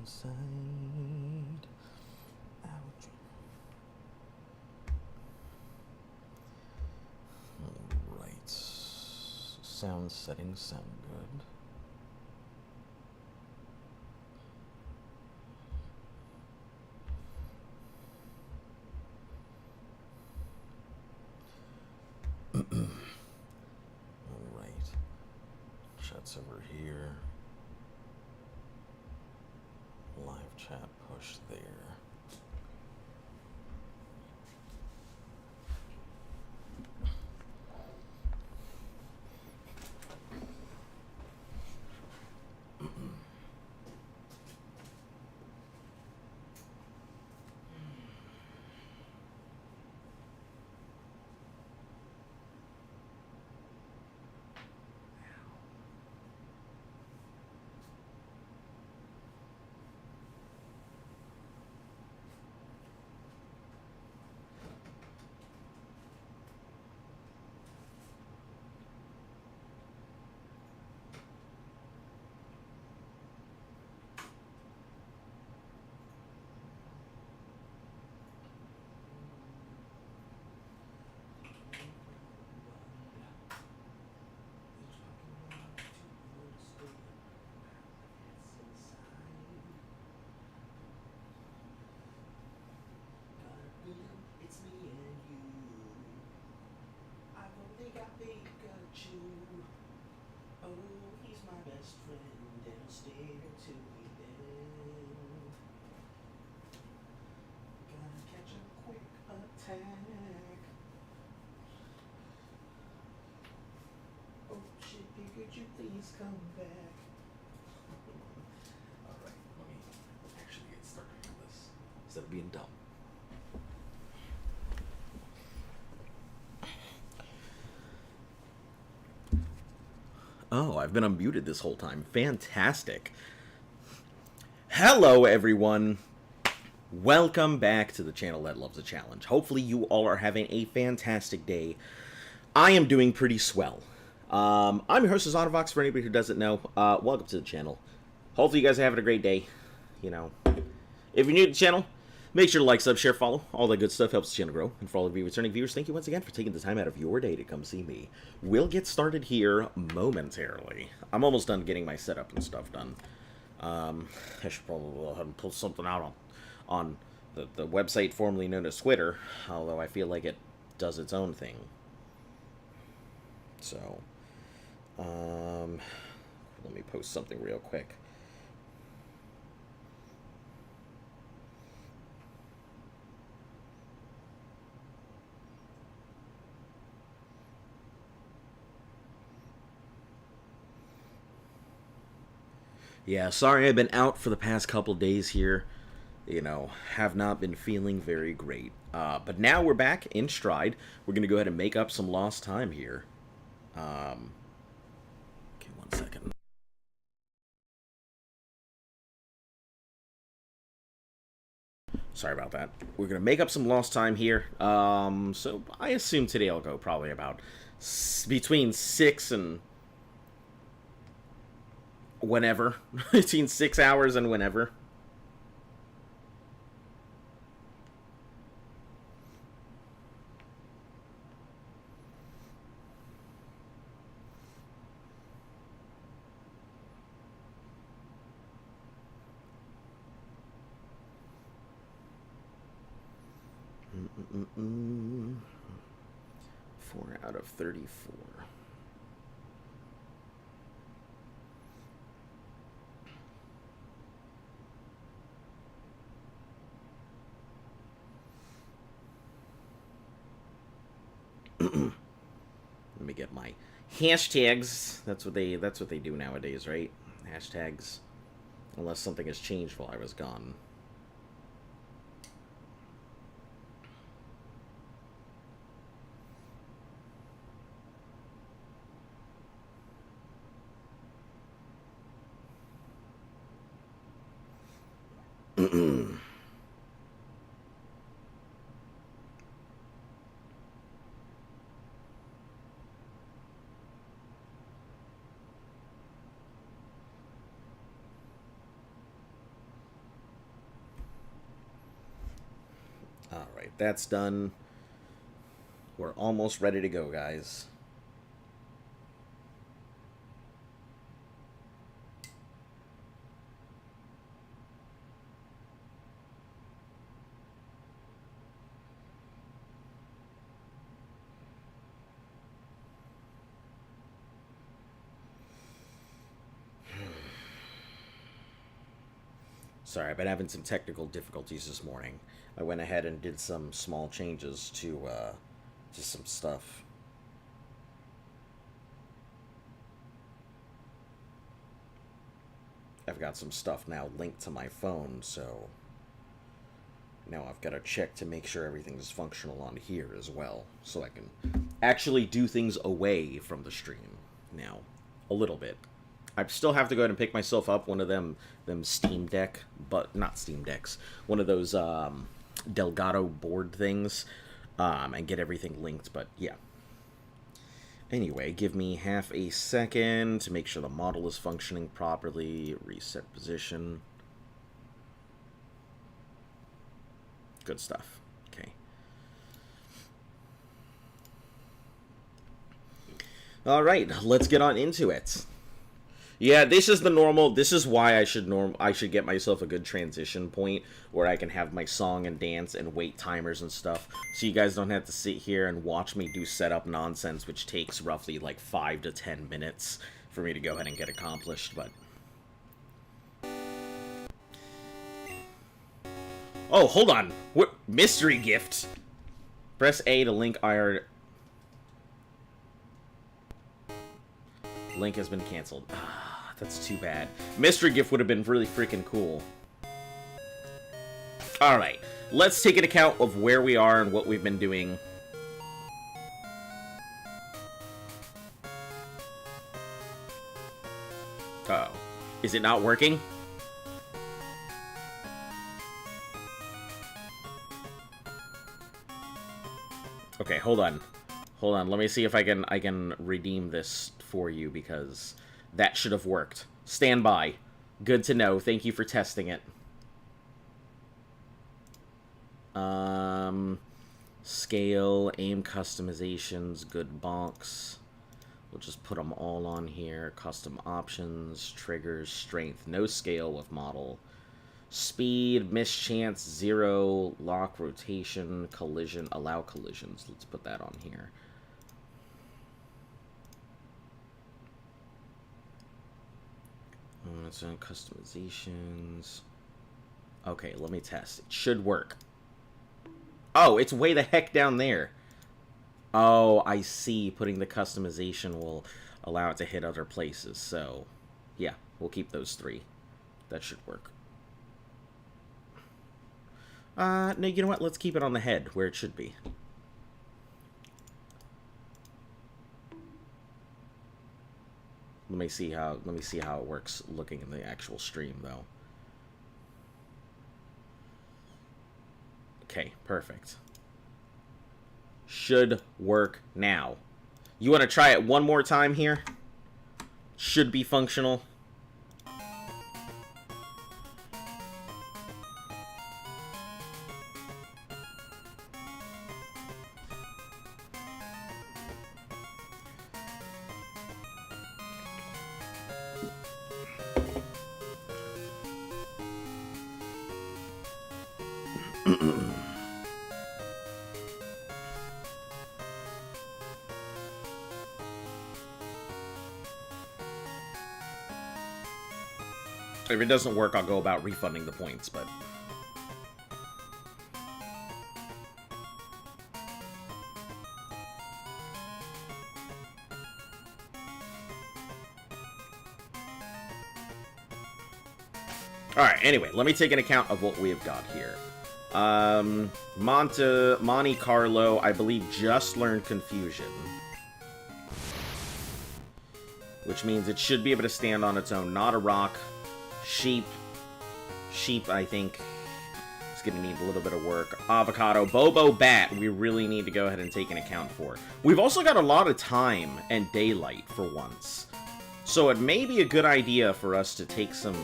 inside. Ouch. Alright. Sound settings sound good. Alright. Chat's over here. Live chat push there. Could you please come back? Alright, let me actually get started with this instead of being dumb. Oh, I've been unmuted this whole time. Fantastic. Hello, everyone. Welcome back to the channel that loves a challenge. Hopefully you all are having a fantastic day. I am doing pretty swell. I'm your host, Zonavox, for anybody who doesn't know. Welcome to the channel. Hopefully you guys are having a great day. You know, if you're new to the channel, make sure to like, sub, share, follow. All that good stuff helps the channel grow. And for all of you returning viewers, thank you once again for taking the time out of your day to come see me. We'll get started here momentarily. I'm almost done getting my setup and stuff done. I should probably go ahead and pull something out on the website formerly known as Twitter, although I feel like it does its own thing. So, let me post something real quick. Yeah, sorry I've been out for the past couple days here. You know, have not been feeling very great. But now we're back in stride. We're going to go ahead and make up some lost time here. Okay, 1 second. Sorry about that. We're going to make up some lost time here. So I assume today I'll go probably about between 6 and whenever. Between 6 hours and whenever. Mm-mm-mm. 4 out of 34. Let me get my hashtags. That's what they do nowadays, right? Hashtags. Unless something has changed while I was gone. Alright, that's done. We're almost ready to go, guys. Sorry, I've been having some technical difficulties this morning. I went ahead and did some small changes to some stuff. I've got some stuff now linked to my phone, so now I've got to check to make sure everything's functional on here as well, so I can actually do things away from the stream now, a little bit. I still have to go ahead and pick myself up one of them Steam Deck, but not Steam Decks, one of those Delgado board things, and get everything linked, but yeah. Anyway, give me half a second to make sure the model is functioning properly. Reset position. Good stuff. Okay. All right, let's get on into it. Yeah, this is the normal. This is why I should get myself a good transition point where I can have my song and dance and wait timers and stuff, so you guys don't have to sit here and watch me do setup nonsense, which takes roughly like 5 to 10 minutes for me to go ahead and get accomplished. But oh, hold on, what mystery gift? Press A to link IR. Link has been canceled. That's too bad. Mystery gift would have been really freaking cool. Alright, let's take an account of where we are and what we've been doing. Uh-oh. Is it not working? Okay, hold on. Hold on, let me see if I can redeem this for you, because that should have worked. Stand by. Good to know. Thank you for testing it. Scale, aim customizations, good box. We'll just put them all on here. Custom options, triggers, strength, no scale with model. Speed, mischance, 0, lock, rotation, collision, allow collisions. Let's put that on here. It's on customizations. Okay, let me test. It should work. Oh, it's way the heck down there. Oh, I see. Putting the customization will allow it to hit other places. So, yeah, we'll keep those 3. That should work. No, you know what? Let's keep it on the head, where it should be. Let me see how it works looking in the actual stream, though. Okay, perfect. Should work now. You want to try it one more time here? Should be functional. If it doesn't work, I'll go about refunding the points, but... Alright, anyway, let me take an account of what we have got here. Monte Carlo, I believe, just learned Confusion. Which means it should be able to stand on its own. Not a rock. Sheep, I think, is going to need a little bit of work. Avocado. Bobo Bat, we really need to go ahead and take an account for. We've also got a lot of time and daylight for once. So it may be a good idea for us to take some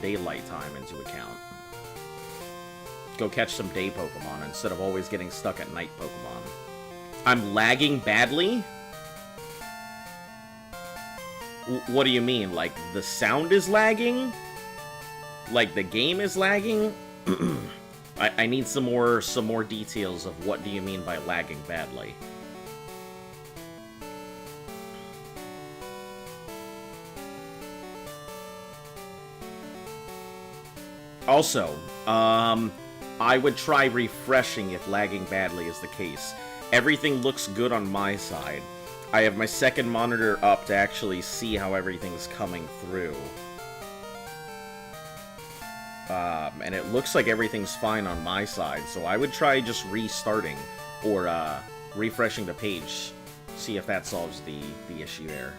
daylight time into account. go catch some day Pokemon instead of always getting stuck at night Pokemon. I'm lagging badly? What do you mean? Like, the sound is lagging? Like, the game is lagging? I need some more details of what do you mean by lagging badly. Also, I would try refreshing if lagging badly is the case. Everything looks good on my side. I have my second monitor up to actually see how everything's coming through. And it looks like everything's fine on my side, so I would try just restarting or refreshing the page, see if that solves the issue there.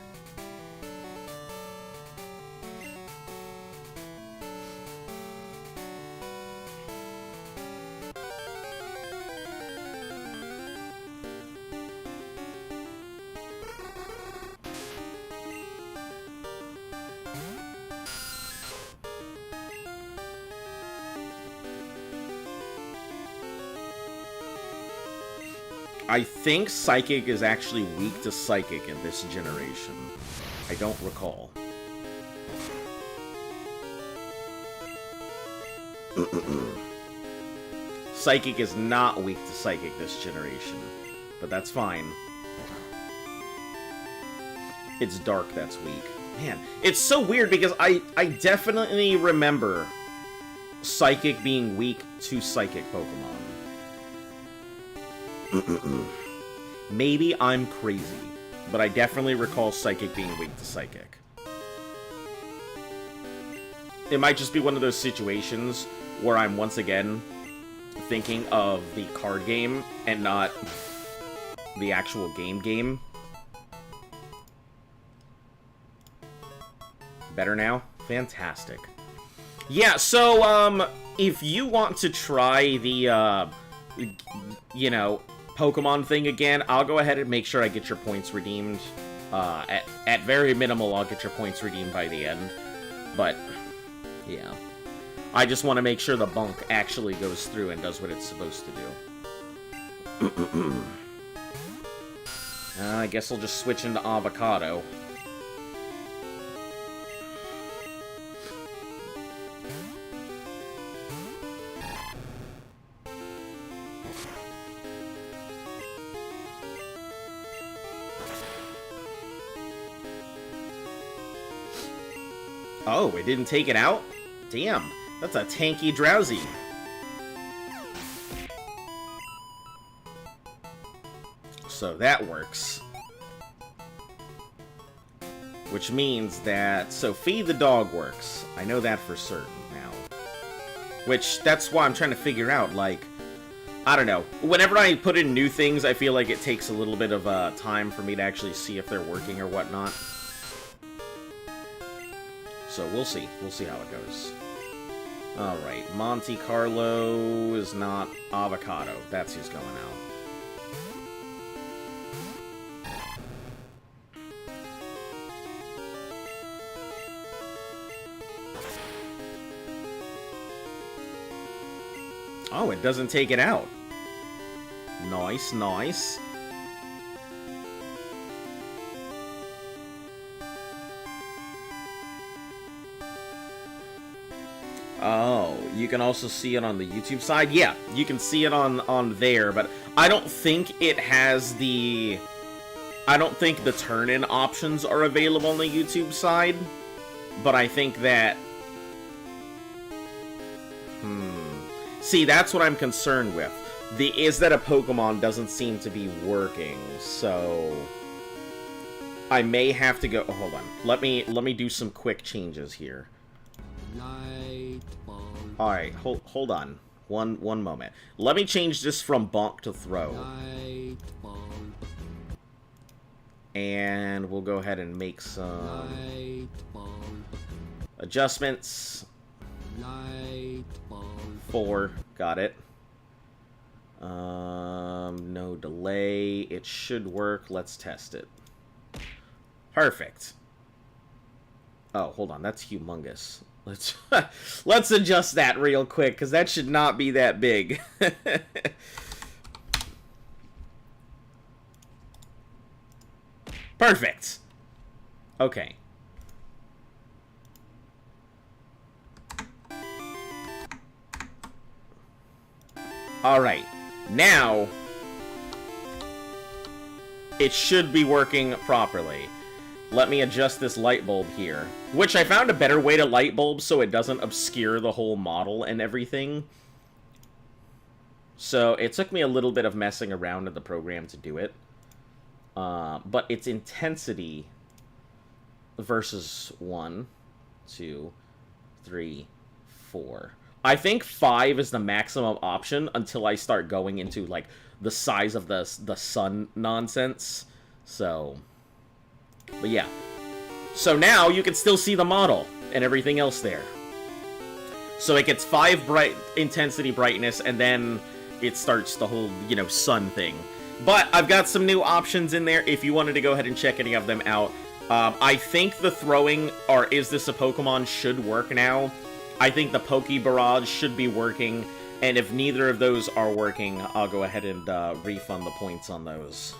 I think Psychic is actually weak to Psychic in this generation. I don't recall. Psychic is not weak to Psychic this generation, but that's fine. It's Dark that's weak. Man, it's so weird because I definitely remember Psychic being weak to Psychic Pokemon. Maybe I'm crazy, but I definitely recall Psychic being weak to Psychic. It might just be one of those situations where I'm once again thinking of the card game and not the actual game. Better now? Fantastic. Yeah, so, if you want to try the, you know, Pokemon thing again, I'll go ahead and make sure I get your points redeemed. At very minimal, I'll get your points redeemed by the end. But, yeah. I just want to make sure the bunk actually goes through and does what it's supposed to do. I guess I'll just switch into Avocado. Oh, it didn't take it out? Damn, that's a tanky Drowsy. So that works. Which means that... So feed the dog works. I know that for certain now. Which, that's why I'm trying to figure out, like... I don't know. Whenever I put in new things, I feel like it takes a little bit of time for me to actually see if they're working or whatnot. So we'll see. We'll see how it goes. Alright, Monte Carlo is not Avocado. That's who's going out. Oh, it doesn't take it out. Nice, nice. Oh, you can also see it on the YouTube side? Yeah, you can see it on there, but I don't think it has the... I don't think the turn-in options are available on the YouTube side, but I think that... See, that's what I'm concerned with. Is that a Pokemon doesn't seem to be working, so... I may have to go... Oh, hold on. Let me do some quick changes here. Alright, hold on. One moment. Let me change this from bonk to throw. And we'll go ahead and make some adjustments. 4, got it. No delay. It should work. Let's test it. Perfect. Oh, hold on. That's humongous. Let's let's adjust that real quick, because that should not be that big. Perfect. Okay. Alright. Now, it should be working properly. Let me adjust this light bulb here. Which I found a better way to light bulb so it doesn't obscure the whole model and everything. So it took me a little bit of messing around in the program to do it. But its intensity versus 1, 2, 3, 4. I think 5 is the maximum option until I start going into, like, the size of the sun nonsense. So... But yeah. So now you can still see the model and everything else there. So it gets 5 bright intensity brightness, and then it starts the whole, you know, sun thing. But I've got some new options in there if you wanted to go ahead and check any of them out. I think the throwing, or is this a Pokemon, should work now. I think the Poke Barrage should be working, and if neither of those are working, I'll go ahead and refund the points on those.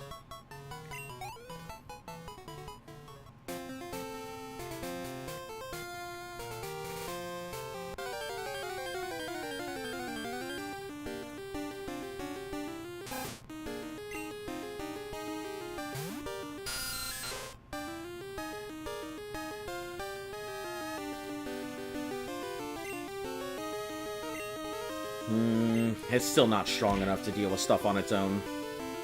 It's still not strong enough to deal with stuff on its own.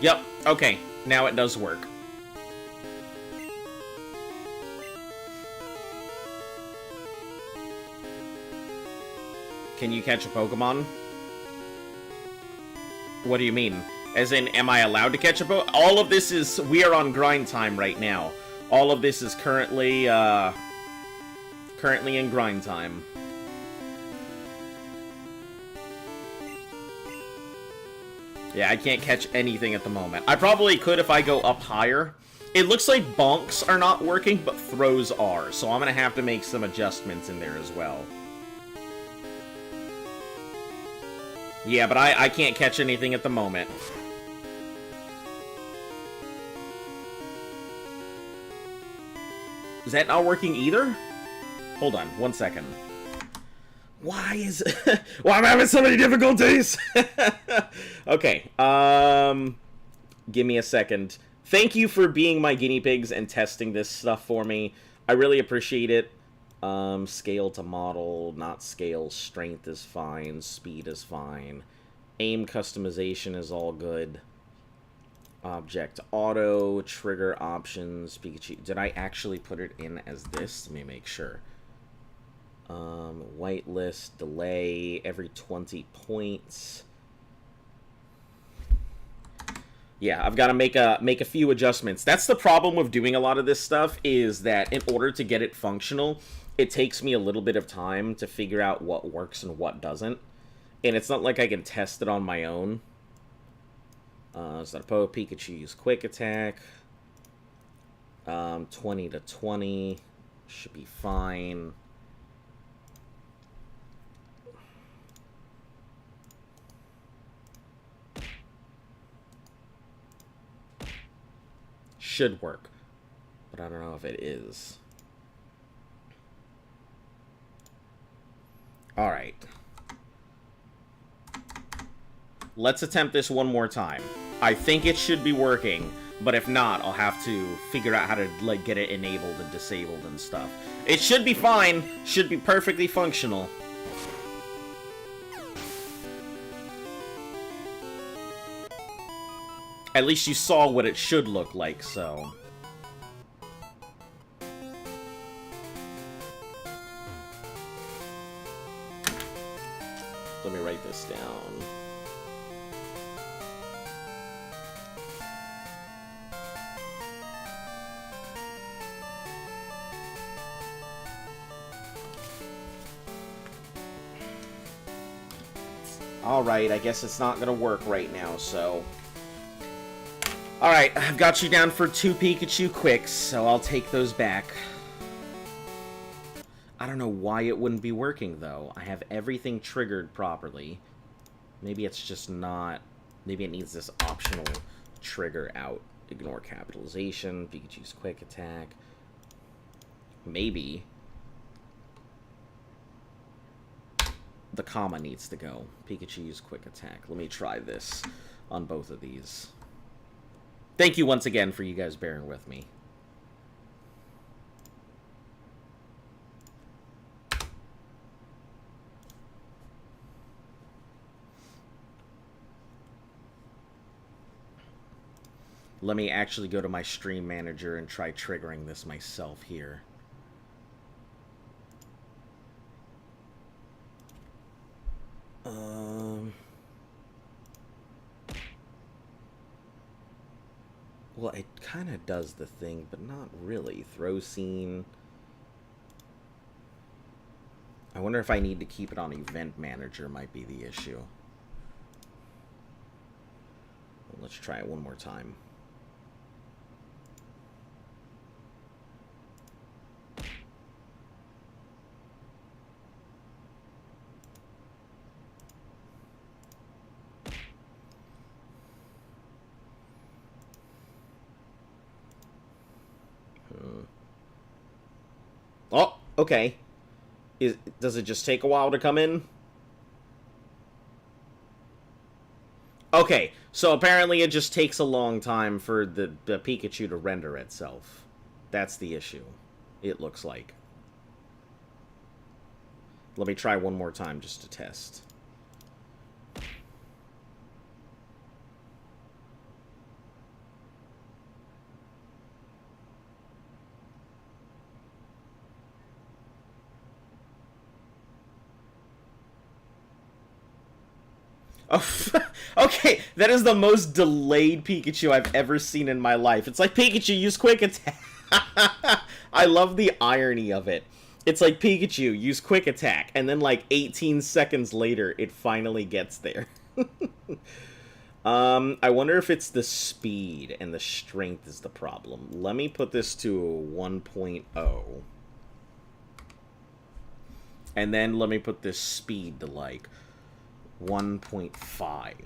Yep, okay, now it does work. Can you catch a Pokemon? What do you mean? As in, am I allowed to catch a Pokemon? All of this is... We are on grind time right now. All of this is currently in grind time. Yeah, I can't catch anything at the moment. I probably could if I go up higher. It looks like bonks are not working, but throws are. So I'm going to have to make some adjustments in there as well. Yeah, but I can't catch anything at the moment. Is that not working either? Hold on, 1 second. Why is... Well, I'm having so many difficulties! Okay, give me a second. Thank you for being my guinea pigs and testing this stuff for me. I really appreciate it. Scale to model, not scale. Strength is fine. Speed is fine. Aim customization is all good. Object auto, trigger options, Pikachu. Did I actually put it in as this? Let me make sure. Whitelist, delay, every 20 points. Yeah, I've got to make a few adjustments. That's the problem with doing a lot of this stuff, is that in order to get it functional, it takes me a little bit of time to figure out what works and what doesn't. And it's not like I can test it on my own. So Pikachu use quick attack. 20 to 20 should be fine. Should work, but I don't know if it is. All right. Let's attempt this one more time. I think it should be working, but if not, I'll have to figure out how to, like, get it enabled and disabled and stuff. It should be fine. Should be perfectly functional. At least you saw what it should look like, so... Let me write this down. Alright, I guess it's not gonna work right now, so... Alright, I've got you down for 2 Pikachu Quicks, so I'll take those back. I don't know why it wouldn't be working, though. I have everything triggered properly. Maybe it's just not... Maybe it needs this optional trigger out. Ignore capitalization, Pikachu's quick attack. Maybe the comma needs to go. Pikachu's quick attack. Let me try this on both of these. Thank you once again for you guys bearing with me. Let me actually go to my stream manager and try triggering this myself here. Well, it kind of does the thing, but not really. Throw scene. I wonder if I need to keep it on event manager might be the issue. Well, let's try it one more time. Oh, okay. Does it just take a while to come in? Okay, so apparently it just takes a long time for the Pikachu to render itself. That's the issue, it looks like. Let me try one more time just to test. Oh, okay, that is the most delayed Pikachu I've ever seen in my life. It's like, Pikachu, use quick attack. I love the irony of it. It's like, Pikachu, use quick attack, and then like 18 seconds later, it finally gets there. I wonder if it's the speed and the strength is the problem. Let me put this to 1.0. And then let me put this speed to like 1.5. Let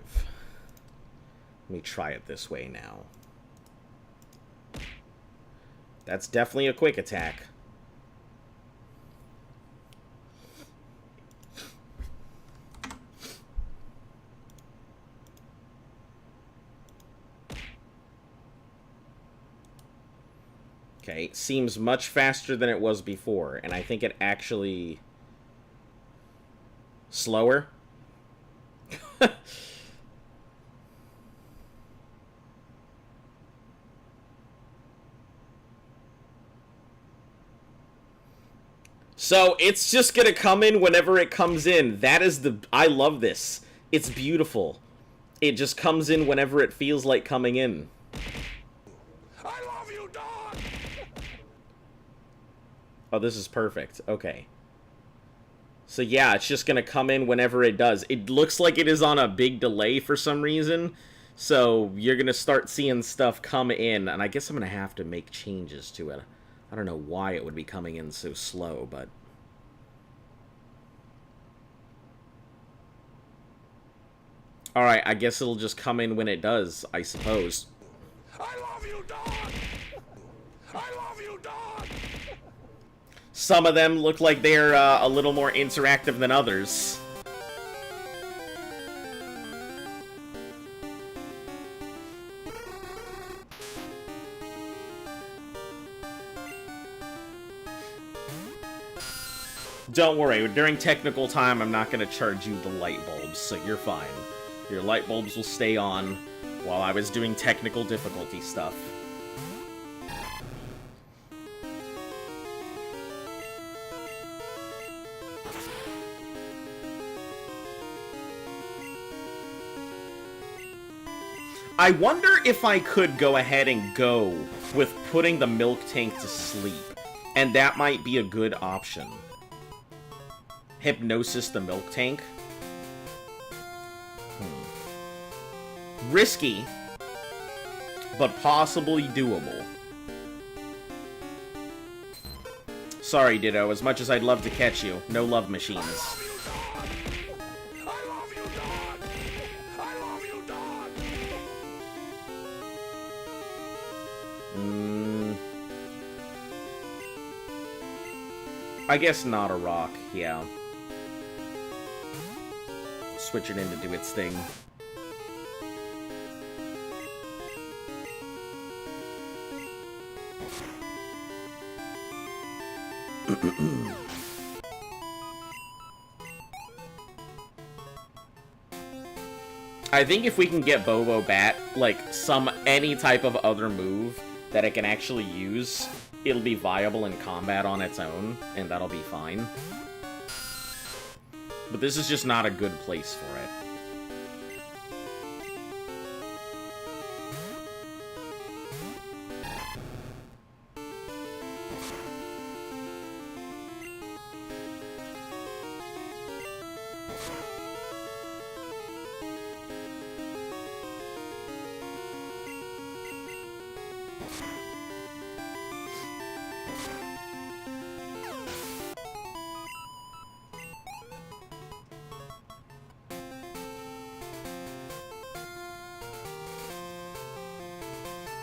me try it this way now. That's definitely a quick attack. Okay, seems much faster than it was before, and I think it actually... slower? So, it's just gonna come in whenever it comes in. That is the... I love this. It's beautiful. It just comes in whenever it feels like coming in. I love you, dog! Oh, this is perfect. Okay. So yeah, it's just gonna come in whenever it does. It looks like it is on a big delay for some reason. So you're gonna start seeing stuff come in, and I guess I'm gonna have to make changes to it. I don't know why it would be coming in so slow, but... Alright, I guess it'll just come in when it does, I suppose. I love you, dog! I love you, dog! Some of them look like they're a little more interactive than others. Don't worry, during technical time, I'm not going to charge you the light bulbs, so you're fine. Your light bulbs will stay on while I was doing technical difficulty stuff. I wonder if I could go ahead and go with putting the milk tank to sleep, and that might be a good option. Hypnosis the milk tank? Risky, but possibly doable. Sorry, Ditto. As much as I'd love to catch you, no love machines. I guess not a rock, yeah. Switch it in to do its thing. I think if we can get Bobo Bat, like, any type of other move that it can actually use, it'll be viable in combat on its own, and that'll be fine. But this is just not a good place for it.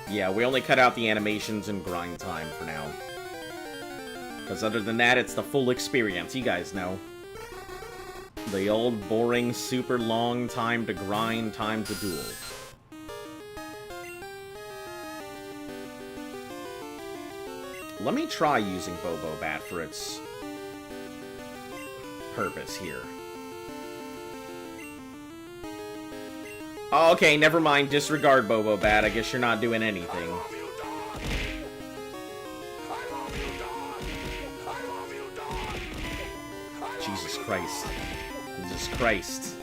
Yeah, we only cut out the animations and grind time for now. Because other than that, it's the full experience, you guys know. The old, boring, super long time to grind, time to duel. Let me try using Bobo Bat for its purpose here. Oh, okay, never mind. Disregard Bobo Bat. I guess you're not doing anything. Jesus Christ. Jesus Christ.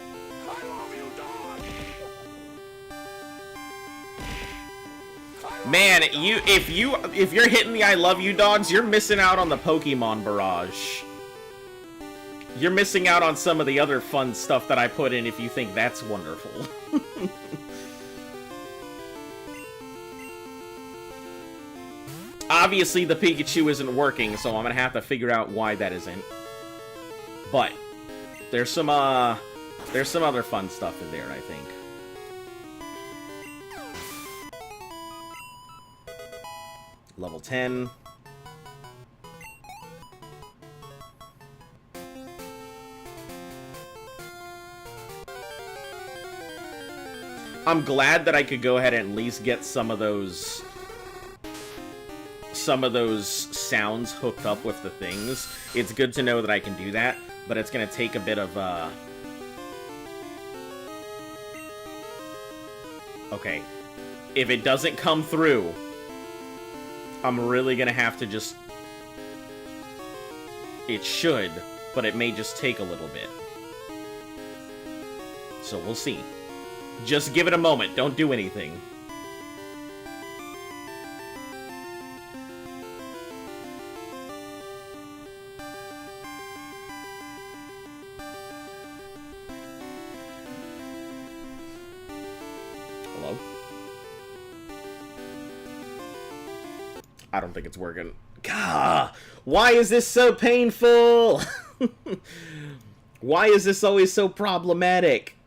Man, if you're hitting the I love you dogs, you're missing out on the Pokemon barrage. You're missing out on some of the other fun stuff that I put in if you think that's wonderful. Obviously, the Pikachu isn't working, so I'm gonna have to figure out why that isn't. But there's some other fun stuff in there, I think. Level 10. I'm glad that I could go ahead and at least get some of those sounds hooked up with the things. It's good to know that I can do that, but it's gonna take a bit of okay. If it doesn't come through, I'm really gonna have to just... It should, but it may just take a little bit. So we'll see. Just give it a moment. Don't do anything. Hello? I don't think it's working. Gah! Why is this so painful? Why is this always so problematic?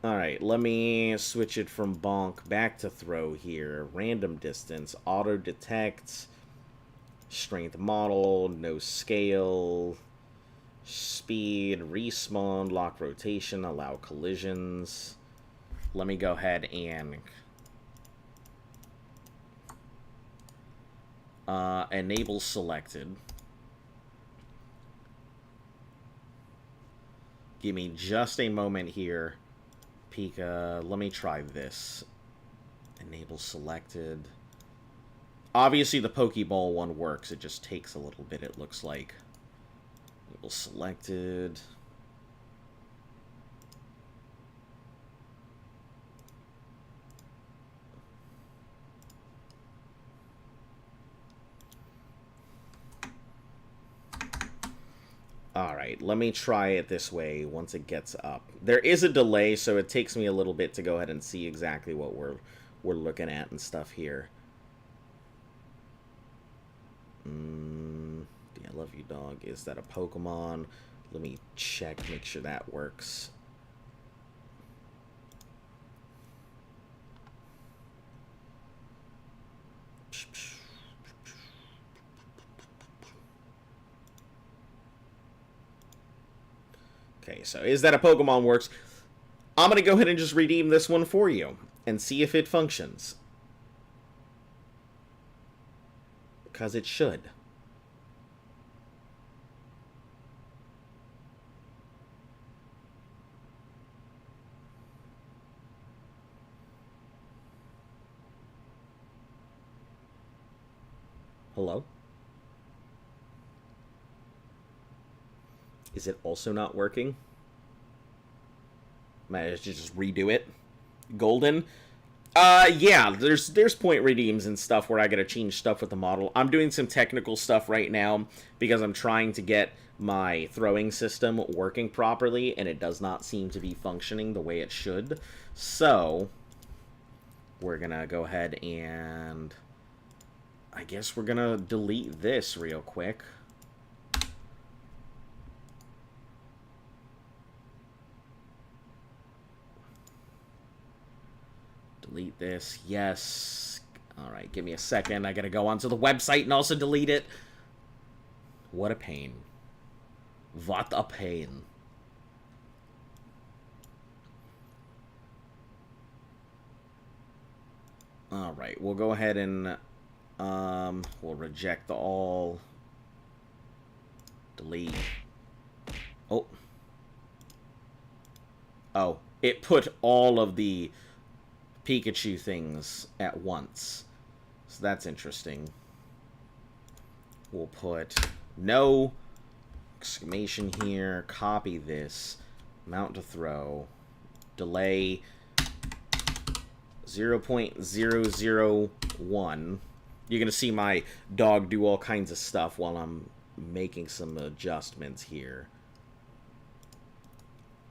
Alright, let me switch it from bonk back to throw here. Random distance, auto detect, strength model, no scale, speed, respawn, lock rotation, allow collisions. Let me go ahead and enable selected. Give me just a moment here. Pika, let me try this. Enable selected. Obviously the Pokeball one works, it just takes a little bit, it looks like. Enable selected. Alright, let me try it this way once it gets up. There is a delay, so it takes me a little bit to go ahead and see exactly what we're looking at and stuff here. The I love you, dog. Is that a Pokemon? Let me check, make sure that works. Okay, so is that a Pokemon works? I'm going to go ahead and just redeem this one for you and see if it functions. Because it should. Hello? Is it also not working? Might I just redo it? Golden? Yeah, there's point redeems and stuff where I gotta change stuff with the model. I'm doing some technical stuff right now because I'm trying to get my throwing system working properly, and it does not seem to be functioning the way it should. So, we're gonna go ahead and... I guess we're gonna delete this real quick. Delete this. Yes. Alright, give me a second. I gotta go onto the website and also delete it. What a pain. What a pain. Alright, we'll go ahead and... we'll reject the all. Delete. Oh. Oh, it put all of the Pikachu things at once. So that's interesting. We'll put no exclamation here. Copy this. Mount to throw. Delay 0.001. You're going to see my dog do all kinds of stuff while I'm making some adjustments here.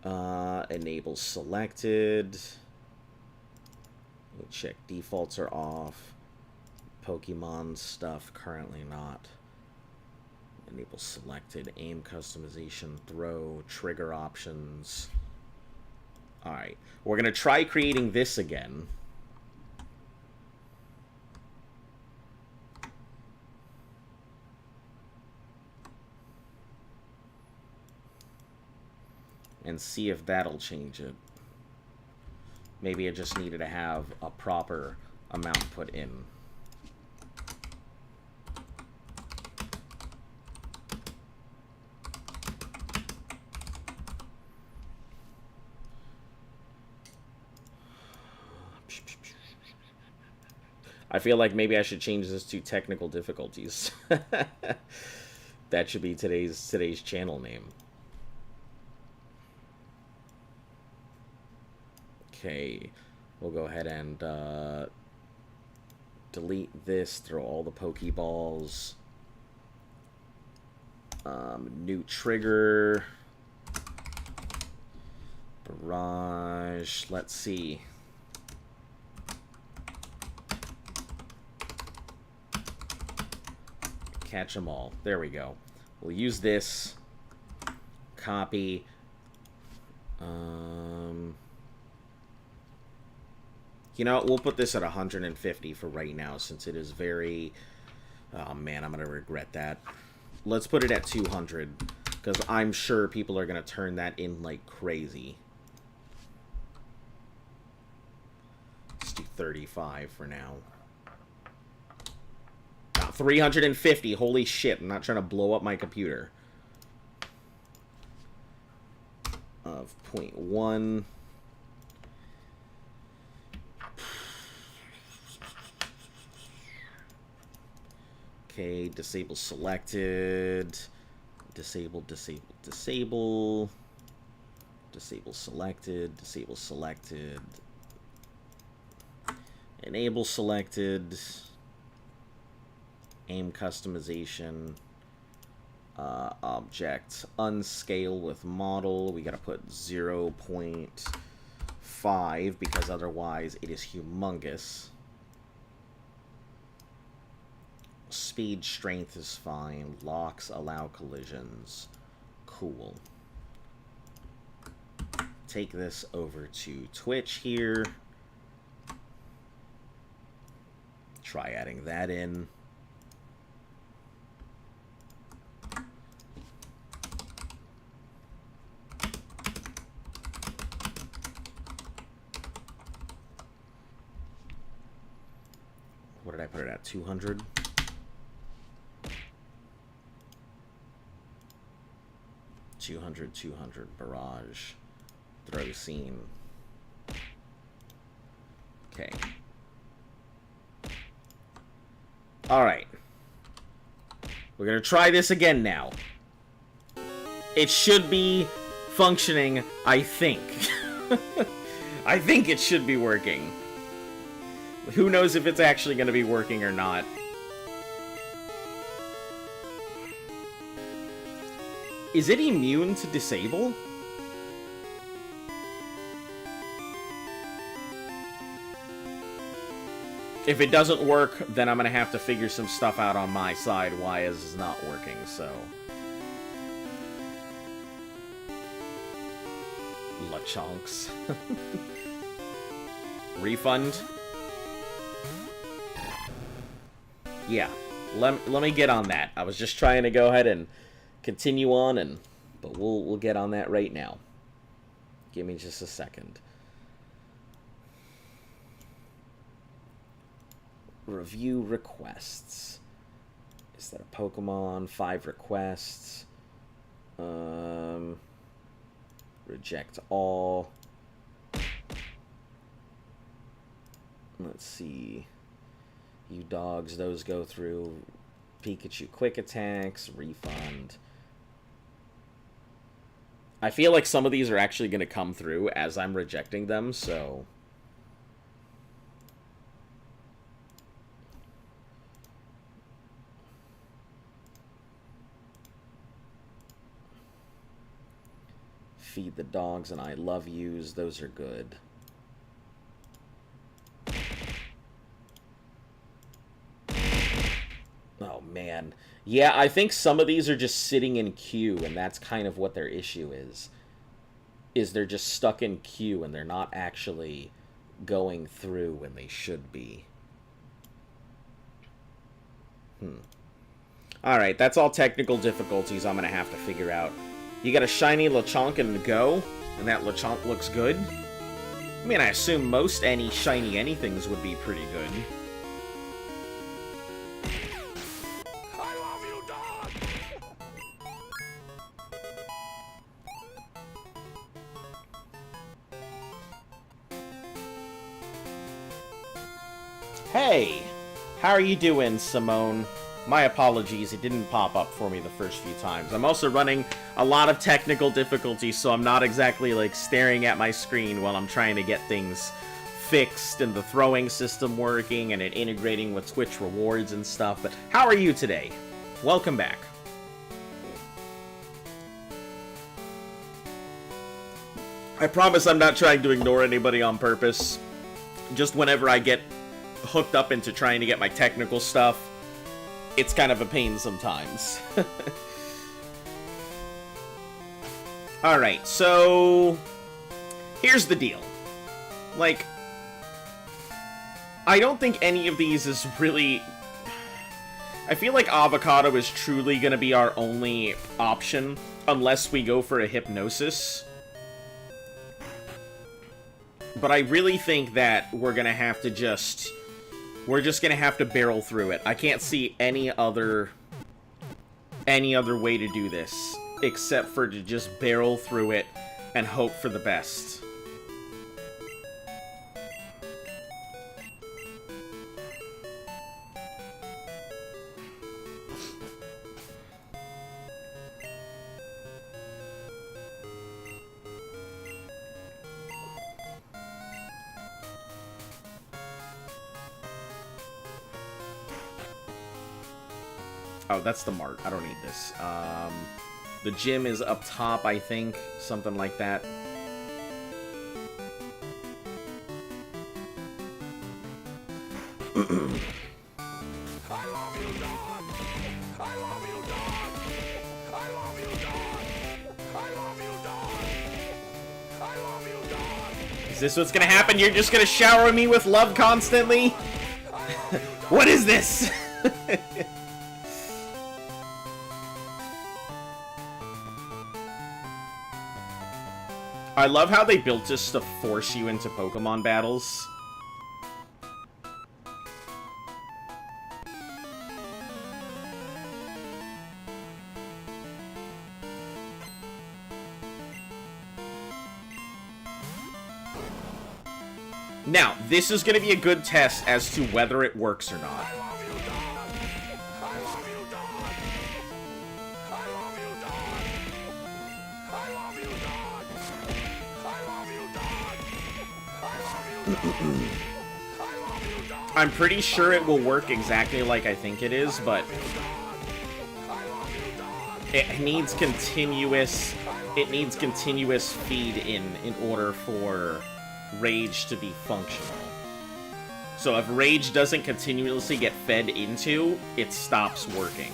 Enable selected. We'll check defaults are off. Pokemon stuff currently not. Enable selected. Aim customization. Throw. Trigger options. Alright. We're going to try creating this again. And see if that'll change it. Maybe I just needed to have a proper amount put in. I feel like maybe I should change this to technical difficulties. That should be today's channel name. Okay, we'll go ahead and delete this, throw all the Pokeballs. New trigger. Barrage. Let's see. Catch them all. There we go. We'll use this. Copy. You know, we'll put this at 150 for right now, since it is very... Oh, man, I'm going to regret that. Let's put it at 200, because I'm sure people are going to turn that in like crazy. Let's do 35 for now. 350, holy shit, I'm not trying to blow up my computer. Of 0.1... Okay, disable selected. Disable, disable, disable. Disable selected. Disable selected. Enable selected. Aim customization. Object. Unscale with model. We gotta put 0.5 because otherwise it is humongous. Speed, strength is fine. Locks allow collisions. Cool. Take this over to Twitch here. Try adding that in. What did I put it at? 200? $200 barrage. Throw scene. Okay. Alright. We're gonna try this again now. It should be functioning, I think. I think it should be working. Who knows if it's actually gonna be working or not. Is it immune to disable? If it doesn't work, then I'm gonna have to figure some stuff out on my side why this is not working, so... LeChonks. Refund? Yeah, let me get on that. I was just trying to go ahead and continue on, but we'll get on that right now. Give me just a second. Review requests. Is that a Pokemon? 5 requests. Reject all. Let's see. You dogs, those go through. Pikachu quick attacks, refund. I feel like some of these are actually going to come through as I'm rejecting them, so... Feed the dogs and I love yous, those are good. Oh, man. Yeah, I think some of these are just sitting in queue, and that's kind of what their issue is. Is they're just stuck in queue, and they're not actually going through when they should be. Alright, that's all technical difficulties I'm going to have to figure out. You got a shiny LeChonk and go, and that LeChonk looks good. I mean, I assume most any shiny anythings would be pretty good. Hey! How are you doing, Simone? My apologies, it didn't pop up for me the first few times. I'm also running a lot of technical difficulties, so I'm not exactly, like, staring at my screen while I'm trying to get things fixed and the throwing system working and it integrating with Twitch rewards and stuff. But how are you today? Welcome back. I promise I'm not trying to ignore anybody on purpose. Just whenever I get hooked up into trying to get my technical stuff, it's kind of a pain sometimes. Alright, so... here's the deal. Like, I don't think any of these is really... I feel like Avocado is truly going to be our only option, unless we go for a Hypnosis. But I really think that we're going to have to just... we're just gonna have to barrel through it. I can't see any other way to do this, except for to just barrel through it and hope for the best. Oh, that's the mart. I don't need this. The gym is up top, I think. Something like that. this what's gonna happen? You're just gonna shower me with love constantly? What is this? I love how they built this to force you into Pokemon battles. Now, this is going to be a good test as to whether it works or not. I'm pretty sure it will work exactly like I think it is, but it needs continuous feed in order for Rage to be functional. So if Rage doesn't continuously get fed into, it stops working.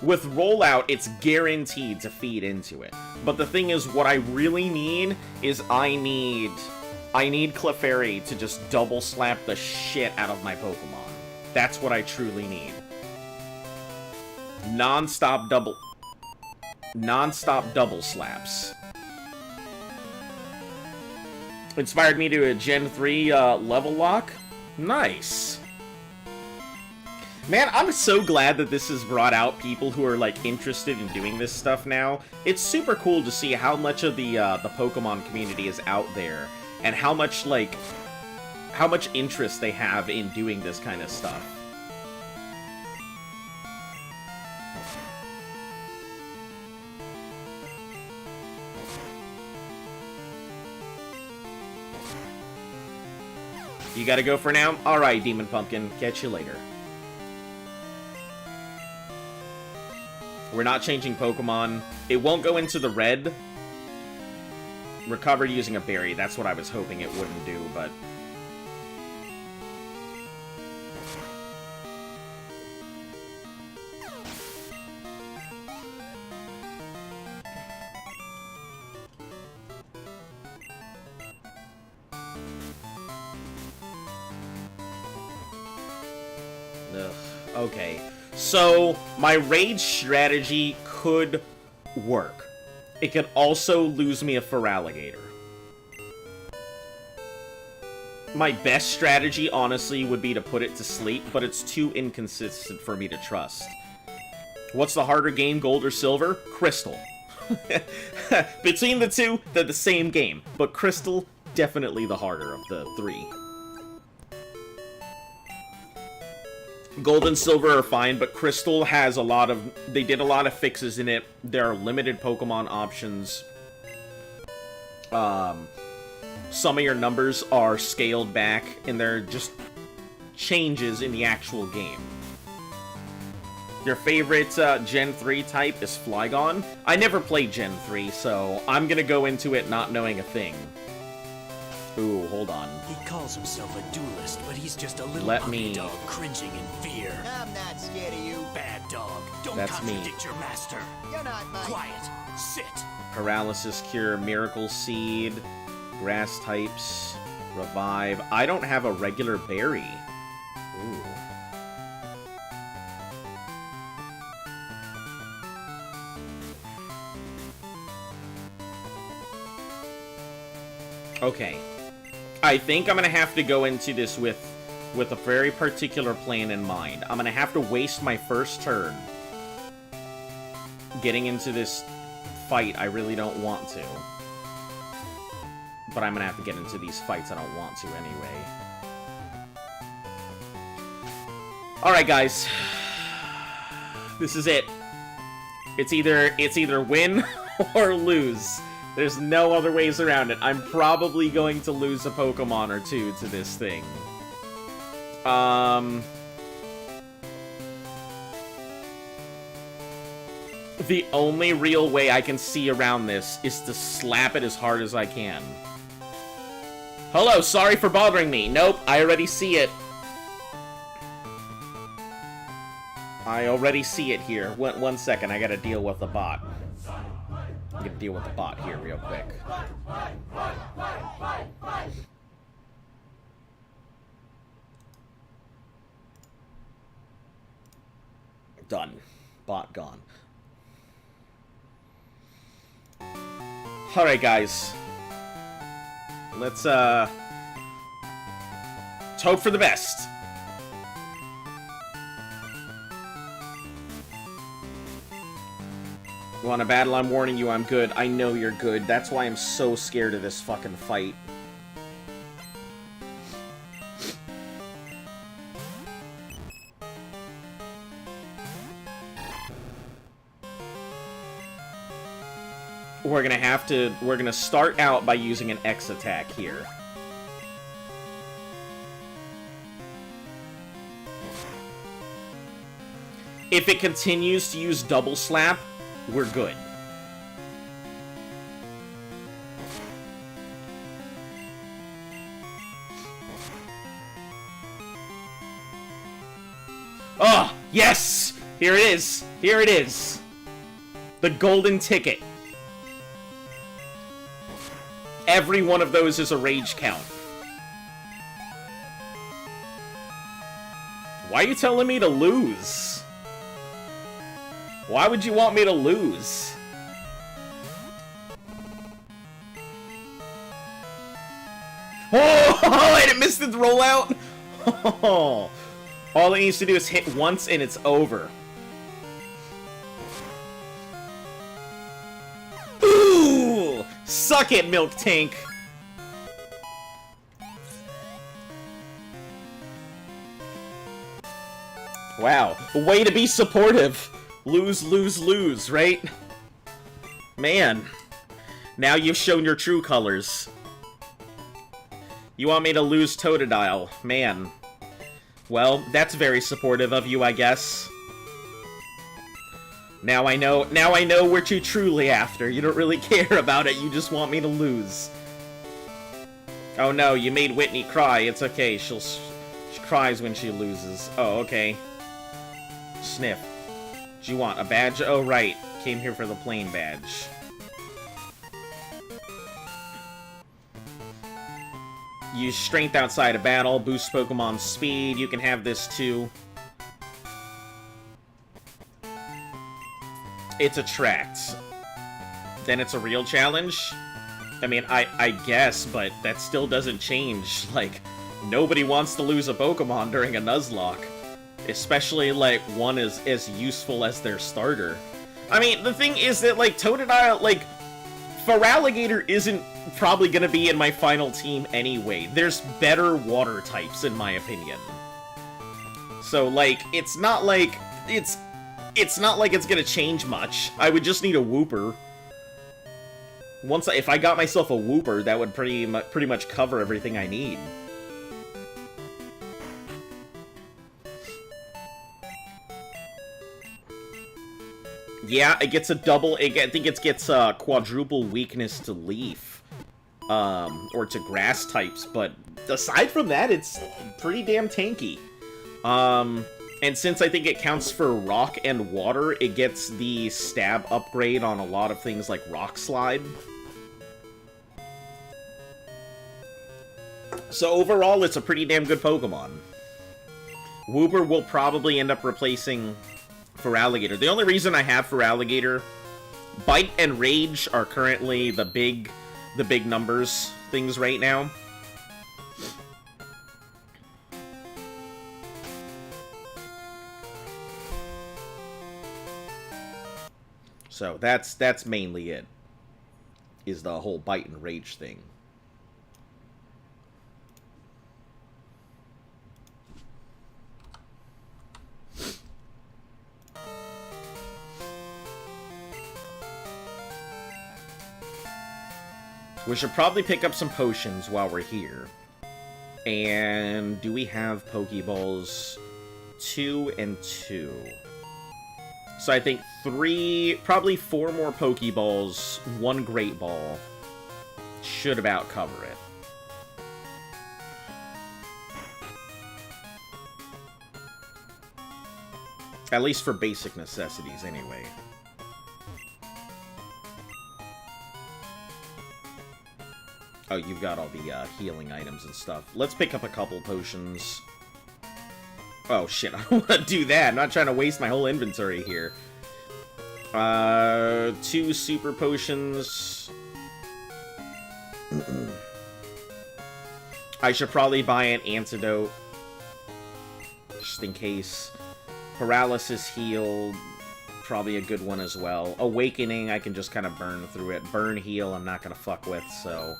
With Rollout, it's guaranteed to feed into it. But the thing is, what I really need is I need Clefairy to just double slap the shit out of my Pokemon. That's what I truly need. Non-stop double slaps. Inspired me to a Gen 3 level lock. Nice. Man, I'm so glad that this has brought out people who are, like, interested in doing this stuff now. It's super cool to see how much of the Pokemon community is out there, and how much interest they have in doing this kind of stuff. You gotta go for now? Alright, Demon Pumpkin. Catch you later. We're not changing Pokemon. It won't go into the red. Recovered using a berry. That's what I was hoping it wouldn't do, but... Ugh. Okay. So, my Rage strategy could work. It could also lose me a Feraligatr. My best strategy, honestly, would be to put it to sleep, but it's too inconsistent for me to trust. What's the harder game, Gold or Silver? Crystal. Between the two, they're the same game, but Crystal, definitely the harder of the three. Gold and Silver are fine, but Crystal has a lot of... They did a lot of fixes in it. There are limited Pokemon options. Some of your numbers are scaled back, and there are just changes in the actual game. Your favorite Gen 3 type is Flygon. I never played Gen 3, so I'm gonna go into it not knowing a thing. Ooh, hold on. He calls himself a duelist, but he's just a little puppy dog cringing in fear. I'm not scared of you. Bad dog. Don't That's contradict your master. You're not mine. Quiet. Sit. Paralysis Cure, Miracle Seed, Grass types, Revive. I don't have a regular berry. Ooh. Okay. I think I'm gonna have to go into this with a very particular plan in mind. I'm gonna have to waste my first turn getting into this fight I really don't want to. But I'm gonna have to get into these fights I don't want to anyway. Alright, guys. This is it. It's either win or lose. There's no other ways around it. I'm probably going to lose a Pokemon or two to this thing. The only real way I can see around this is to slap it as hard as I can. Hello, sorry for bothering me. Nope, I already see it. I already see it here. One second, I gotta deal with the bot. I'm gonna deal with the bot here real quick. Done. Bot gone. Alright, guys. Let's hope for the best. You want a battle? I'm warning you, I'm good. I know you're good. That's why I'm so scared of this fucking fight. We're gonna start out by using an X attack here. If it continues to use double slap, we're good. Oh, yes! Here it is! Here it is! The golden ticket. Every one of those is a rage count. Why are you telling me to lose? Why would you want me to lose? Oh, and it missed its rollout? Oh, all it needs to do is hit once and it's over. Ooh! Suck it, Milk Tank! Wow, way to be supportive. Lose, lose, lose, right? Man. Now you've shown your true colors. You want me to lose Totodile. Man. Well, that's very supportive of you, I guess. Now I know what you're truly after. You don't really care about it, you just want me to lose. Oh no, you made Whitney cry. It's okay, she cries when she loses. Oh, okay. Sniff. Do you want a badge? Oh, right. Came here for the plain badge. Use strength outside of battle, boost Pokemon's speed. You can have this too. It's attract. Then it's a real challenge? I mean, I guess, but that still doesn't change. Like, nobody wants to lose a Pokemon during a Nuzlocke. Especially, like, one is as useful as their starter. I mean, the thing is that, like, Totodile, like, Feraligatr isn't probably gonna be in my final team anyway. There's better water types, in my opinion. So, like, it's not like it's gonna change much. I would just need a Wooper. If I got myself a Wooper, that would pretty much cover everything I need. Yeah, it gets a double. I think it gets a quadruple weakness to Leaf, or to Grass types. But aside from that, it's pretty damn tanky. And since I think it counts for Rock and Water, it gets the stab upgrade on a lot of things like Rock Slide. So overall, it's a pretty damn good Pokemon. Wooper will probably end up replacing Feraligatr. The only reason I have Feraligatr, Bite and Rage are currently the big numbers things right now. So that's mainly it. Is the whole Bite and Rage thing. We should probably pick up some potions while we're here. And do we have Pokeballs? 2 and 2. So I think probably 4 more Pokeballs, 1 Great Ball should about cover it. At least for basic necessities, anyway. Oh, you've got all the healing items and stuff. Let's pick up a couple potions. Oh, shit. I don't want to do that. I'm not trying to waste my whole inventory here. 2 super potions. I should probably buy an antidote. Just in case. Paralysis heal. Probably a good one as well. Awakening, I can just kind of burn through it. Burn heal, I'm not going to fuck with, so...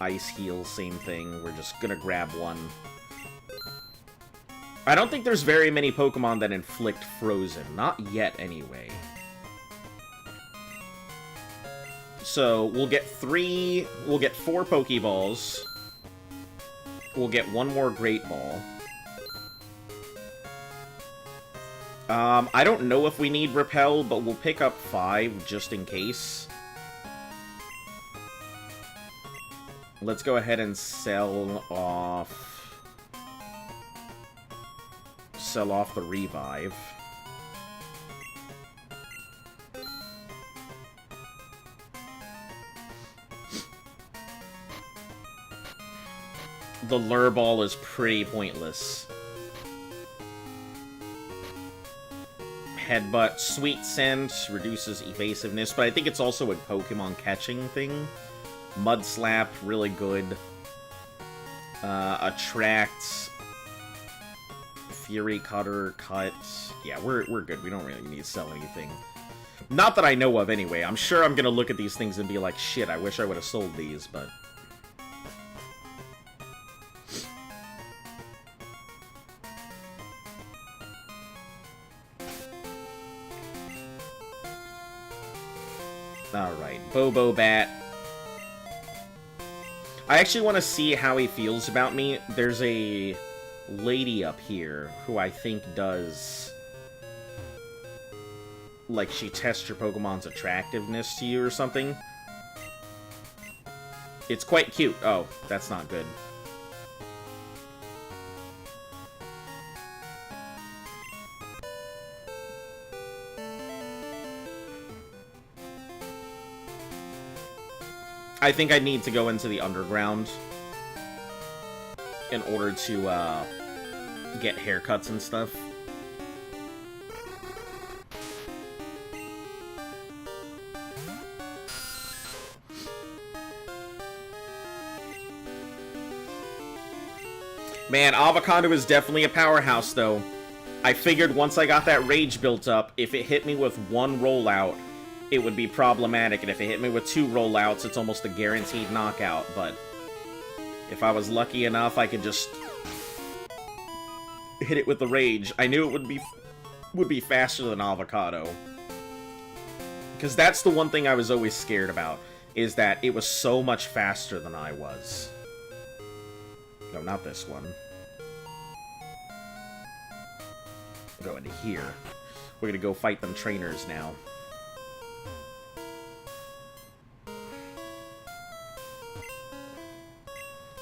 Ice heal, same thing. We're just going to grab one. I don't think there's very many Pokemon that inflict Frozen. Not yet, anyway. So, we'll get 4 Pokeballs. We'll get 1 more Great Ball. I don't know if we need Repel, but we'll pick up 5 just in case. Let's go ahead and sell off the Revive. The Lure Ball is pretty pointless. Headbutt. Sweet Scent reduces evasiveness, but I think it's also a Pokemon catching thing. Mud Slap, really good. Attract. Fury Cutter, Cut. Yeah, we're good. We don't really need to sell anything. Not that I know of, anyway. I'm sure I'm gonna look at these things and be like, shit, I wish I would have sold these, but... Alright, Bobo Bat. I actually want to see how he feels about me. There's a lady up here who I think does... like, she tests your Pokemon's attractiveness to you or something. It's quite cute. Oh, that's not good. I think I need to go into the underground in order to get haircuts and stuff. Man, Avocado is definitely a powerhouse, though. I figured once I got that rage built up, if it hit me with 1 rollout, it would be problematic, and if it hit me with 2 rollouts, it's almost a guaranteed knockout, but if I was lucky enough, I could just hit it with the rage. I knew it would be faster than Avocado. Because that's the one thing I was always scared about, is that it was so much faster than I was. No, not this one. Go into here. We're gonna go fight them trainers now.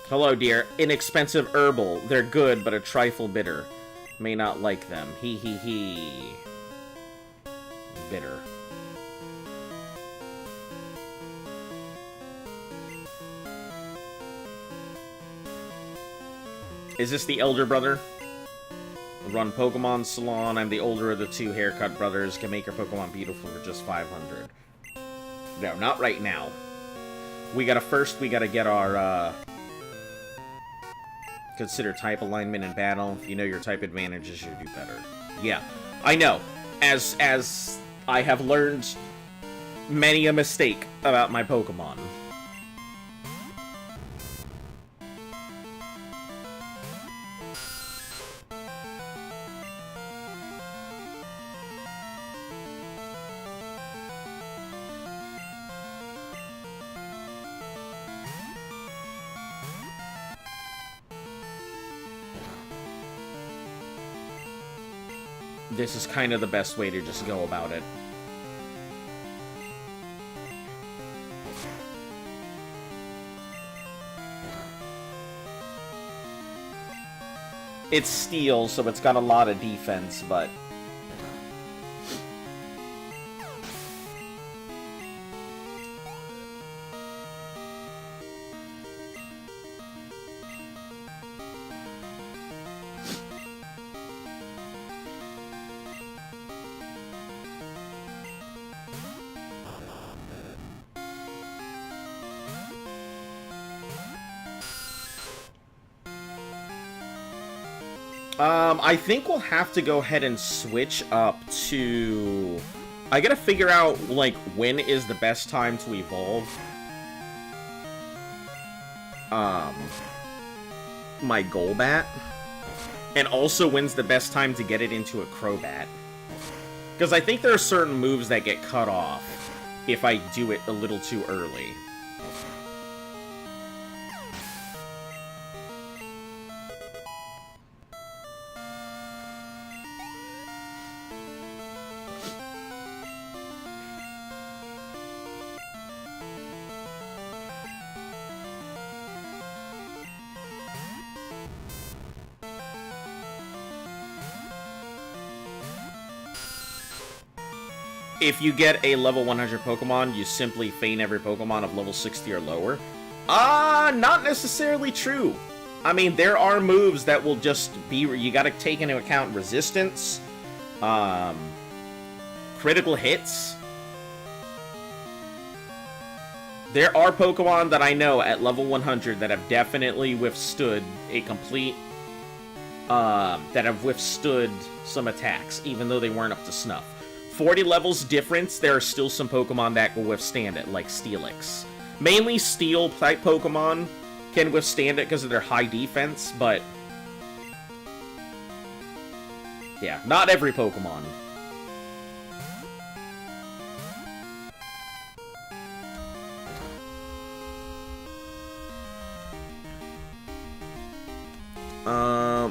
Hello, dear. Inexpensive herbal. They're good, but a trifle bitter. May not like them. Hee hee hee. Bitter. Is this the elder brother? Run Pokemon Salon. I'm the older of the 2 haircut brothers. Can make your Pokemon beautiful for just 500. No, not right now. We gotta get our, consider type alignment in battle. If you know your type advantages, you do better. Yeah, I know. As I have learned many a mistake about my Pokemon. This is kind of the best way to just go about it. It's steel, so it's got a lot of defense, but... I think we'll have to go ahead and switch up to... I gotta figure out, like, when is the best time to evolve. My Golbat. And also when's the best time to get it into a Crobat. Because I think there are certain moves that get cut off if I do it a little too early. If you get a level 100 Pokemon, you simply feign every Pokemon of level 60 or lower. Not necessarily true. I mean, there are moves that will just be... You gotta take into account resistance, critical hits. There are Pokemon that I know at level 100 that have definitely withstood a complete... that have withstood some attacks, even though they weren't up to snuff. 40 levels difference, there are still some Pokemon that will withstand it, like Steelix. Mainly Steel-type Pokemon can withstand it because of their high defense, but... yeah, not every Pokemon.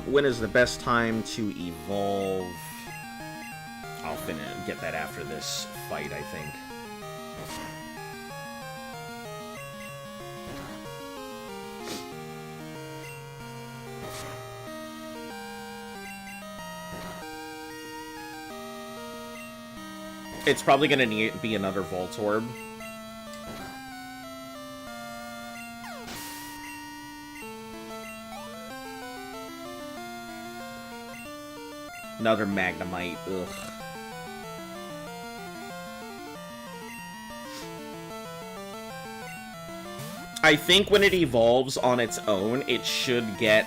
When is the best time to evolve? I'll get that after this fight, I think. It's probably gonna be another Voltorb. Another Magnemite, ugh. I think when it evolves on its own, it should get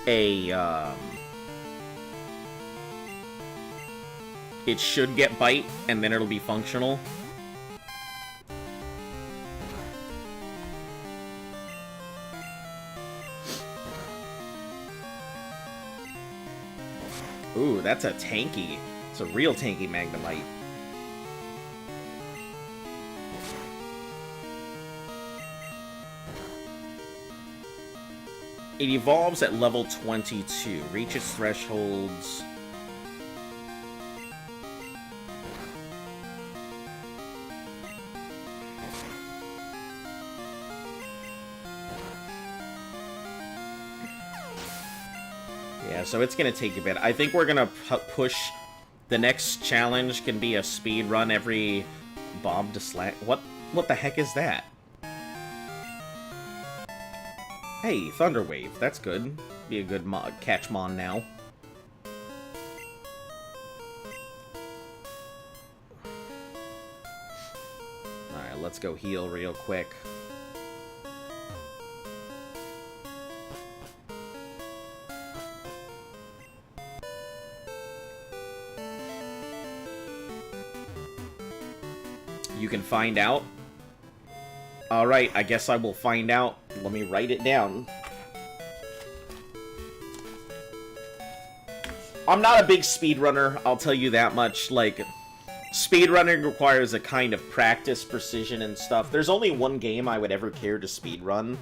a, it should get Bite, and then it'll be functional. Ooh, that's a tanky. It's a real tanky Magnemite. It evolves at level 22. Reaches thresholds. Yeah, so it's gonna take a bit. I think we're gonna push... The next challenge can be a speed run every bomb to slant. What the heck is that? Hey, Thunder Wave. That's good. Be a good catchmon now. Alright, let's go heal real quick. You can find out. Alright, I guess I will find out. Let me write it down. I'm not a big speedrunner, I'll tell you that much. Like, speedrunning requires a kind of practice, precision, and stuff. There's only one game I would ever care to speedrun.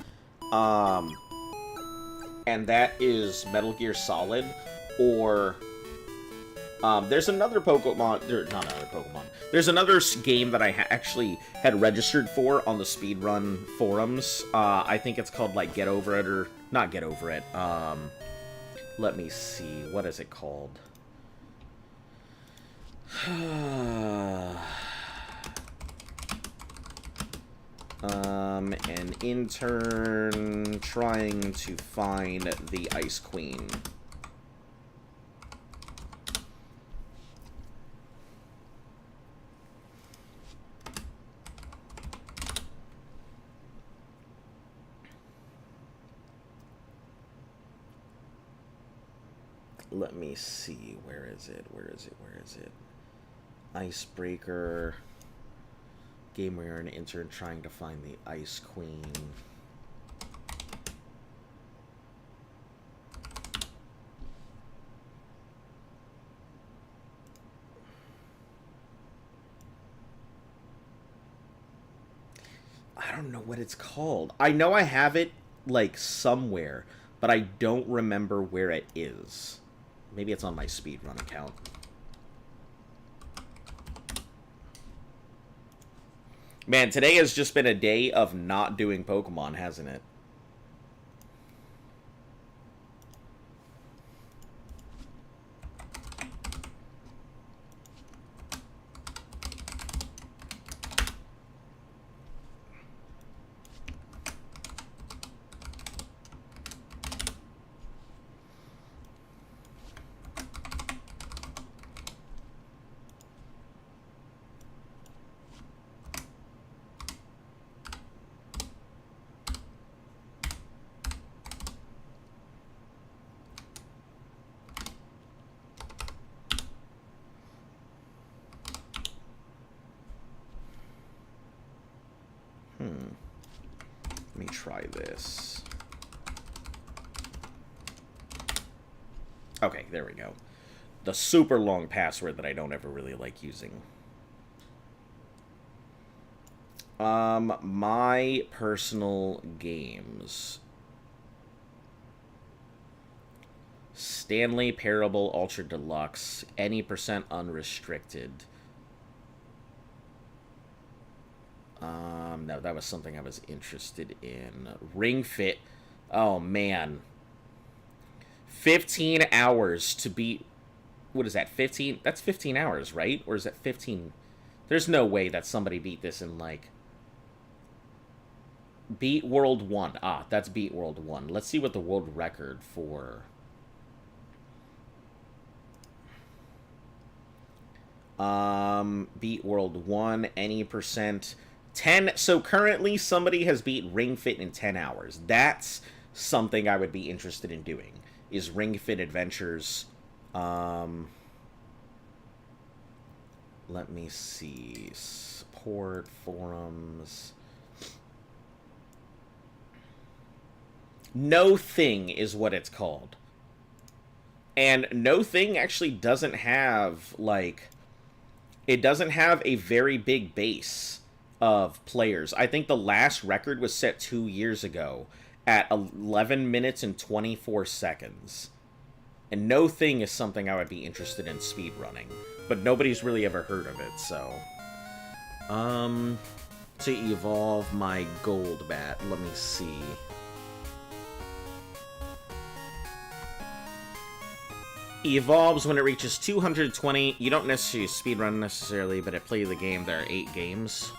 And that is Metal Gear Solid. Or... there's another Pokemon... not another Pokemon. There's another game that I actually had registered for on the speedrun forums. I think it's called, like, Get Over It, or... Not Get Over It. Let me see. What is it called? An intern trying to find the Ice Queen. Let me see. Where is it? Where is it? Where is it? Icebreaker. Game where you're an intern trying to find the Ice Queen. I don't know what it's called. I know I have it, like, somewhere, but I don't remember where it is. Maybe it's on my speedrun account. Man, today has just been a day of not doing Pokemon, hasn't it? Let me try this. Okay, there we go. The super long password that I don't ever really like using. My personal games. Stanley Parable Ultra Deluxe. Any percent unrestricted. No, that was something I was interested in. Ring Fit. Oh, man. 15 hours to beat... What is that, 15? That's 15 hours, right? Or is that 15? There's no way that somebody beat this in, like... Beat World 1. Ah, that's Beat World 1. Let's see what the world record for... Beat World 1, any percent... 10. So currently somebody has beat Ring Fit in 10 hours. That's something I would be interested in doing. Is Ring Fit Adventures. Let me see. Support, forums. No Thing is what it's called. And No Thing actually doesn't have, like... It doesn't have a very big base of players. I think the last record was set 2 years ago at 11 minutes and 24 seconds. And No Thing is something I would be interested in speedrunning. But nobody's really ever heard of it, so... To evolve my gold bat, let me see. Evolves when it reaches 220. You don't necessarily speedrun necessarily, but at play the game, there are 8 games.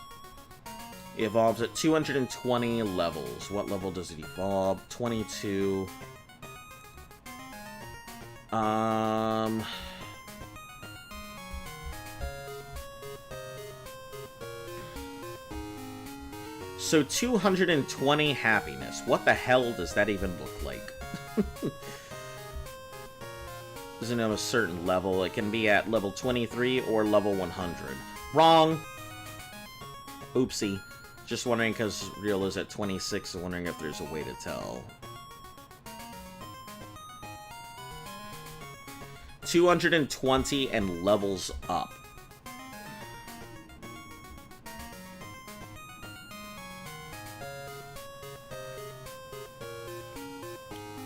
It evolves at 220 levels. What level does it evolve? 22. So 220 happiness. What the hell does that even look like? Doesn't have a certain level. It can be at level 23 or level 100. Wrong! Oopsie. Just wondering, because Real is at 26, so wondering if there's a way to tell. 220 and levels up.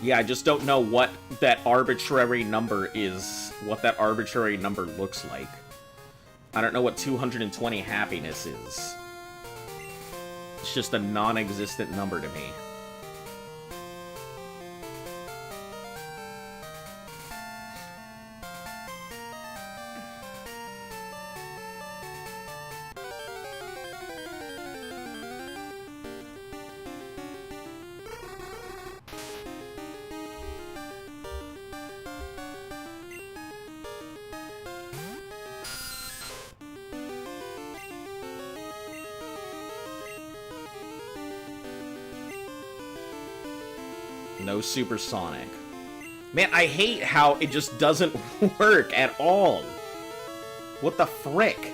Yeah, I just don't know what that arbitrary number is, what that arbitrary number looks like. I don't know what 220 happiness is. It's just a non-existent number to me. No supersonic. Man, I hate how it just doesn't work at all. What the frick?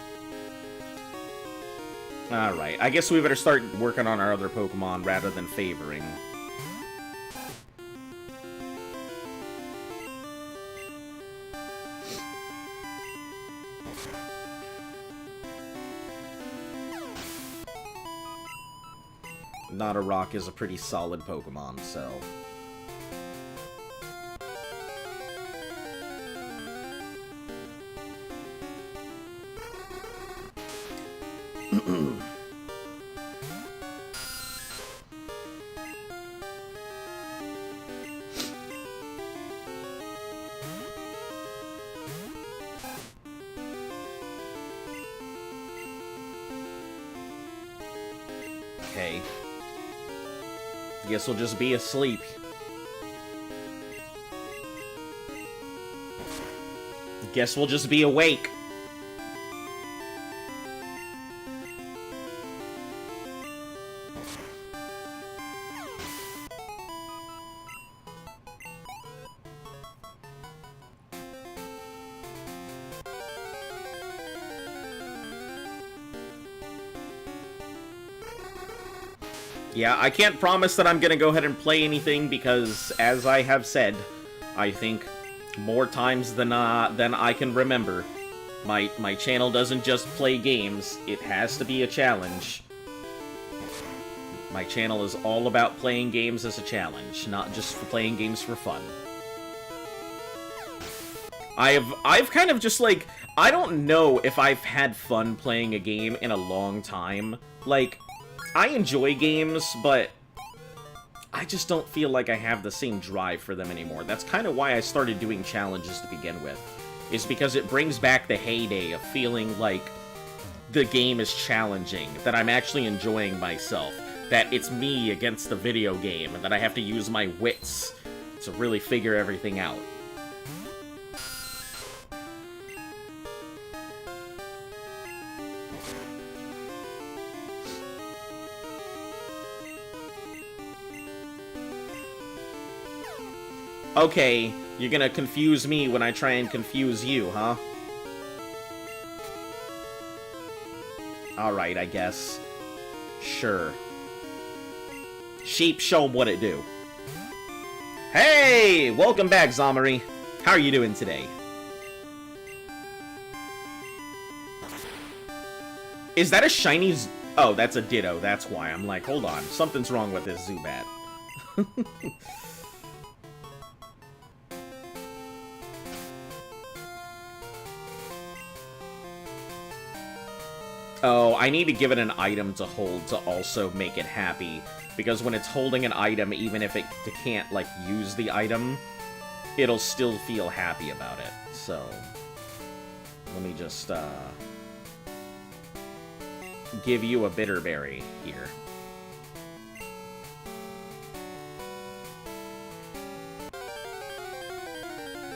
Alright, I guess we better start working on our other Pokemon rather than favoring. Rock is a pretty solid Pokemon, so... Okay. Guess we'll just be asleep. Guess we'll just be awake. Yeah, I can't promise that I'm gonna go ahead and play anything because, as I have said, I think more times than I can remember, my channel doesn't just play games, it has to be a challenge. My channel is all about playing games as a challenge, not just for playing games for fun. I've kind of just, like, I don't know if I've had fun playing a game in a long time. Like, I enjoy games, but I just don't feel like I have the same drive for them anymore. That's kind of why I started doing challenges to begin with, is because it brings back the heyday of feeling like the game is challenging, that I'm actually enjoying myself, that it's me against the video game, and that I have to use my wits to really figure everything out. Okay, you're gonna confuse me when I try and confuse you, huh? Alright, I guess. Sure. Sheep, show 'em what it do. Hey! Welcome back, Zomari. How are you doing today? Is that a shiny Oh, that's a Ditto, that's why. I'm like, hold on, something's wrong with this Zubat. Oh, I need to give it an item to hold to also make it happy. Because when it's holding an item, even if it can't, like, use the item, it'll still feel happy about it. So, let me just, give you a Bitterberry here.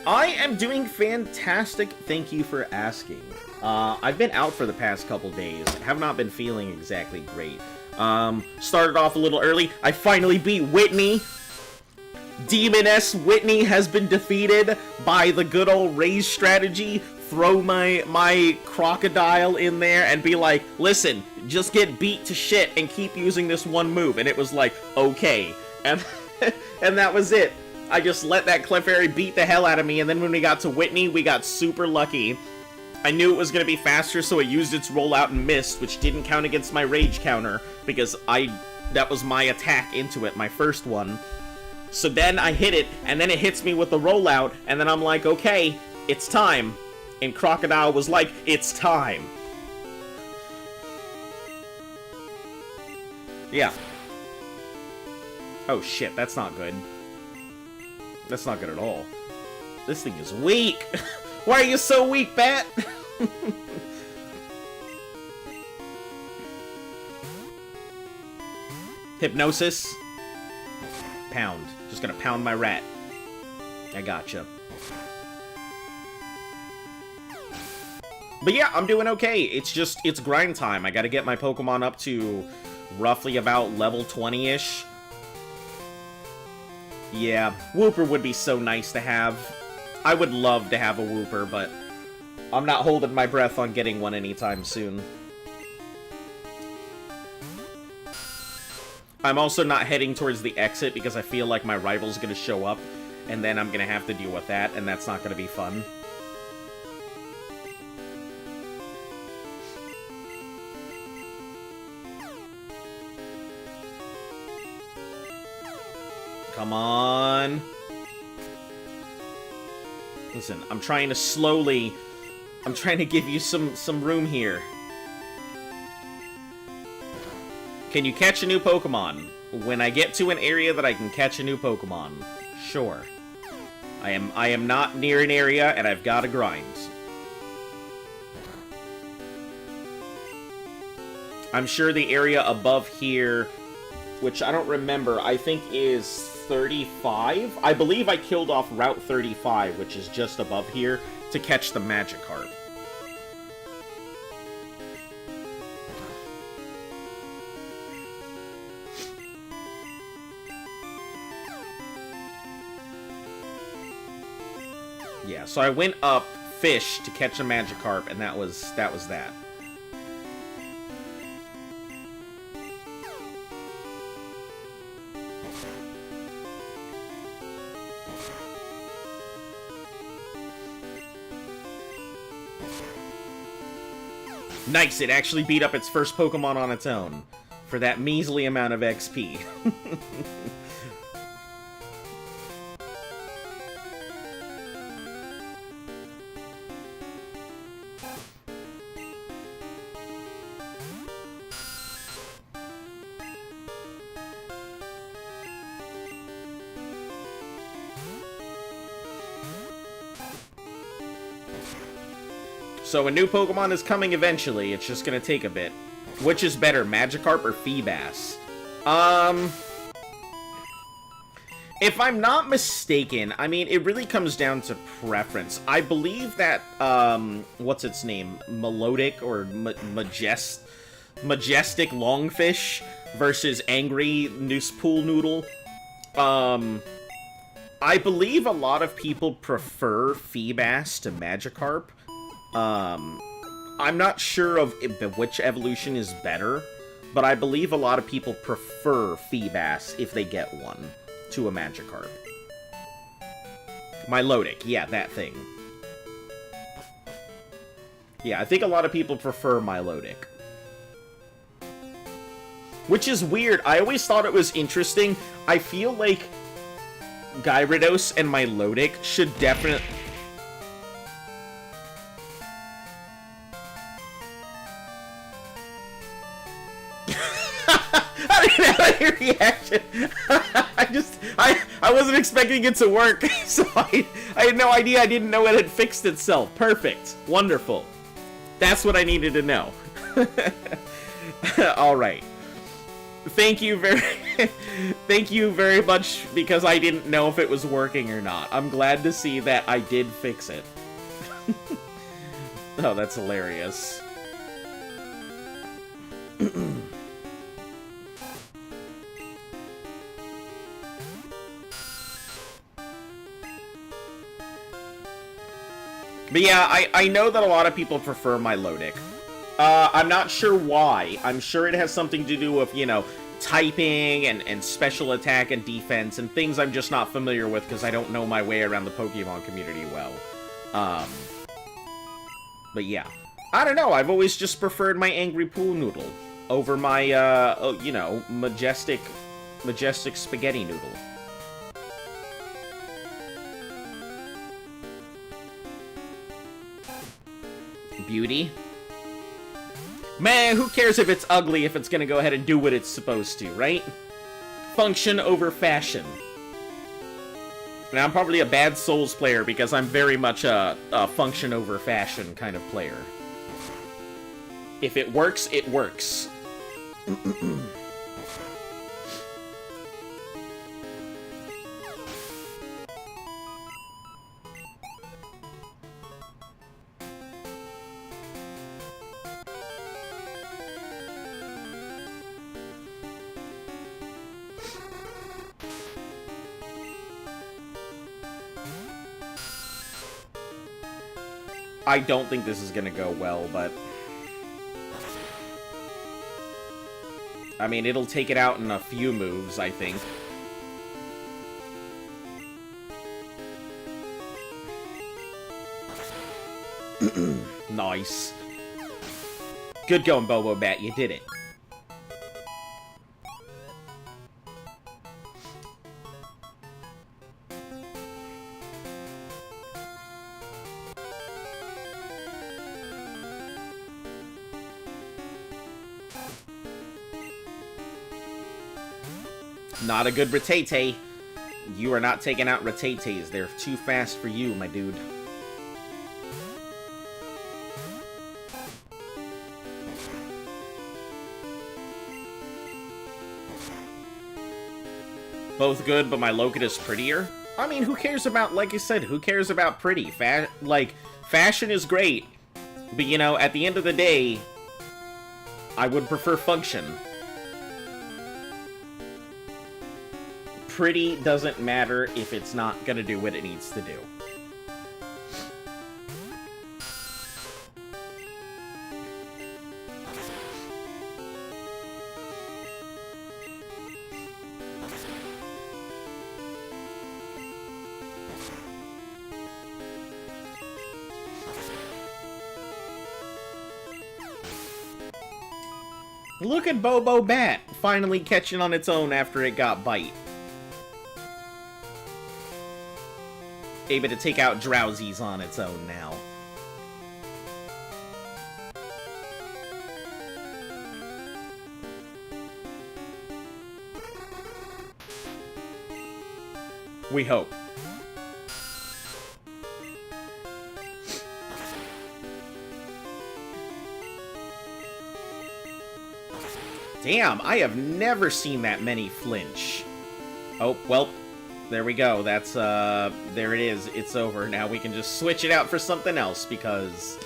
I am doing fantastic, thank you for asking. I've been out for the past couple days, have not been feeling exactly great. Started off a little early, I finally beat Whitney! Demoness Whitney has been defeated by the good old raise strategy, throw my crocodile in there and be like, listen, just get beat to shit and keep using this one move, and it was like, okay. And, and that was it. I just let that Clefairy beat the hell out of me, and then when we got to Whitney, we got super lucky. I knew it was going to be faster, so it used its rollout and missed, which didn't count against my rage counter, because that was my attack into it, my first one. So then I hit it, and then it hits me with the rollout, and then I'm like, okay, it's time. And Crocodile was like, it's time. Yeah. Oh shit, that's not good. That's not good at all. This thing is weak! Why are you so weak, Bat? Hypnosis. Pound. Just gonna pound my rat. I gotcha. But yeah, I'm doing okay. It's grind time. I gotta get my Pokemon up to roughly about level 20-ish. Yeah, Wooper would be so nice to have. I would love to have a Wooper, but I'm not holding my breath on getting one anytime soon. I'm also not heading towards the exit because I feel like my rival's gonna show up, and then I'm gonna have to deal with that, and that's not gonna be fun. Come on. Listen, I'm trying to slowly... I'm trying to give you some room here. Can you catch a new Pokemon? When I get to an area that I can catch a new Pokemon. Sure. I am not near an area, and I've got to grind. I'm sure the area above here, which I don't remember, I think is 35? I believe I killed off Route 35, which is just above here, to catch the Magikarp. Yeah, so I went up fish to catch a Magikarp, and that was that. Nice, it actually beat up its first Pokemon on its own. For that measly amount of XP. So a new Pokemon is coming eventually, it's just gonna take a bit. Which is better, Magikarp or Feebas? If I'm not mistaken, I mean, it really comes down to preference. I believe that, what's its name? Melodic or Majestic Longfish versus Angry Nuzlocke Noodle. I believe a lot of people prefer Feebas to Magikarp. I'm not sure of which evolution is better, but I believe a lot of people prefer Feebas, if they get one, to a Magikarp. Milotic, yeah, that thing. Yeah, I think a lot of people prefer Milotic. Which is weird, I always thought it was interesting. I feel like Gyarados and Milotic should definitely... I didn't have any reaction. I wasn't expecting it to work, so I had no idea. I didn't know it had fixed itself. Perfect. Wonderful. That's what I needed to know. All right. Thank you very much, because I didn't know if it was working or not. I'm glad to see that I did fix it. Oh, that's hilarious. But yeah, I know that a lot of people prefer Milotic. I'm not sure why. I'm sure it has something to do with, you know, typing and special attack and defense and things I'm just not familiar with because I don't know my way around the Pokemon community well. But yeah. I don't know, I've always just preferred my Angry Pool Noodle over my, you know, Majestic Spaghetti Noodle. Beauty. Man, who cares if it's ugly if it's gonna go ahead and do what it's supposed to, right? Function over fashion. And I'm probably a bad Souls player because I'm very much a function over fashion kind of player. If it works, it works. I don't think this is gonna go well, but... I mean, it'll take it out in a few moves, I think. Nice. Good going, Bobo Bat. You did it. Not a good Rattata. You are not taking out Rattatas. They're too fast for you, my dude. Both good, but my Locut is prettier? I mean, who cares about, like I said, who cares about pretty? Fashion is great, but, you know, at the end of the day, I would prefer function. Pretty doesn't matter if it's not gonna do what it needs to do. Look at Bobo Bat finally catching on its own after it got bite. Able to take out Drowsies on its own now. We hope. Damn, I have never seen that many flinch. Oh, well, there we go. That's, there it is. It's over. Now we can just switch it out for something else, because...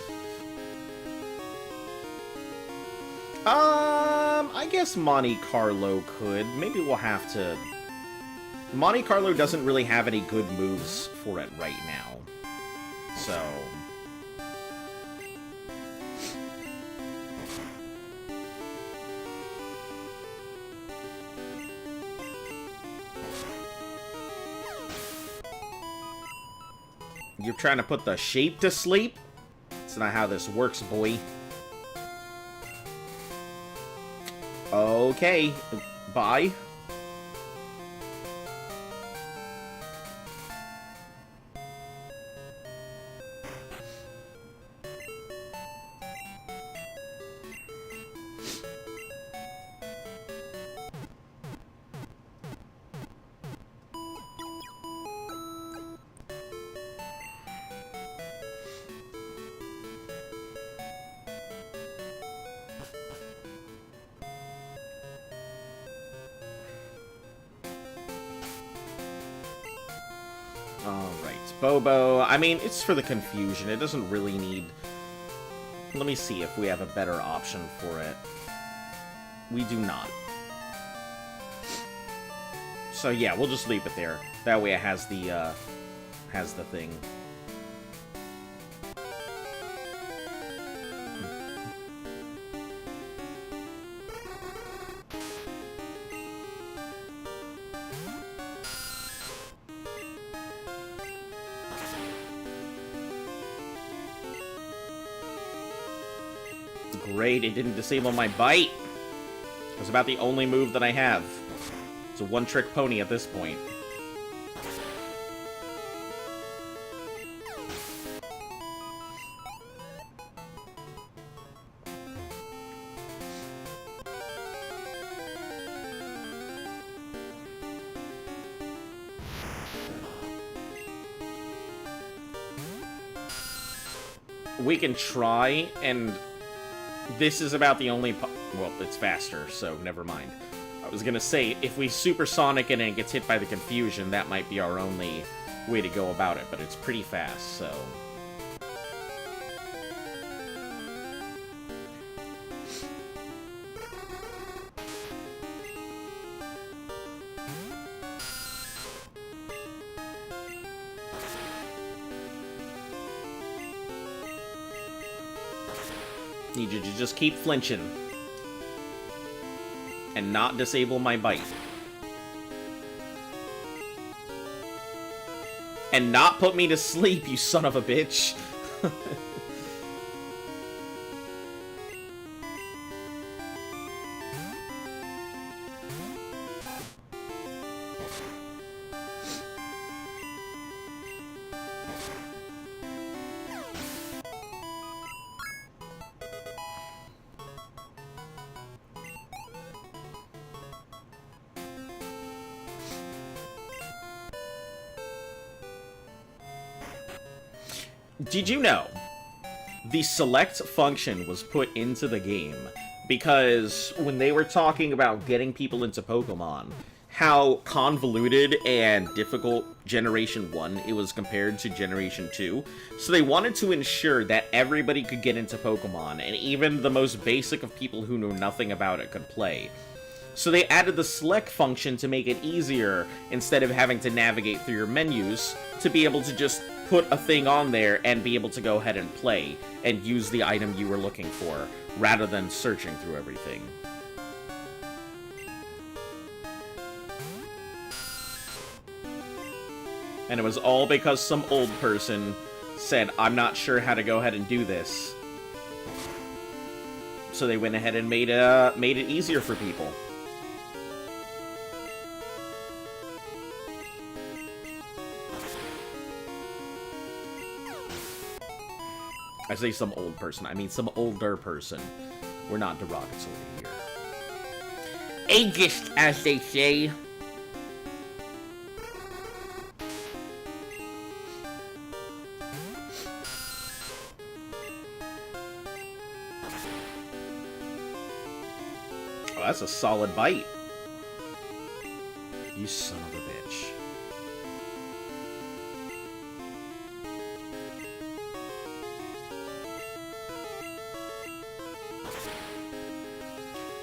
I guess Monte Carlo could. Maybe we'll have to... Monte Carlo doesn't really have any good moves for it right now. So... You're trying to put the shape to sleep? That's not how this works, boy. Okay. Bye. Alright, Bobo. I mean, it's for the confusion. It doesn't really need... Let me see if we have a better option for it. We do not. So yeah, we'll just leave it there. That way it has the thing. Great, it didn't disable my bite. It was about the only move that I have. It's a one-trick pony at this point. We can try, and this is about the only... Well, it's faster, so never mind. I was gonna say, if we supersonic it and it gets hit by the confusion, that might be our only way to go about it, but it's pretty fast, so... Need you to just keep flinching. And not disable my bite. And not put me to sleep, you son of a bitch. Did you know the select function was put into the game because when they were talking about getting people into Pokemon, how convoluted and difficult Generation 1 it was compared to Generation 2, so they wanted to ensure that everybody could get into Pokemon, and even the most basic of people who knew nothing about it could play. So they added the select function to make it easier, instead of having to navigate through your menus, to be able to just put a thing on there and be able to go ahead and play and use the item you were looking for, rather than searching through everything. And it was all because some old person said, I'm not sure how to go ahead and do this. So they went ahead and made it easier for people. I say some old person, I mean some older person. We're not derogatory here. Ageist, as they say. Oh, that's a solid bite. You son of a bitch.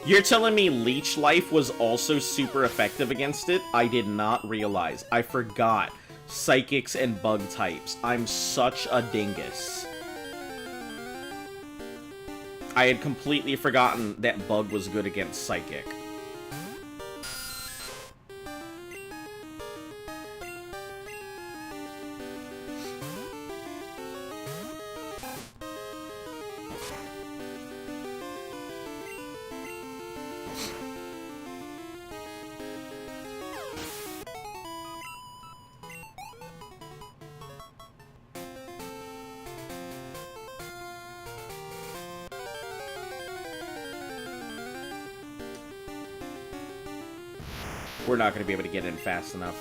You're telling me Leech Life was also super effective against it? I did not realize. I forgot. Psychics and bug types. I'm such a dingus. I had completely forgotten that bug was good against Psychic. We're not going to be able to get in fast enough.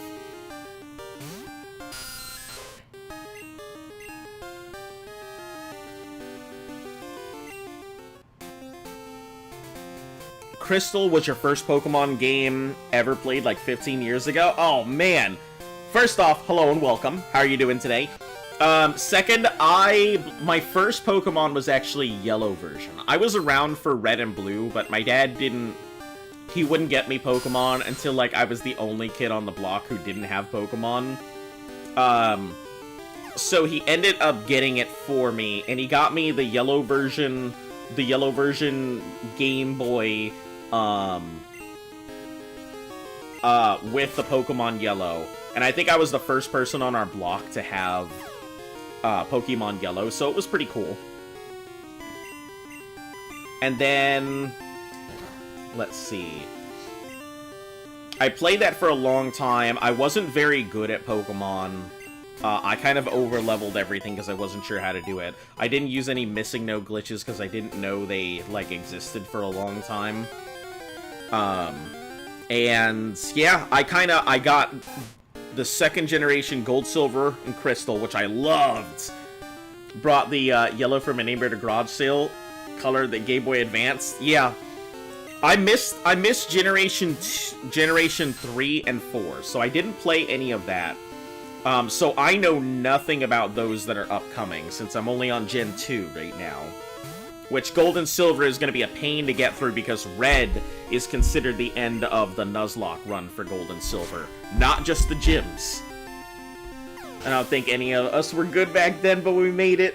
Crystal was your first Pokemon game ever played like 15 years ago? Oh, man. First off, hello and welcome. How are you doing today? Second, my first Pokemon was actually Yellow version. I was around for Red and Blue, but my dad he wouldn't get me Pokemon until, like, I was the only kid on the block who didn't have Pokemon. So he ended up getting it for me, and he got me the yellow version Game Boy, with the Pokemon Yellow. And I think I was the first person on our block to have, Pokemon Yellow, so it was pretty cool. And then... let's see. I played that for a long time. I wasn't very good at Pokemon. I kind of over-leveled everything because I wasn't sure how to do it. I didn't use any missing no glitches because I didn't know they, like, existed for a long time. And, yeah, I got the second generation Gold, Silver, and Crystal, which I loved. Brought the, yellow from a neighbor to garage sale color, the Game Boy Advance. Yeah. I missed Generation 3 and 4, so I didn't play any of that. So I know nothing about those that are upcoming, since I'm only on Gen 2 right now. Which Gold and Silver is going to be a pain to get through, because Red is considered the end of the Nuzlocke run for Gold and Silver. Not just the gyms. I don't think any of us were good back then, but we made it.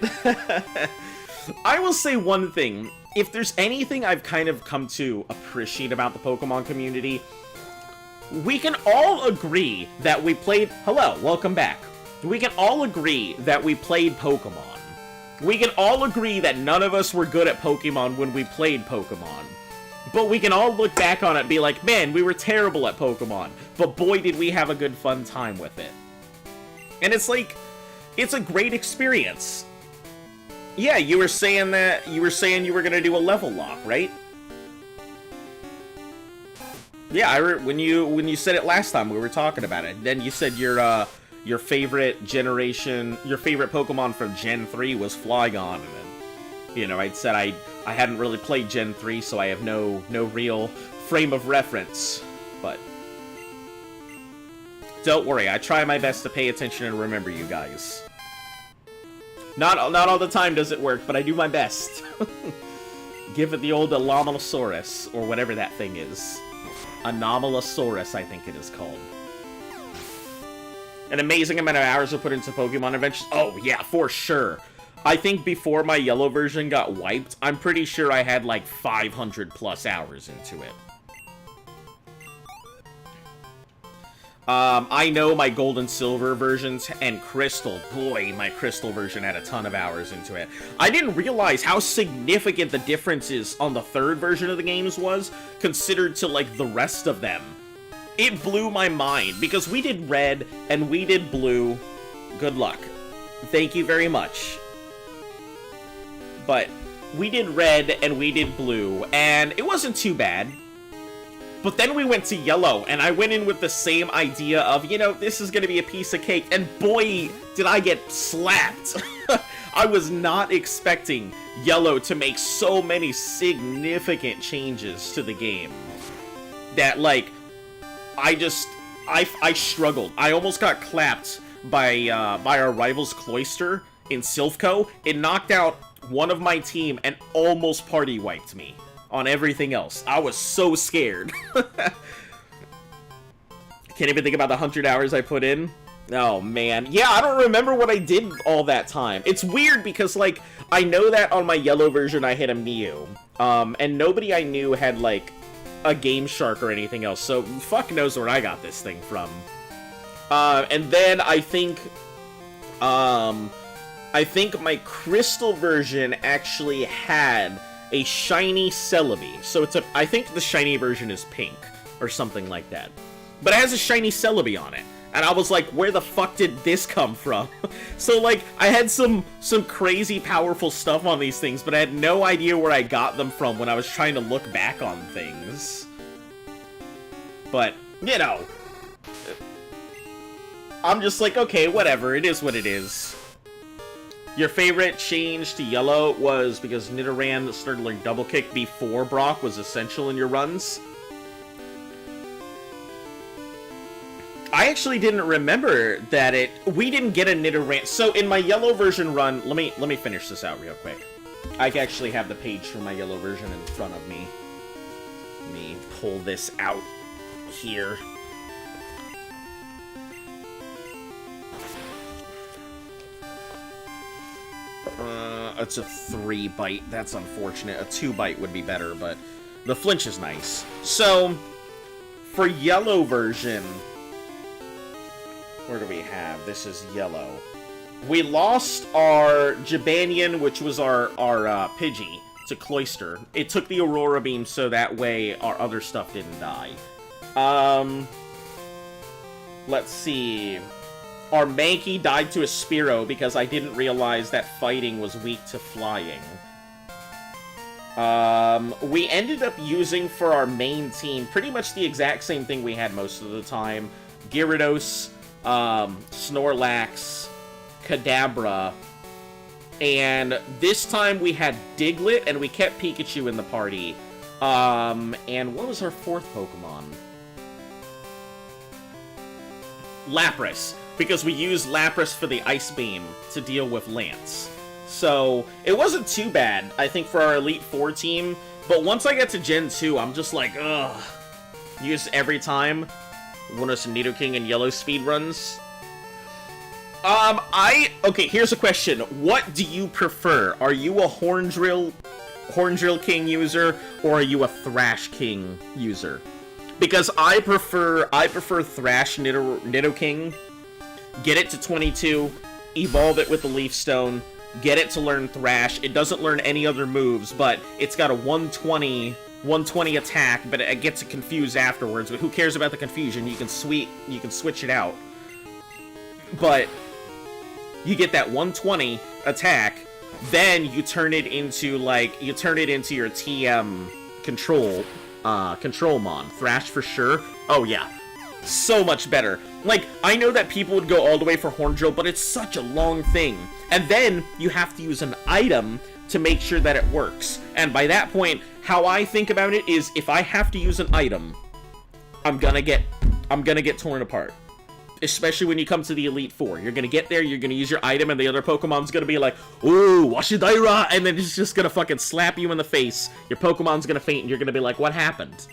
I will say one thing. if there's anything I've kind of come to appreciate about the Pokemon community, we can all agree that we played... Hello, welcome back. We can all agree that we played Pokemon. We can all agree that none of us were good at Pokemon when we played Pokemon. But we can all look back on it and be like, man, we were terrible at Pokemon. But boy, did we have a good fun time with it. And it's like, it's a great experience. Yeah, you were saying you were gonna do a level lock, right? Yeah, when you said it last time, we were talking about it. Then you said your favorite generation, your favorite Pokemon from Gen 3 was Flygon, and then, you know, I'd said I hadn't really played Gen 3, so I have no real frame of reference. But don't worry, I try my best to pay attention and remember you guys. Not all the time does it work, but I do my best. Give it the old Anomalosaurus, or whatever that thing is. Anomalosaurus, I think it is called. An amazing amount of hours are put into Pokemon Adventures. Oh, yeah, for sure. I think before my yellow version got wiped, I'm pretty sure I had like 500 plus hours into it. I know my gold and silver versions and crystal, boy, my crystal version had a ton of hours into it. I didn't realize how significant the differences on the third version of the games was, considered to, like, the rest of them. It blew my mind, because we did red and we did blue. Good luck. Thank you very much. But we did red and we did blue, and it wasn't too bad. But then we went to yellow, and I went in with the same idea of, you know, this is going to be a piece of cake, and boy, did I get slapped. I was not expecting yellow to make so many significant changes to the game that, like, I struggled. I almost got clapped by our rival's Cloyster in Silphco. It knocked out one of my team and almost party wiped me on everything else. I was so scared. Can't even think about the 100 hours I put in. Oh, man. Yeah, I don't remember what I did all that time. It's weird because, like, I know that on my yellow version I hit a Mew. And nobody I knew had, like, a Game Shark or anything else, so fuck knows where I got this thing from. And then I think my crystal version actually had a shiny Celebi. So I think the shiny version is pink or something like that. But it has a shiny Celebi on it. And I was like, where the fuck did this come from? So, like, I had some crazy powerful stuff on these things, but I had no idea where I got them from when I was trying to look back on things. But, you know, I'm just like, okay, whatever, it is what it is. Your favorite change to yellow was because Nidoran started like double kick before Brock was essential in your runs. I actually didn't remember that we didn't get a Nidoran. So in my yellow version run, let me finish this out real quick. I actually have the page for my yellow version in front of me. Let me pull this out here. It's a 3-bite. That's unfortunate. A 2-bite would be better, but the flinch is nice. So, for yellow version, where do we have? This is yellow. We lost our Jabanian, which was our Pidgey, to Cloyster. It took the Aurora Beam so that way our other stuff didn't die. Let's see. Our Mankey died to a Spearow because I didn't realize that fighting was weak to flying. We ended up using for our main team pretty much the exact same thing we had most of the time. Gyarados, Snorlax, Kadabra, and this time we had Diglett, and we kept Pikachu in the party. And what was our fourth Pokemon? Lapras, because we used Lapras for the Ice Beam to deal with Lance. So, it wasn't too bad, I think, for our Elite Four team, but once I get to Gen 2, I'm just like, ugh. Use every time. One of some Nidoking and Yellow speedruns. Okay, here's a question. What do you prefer? Are you a Horn Drill Horndrill King user, or are you a Thrash King user? Because I prefer Thrash Nidoking, get it to 22, evolve it with the Leaf Stone, get it to learn Thrash. It doesn't learn any other moves, but it's got a 120 attack, but it gets confused afterwards. But who cares about the confusion? You can switch it out. But you get that 120 attack, then you turn it into your TM Controlmon. Thrash for sure. Oh yeah. So much better. Like, I know that people would go all the way for Horndrill, but it's such a long thing. And then you have to use an item to make sure that it works. And by that point, how I think about it is, if I have to use an item, I'm gonna get torn apart. Especially when you come to the Elite Four. You're gonna get there, you're gonna use your item, and the other Pokemon's gonna be like, ooh, Washidaira! And then it's just gonna fucking slap you in the face. Your Pokemon's gonna faint, and you're gonna be like, what happened?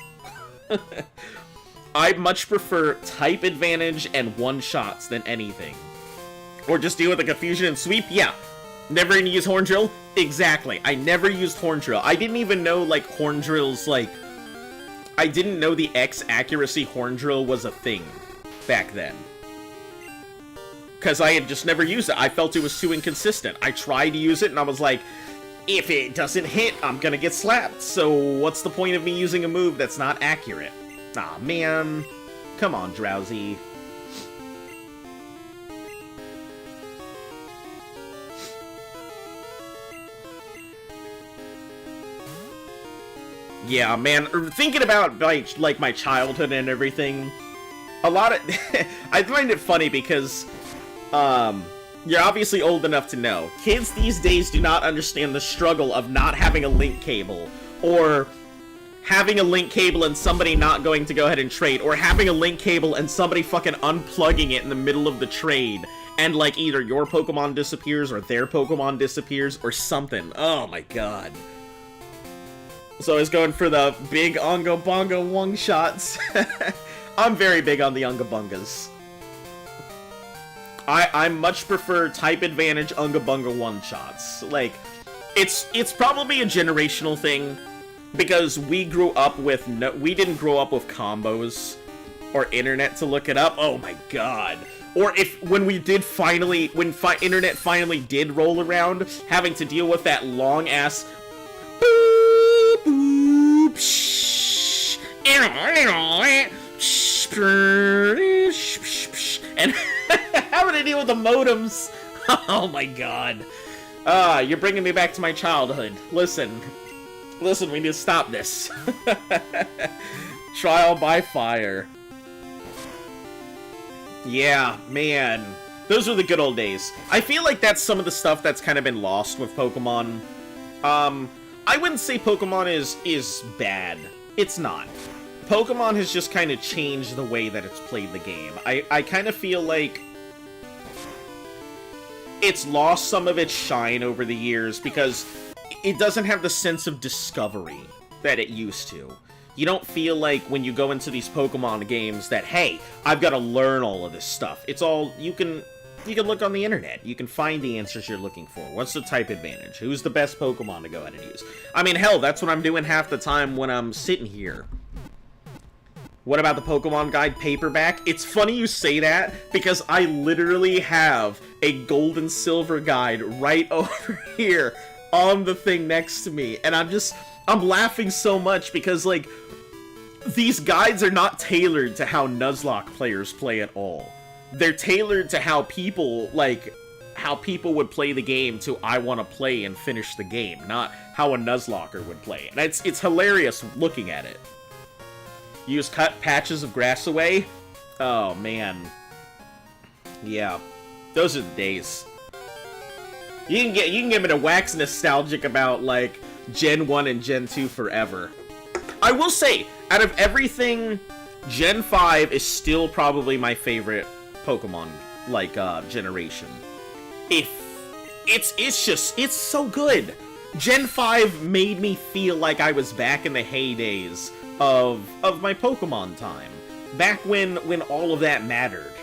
I much prefer type advantage and one-shots than anything. Or just deal with the confusion and sweep? Yeah. Never gonna use Horndrill? Exactly. I never used Horndrill. I didn't even know, like, Horndrill's, like... I didn't know the X accuracy Horndrill was a thing back then. Because I had just never used it. I felt it was too inconsistent. I tried to use it, and I was like, if it doesn't hit, I'm gonna get slapped. So what's the point of me using a move that's not accurate? Aw, man. Come on, Drowsy. Yeah, man. Thinking about, like my childhood and everything, a lot of... I find it funny because, you're obviously old enough to know. Kids these days do not understand the struggle of not having a link cable, or having a link cable and somebody not going to go ahead and trade, or having a link cable and somebody fucking unplugging it in the middle of the trade, and, like, either your Pokemon disappears or their Pokemon disappears or something. Oh my god. So I was going for the big Unga Bunga one-shots. I'm very big on the Unga Bungas. I much prefer type advantage Unga Bunga one-shots. Like, it's probably a generational thing, because we grew up with we didn't grow up with combos or internet to look it up. Oh my god. Or when internet finally did roll around, having to deal with that long ass boop boop shh and having to deal with the modems. Oh my god. You're bringing me back to my childhood. Listen, we need to stop this. Trial by fire. Yeah, man. Those were the good old days. I feel like that's some of the stuff that's kind of been lost with Pokemon. I wouldn't say Pokemon is bad. It's not. Pokemon has just kind of changed the way that it's played the game. I kind of feel like it's lost some of its shine over the years because it doesn't have the sense of discovery that it used to. You don't feel like when you go into these Pokemon games that, hey, I've got to learn all of this stuff. It's all, you can look on the internet. You can find the answers you're looking for. What's the type advantage? Who's the best Pokemon to go ahead and use? I mean, hell, that's what I'm doing half the time when I'm sitting here. What about the Pokemon Guide paperback? It's funny you say that, because I literally have a gold and silver guide right over here on the thing next to me. And I'm laughing so much because, like, these guides are not tailored to how Nuzlocke players play at all. They're tailored to how people would play the game to I want to play and finish the game, not how a Nuzlocker would play. And it's hilarious looking at it. Use cut patches of grass away? Oh, man. Yeah. Those are the days. You can get me to wax nostalgic about, like, Gen 1 and Gen 2 forever. I will say, out of everything, Gen 5 is still probably my favorite Pokemon, like, generation. It's so good. Gen 5 made me feel like I was back in the heydays of my Pokemon time. Back when all of that mattered.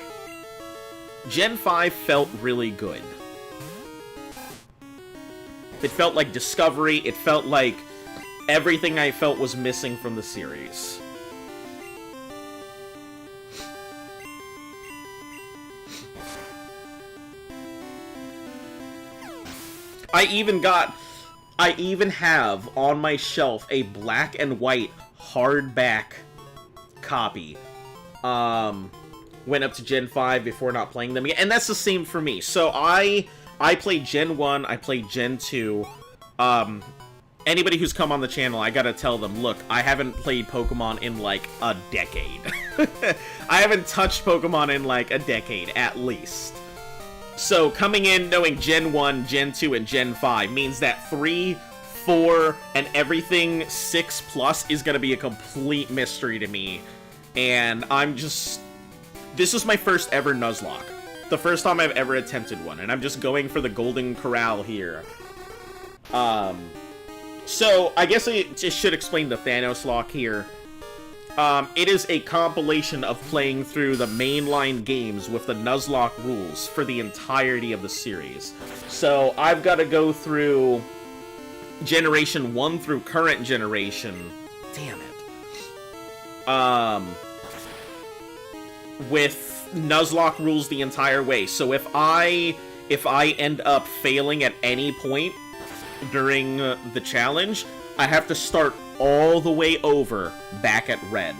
Gen 5 felt really good. It felt like discovery. It felt like everything I felt was missing from the series. I even have on my shelf a black and white hardback copy. Went up to Gen 5 before not playing them again, and that's the same for me. So I played Gen 1, I played Gen 2. Anybody who's come on the channel, I gotta tell them, look, I haven't played Pokemon in like a decade. I haven't touched Pokemon in like a decade, at least. So coming in knowing Gen 1, Gen 2, and Gen 5 means that 3, 4, and everything 6 plus is gonna be a complete mystery to me. And I'm just... This is my first ever Nuzlocke. The first time I've ever attempted one, and I'm just going for the Golden Corral here. So, I guess I just should explain the Thanos lock here. It is a compilation of playing through the mainline games with the Nuzlocke rules for the entirety of the series. So, I've got to go through Generation 1 through current generation. Damn it. With Nuzlocke rules the entire way. So if I end up failing at any point during the challenge, I have to start all the way over back at red.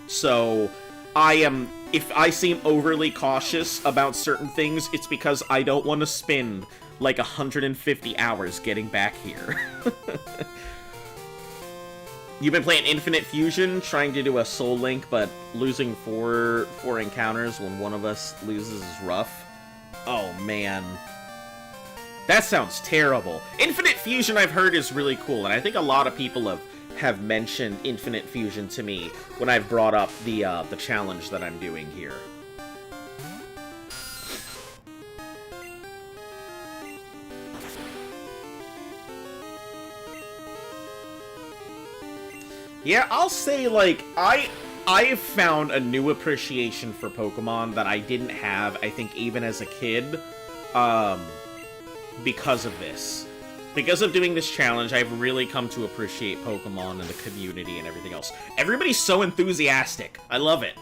So if I seem overly cautious about certain things, it's because I don't want to spend like 150 hours getting back here. You've been playing Infinite Fusion, trying to do a Soul Link, but losing four encounters when one of us loses is rough. Oh, man. That sounds terrible. Infinite Fusion, I've heard, is really cool, and I think a lot of people have mentioned Infinite Fusion to me when I've brought up the challenge that I'm doing here. Yeah, I'll say, like, I've found a new appreciation for Pokemon that I didn't have, I think, even as a kid, because of this. Because of doing this challenge, I've really come to appreciate Pokemon and the community and everything else. Everybody's so enthusiastic. I love it.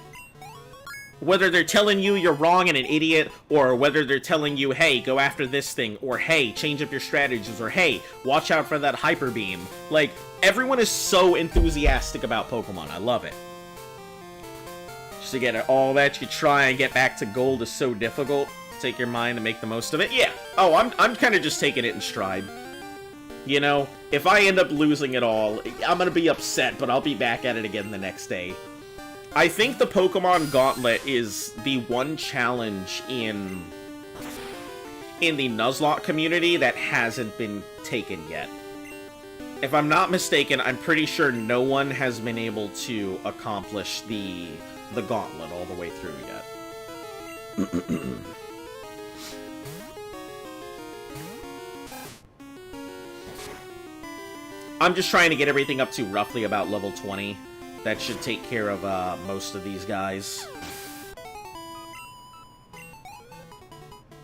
Whether they're telling you you're wrong and an idiot, or whether they're telling you, hey, go after this thing, or hey, change up your strategies, or hey, watch out for that Hyper Beam. Like, everyone is so enthusiastic about Pokemon. I love it. Just to get all that you try and get back to gold is so difficult. Take your mind and make the most of it. Yeah. Oh, I'm kind of just taking it in stride. You know, if I end up losing it all, I'm gonna be upset, but I'll be back at it again the next day. I think the Pokemon Gauntlet is the one challenge in the Nuzlocke community that hasn't been taken yet. If I'm not mistaken, I'm pretty sure no one has been able to accomplish the Gauntlet all the way through yet. I'm just trying to get everything up to roughly about level 20. That should take care of most of these guys.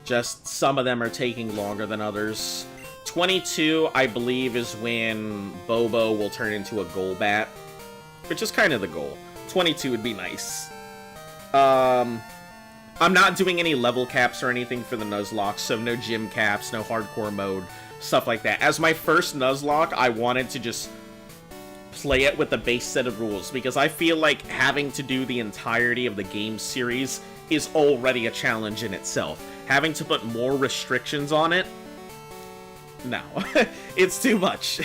Just some of them are taking longer than others. 22, I believe, is when Bobo will turn into a Golbat, which is kind of the goal. 22 would be nice. I'm not doing any level caps or anything for the Nuzlocke, so no gym caps, no hardcore mode, stuff like that. As my first Nuzlocke, I wanted to just play it with the base set of rules, because I feel like having to do the entirety of the game series is already a challenge in itself. Having to put more restrictions on it? No. It's too much.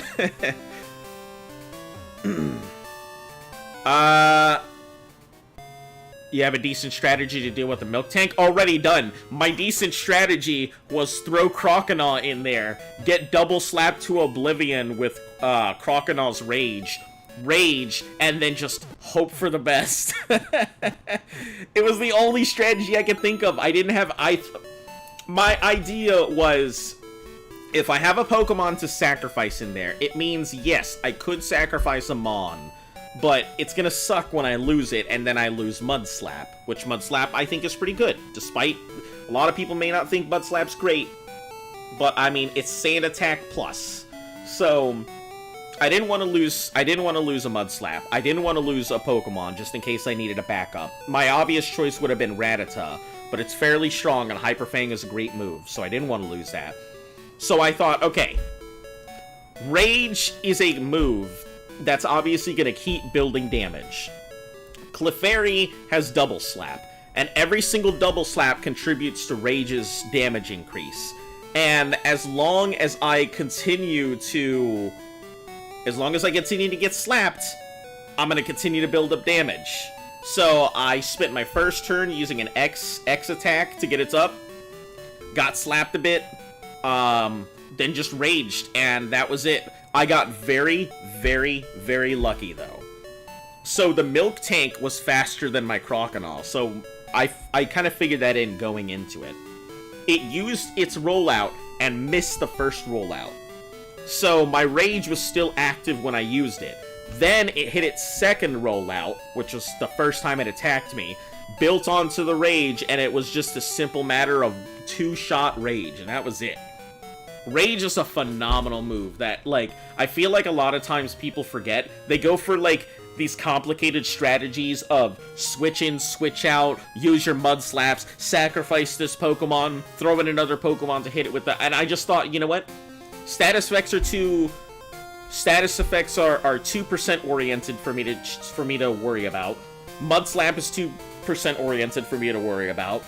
You have a decent strategy to deal with the milk tank? Already done. My decent strategy was throw Croconaw in there, get double slapped to oblivion with Croconaw's Rage, and then just hope for the best. It was the only strategy I could think of. I didn't have... My idea was, if I have a Pokemon to sacrifice in there, it means, yes, I could sacrifice a Mon, but it's gonna suck when I lose it, and then I lose Mudslap, which Mudslap I think is pretty good, despite a lot of people may not think Mudslap's great. but I mean, it's Sand Attack Plus. So, I didn't want to lose a Mud Slap. I didn't want to lose a Pokemon, just in case I needed a backup. My obvious choice would have been Rattata, but it's fairly strong, and Hyper Fang is a great move, so I didn't want to lose that. So I thought, okay, Rage is a move that's obviously going to keep building damage. Clefairy has Double Slap, and every single Double Slap contributes to Rage's damage increase. And as long as I continue to get slapped, I'm going to continue to build up damage. So I spent my first turn using an X attack to get it up, got slapped a bit, then just raged, and that was it. I got very, very, very lucky, though. So the Milk Tank was faster than my Crocodile, so I kind of figured that in going into it. It used its rollout and missed the first rollout. So my Rage was still active when I used it. Then it hit its second rollout, which was the first time it attacked me, built onto the Rage, and it was just a simple matter of 2-shot Rage, and that was it. Rage is a phenomenal move that, like, I feel like a lot of times people forget. They go for, like, these complicated strategies of switch in, switch out, use your Mud Slaps, sacrifice this Pokemon, throw in another Pokemon to hit it with the... And I just thought, you know what? Status effects are 2% oriented for me to worry about. Mud Slap is 2% oriented for me to worry about.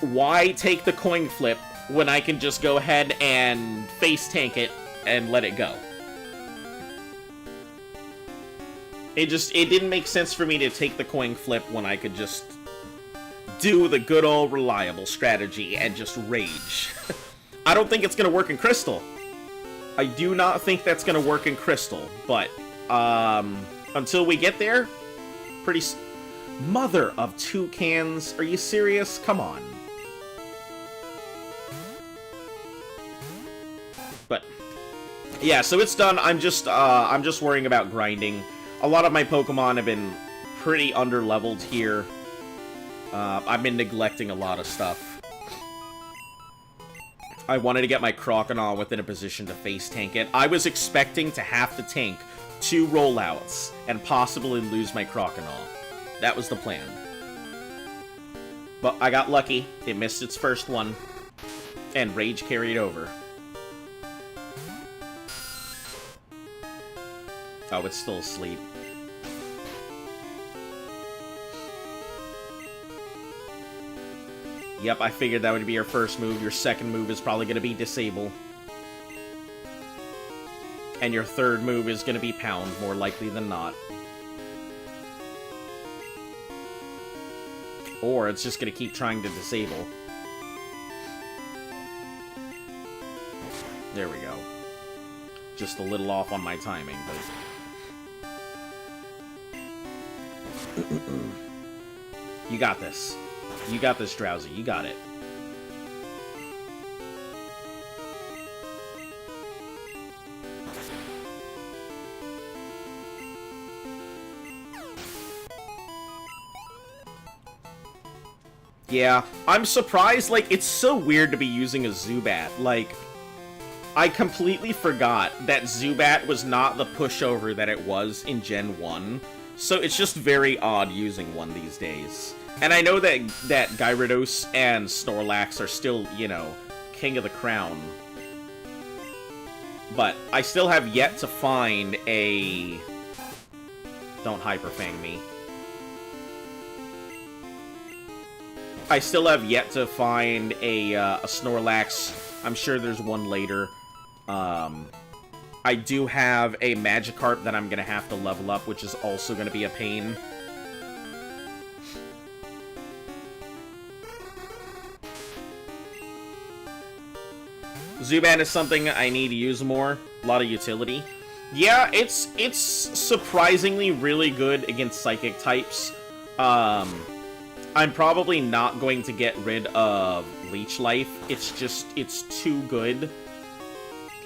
Why take the coin flip when I can just go ahead and face tank it and let it go? It didn't make sense for me to take the coin flip when I could just do the good old reliable strategy and just rage. I don't think it's gonna work in Crystal. I do not think that's gonna work in Crystal, but until we get there, Mother of Toucans, are you serious? Come on. But yeah, so it's done. I'm just worrying about grinding. A lot of my Pokemon have been pretty underleveled here. I've been neglecting a lot of stuff. I wanted to get my Crocodile within a position to face tank it. I was expecting to have to tank 2 rollouts and possibly lose my Crocodile. That was the plan. But I got lucky. It missed its first one, and Rage carried over. Oh, it's still asleep. Yep, I figured that would be your first move. Your second move is probably going to be Disable. And your third move is going to be Pound, more likely than not. Or it's just going to keep trying to Disable. There we go. Just a little off on my timing, but... You got this. You got this, Drowsy. You got it. Yeah, I'm surprised, like, it's so weird to be using a Zubat. Like, I completely forgot that Zubat was not the pushover that it was in Gen 1. So it's just very odd using one these days. And I know that Gyarados and Snorlax are still, you know, king of the crown. But I still have yet to find a... Don't Hyper Fang me. I still have yet to find a Snorlax. I'm sure there's one later. I do have a Magikarp that I'm going to have to level up, which is also going to be a pain. Zubat is something I need to use more. A lot of utility. Yeah, it's surprisingly really good against Psychic types. I'm probably not going to get rid of Leech Life. It's too good.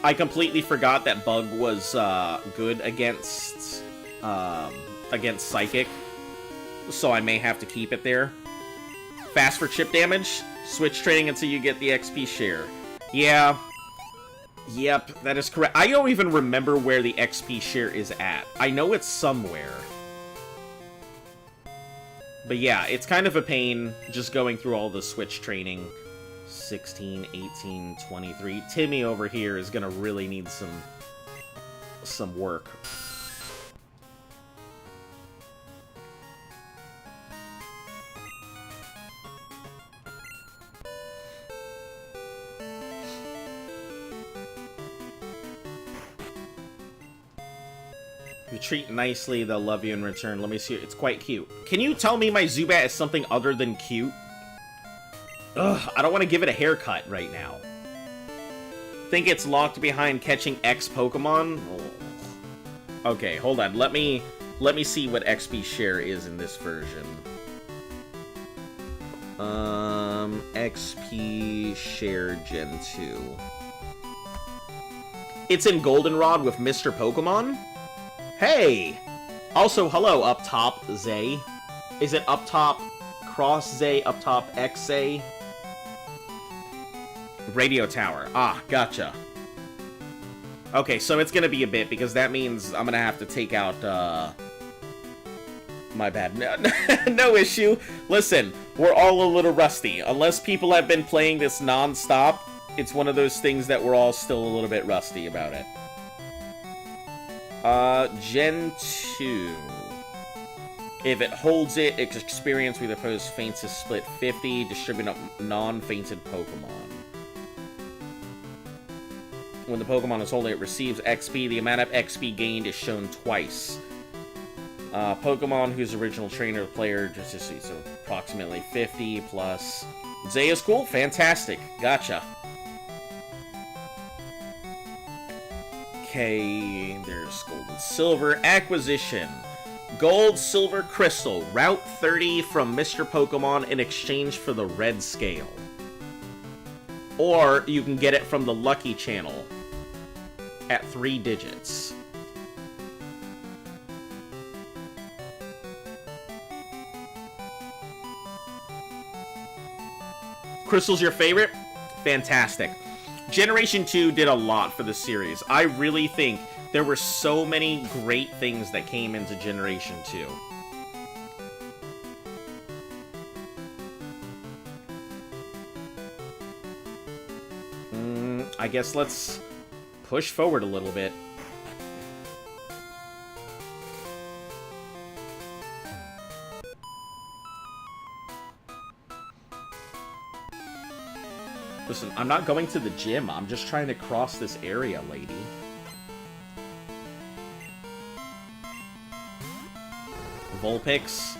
I completely forgot that Bug was good against Psychic, so I may have to keep it there. Fast for chip damage. Switch trading until you get the XP share. Yeah. Yep, that is correct. I don't even remember where the XP share is at. I know it's somewhere. But yeah, it's kind of a pain just going through all the Switch training. 16, 18, 23. Timmy over here is gonna really need some work. If you treat nicely, they'll love you in return. Let me see. It's quite cute. Can you tell me my Zubat is something other than cute? Ugh, I don't want to give it a haircut right now. Think it's locked behind catching X Pokemon? Oh. Okay, hold on. Let me see what XP share is in this version. XP share Gen 2. It's in Goldenrod with Mr. Pokemon? Hey! Also, hello, up top, Zay. Is it up top Cross Zay, up top X Zay? Radio tower. Ah, gotcha. Okay, so it's gonna be a bit, because that means I'm gonna have to take out, my bad. No, no issue. Listen, we're all a little rusty. Unless people have been playing this non-stop, it's one of those things that we're all still a little bit rusty about it. Gen 2. If it holds it, its experience with opposed faints is split 50, distribute up non-fainted Pokemon. When the Pokemon is holding, it receives XP. The amount of XP gained is shown twice. Pokemon whose original trainer player, so approximately 50 plus. Zay is cool? Fantastic. Gotcha. Okay, there's Gold and Silver. Acquisition. Gold, Silver, Crystal. Route 30 from Mr. Pokemon in exchange for the Red Scale. Or you can get it from the Lucky Channel at 3 digits. Crystal's your favorite? Fantastic. Generation 2 did a lot for the series. I really think there were so many great things that came into Generation 2. I guess let's push forward a little bit. Listen, I'm not going to the gym. I'm just trying to cross this area, lady. Vulpix.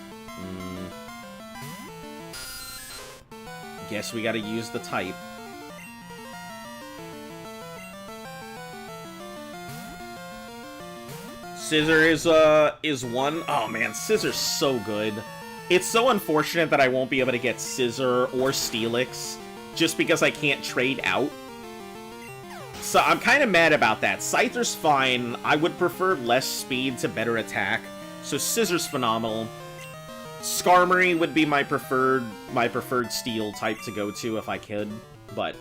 Guess we gotta use the type. Scissor is one. Oh man, Scissor's so good. It's so unfortunate that I won't be able to get Scissor or Steelix just because I can't trade out. So I'm kind of mad about that. Scyther's fine. I would prefer less speed to better attack. So Scissor's phenomenal. Skarmory would be my preferred steel type to go to if I could, but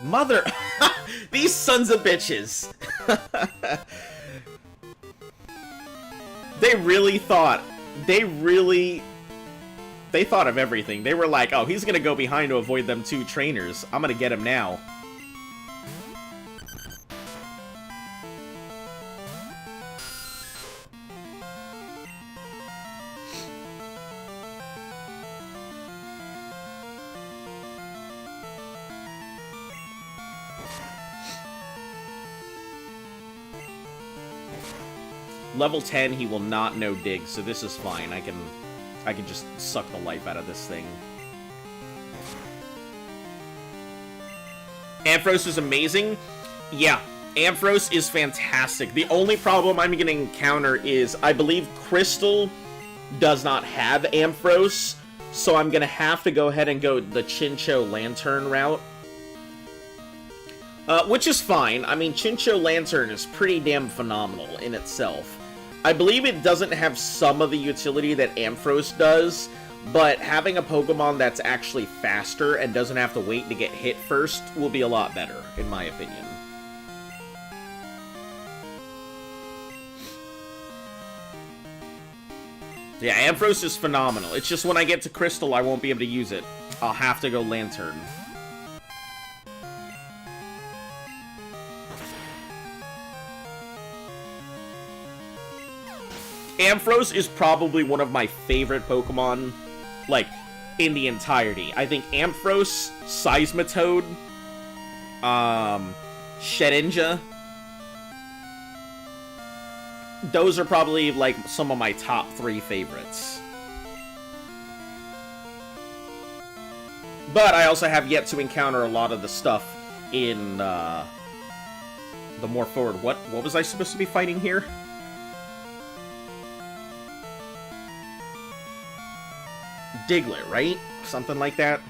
Mother! These sons of bitches! They thought of everything. They were like, oh, he's gonna go behind to avoid them 2 trainers. I'm gonna get him now. Level 10, he will not know Dig, so this is fine. I can just suck the life out of this thing. Ampharos is amazing. Yeah, Ampharos is fantastic. The only problem I'm going to encounter is I believe Crystal does not have Ampharos, so I'm going to have to go ahead and go the Chincho Lantern route. Which is fine. I mean, Chincho Lantern is pretty damn phenomenal in itself. I believe it doesn't have some of the utility that Ampharos does, but having a Pokemon that's actually faster and doesn't have to wait to get hit first will be a lot better, in my opinion. Yeah, Ampharos is phenomenal. It's just when I get to Crystal, I won't be able to use it. I'll have to go Lantern. Ampharos is probably one of my favorite Pokemon, like, in the entirety. I think Ampharos, Seismitoad, Shedinja, those are probably, like, some of my top 3 favorites. But I also have yet to encounter a lot of the stuff in, the more forward... What was I supposed to be fighting here? Diglett, right? Something like that.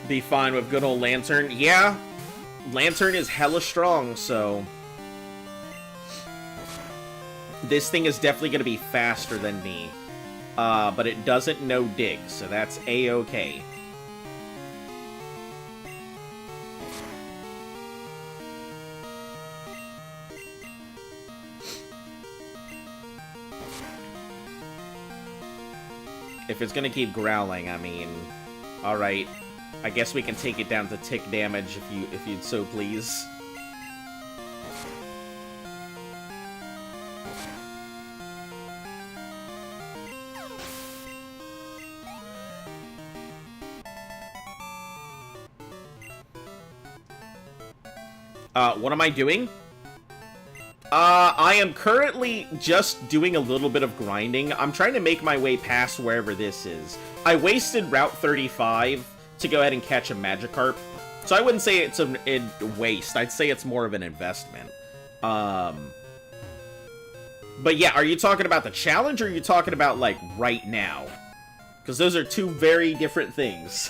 Be fine with good old Lantern. Yeah, Lantern is hella strong, so... This thing is definitely going to be faster than me. But it doesn't know Dig, so that's A-okay. If it's gonna keep growling, I mean, alright. I guess we can take it down to tick damage if you'd so please. What am I doing? I am currently just doing a little bit of grinding. I'm trying to make my way past wherever this is. I wasted Route 35 to go ahead and catch a Magikarp. So I wouldn't say it's a waste. I'd say it's more of an investment. But yeah, are you talking about the challenge or are you talking about, like, right now? Because those are two very different things.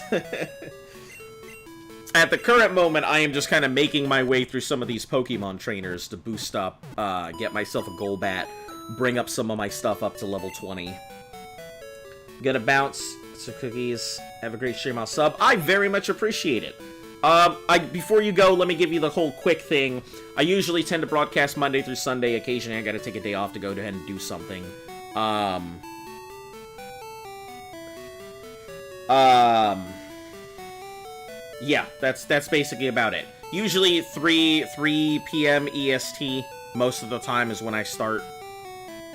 At the current moment, I am just kind of making my way through some of these Pokemon trainers to boost up, get myself a Golbat, bring up some of my stuff up to level 20. Gonna bounce, some cookies, have a great stream, I'll sub. I very much appreciate it. Before you go, let me give you the whole quick thing. I usually tend to broadcast Monday through Sunday. Occasionally, I gotta take a day off to go ahead and do something. Yeah, that's basically about it. Usually 3 p.m. EST most of the time is when I start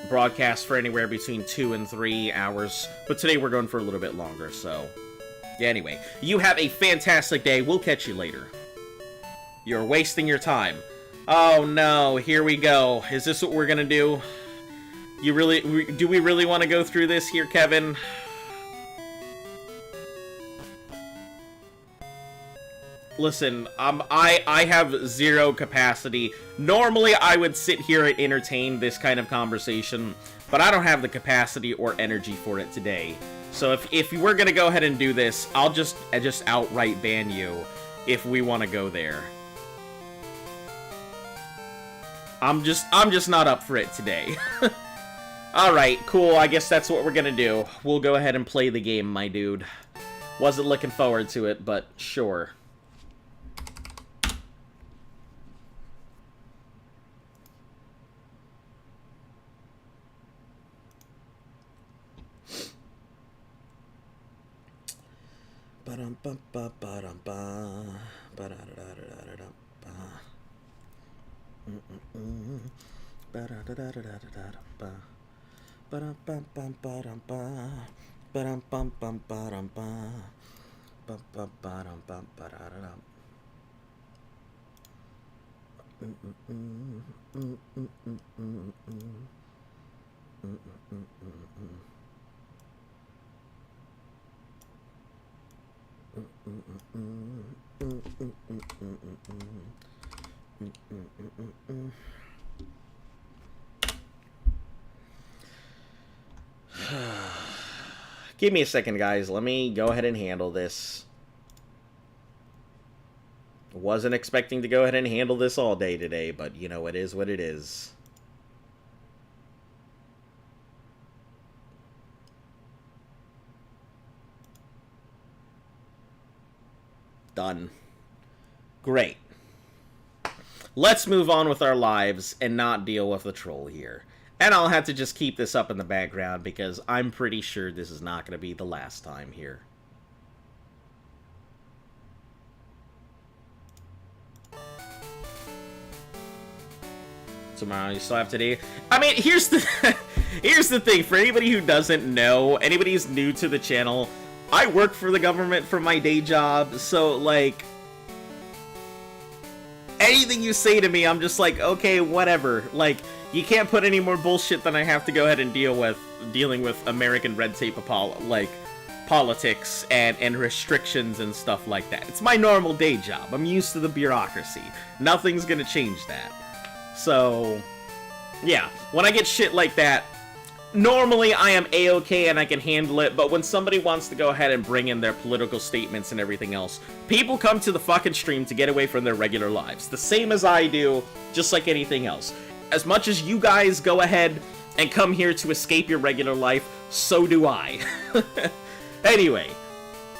broadcast for anywhere between 2 and 3 hours. But today we're going for a little bit longer, so... Yeah, anyway, you have a fantastic day. We'll catch you later. You're wasting your time. Oh no, here we go. Is this what we're gonna do? Do we really want to go through this here, Kevin? Listen, I have zero capacity. Normally, I would sit here and entertain this kind of conversation, but I don't have the capacity or energy for it today. So if we're gonna go ahead and do this, I'll just outright ban you if we want to go there. I'm just not up for it today. Alright, cool, I guess that's what we're gonna do. We'll go ahead and play the game, my dude. Wasn't looking forward to it, but sure. Give me a second, guys. Let me go ahead and handle this. Wasn't expecting to go ahead and handle this all day today, but you know, it is what it is. Done. Great. Let's move on with our lives and not deal with the troll here. And I'll have to just keep this up in the background because I'm pretty sure this is not going to be the last time here. Tomorrow you still have today. I mean, here's the here's the thing. For anybody who doesn't know, anybody who's new to the channel, I work for the government for my day job, so like anything you say to me, I'm just like, okay, whatever. Like, you can't put any more bullshit than I have to go ahead and dealing with American red tape like politics and restrictions and stuff like that. It's my normal day job. I'm used to the bureaucracy. Nothing's gonna change that. So, yeah, when I get shit like that, normally I am A-okay and I can handle it, but when somebody wants to go ahead and bring in their political statements and everything else, people come to the fucking stream to get away from their regular lives. The same as I do, just like anything else. As much as you guys go ahead and come here to escape your regular life, so do I. Anyway,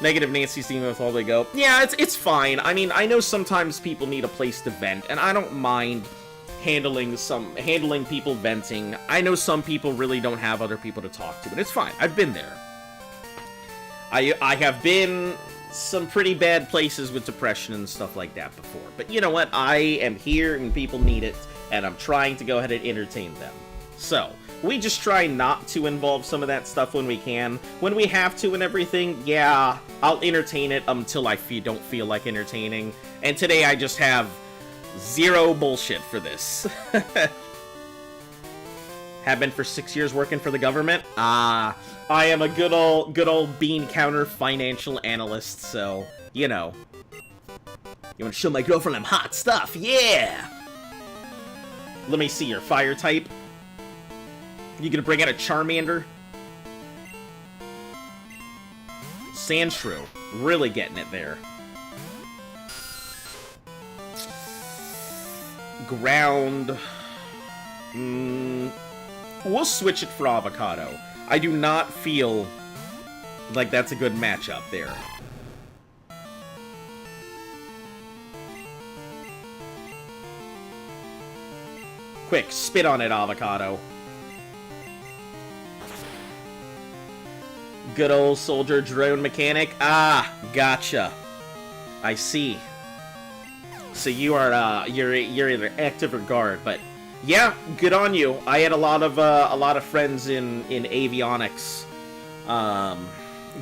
Negative Nancy's team with all they go. Yeah, it's fine. I mean, I know sometimes people need a place to vent, and I don't mind handling people venting. I know some people really don't have other people to talk to, but it's fine. I've been there. I have been some pretty bad places with depression and stuff like that before. But you know what? I am here and people need it, and I'm trying to go ahead and entertain them. So, we just try not to involve some of that stuff when we can. When we have to and everything, yeah, I'll entertain it until I don't feel like entertaining. And today I just have zero bullshit for this. Have been for 6 years working for the government. I am a good old bean counter financial analyst, so, you know. You want to show my girlfriend I'm hot stuff? Yeah! Let me see your fire type. You gonna bring out a Charmander? Sandshrew. Really getting it there. Ground. We'll switch it for Avocado. I do not feel like that's a good matchup there. Quick, spit on it, Avocado. Good old soldier drone mechanic. Ah, gotcha. I see. So you are you're either active or guard, but yeah, good on you. I had a lot of friends in avionics.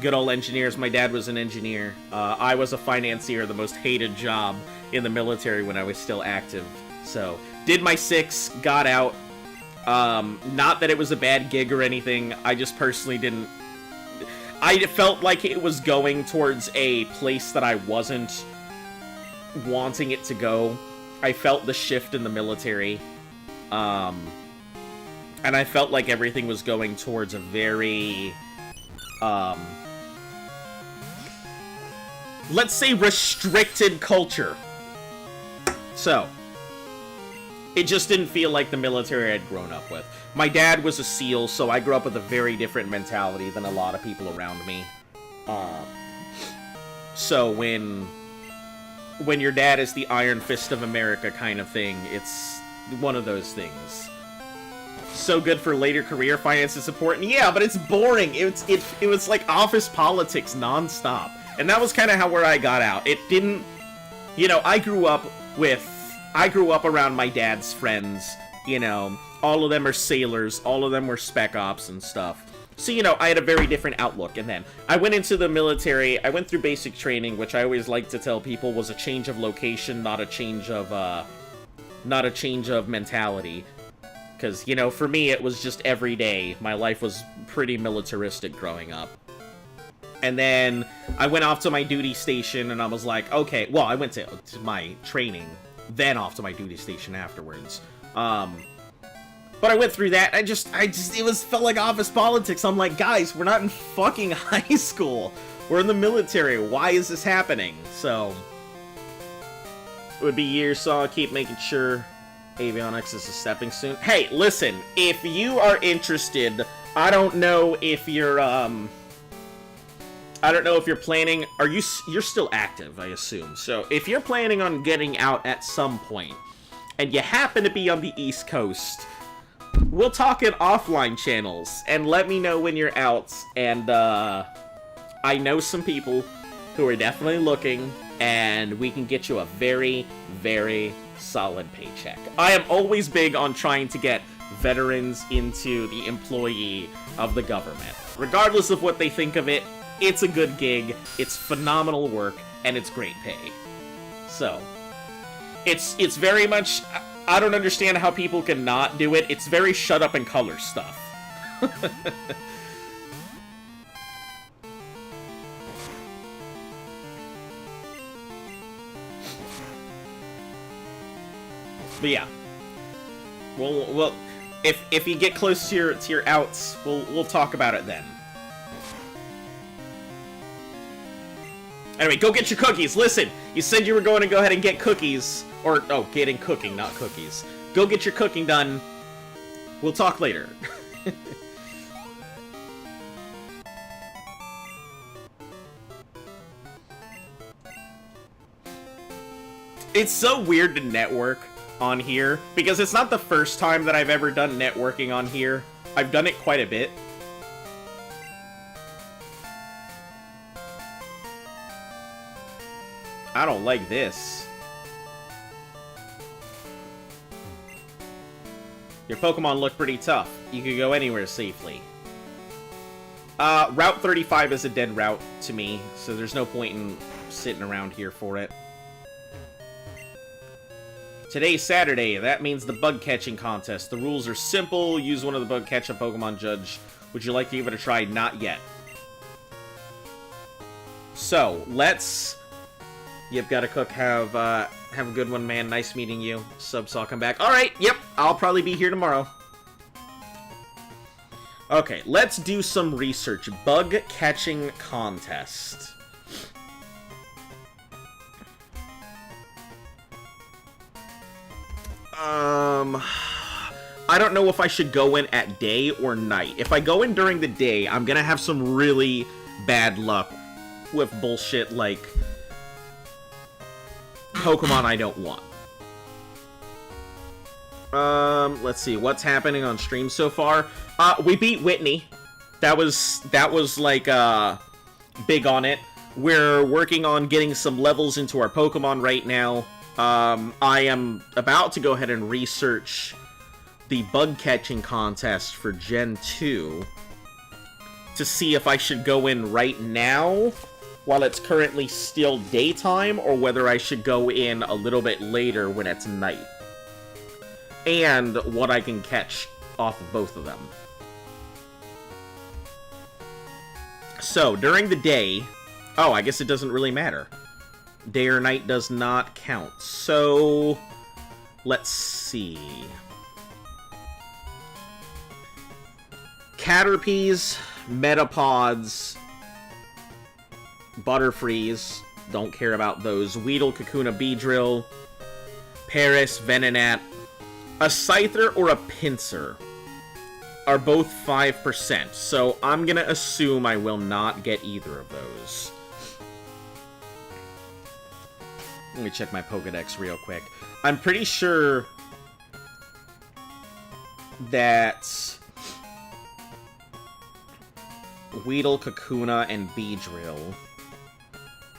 Good old engineers. My dad was an engineer. I was a financier, the most hated job in the military when I was still active. So did my 6, got out. Not that it was a bad gig or anything. I just personally didn't. I felt like it was going towards a place that I wasn't wanting it to go. I felt the shift in the military. And I felt like everything was going towards a very, let's say restricted culture. So, it just didn't feel like the military I'd grown up with. My dad was a SEAL, so I grew up with a very different mentality than a lot of people around me. So when your dad is the Iron Fist of America kind of thing, it's one of those things. So good for later career finance and support, and yeah, but it's boring. It was like office politics nonstop, and that was kind of where I got out. It didn't, you know, I grew up around my dad's friends, you know, all of them are sailors, all of them were spec ops and stuff. So, you know, I had a very different outlook, and then I went into the military. I went through basic training, which I always like to tell people was a change of location, not a change of mentality. Because, you know, for me, it was just every day. My life was pretty militaristic growing up. And then I went off to my duty station, and I was like, okay, well, I went to my training, then off to my duty station afterwards. But I went through that, it felt like office politics. I'm like, guys, we're not in fucking high school. We're in the military. Why is this happening? So, it would be years, so I'll keep making sure avionics is a stepping stone. Hey, listen, if you are interested, I don't know if you're, I don't know if you're planning... You're still active, I assume. So, if you're planning on getting out at some point, and you happen to be on the East Coast, we'll talk in offline channels, and let me know when you're out, and, I know some people who are definitely looking, and we can get you a very, very solid paycheck. I am always big on trying to get veterans into the employee of the government. Regardless of what they think of it, it's a good gig, it's phenomenal work, and it's great pay. So, it's very much... I don't understand how people can not do it. It's very shut up and color stuff. But yeah, we'll if you get close to your outs, we'll talk about it then. Anyway, go get your cookies. Listen, you said you were going to go ahead and get cookies, or oh, getting cooking, not cookies. Go get your cooking done. We'll talk later. It's so weird to network on here, because it's not the first time that I've ever done networking on here. I've done it quite a bit. I don't like this. Your Pokemon look pretty tough. You could go anywhere safely. Route 35 is a dead route to me, so there's no point in sitting around here for it. Today's Saturday. That means the bug catching contest. The rules are simple. Use one of the bug catch a Pokemon judge. Would you like to give it a try? Not yet. So, let's... Yep, gotta cook. Have a good one, man. Nice meeting you. Subs, I'll come back. Alright, yep. I'll probably be here tomorrow. Okay, let's do some research. Bug catching contest. I don't know if I should go in at day or night. If I go in during the day, I'm gonna have some really bad luck with bullshit like Pokemon I don't want. Let's see, what's happening on stream so far? We beat Whitney. That was like, big on it. We're working on getting some levels into our Pokemon right now. I am about to go ahead and research the bug catching contest for Gen 2 to see if I should go in right now while it's currently still daytime, or whether I should go in a little bit later when it's night. And what I can catch off of both of them. So, during the day... Oh, I guess it doesn't really matter. Day or night does not count. So, let's see. Caterpies, Metapods, Butterfrees, don't care about those. Weedle, Kakuna, Beedrill, Paris, Venonat. A Scyther or a Pinsir are both 5%, so I'm gonna assume I will not get either of those. Let me check my Pokedex real quick. I'm pretty sure that Weedle, Kakuna, and Beedrill.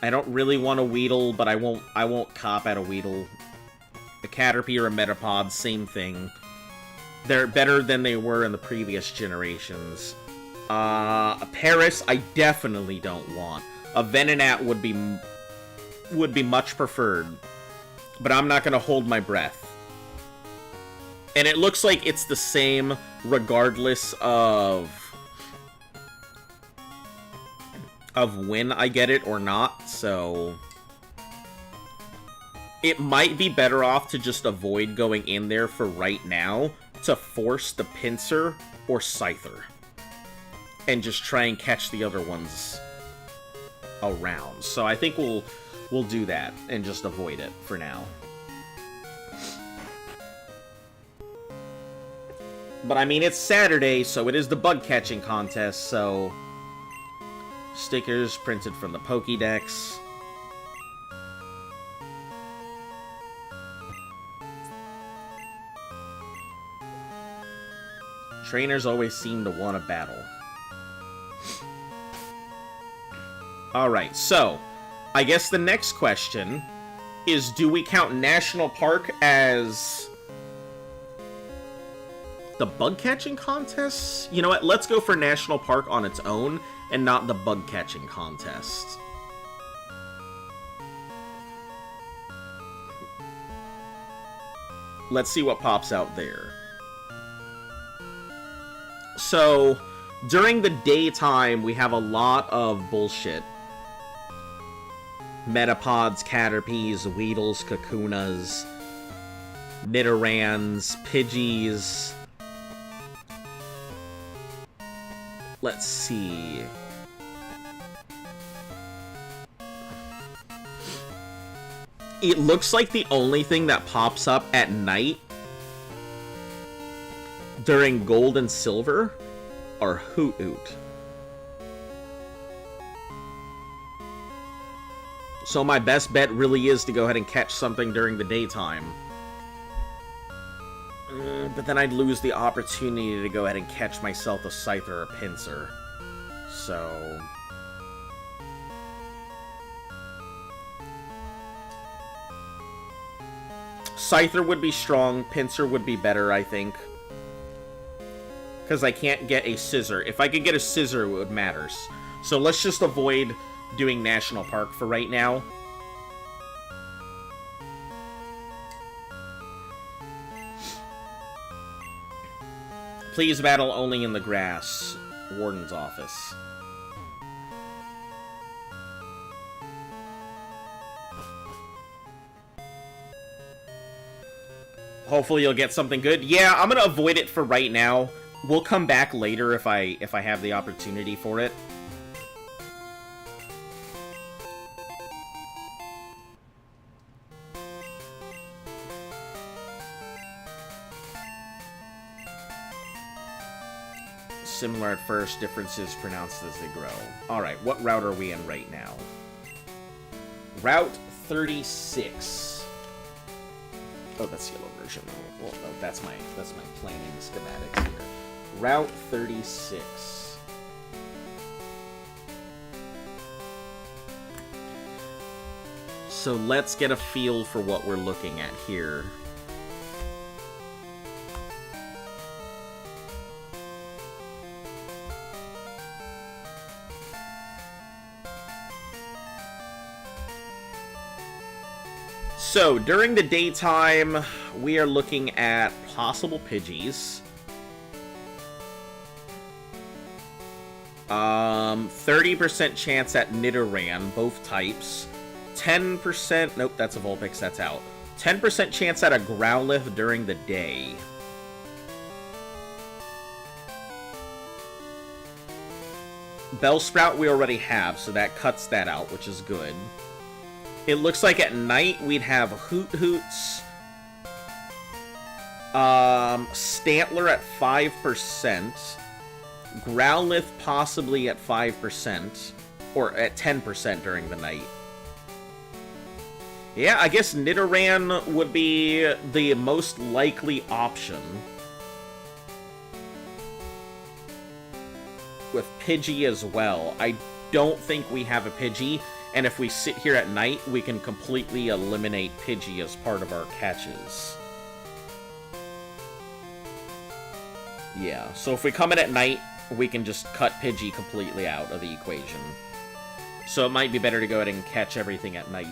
I don't really want a Weedle, but I won't cop at a Weedle. A Caterpie or a Metapod, same thing. They're better than they were in the previous generations. A Paris, I definitely don't want. A Venonat would be much preferred, but I'm not gonna hold my breath. And it looks like it's the same regardless of when I get it or not, so it might be better off to just avoid going in there for right now to force the Pinsir or Scyther and just try and catch the other ones around. So I think we'll do that and just avoid it for now. But I mean, it's Saturday, so it is the bug catching contest, so Stickers printed from the Pokédex. Trainers always seem to want a battle. Alright, so, I guess the next question is, do we count National Park as the bug catching contest? You know what, let's go for National Park on its own, and not the bug catching contest. Let's see what pops out there. So, during the daytime, we have a lot of bullshit. Metapods, Caterpies, Weedles, Kakunas, Nidorans, Pidgeys. Let's see. It looks like the only thing that pops up at night during Gold and Silver are Hoot-Hoot. So my best bet really is to go ahead and catch something during the daytime. But then I'd lose the opportunity to go ahead and catch myself a Scyther or a Pinsir. So... Scyther would be strong, Pinsir would be better, I think. Because I can't get a Scissor. If I could get a Scissor, it would matter. So let's just avoid doing National Park for right now. Please battle only in the grass. Warden's office. Hopefully you'll get something good. Yeah, I'm gonna avoid it for right now. We'll come back later if I have the opportunity for it. Similar at first, differences pronounced as they grow. Alright, what route are we in right now? Route 36. Oh, that's the yellow version. Well, no, that's my planning schematics here. Route 36. So let's get a feel for what we're looking at here. So, during the daytime, we are looking at possible Pidgeys. 30% chance at Nidoran, both types. 10%... Nope, that's a Vulpix, that's out. 10% chance at a Growlithe during the day. Bellsprout we already have, so that cuts that out, which is good. It looks like at night we'd have Hoot-Hoots, Stantler at 5%, Growlithe possibly at 5%, or at 10% during the night. Yeah, I guess Nidoran would be the most likely option. With Pidgey as well. I don't think we have a Pidgey. And if we sit here at night, we can completely eliminate Pidgey as part of our catches. Yeah, so if we come in at night, we can just cut Pidgey completely out of the equation. So it might be better to go ahead and catch everything at night.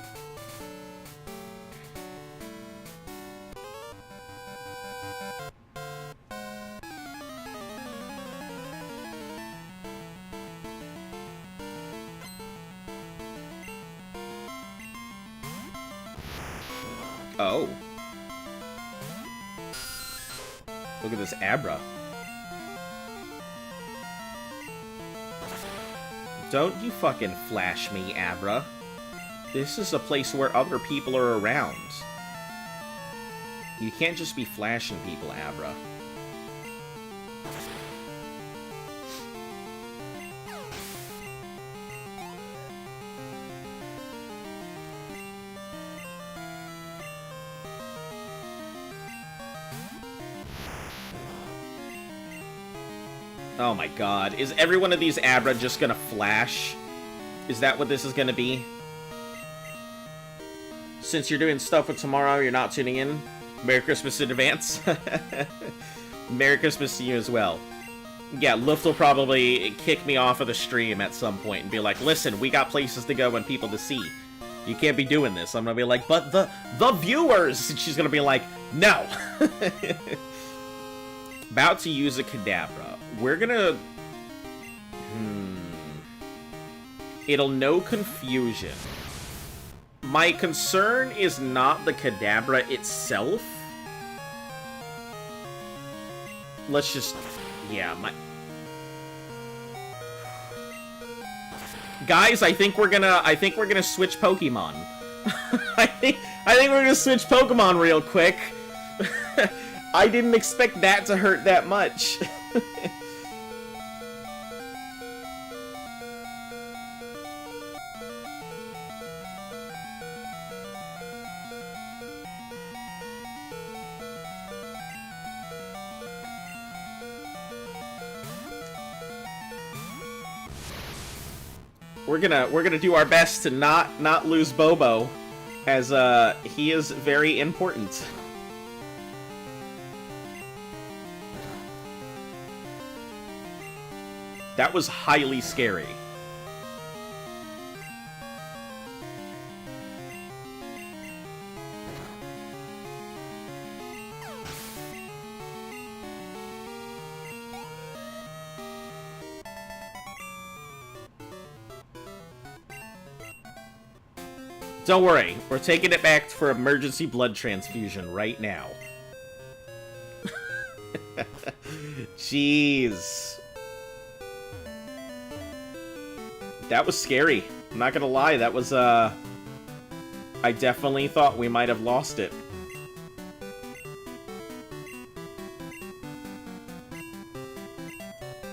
Oh. Look at this Abra. Don't you fucking flash me, Abra. This is a place where other people are around. You can't just be flashing people, Abra. Oh my god. Is every one of these Abra just gonna flash? Is that what this is gonna be? Since you're doing stuff with tomorrow, you're not tuning in. Merry Christmas in advance. Merry Christmas to you as well. Yeah, Luft will probably kick me off of the stream at some point and be like, listen, we got places to go and people to see. You can't be doing this. I'm gonna be like, but the viewers! And she's gonna be like, no! About to use a Kadabra. We're gonna... It'll know Confusion. My concern is not the Kadabra itself. Let's just... Yeah, my... Guys, I think we're gonna switch Pokemon. I think we're gonna switch Pokemon real quick. I didn't expect that to hurt that much. We're gonna do our best to not lose Bobo, as he is very important. That was highly scary. Don't worry, we're taking it back for emergency blood transfusion right now. Jeez. That was scary. I'm not gonna lie, that was, I definitely thought we might have lost it.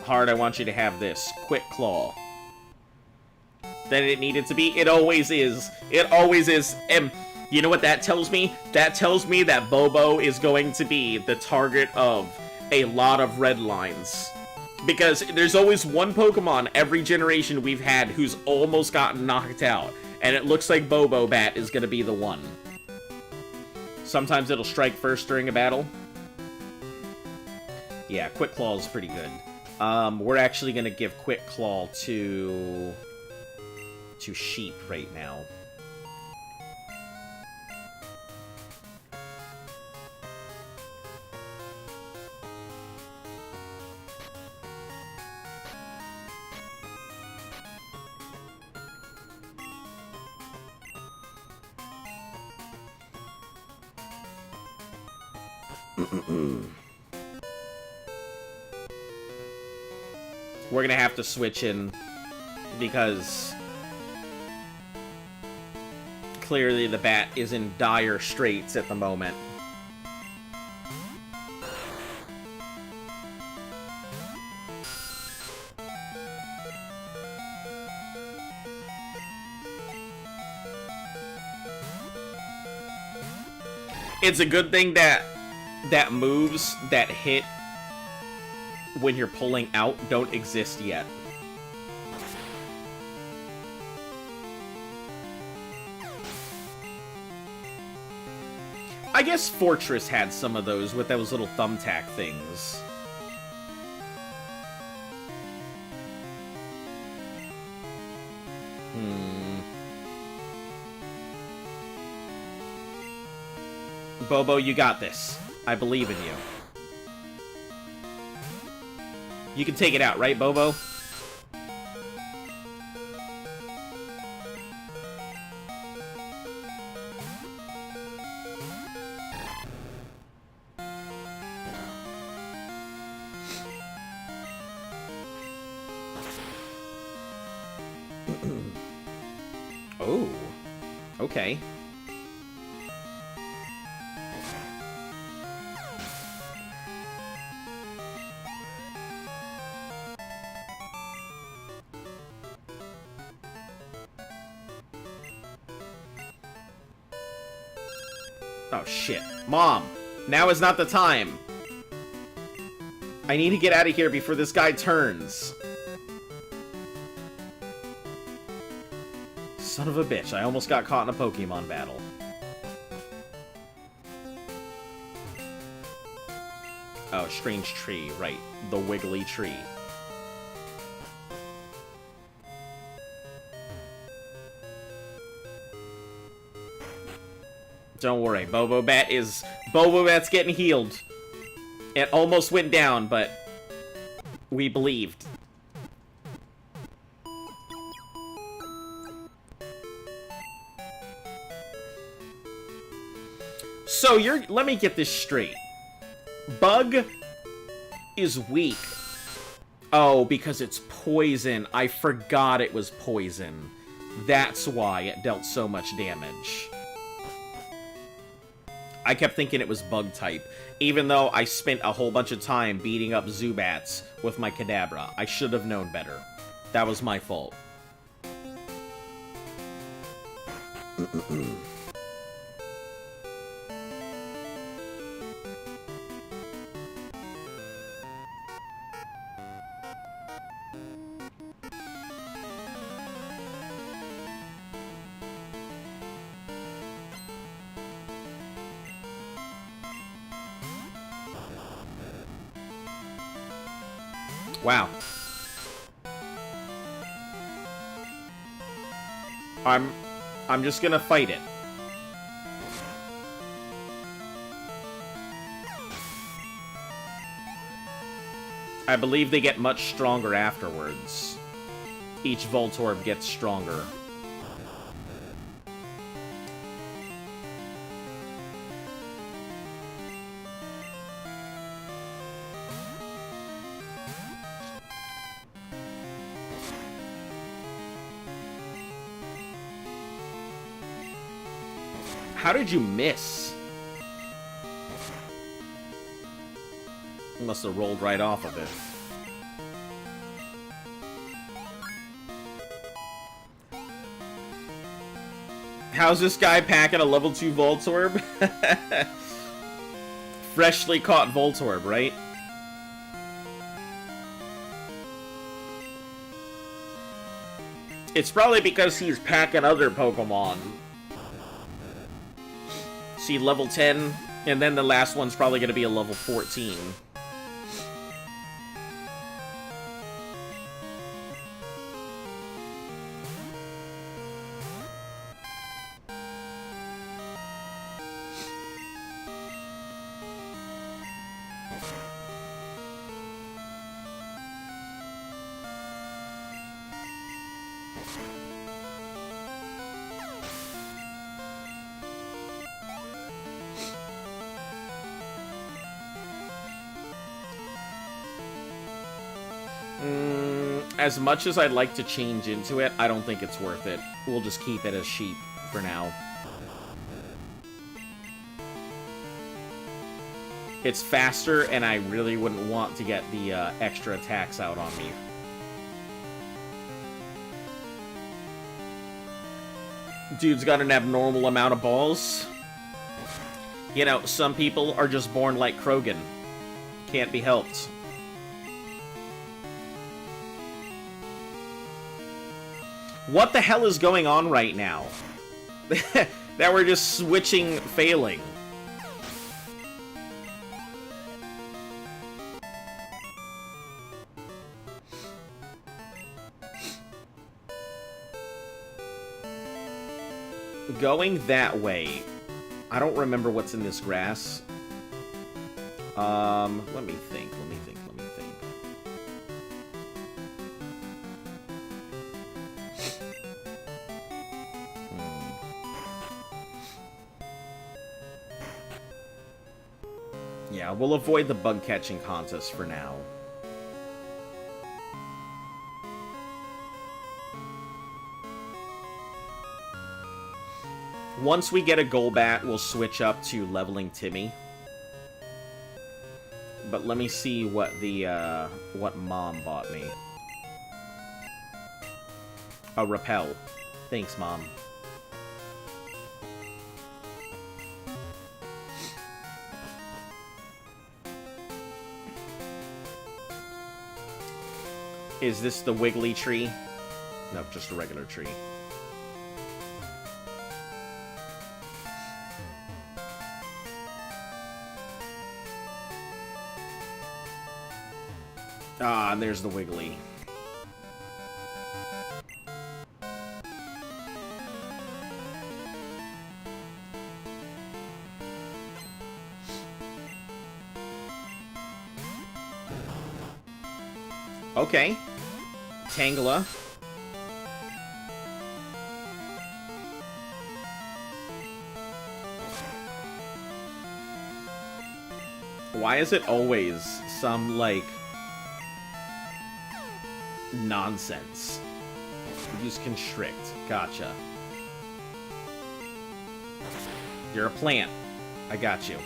Hard, I want you to have this. Quick Claw. Than it needed to be. It always is. It always is. And you know what that tells me? That tells me that Bobo is going to be the target of a lot of red lines. Because there's always one Pokemon every generation we've had who's almost gotten knocked out. And it looks like Bobo Bat is going to be the one. Sometimes it'll strike first during a battle. Yeah, Quick Claw is pretty good. We're actually going to give Quick Claw to Sheep right now. We're gonna have to switch in because clearly the bat is in dire straits at the moment. It's a good thing that moves that hit when you're pulling out don't exist yet. I guess Fortress had some of those with those little thumbtack things. Bobo, you got this. I believe in you. You can take it out, right, Bobo? Oh. Okay. Oh, shit. Mom, now is not the time. I need to get out of here before this guy turns. Son of a bitch, I almost got caught in a Pokemon battle. Oh, strange tree, right. The wiggly tree. Don't worry, Bobobat's getting healed. It almost went down, but we believed. So let me get this straight. Bug is weak. Oh, because it's poison. I forgot it was poison. That's why it dealt so much damage. I kept thinking it was bug type, even though I spent a whole bunch of time beating up Zubats with my Kadabra. I should have known better. That was my fault. Wow. I'm just gonna fight it. I believe they get much stronger afterwards. Each Voltorb gets stronger. How did you miss? You must have rolled right off of it. How's this guy packing a level 2 Voltorb? Freshly caught Voltorb, right? It's probably because he's packing other Pokemon. See, level 10, and then the last one's probably going to be a level 14. As much as I'd like to change into it, I don't think it's worth it. We'll just keep it as sheep for now. It's faster, and I really wouldn't want to get the extra attacks out on me. Dude's got an abnormal amount of balls. You know, some people are just born like Krogan. Can't be helped. What the hell is going on right now? That we're just switching, failing. Going that way. I don't remember what's in this grass. Let me think. Yeah, we'll avoid the bug catching contest for now. Once we get a Golbat, we'll switch up to leveling Timmy. But let me see what what Mom bought me. A Repel. Thanks, Mom. Is this the wiggly tree? Nope, just a regular tree. Ah, and there's the wiggly. Okay. Tangela. Why is it always some, like, nonsense? Use constrict. Gotcha. You're a plant. I got you.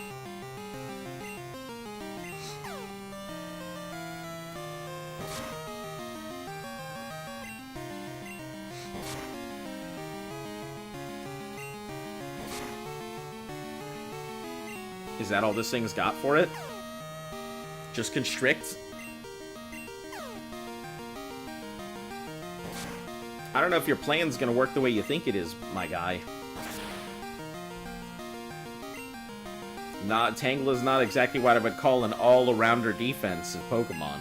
Is that all this thing's got for it? Just constrict? I don't know if your plan's gonna work the way you think it is, my guy. Tangela's not exactly what I would call an all-arounder defense of Pokemon.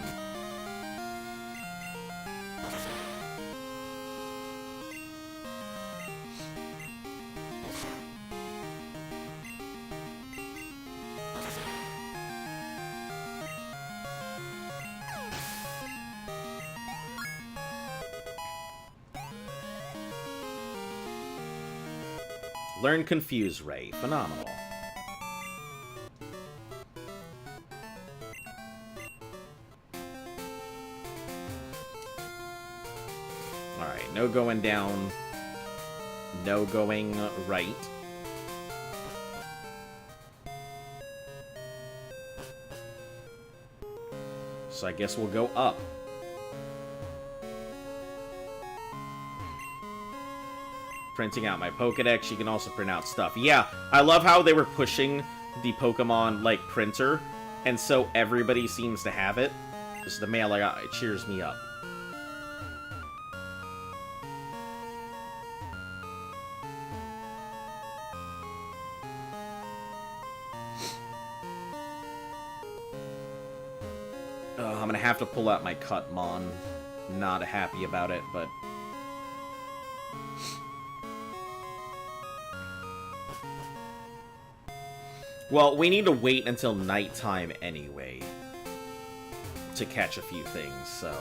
Learn Confuse Ray. Phenomenal. Alright, no going down. No going right. So I guess we'll go up. Printing out my Pokedex, you can also print out stuff. Yeah, I love how they were pushing the Pokemon, like, printer, and so everybody seems to have it. This is the mail I got. It cheers me up. I'm gonna have to pull out my Cutmon. Not happy about it, but... Well, we need to wait until nighttime anyway to catch a few things, so...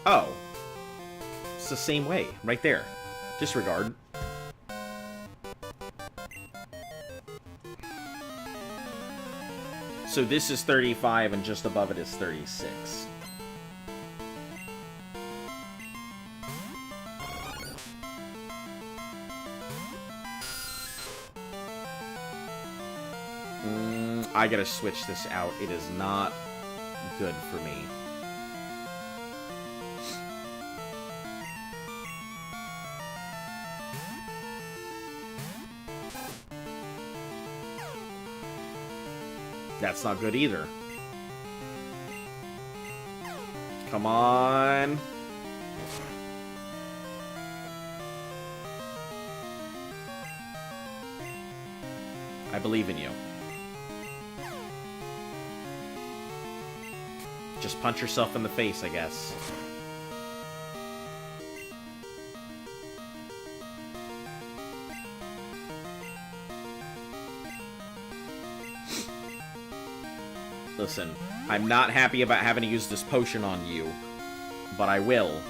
Oh. It's the same way, right there. Disregard. So this is 35, and just above it is 36. I gotta switch this out. It is not good for me. That's not good either. Come on. I believe in you. Just punch yourself in the face, I guess. Listen, I'm not happy about having to use this potion on you, but I will.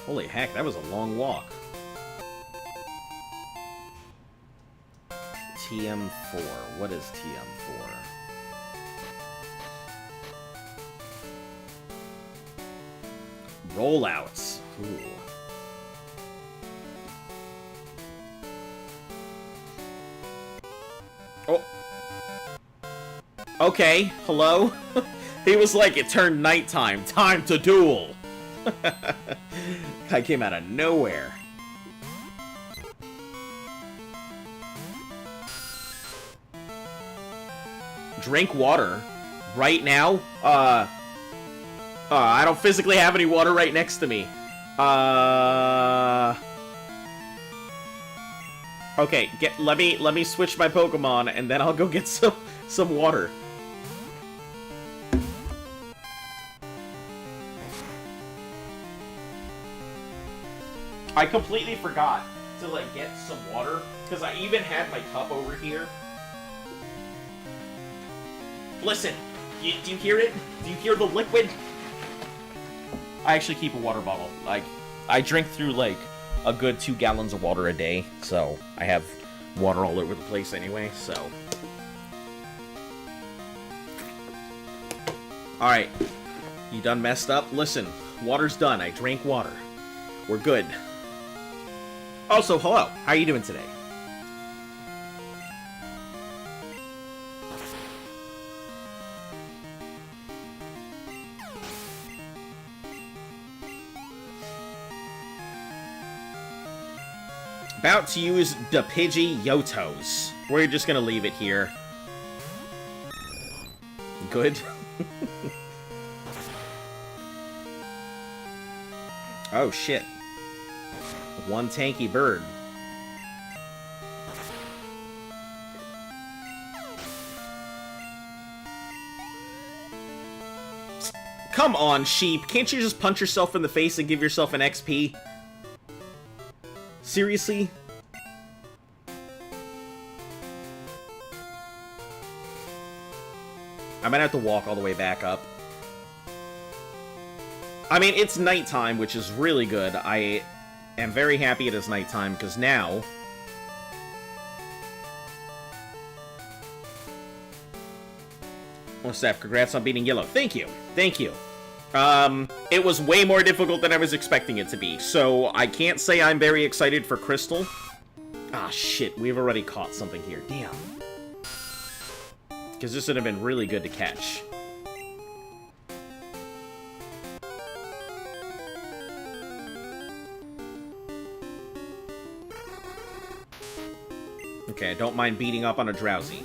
Holy heck, that was a long walk. TM4. What is TM4? Rollouts. Ooh. Oh. Okay, hello? He was like, it turned nighttime. Time to duel. Guy came out of nowhere. Drink water. Right now? I don't physically have any water right next to me. Okay, let me switch my Pokemon and then I'll go get some water. I completely forgot to like get some water because I even had my cup over here. Listen, do you hear it? Do you hear the liquid? I actually keep a water bottle. Like, I drink through like a good 2 gallons of water a day, so I have water all over the place anyway, so. Alright, you done messed up? Listen, water's done. I drank water. We're good. Also, hello. How are you doing today? About to use the Pidgeyotos. We're just gonna leave it here. Good. Oh shit. One tanky bird. Come on, sheep. Can't you just punch yourself in the face and give yourself an XP? Seriously? I might have to walk all the way back up. I mean, it's nighttime, which is really good. I am very happy it is nighttime, because now... Oh, Steph, congrats on beating Yellow. Thank you. Thank you. It was way more difficult than I was expecting it to be, so I can't say I'm very excited for Crystal. Ah, shit, we've already caught something here. Damn. Because this would have been really good to catch. Okay, I don't mind beating up on a Drowsy.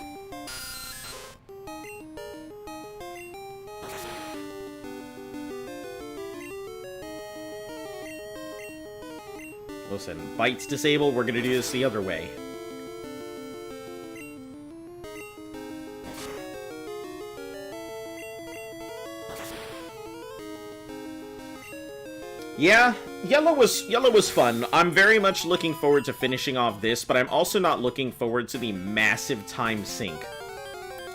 Listen, bites disabled, we're gonna do this the other way. Yeah, yellow was fun. I'm very much looking forward to finishing off this, but I'm also not looking forward to the massive time sink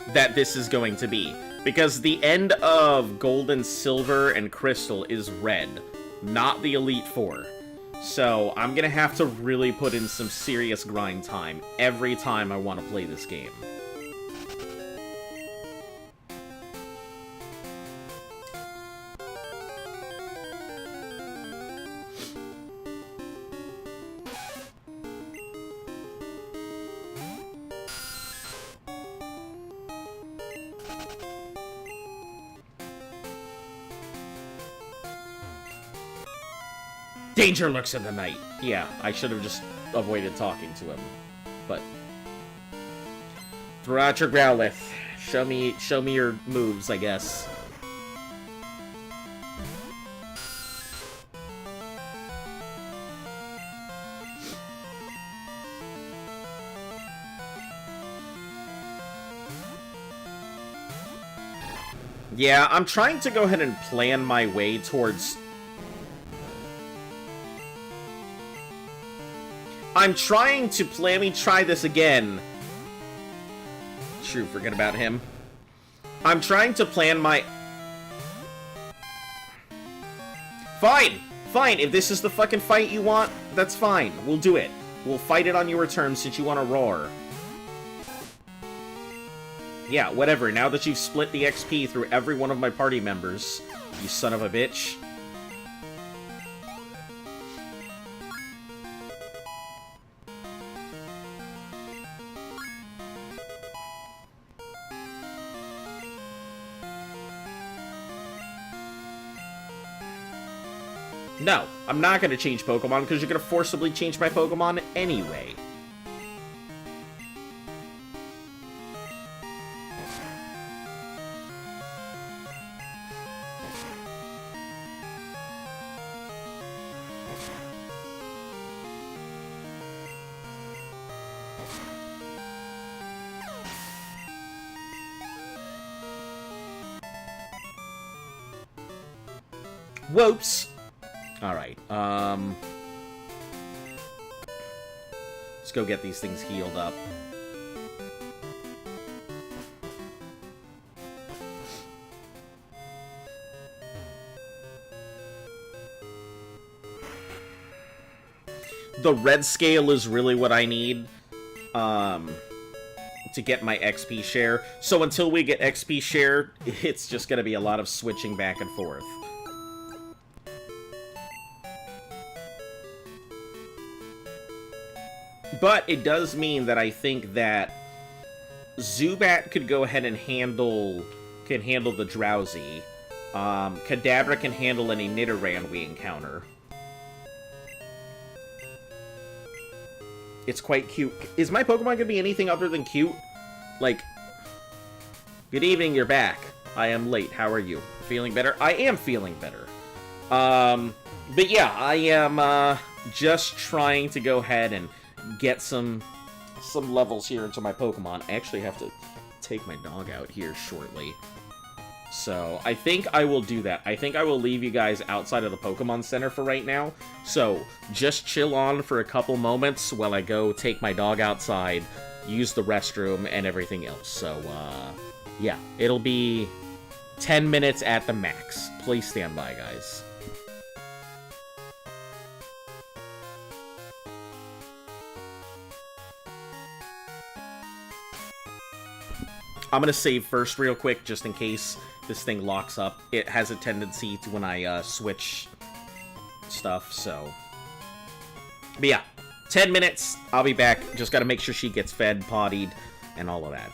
that this is going to be. Because the end of Gold and Silver and Crystal is red, not the Elite Four. So, I'm gonna have to really put in some serious grind time every time I want to play this game. Danger lurks in the night. Yeah, I should have just avoided talking to him. But throw out your Growlithe. Show me your moves, I guess. Yeah, I'm trying to go ahead and plan my way towards... I'm trying to play. Let me try this again. True, forget about him. I'm trying to plan my... Fine! Fine, if this is the fucking fight you want, that's fine. We'll do it. We'll fight it on your terms since you want to roar. Yeah, whatever. Now that you've split the XP through every one of my party members, you son of a bitch. No, I'm not going to change Pokemon because you're going to forcibly change my Pokemon anyway. Whoops. Alright, let's go get these things healed up. The red scale is really what I need, to get my XP share. So until we get XP share, it's just gonna be a lot of switching back and forth. But it does mean that I think that Zubat could go ahead and handle the Drowsy. Kadabra can handle any Nidoran we encounter. It's quite cute. Is my Pokemon gonna be anything other than cute? Like, good evening, you're back. I am late. How are you? Feeling better? I am feeling better. But yeah, I am just trying to go ahead and get some levels here into my Pokemon. I actually have to take my dog out here shortly. So, I think I will do that. I think I will leave you guys outside of the Pokemon Center for right now. So, just chill on for a couple moments while I go take my dog outside, use the restroom, and everything else. So, yeah, it'll be 10 minutes at the max. Please stand by, guys. I'm gonna save first real quick, just in case this thing locks up. It has a tendency to when I switch stuff, so... But yeah, 10 minutes, I'll be back. Just gotta make sure she gets fed, pottied, and all of that.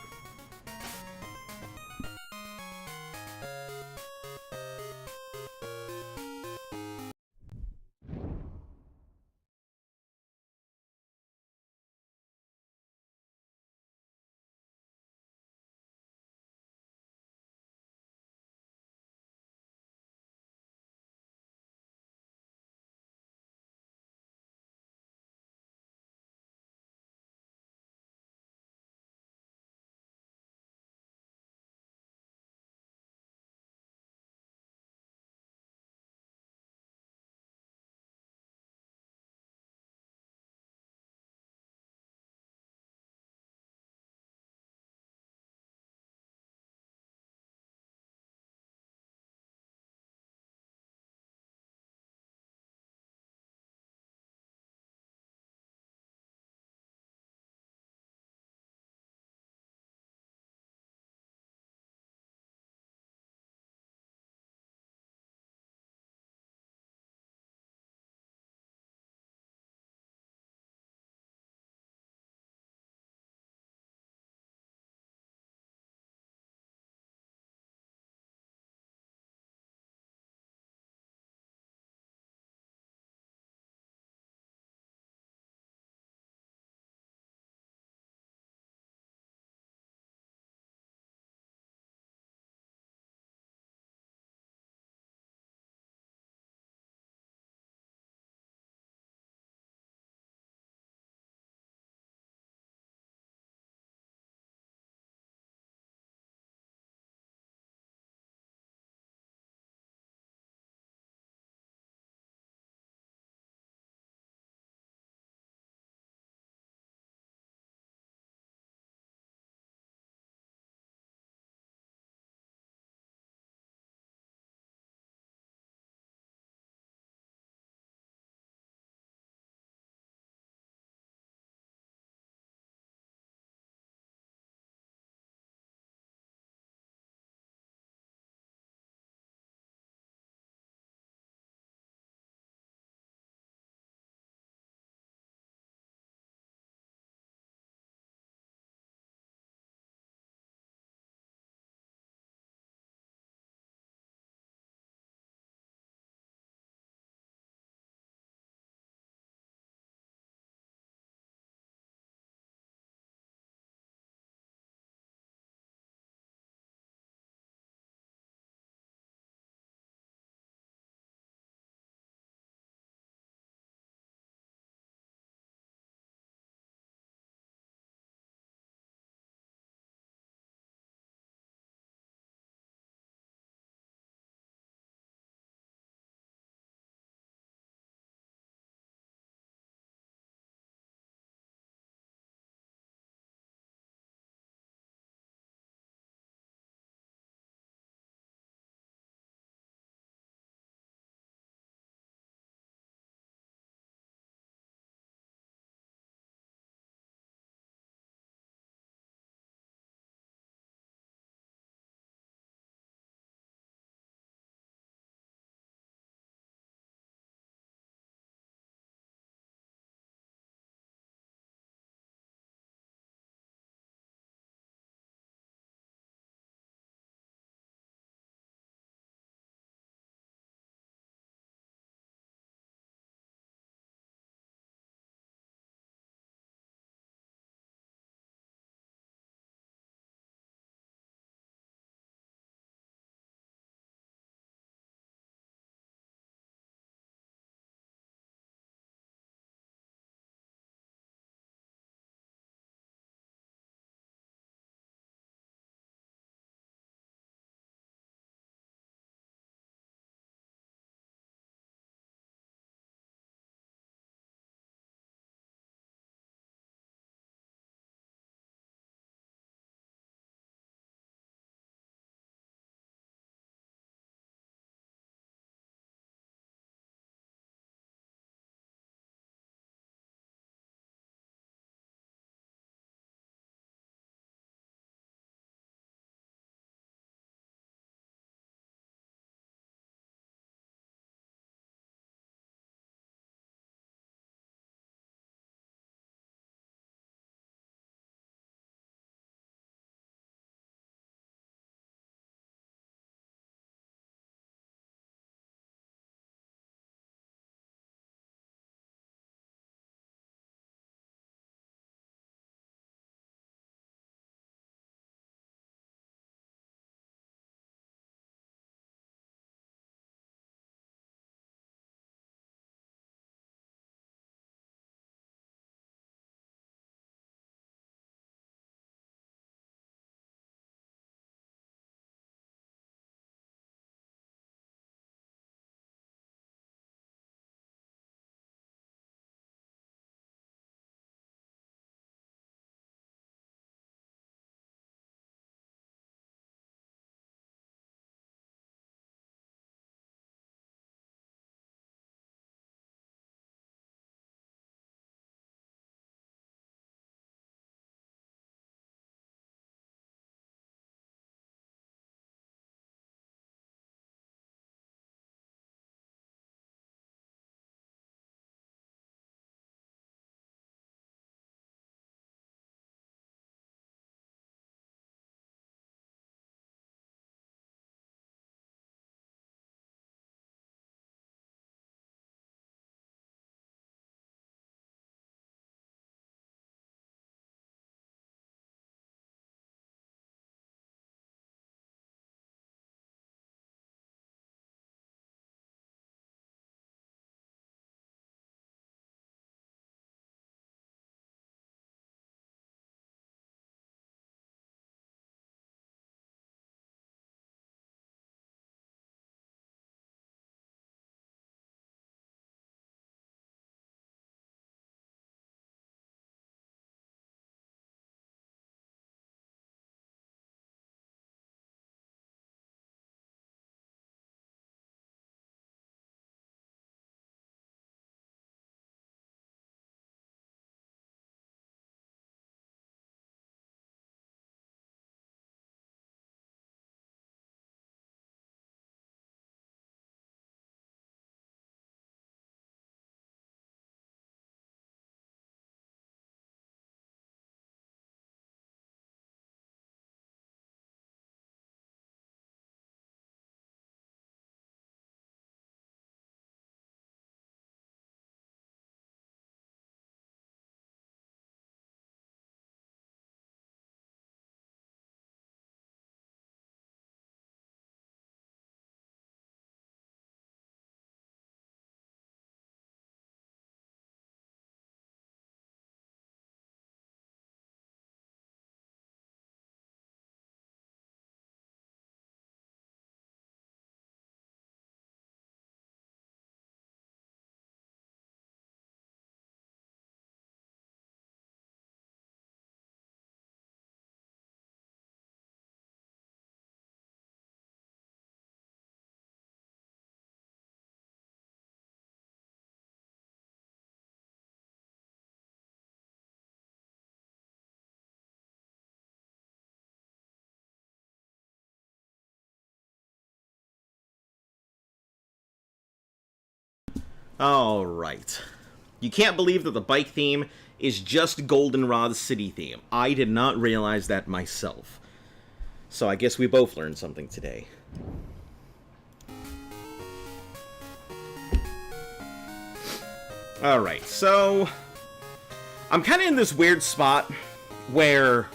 Alright. You can't believe that the bike theme is just Goldenrod's city theme. I did not realize that myself. So I guess we both learned something today. Alright, so I'm kind of in this weird spot where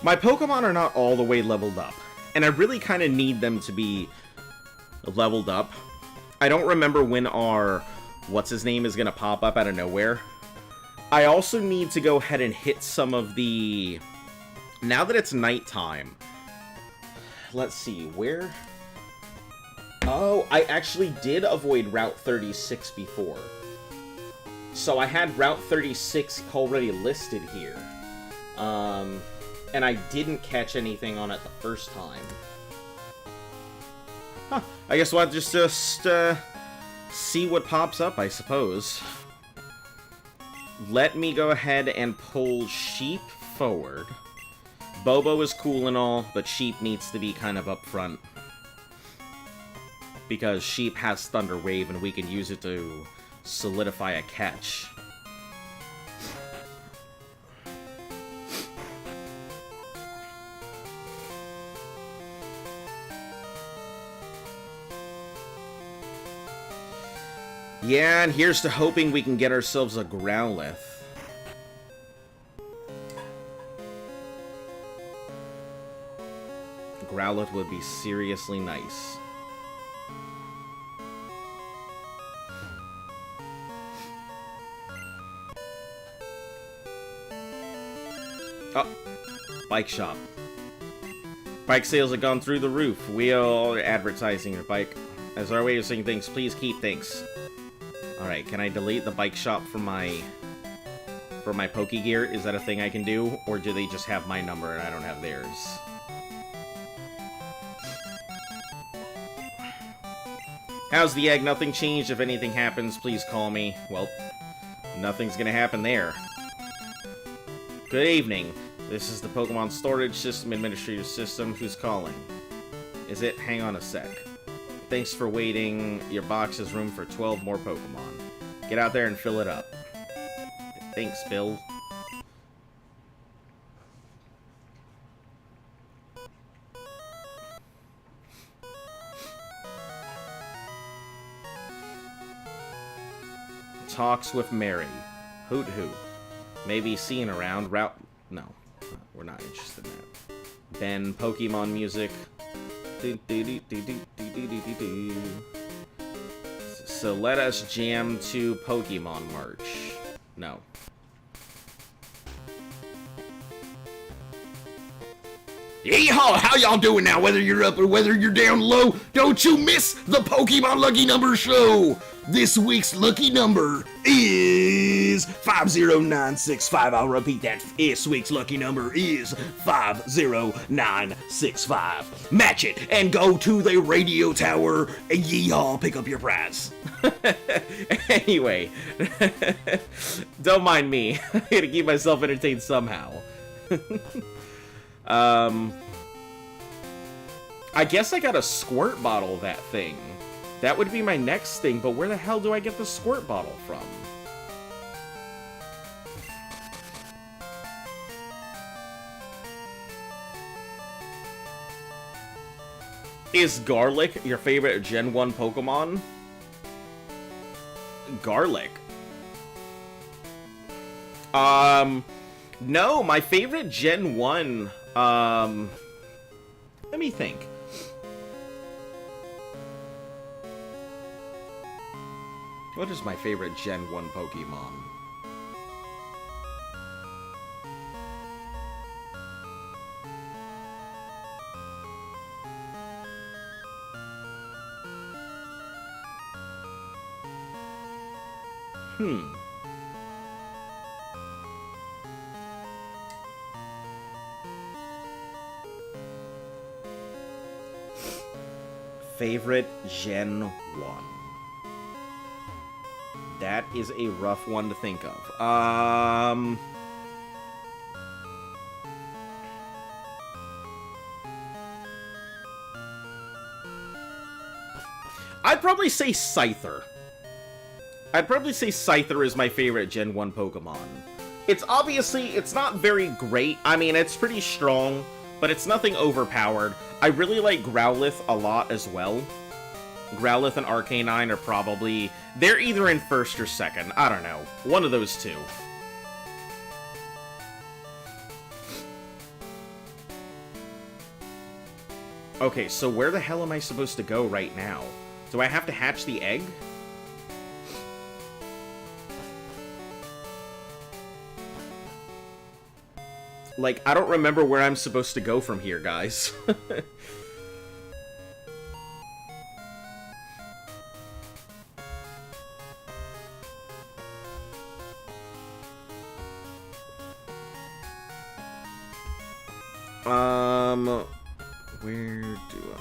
my Pokemon are not all the way leveled up. And I really kind of need them to be leveled up. I don't remember when our what's-his-name is going to pop up out of nowhere. I also need to go ahead and hit some of the... Now that it's nighttime... Let's see, where... Oh, I actually did avoid Route 36 before. So I had Route 36 already listed here. And I didn't catch anything on it the first time. Huh. I guess we'll just see what pops up, I suppose. Let me go ahead and pull Sheep forward. Bobo is cool and all, but Sheep needs to be kind of up front. Because Sheep has Thunder Wave, and we can use it to solidify a catch. Yeah, and here's to hoping we can get ourselves a Growlithe. Growlithe would be seriously nice. Oh, bike shop. Bike sales have gone through the roof. We are advertising your bike. As our way of saying things, please keep things. Alright, can I delete the bike shop from my Pokegear? Is that a thing I can do? Or do they just have my number and I don't have theirs? How's the egg? Nothing changed. If anything happens, please call me. Well, nothing's gonna happen there. Good evening. This is the Pokemon Storage System Administrative System. Who's calling? Is it? Hang on a sec. Thanks for waiting. Your box has room for 12 more Pokemon. Get out there and fill it up. Thanks, Bill. Talks with Mary. Hoot hoot. Maybe seeing around. Route... No. We're not interested in that. Ben, Pokemon music. So let us jam to Pokemon March. No. Yeehaw! How y'all doing now? Whether you're up or whether you're down low, don't you miss the Pokemon Lucky Number Show! This week's lucky number is 50965. I'll repeat that. This week's lucky number is 50965. Match it and go to the radio tower and yeehaw, pick up your prize. Anyway, don't mind me. I gotta keep myself entertained somehow. I guess I got a squirt bottle of that thing. That would be my next thing, but where the hell do I get the squirt bottle from? Is Garlic your favorite Gen 1 Pokemon? Garlic? No, my favorite Gen 1, let me think. What is my favorite Gen 1 Pokemon? Favorite Gen 1. That is a rough one to think of. I'd probably say Scyther. I'd probably say Scyther is my favorite Gen 1 Pokemon. It's not very great. I mean, it's pretty strong, but it's nothing overpowered. I really like Growlithe a lot as well. Growlithe and Arcanine are probably... They're either in first or second. I don't know. One of those two. Okay, so where the hell am I supposed to go right now? Do I have to hatch the egg? Like, I don't remember where I'm supposed to go from here, guys. Where do I...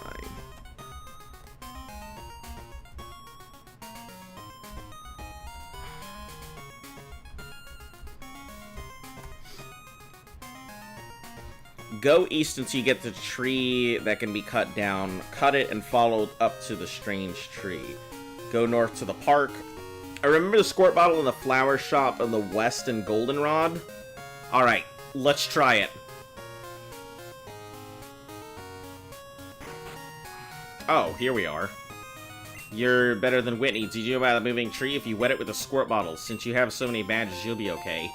Go east until you get the tree that can be cut down. Cut it and follow up to the strange tree. Go north to the park. I remember the squirt bottle in the flower shop in the west in Goldenrod. Alright, let's try it. Oh, here we are. You're better than Whitney. Did you know about the moving tree? If you wet it with a squirt bottle, since you have so many badges, you'll be okay.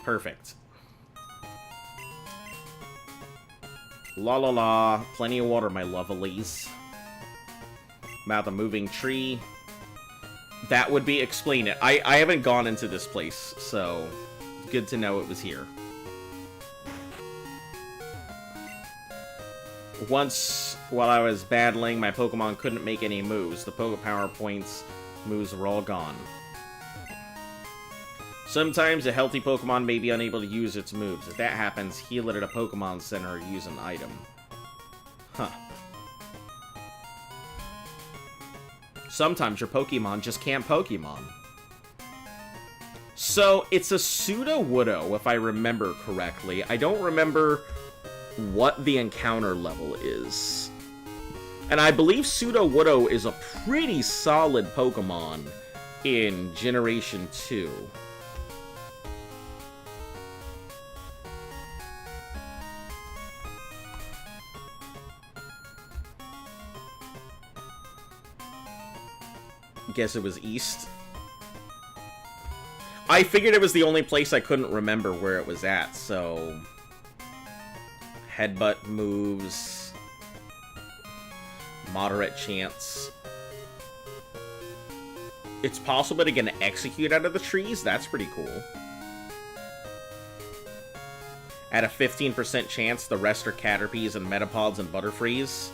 Perfect. La la la. Plenty of water, my lovelies. About the moving tree. That would be... Explain it. I haven't gone into this place, so... Good to know it was here. Once, while I was battling, my Pokemon couldn't make any moves. The Pokepower points moves were all gone. Sometimes a healthy Pokemon may be unable to use its moves. If that happens, heal it at a Pokemon Center or use an item. Huh. Sometimes your Pokemon just can't Pokemon. So, it's a Sudowoodo, if I remember correctly. I don't remember what the encounter level is. And I believe Sudowoodo is a pretty solid Pokemon in Generation 2. Guess it was east. I figured it was the only place I couldn't remember where it was at, so... Headbutt moves. Moderate chance. It's possible to get an execute out of the trees? That's pretty cool. At a 15% chance, the rest are Caterpies and Metapods and Butterfrees.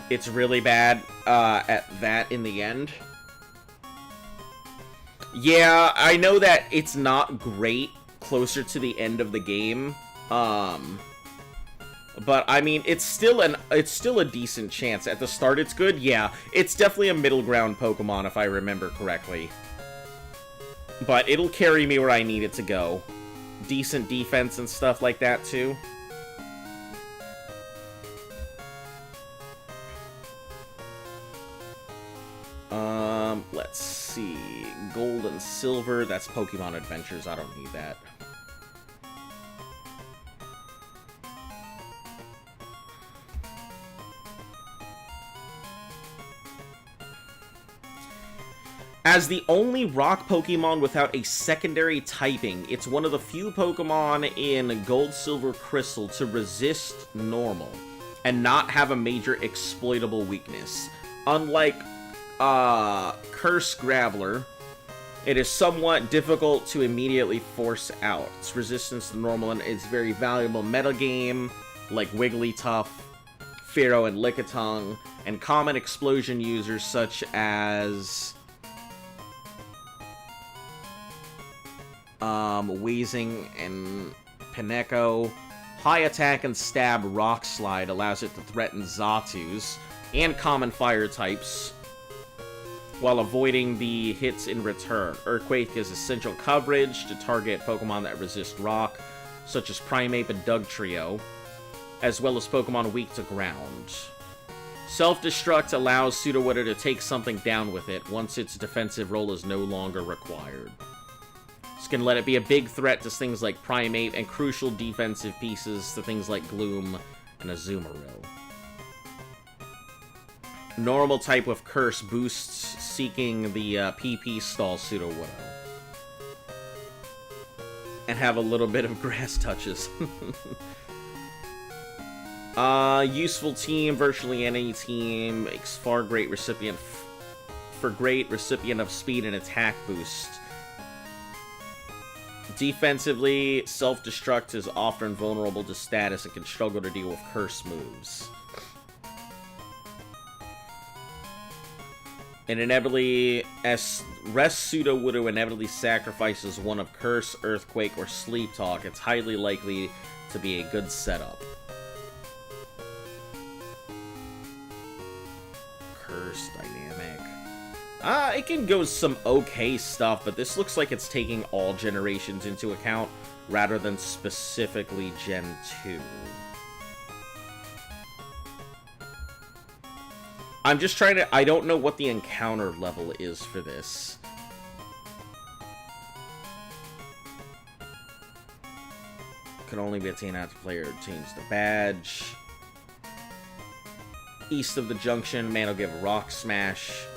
It's really bad at that in the end. Yeah, I know that it's not great closer to the end of the game. But I mean, it's still a decent chance. At the start, it's good. Yeah, it's definitely a middle ground Pokemon if I remember correctly. But it'll carry me where I need it to go. Decent defense and stuff like that too. Let's see. Gold and silver. That's Pokemon Adventures. I don't need that. As the only rock Pokemon without a secondary typing, it's one of the few Pokemon in Gold, Silver, Crystal to resist normal and not have a major exploitable weakness. Unlike Curse Graveler, it is somewhat difficult to immediately force out. Its resistance to normal and its very valuable metagame, like Wigglytuff, Fearow, and Lickitung, and common explosion users such as Weezing and Pinecco. High attack and stab Rock Slide allows it to threaten Zatus and common fire types while avoiding the hits in return. Earthquake is essential coverage to target Pokemon that resist rock, such as Primeape and Dugtrio, as well as Pokemon weak to ground. Self-destruct allows Sudowoodo to take something down with it once its defensive roll is no longer required. This can let it be a big threat to things like Primate and crucial defensive pieces to things like Gloom and Azumarill. Normal type with Curse boosts seeking the PP stall Sudowoodo. And have a little bit of grass touches. Useful team, virtually any team, makes great recipient of speed and attack boost. Defensively, self-destruct is often vulnerable to status and can struggle to deal with curse moves. And inevitably, as Rest Sudowoodo inevitably sacrifices one of Curse, Earthquake, or Sleep Talk, it's highly likely to be a good setup. Curse dynamic. It can go some okay stuff, but this looks like it's taking all generations into account, rather than specifically Gen 2. I'm just trying to... I don't know what the encounter level is for this. Can only be attained after player obtains the badge. East of the junction, man will give a rock smash.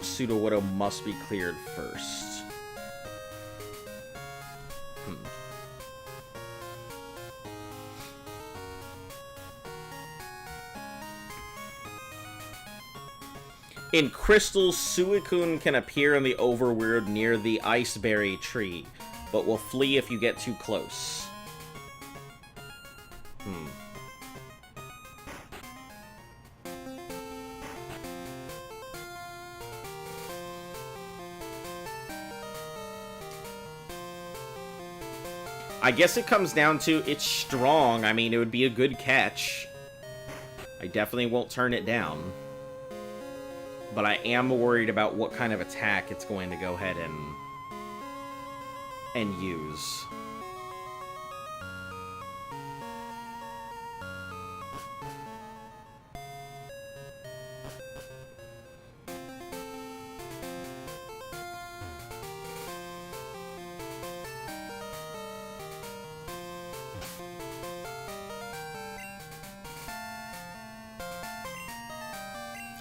Sudowoodo must be cleared first. In Crystal, Suicune can appear in the overworld near the Iceberry tree, but will flee if you get too close. I guess it comes down to it's strong. I mean, it would be a good catch. I definitely won't turn it down. But I am worried about what kind of attack it's going to go ahead and use.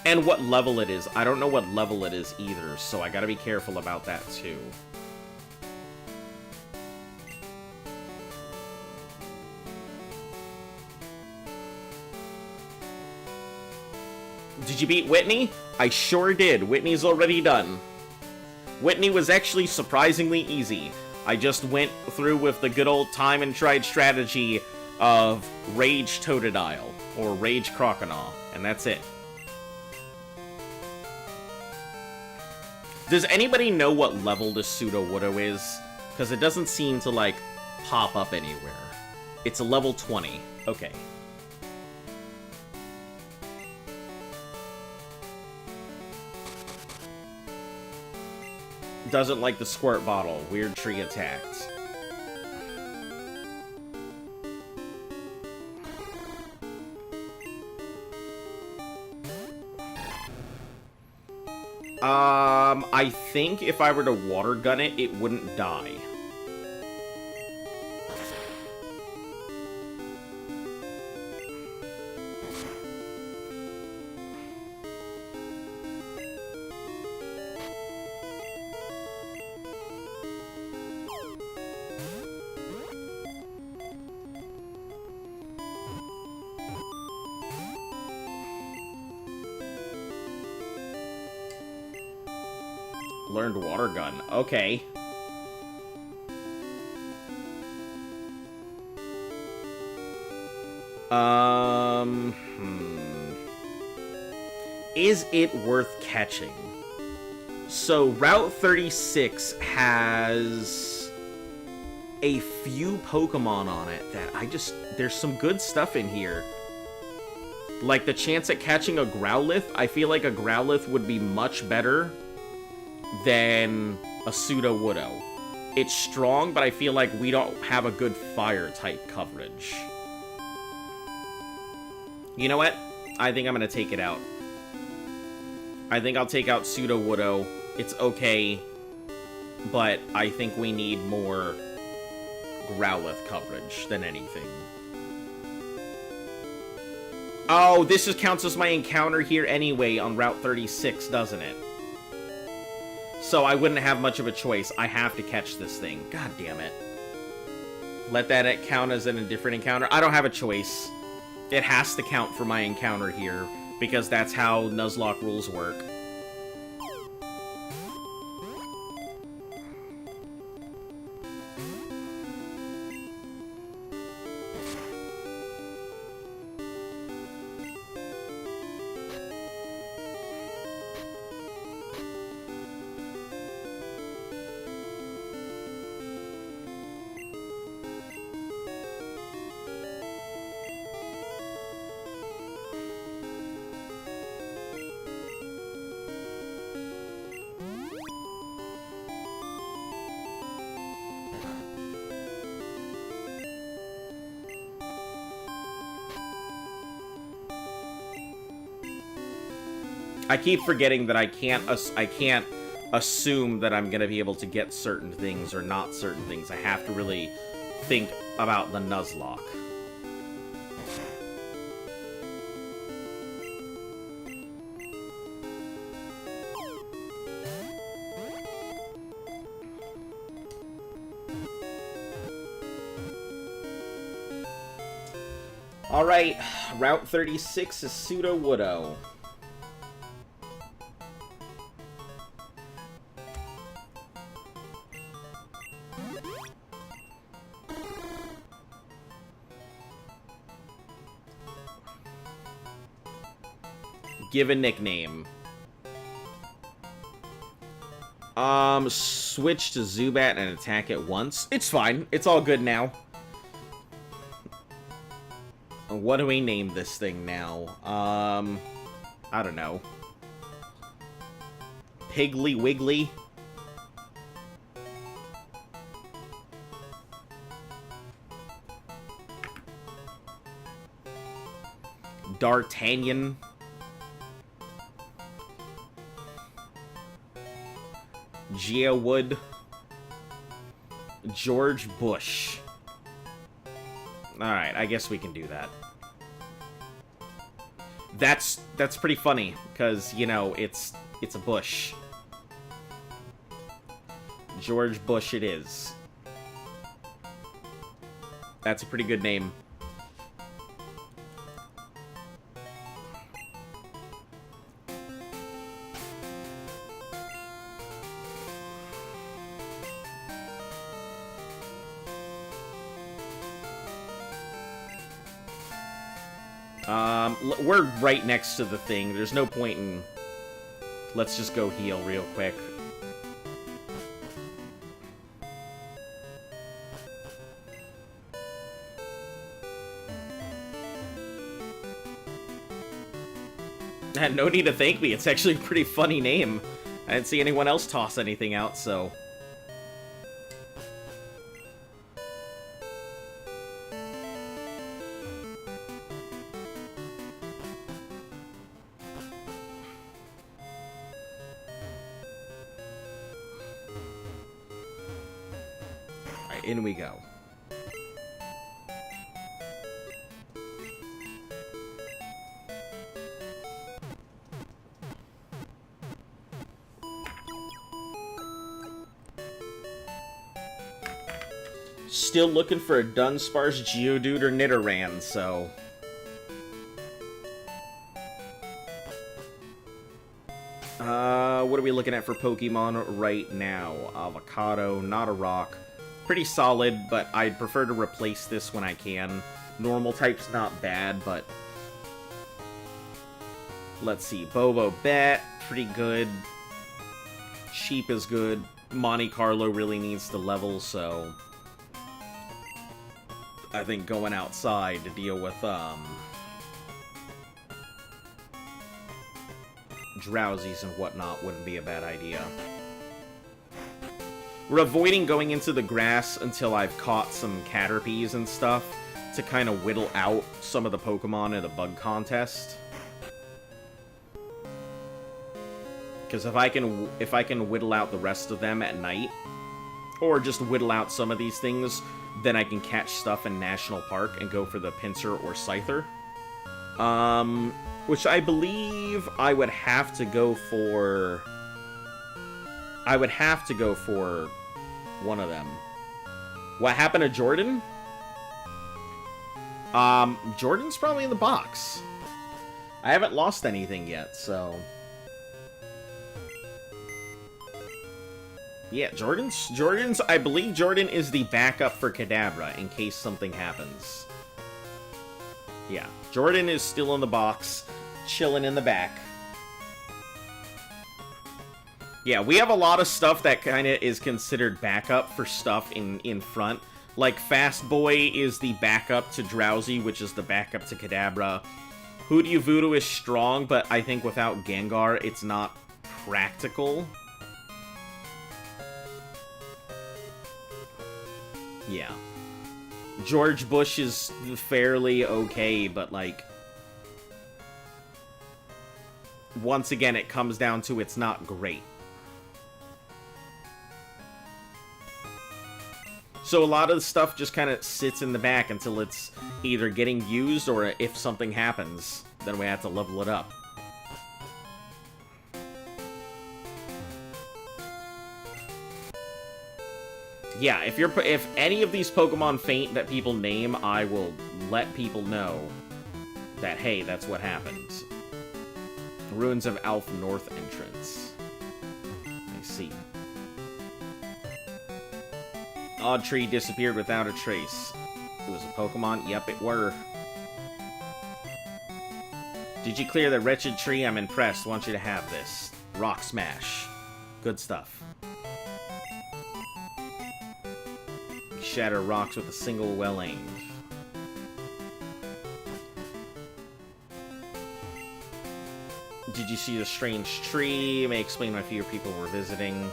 And what level it is. I don't know what level it is either, so I gotta be careful about that too. Did you beat Whitney? I sure did. Whitney's already done. Whitney was actually surprisingly easy. I just went through with the good old time and tried strategy of Rage Totodile, or Rage Croconaw, and that's it. Does anybody know what level this Sudowoodo is? Because it doesn't seem to, like, pop up anywhere. It's a level 20. Okay. Doesn't like the squirt bottle. Weird tree attacked. I think if I were to water gun it, it wouldn't die. Learned water gun. Okay. Is it worth catching? So, Route 36 has a few Pokemon on it that there's some good stuff in here. Like, the chance at catching a Growlithe, I feel like a Growlithe would be much better than a Sudowoodo. It's strong, but I feel like we don't have a good fire type coverage. You know what? I think I'm gonna take it out. I think I'll take out Sudowoodo. It's okay, but I think we need more Growlithe coverage than anything. Oh, this just counts as my encounter here anyway on Route 36, doesn't it? So I wouldn't have much of a choice. I have to catch this thing. God damn it. Let that count as a different encounter. I don't have a choice. It has to count for my encounter here, because that's how Nuzlocke rules work. I keep forgetting that I can't assume that I'm gonna be able to get certain things or not certain things. I have to really think about the Nuzlocke. Alright, Route 36 is Sudowoodo. Give a nickname. Switch to Zubat and attack it once. It's fine. It's all good now. What do we name this thing now? I don't know. Piggly Wiggly? D'Artagnan? Geowood? George Bush? Alright, I guess we can do that. That's pretty funny, because, you know, it's a bush. George Bush it is. That's a pretty good name. We're right next to the thing. There's no point in... Let's just go heal real quick. No need to thank me. It's actually a pretty funny name. I didn't see anyone else toss anything out, so... In we go. Still looking for a Dunsparce, Geodude, or Nidoran, so... What are we looking at for Pokemon right now? Avocado, not a rock. Pretty solid, but I'd prefer to replace this when I can. Normal type's not bad, but... Let's see. Bobo Bet, pretty good. Sheep is good. Monte Carlo really needs to level, so... I think going outside to deal with, Drowsies and whatnot wouldn't be a bad idea. We're avoiding going into the grass until I've caught some Caterpies and stuff, to kind of whittle out some of the Pokemon in the bug contest. Because if I can whittle out the rest of them at night, or just whittle out some of these things, then I can catch stuff in National Park and go for the Pinsir or Scyther. Which I believe I would have to go for... I would have to go for one of them. What happened to Jordan? Jordan's probably in the box. I haven't lost anything yet, so... Yeah, Jordan's, I believe Jordan is the backup for Kadabra in case something happens. Yeah, Jordan is still in the box, chilling in the back. Yeah, we have a lot of stuff that kind of is considered backup for stuff in front. Like, Fast Boy is the backup to Drowsy, which is the backup to Kadabra. Hoodoo Voodoo is strong, but I think without Gengar, it's not practical. Yeah. George Bush is fairly okay, but, like... once again, it comes down to it's not great. So a lot of the stuff just kind of sits in the back until it's either getting used or if something happens, then we have to level it up. Yeah, if any of these Pokemon faint that people name, I will let people know that, hey, that's what happens. Ruins of Alph North entrance. I see. Odd Tree disappeared without a trace. It was a Pokemon? Yep, it were. Did you clear the wretched tree? I'm impressed. Want you to have this. Rock Smash. Good stuff. Shatter rocks with a single well aimed. Did you see the strange tree? May explain why fewer people were visiting.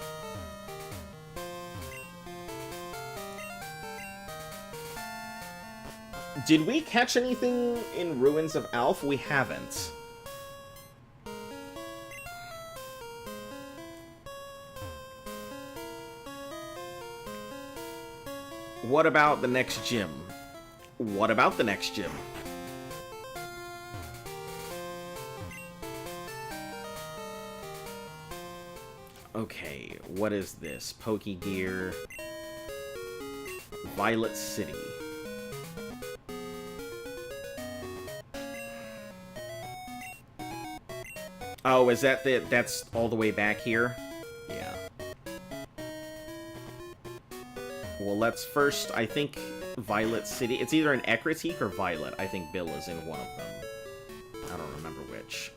Did we catch anything in Ruins of Alph? We haven't. What about the next gym? What about the next gym? Okay, what is this? Pokegear. Violet City. Oh, is that that's all the way back here? Yeah. Well, let's first, I think, Violet City. It's either an Ekritique or Violet. I think Bill is in one of them. I don't remember which.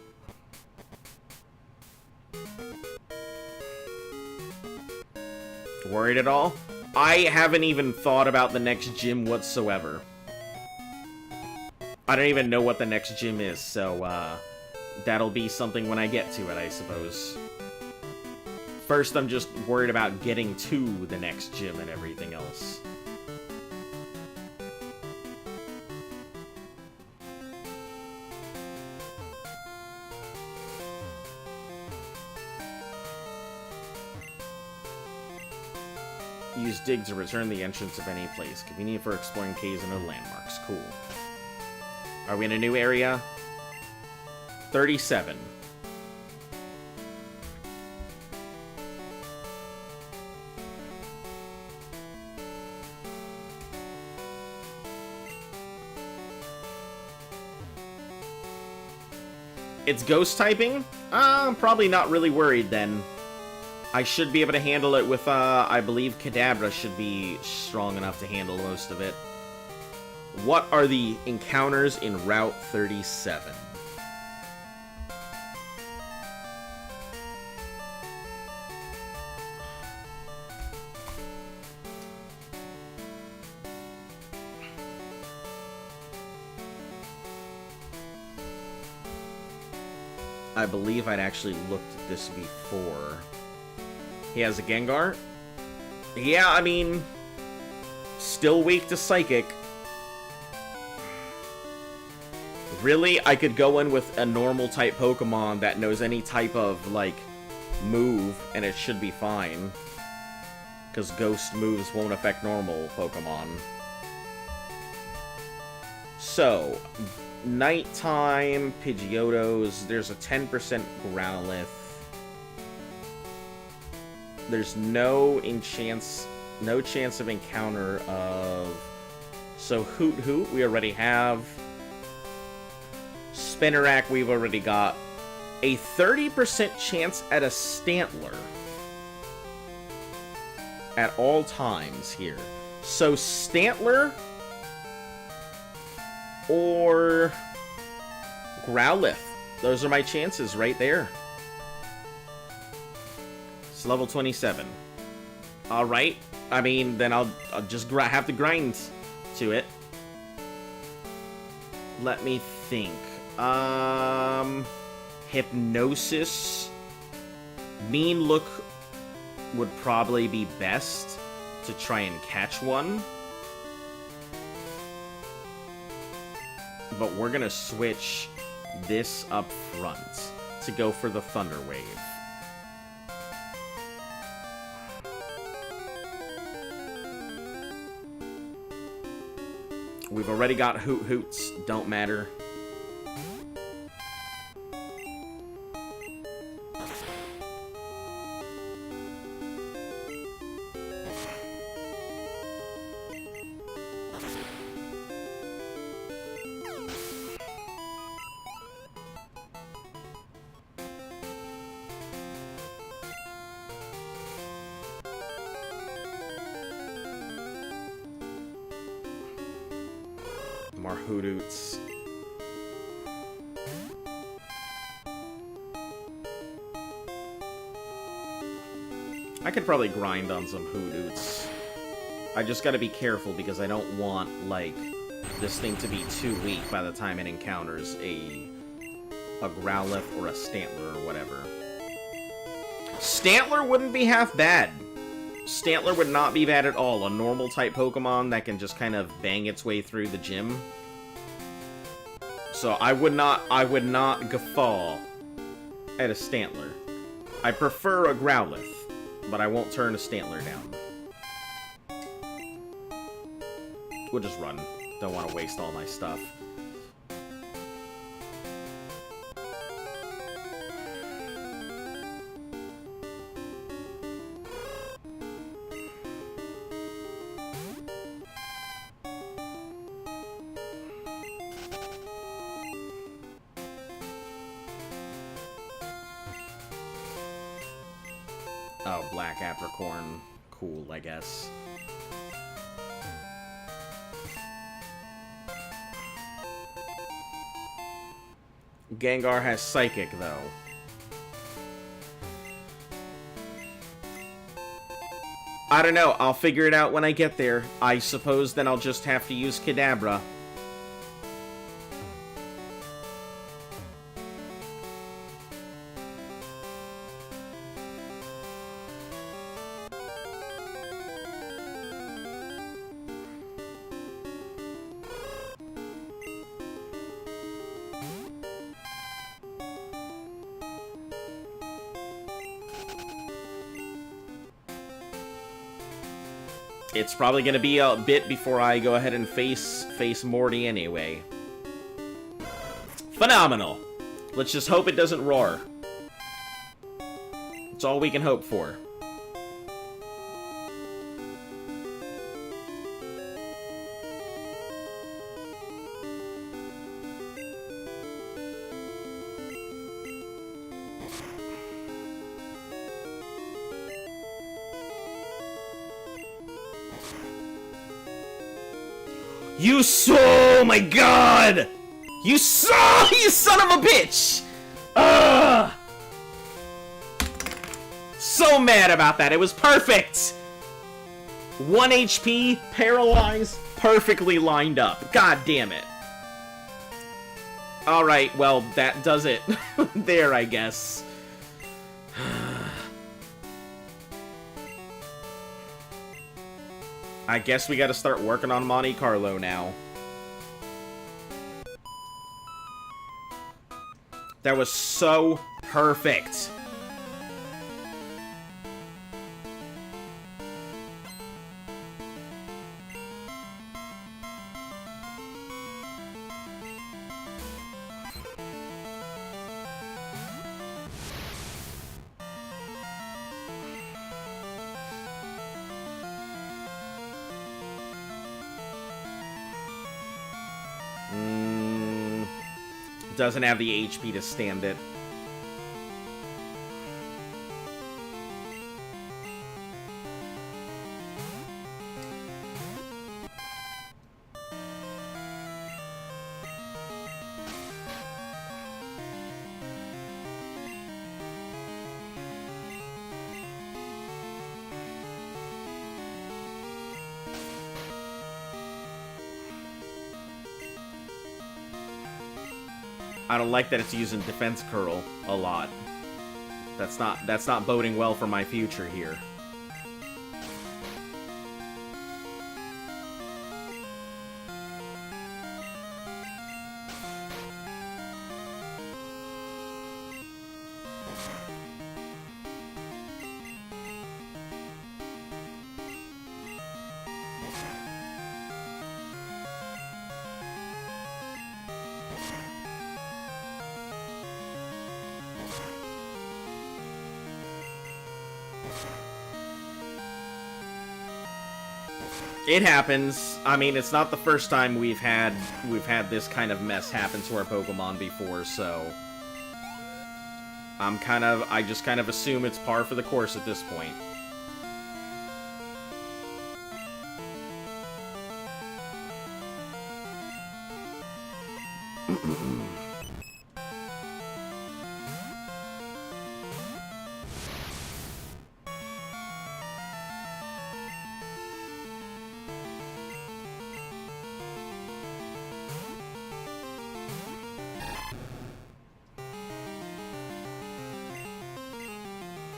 Worried at all? I haven't even thought about the next gym whatsoever. I don't even know what the next gym is, so, that'll be something when I get to it, I suppose. First, I'm just worried about getting to the next gym and everything else. Use dig to return the entrance of any place. Convenient for exploring caves and other landmarks. Cool. Are we in a new area? 37. It's ghost typing? I'm probably not really worried then. I should be able to handle it with, I believe Kadabra should be strong enough to handle most of it. What are the encounters in Route 37? I believe I'd actually looked at this before. He has a Gengar? Yeah, I mean, still weak to Psychic. Really? I could go in with a normal type Pokemon that knows any type of, like, move, and it should be fine. Because ghost moves won't affect normal Pokemon. So, nighttime, Pidgeotos, there's a 10% Growlithe. There's no chance of encounter of... So, Hoot, we already have. Spinarak, we've already got. A 30% chance at a Stantler. At all times here. So, Stantler... or Growlithe. Those are my chances right there. It's level 27. Alright. I mean, then I'll just have to grind to it. Let me think. Hypnosis. Mean Look would probably be best to try and catch one. But we're gonna switch this up front to go for the Thunder Wave. We've already got Hoots, don't matter. More Hootoots. I could probably grind on some Hootoots. I just gotta be careful because I don't want, like, this thing to be too weak by the time it encounters a Growlithe or a Stantler or whatever. Stantler wouldn't be half bad. Stantler would not be bad at all. A normal type Pokemon that can just kind of bang its way through the gym. So I would not guffaw at a Stantler. I prefer a Growlithe, but I won't turn a Stantler down. We'll just run. Don't want to waste all my stuff. Oh, Black Apricorn. Cool, I guess. Gengar has Psychic, though. I don't know. I'll figure it out when I get there. I suppose then I'll just have to use Kadabra. It's probably gonna be a bit before I go ahead and face Morty anyway. Phenomenal! Let's just hope it doesn't roar. It's all we can hope for. You saw! Oh my god! You saw! You son of a bitch! Ugh! So mad about that. It was perfect! 1 HP, paralyzed, perfectly lined up. God damn it. Alright, well, that does it. There, I guess. I guess we gotta start working on Monte Carlo now. That was so perfect. Doesn't have the HP to stand it. I don't like that it's using defense curl a lot. That's not boding well for my future here. It happens. I mean, it's not the first time we've had this kind of mess happen to our Pokemon before, so I just kind of assume it's par for the course at this point.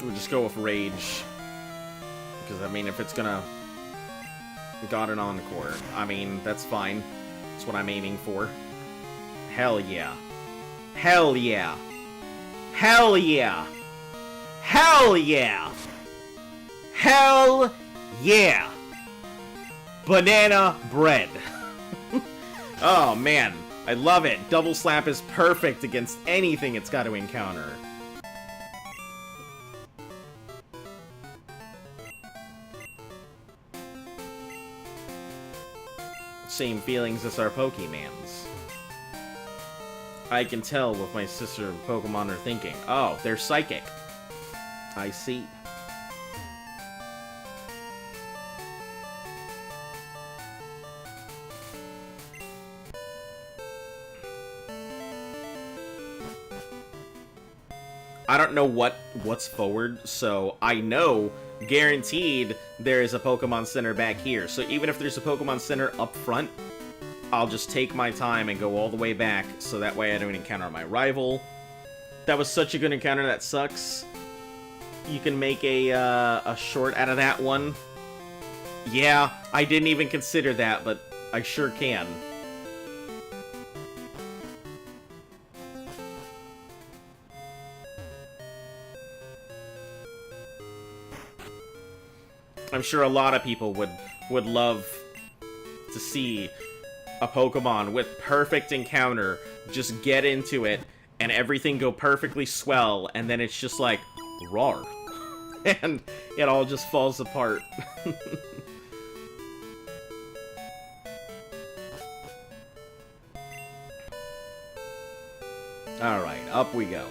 We'll just go with Rage. Because, I mean, if it's gonna... Got an Encore. I mean, that's fine. That's what I'm aiming for. Hell yeah. Hell yeah. Hell yeah. Hell yeah. Hell yeah. Banana bread. Oh, man. I love it. Double Slap is perfect against anything it's got to encounter. Same feelings as our Pokemans. I can tell what my sister Pokemon are thinking. Oh, they're psychic. I see. I don't know what's forward, so I know guaranteed there is a Pokemon Center back here. So even if there's a Pokemon Center up front, I'll just take my time and go all the way back, so that way I don't encounter my rival. That was such a good encounter, that sucks. You can make a short out of that one. Yeah, I didn't even consider that, but I sure can. I'm sure a lot of people would love to see a Pokemon with perfect encounter just get into it and everything go perfectly swell, and then it's just like, roar. And it all just falls apart. Alright, up we go.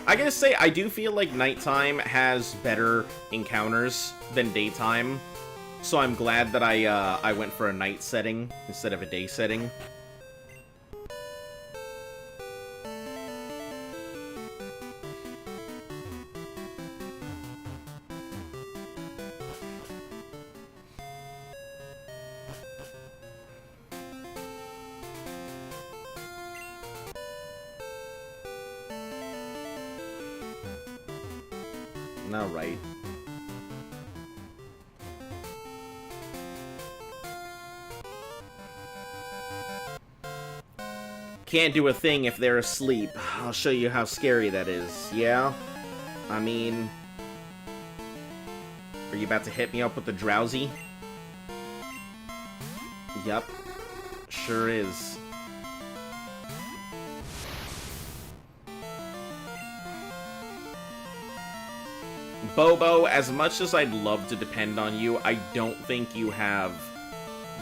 I gotta say, I do feel like nighttime has better encounters than daytime, so I'm glad that I went for a night setting instead of a day setting. Alright. Can't do a thing if they're asleep. I'll show you how scary that is. Yeah? I mean... Are you about to hit me up with the drowsy? Yup. Sure is. Bobo, as much as I'd love to depend on you, I don't think you have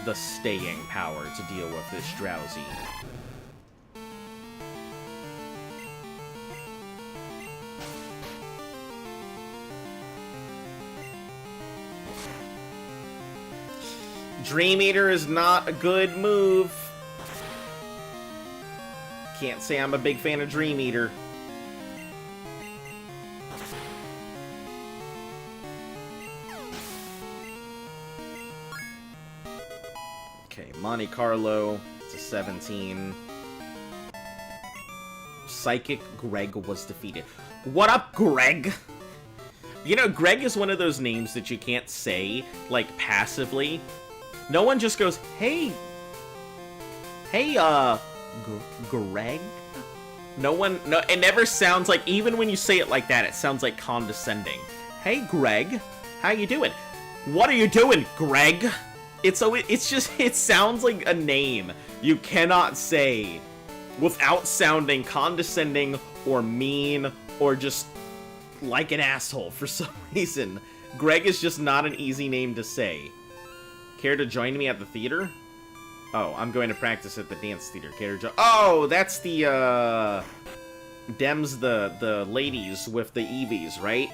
the staying power to deal with this drowsy. Dream Eater is not a good move. Can't say I'm a big fan of Dream Eater. Okay, Monte Carlo, it's a 17. Psychic Greg was defeated. What up, Greg? You know, Greg is one of those names that you can't say, like, passively. No one just goes, hey, Greg? No one, no, it never sounds like, even when you say it like that, it sounds like condescending. Hey, Greg, how you doing? What are you doing, Greg? It sounds like a name you cannot say without sounding condescending or mean or just like an asshole for some reason. Greg is just not an easy name to say. Care to join me at the theater? Oh, I'm going to practice at the dance theater. Care to join? Oh, that's the, Dems the ladies with the EVs, right?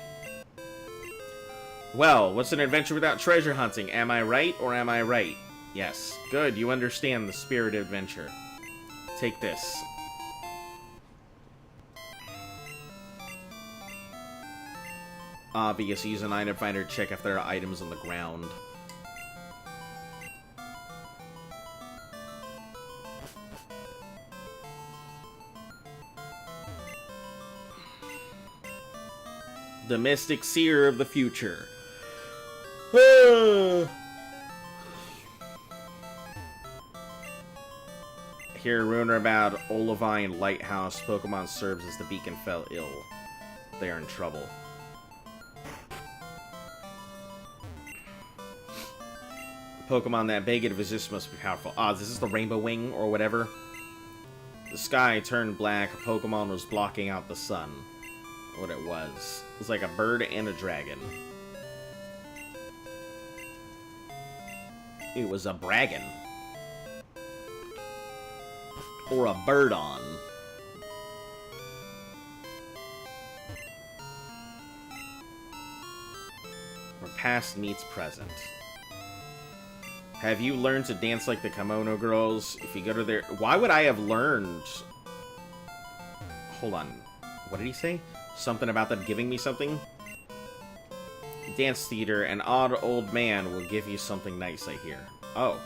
Well, what's an adventure without treasure hunting? Am I right or am I right? Yes. Good, you understand the spirit of adventure. Take this. Obvious, use an item finder to check if there are items on the ground. The Mystic Seer of the Future. Hear a rumor about Olivine Lighthouse. Pokemon serves as the beacon fell ill. They are in trouble. Pokemon that beg and resist must be powerful. Ah, this is the Rainbow Wing or whatever. The sky turned black. A Pokemon was blocking out the sun. What it was. It was like a bird and a dragon. It was a braggin. Or a bird-on. Or past meets present. Have you learned to dance like the Kimono Girls? If you go to their... Why would I have learned... Hold on. What did he say? Something about them giving me something? Dance theater, an odd old man will give you something nice, I hear. Oh.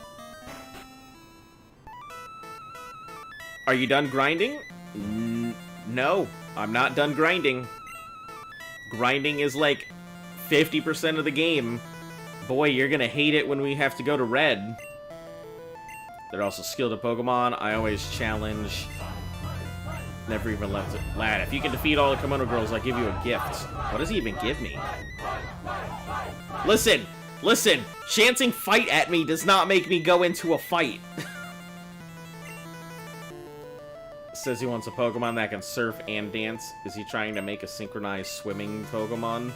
Are you done grinding? No, I'm not done grinding. Grinding is like 50% of the game. Boy, you're gonna hate it when we have to go to red. They're also skilled at Pokemon. I always challenge... Never even left it. Lad, if you can defeat all the Kimono Girls, I'll give you a gift. What does he even give me? Listen! Listen! Chanting fight at me does not make me go into a fight. Says he wants a Pokemon that can surf and dance. Is he trying to make a synchronized swimming Pokemon?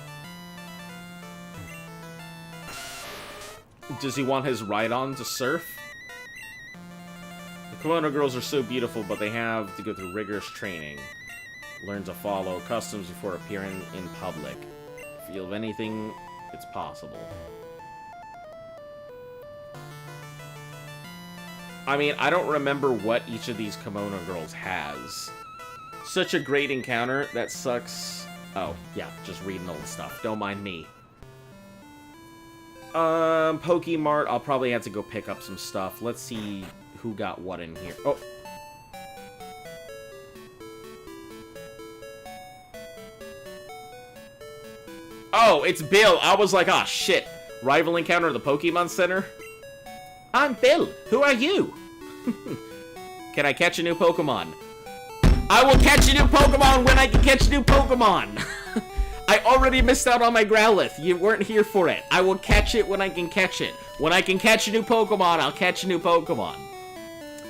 Does he want his Rhydon to surf? The Kimono Girls are so beautiful, but they have to go through rigorous training. Learn to follow customs before appearing in public. If you have anything, it's possible. I mean, I don't remember what each of these Kimono Girls has. Such a great encounter. That sucks. Oh, yeah, just reading old stuff. Don't mind me. Pokemart, I'll probably have to go pick up some stuff. Let's see who got what in here. Oh. Oh, it's Bill. I was like, ah, shit. Rival encounter at the Pokemon Center? I'm Bill. Who are you? Can I catch a new Pokemon? I will catch a new Pokemon when I can catch a new Pokemon! I already missed out on my Growlithe. You weren't here for it. I will catch it when I can catch it. When I can catch a new Pokemon, I'll catch a new Pokemon.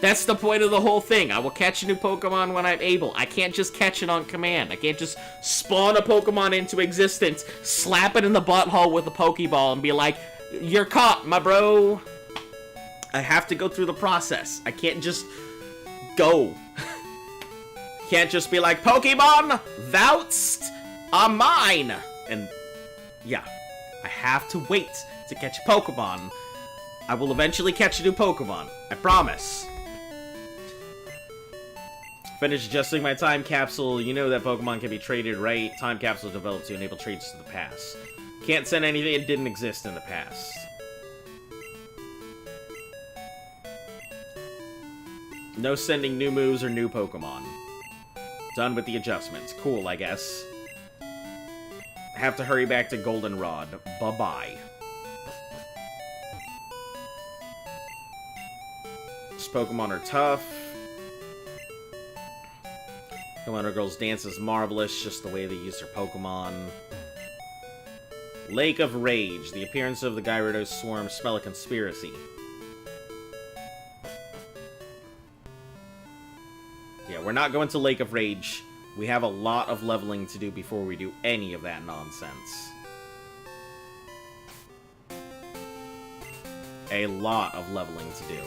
That's the point of the whole thing. I will catch a new Pokemon when I'm able. I can't just catch it on command. I can't just spawn a Pokemon into existence, slap it in the butthole with a Pokeball, and be like, you're caught, my bro. I have to go through the process. I can't just go. Can't just be like, Pokemon, thou'st are mine. And yeah, I have to wait to catch a Pokemon. I will eventually catch a new Pokemon. I promise. Finish adjusting my time capsule. You know that Pokemon can be traded, right? Time capsule developed to enable trades to the past. Can't send anything that didn't exist in the past. No sending new moves or new Pokemon. Done with the adjustments. Cool, I guess. Have to hurry back to Goldenrod. Bye-bye. These Pokemon are tough. Commander Girl's dance is marvelous, just the way they use their Pokemon. Lake of Rage. The appearance of the Gyarados swarm smell a conspiracy. Yeah, we're not going to Lake of Rage. We have a lot of leveling to do before we do any of that nonsense. A lot of leveling to do.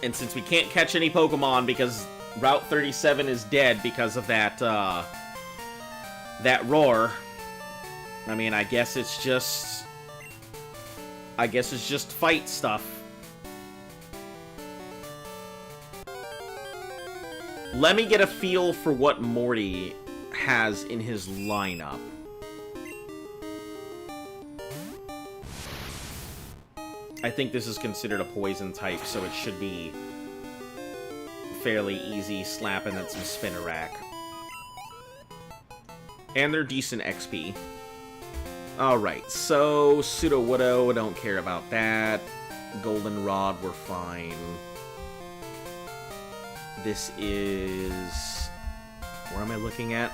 And since we can't catch any Pokemon because Route 37 is dead because of that, that roar, I mean, I guess it's just fight stuff. Let me get a feel for what Morty has in his lineup. I think this is considered a poison type, so it should be fairly easy slapping at some Spinarak. And they're decent XP. Alright, so Sudowoodo, I don't care about that. Goldenrod, we're fine. This is... where am I looking at?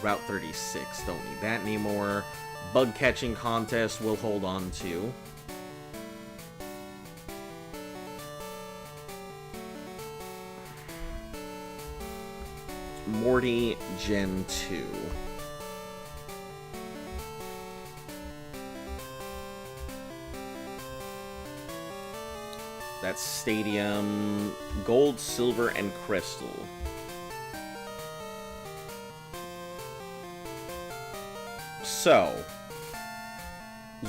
Route 36. Don't need that anymore. Bug catching contest we'll hold on to. Morty Gen 2. That's Stadium, Gold, Silver, and Crystal. So,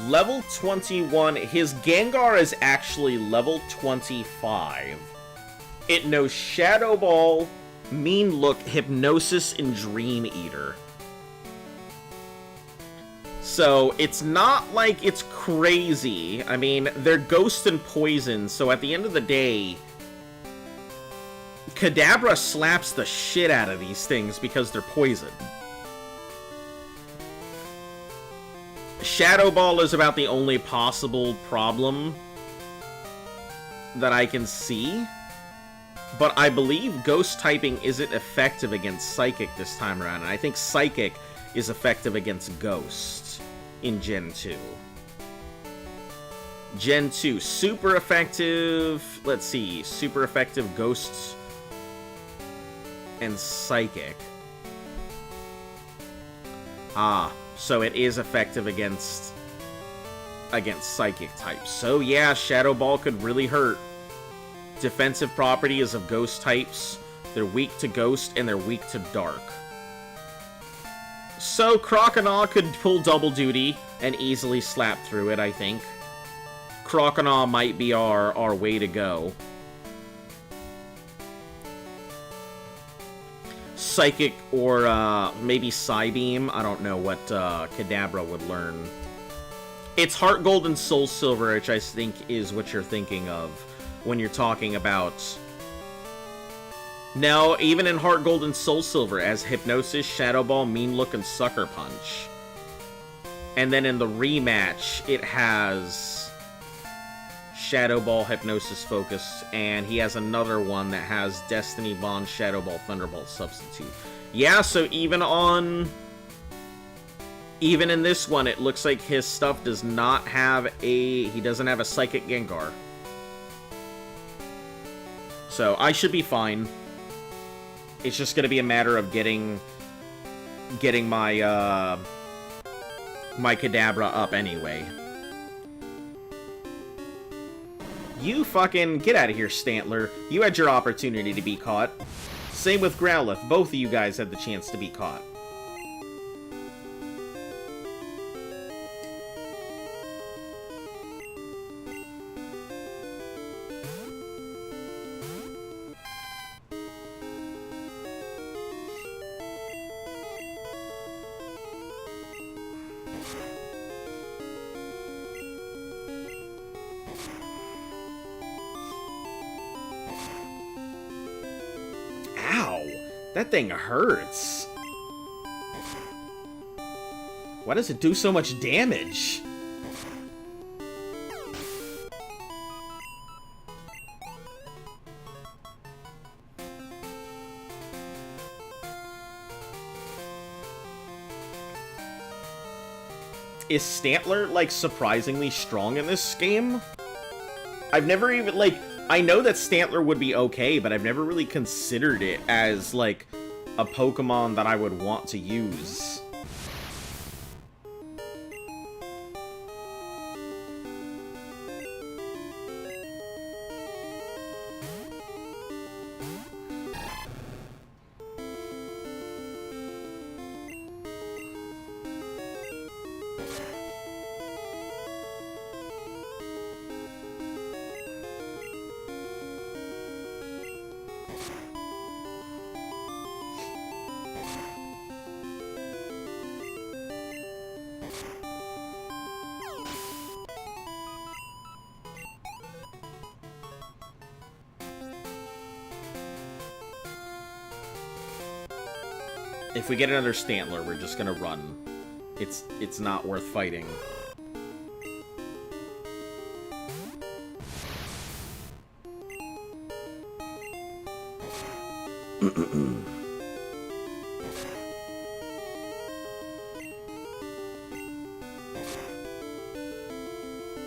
level 21, his Gengar is actually level 25. It knows Shadow Ball, Mean Look, Hypnosis, and Dream Eater. So, it's not like it's crazy. I mean, they're Ghost and Poison, so at the end of the day, Kadabra slaps the shit out of these things because they're poison. Shadow Ball is about the only possible problem that I can see. But I believe Ghost typing isn't effective against Psychic this time around, and I think Psychic is effective against Ghost in Gen 2. Gen 2, super effective, let's see, super effective Ghosts and Psychic. Ah, so it is effective against Psychic types. So yeah, Shadow Ball could really hurt. Defensive property is of Ghost types. They're weak to Ghost, and they're weak to Dark. So Croconaw could pull double duty and easily slap through it, I think. Croconaw might be our way to go. Psychic or maybe Psybeam. I don't know what Kadabra would learn. It's Heart Gold and Soul Silver, which I think is what you're thinking of when you're talking about... No, even in Heart Gold and Soul Silver, as Hypnosis, Shadow Ball, Mean Look, and Sucker Punch. And then in the rematch, it has Shadow Ball, Hypnosis Focus, and he has another one that has Destiny Bond, Shadow Ball, Thunderbolt Substitute. Yeah, so even in this one, it looks like his stuff does not have he doesn't have a Psychic Gengar. So I should be fine. It's just gonna be a matter of getting my my Kadabra up anyway. You fucking get out of here, Stantler. You had your opportunity to be caught. Same with Growlithe. Both of you guys had the chance to be caught. That thing hurts. Why does it do so much damage? Is Stantler, like, surprisingly strong in this game? I've never even, like... I know that Stantler would be okay, but I've never really considered it as, like, a Pokemon that I would want to use. If we get another Stantler, we're just gonna run. It's not worth fighting.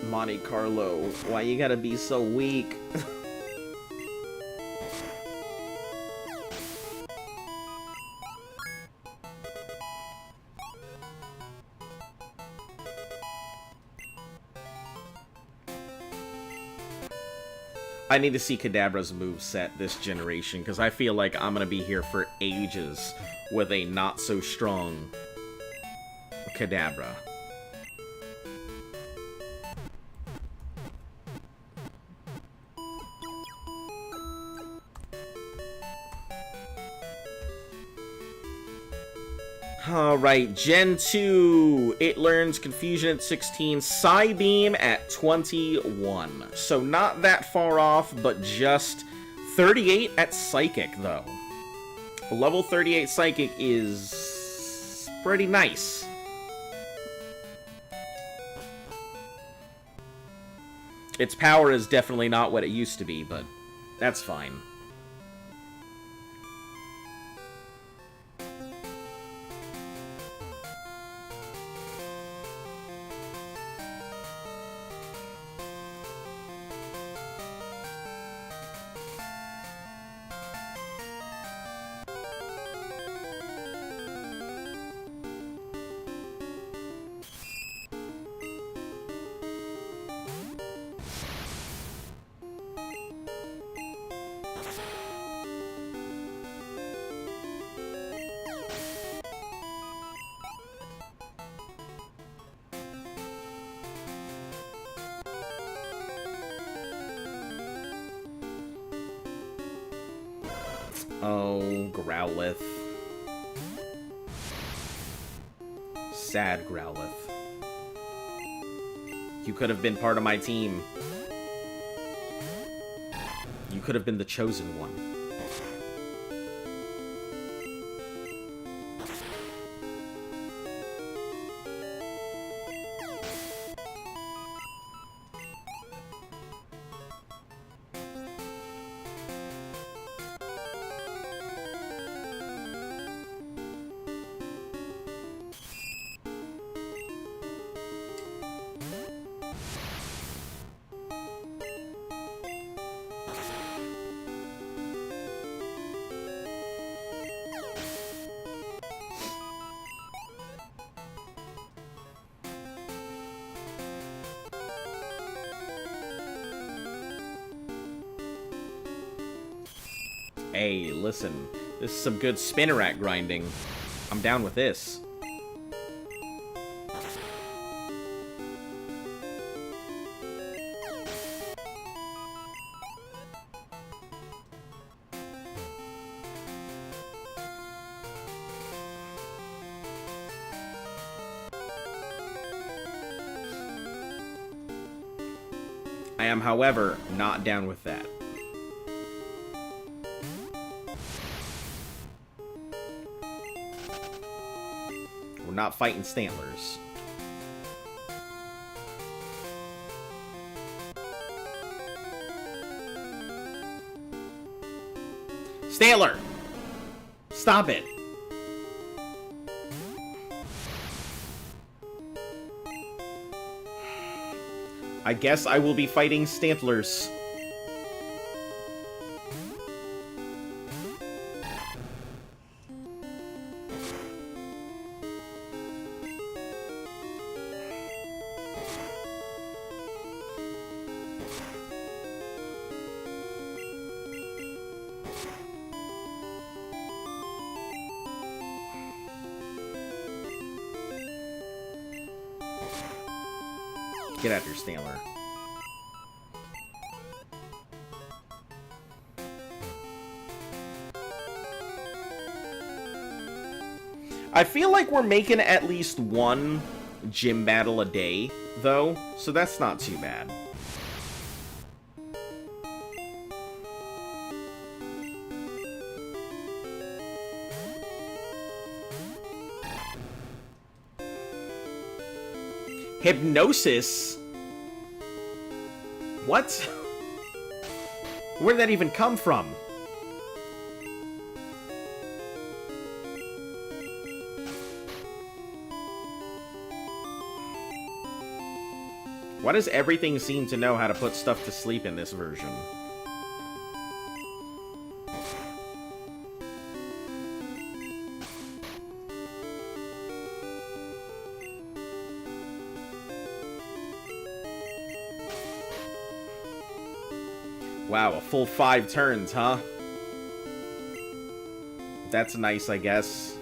Monte Carlo, why you gotta be so weak? I need to see Kadabra's moveset this generation, because I feel like I'm going to be here for ages with a not-so-strong Kadabra. Alright, Gen 2. It learns Confusion at 16, Psybeam at 21. So not that far off, but just 38 at Psychic, though. Level 38 Psychic is pretty nice. Its power is definitely not what it used to be, but that's fine. Oh, Growlithe. Sad Growlithe. You could have been part of my team. You could have been the chosen one. Hey, listen. This is some good spinner rack grinding. I'm down with this. I am, however, not down with that. We're not fighting Stantlers. Stantler! Stop it! I guess I will be fighting Stantlers. Get after Stantler. I feel like we're making at least one gym battle a day, though, so that's not too bad. Hypnosis? What? Where did that even come from? Why does everything seem to know how to put stuff to sleep in this version? Wow, a full 5 turns, huh? That's nice, I guess.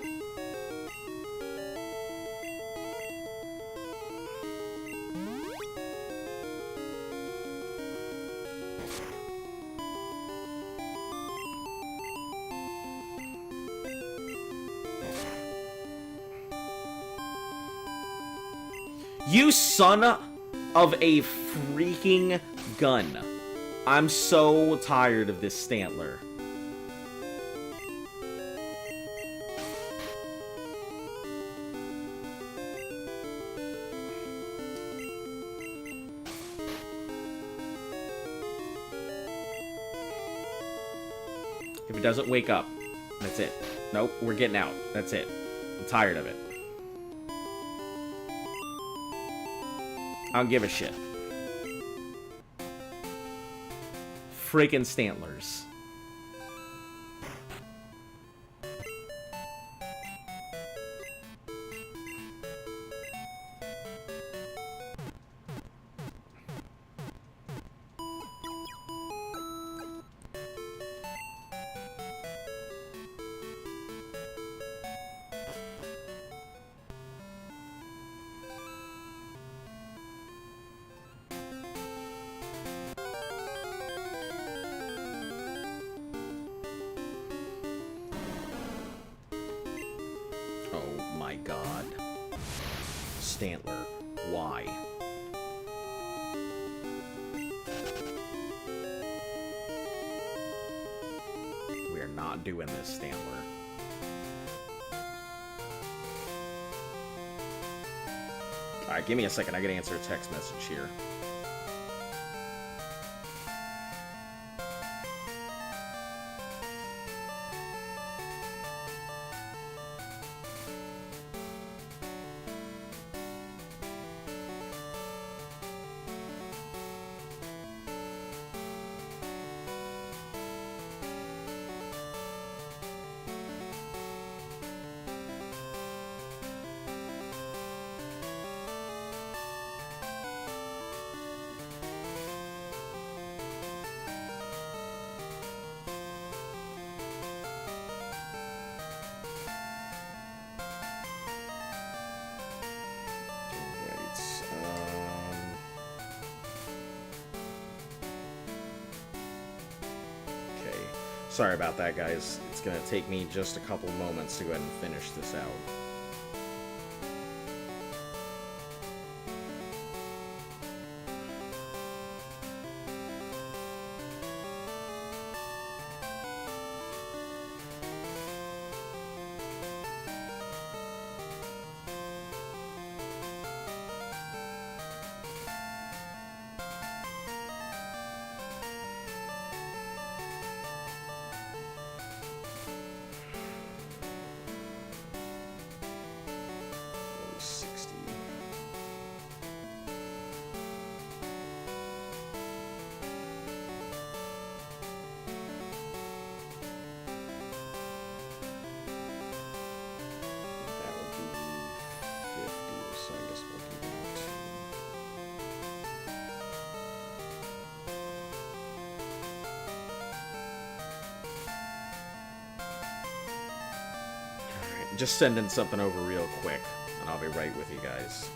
You son of a freaking gun. I'm so tired of this Stantler. If it doesn't wake up, that's it. Nope, we're getting out. That's it. I'm tired of it. I don't give a shit. Freaking Stantlers. My God. Stantler, why? We are not doing this, Stantler. Alright, give me a second. I gotta answer a text message here. Sorry about that, guys. It's gonna take me just a couple moments to go ahead and finish this out. Just sending something over real quick, and I'll be right with you guys.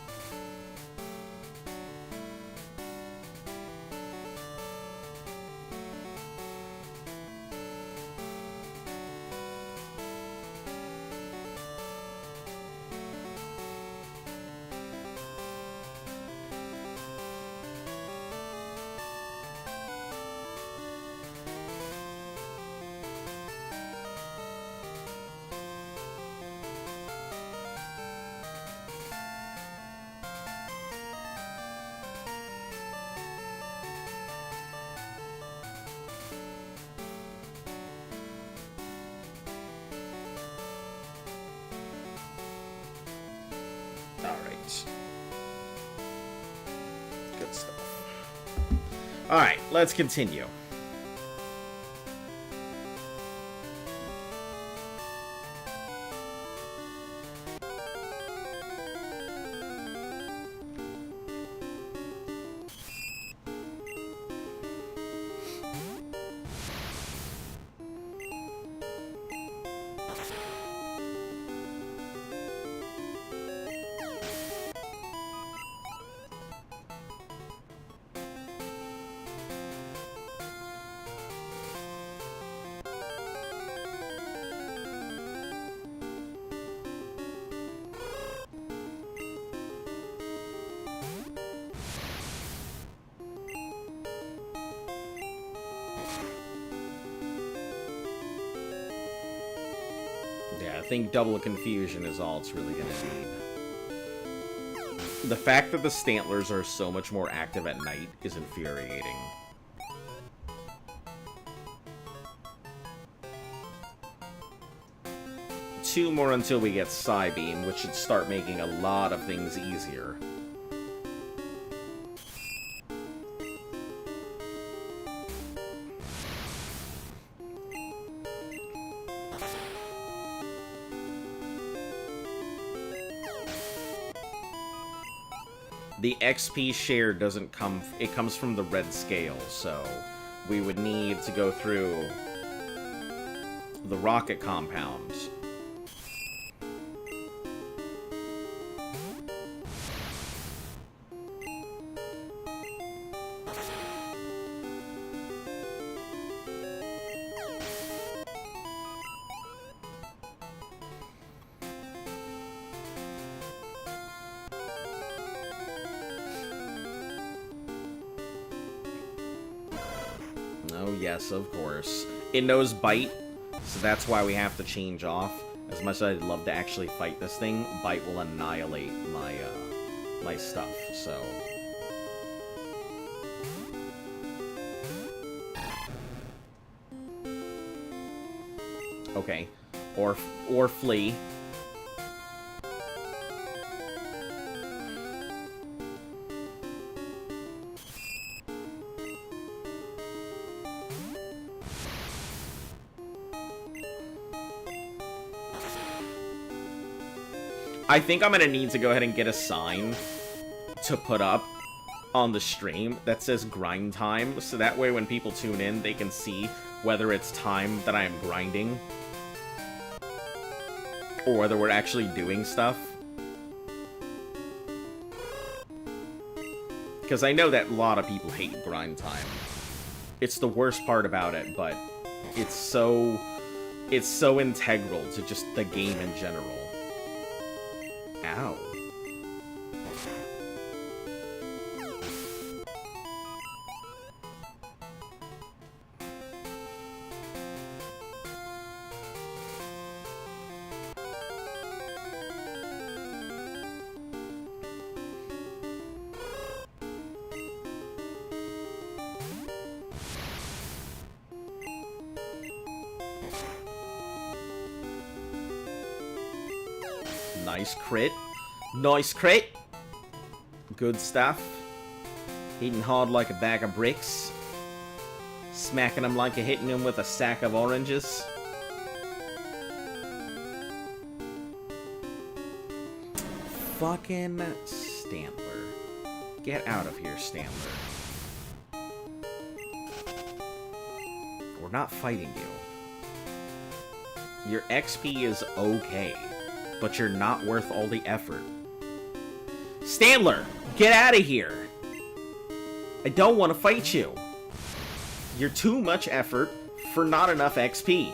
Alright. Good stuff. Alright, let's continue. Yeah, I think double confusion is all it's really gonna need. The fact that the Stantlers are so much more active at night is infuriating. Two more until we get Psybeam, which should start making a lot of things easier. The XP share doesn't come... It comes from the red scale, so we would need to go through the rocket compound. Oh, yes, of course. It knows Bite, so that's why we have to change off. As much as I'd love to actually fight this thing, Bite will annihilate my, my stuff, so... Okay. Or Flee. I think I'm gonna need to go ahead and get a sign to put up on the stream that says grind time, so that way when people tune in, they can see whether it's time that I am grinding or whether we're actually doing stuff. Because I know that a lot of people hate grind time. It's the worst part about it, but It's so integral to just the game in general. Ow. Nice crit. Nice crit. Good stuff. Hitting hard like a bag of bricks. Smacking him like you're hitting him with a sack of oranges. Fucking Stantler. Get out of here, Stantler. We're not fighting you. Your XP is okay, but you're not worth all the effort. Stantler, get out of here! I don't want to fight you. You're too much effort for not enough XP.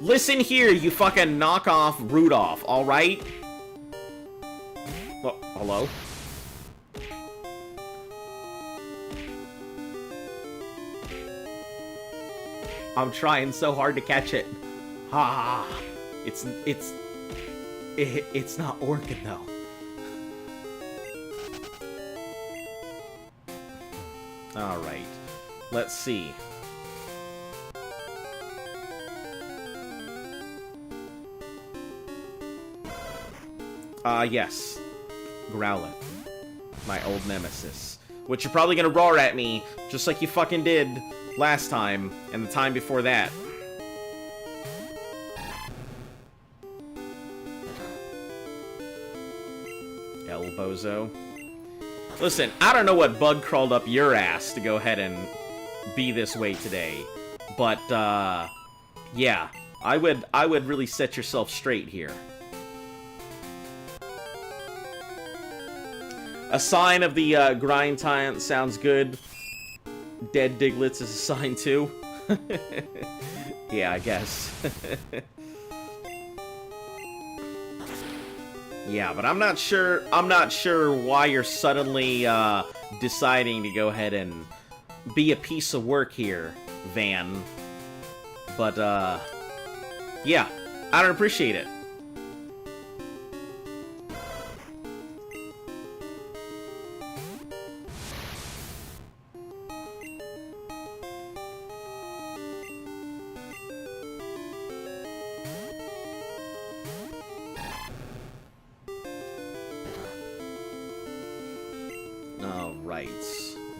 Listen here, you fucking knockoff Rudolph, alright? Oh, hello? I'm trying so hard to catch it. Ah, it's not working though. All right, let's see. Yes, Growlithe, my old nemesis, which you're probably gonna roar at me just like you fucking did last time, and the time before that. Bozo. Listen, I don't know what bug crawled up your ass to go ahead and be this way today, but, yeah, I would really set yourself straight here. A sign of the, grind time sounds good. Dead Diglets is a sign too. Yeah, I guess. Yeah, but I'm not sure why you're suddenly deciding to go ahead and be a piece of work here, Van. But yeah, I don't appreciate it.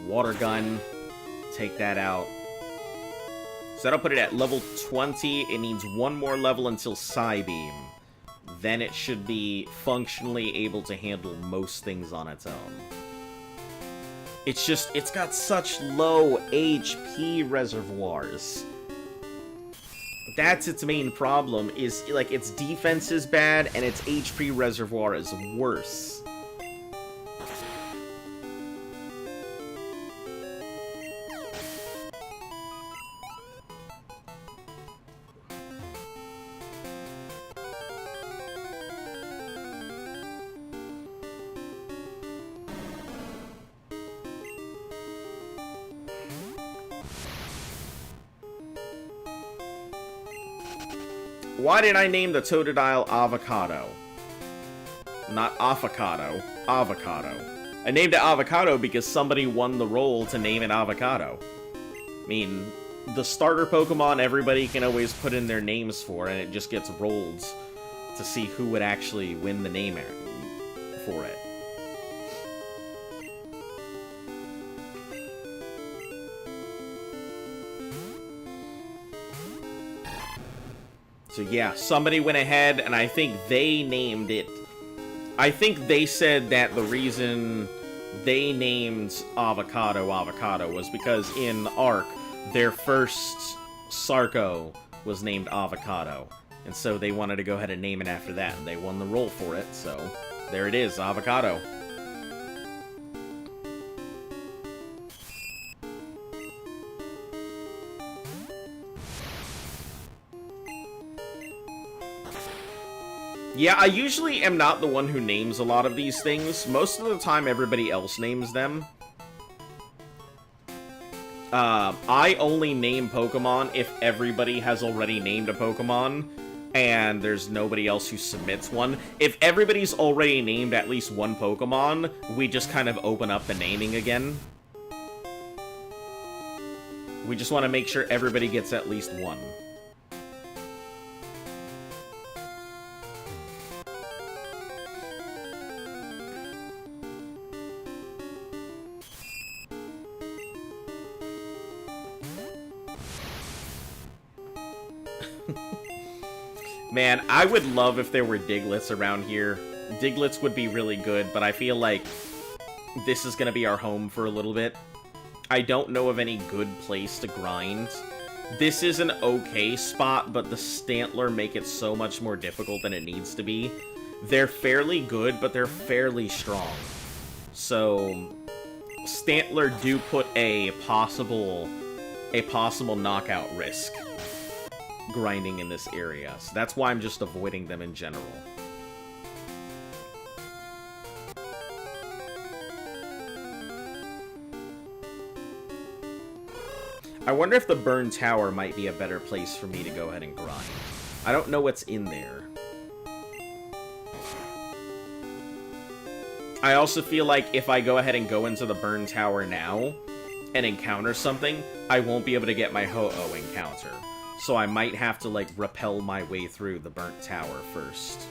Water gun, take that out. So that'll put it at level 20. It needs one more level until Psybeam. Then it should be functionally able to handle most things on its own. It's just, it's got such low HP reservoirs. That's its main problem, is, like, its defense is bad and its HP reservoir is worse. Why did I name the Totodile Avocado? Not Avocado, Avocado. I named it Avocado because somebody won the role to name it Avocado. I mean, the starter Pokemon everybody can always put in their names for, and it just gets rolled to see who would actually win the name for it. So yeah, somebody went ahead, and I think they named it. I think they said that the reason they named Avocado Avocado was because in Arc, their first Sarco was named Avocado. And so they wanted to go ahead and name it after that, and they won the role for it, so There it is, avocado. Yeah, I usually am not the one who names a lot of these things. Most of the time, everybody else names them. I only name Pokemon if everybody has already named a Pokemon, and there's nobody else who submits one. If everybody's already named at least one Pokemon, we just kind of open up the naming again. We just want to make sure everybody gets at least one. Man, I would love if there were Digletts around here. Digletts would be really good, but I feel like this is going to be our home for a little bit. I don't know of any good place to grind. This is an okay spot, but the Stantler make it so much more difficult than it needs to be. They're fairly good, but they're fairly strong. So, Stantler do put a possible knockout risk grinding in this area. So that's why I'm just avoiding them in general. I wonder if the Burn Tower might be a better place for me to go ahead and grind. I don't know what's in there. I also feel like if I go ahead and go into the Burn Tower now and encounter something, I won't be able to get my Ho-Oh encounter. So I might have to, like, rappel my way through the Burnt Tower first.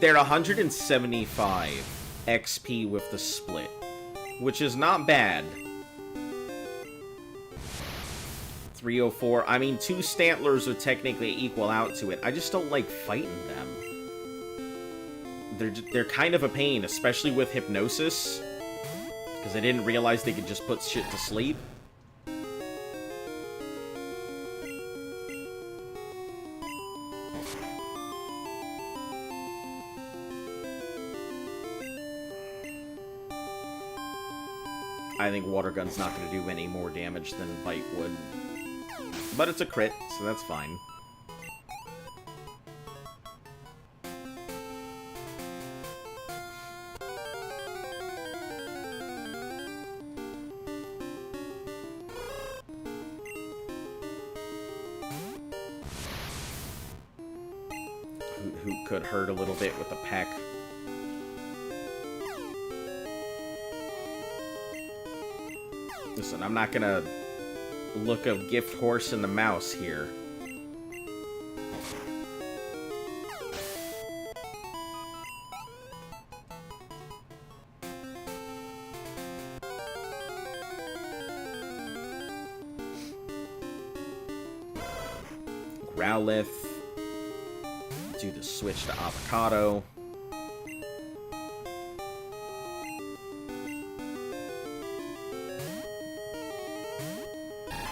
They're 175 XP with the split, which is not bad. 304. I mean, 2 Stantlers would technically equal out to it. I just don't like fighting them. They're kind of a pain, especially with Hypnosis, because I didn't realize they could just put shit to sleep. I think Water Gun's not going to do any more damage than Bite would. But it's a crit, so that's fine. Who could hurt a little bit with the peck. Listen, I'm not gonna look a gift horse in the mouse here. Growlithe. Do the switch to Avocado.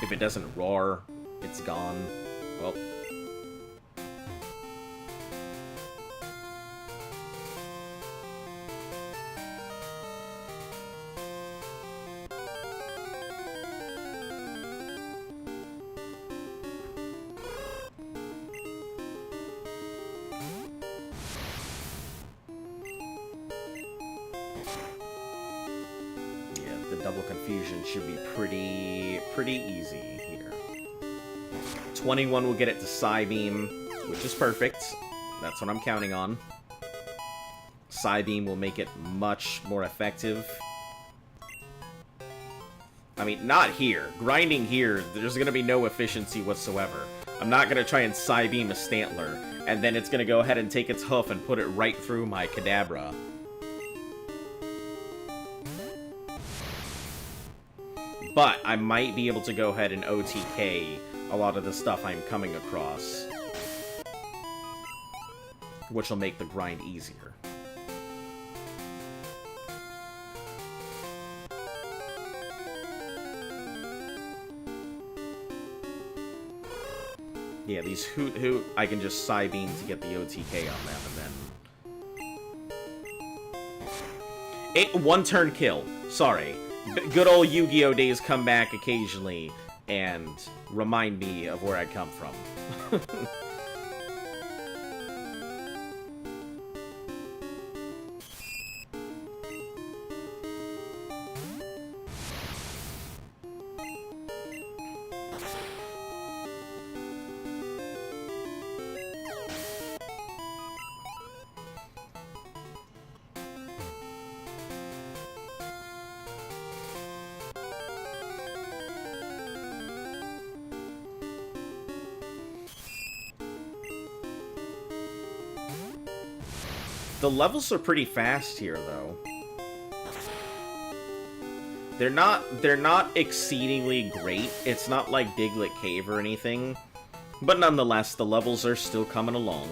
If it doesn't roar, it's gone. Well. Yeah, the double confusion should be pretty easy here. 21 will get it to Psybeam, which is perfect. That's what I'm counting on. Psybeam will make it much more effective. I mean, not here. Grinding here, there's going to be no efficiency whatsoever. I'm not going to try and Psybeam a Stantler, and then it's going to go ahead and take its hoof and put it right through my Kadabra. But I might be able to go ahead and OTK a lot of the stuff I'm coming across, which will make the grind easier. Yeah, these Hoot, I can just Psybeam to get the OTK on them, and then... one turn kill. Sorry. Good old Yu-Gi-Oh! Days come back occasionally and remind me of where I come from. The levels are pretty fast here, though. They're not exceedingly great. It's not like Diglett Cave or anything. But nonetheless, the levels are still coming along.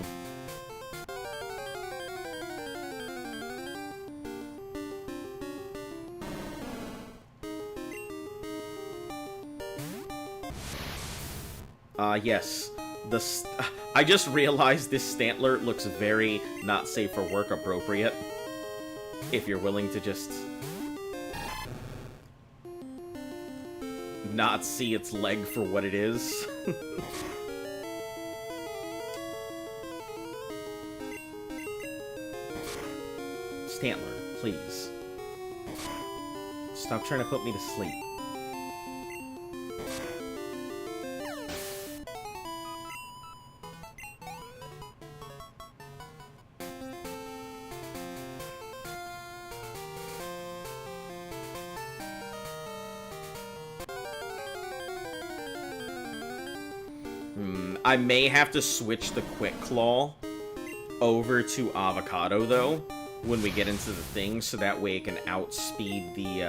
Yes. I just realized this Stantler looks very not safe for work appropriate. If you're willing to just not see its leg for what it is. Stantler, please. Stop trying to put me to sleep. I may have to switch the Quick Claw over to Avocado, though, when we get into the thing, so that way it can outspeed the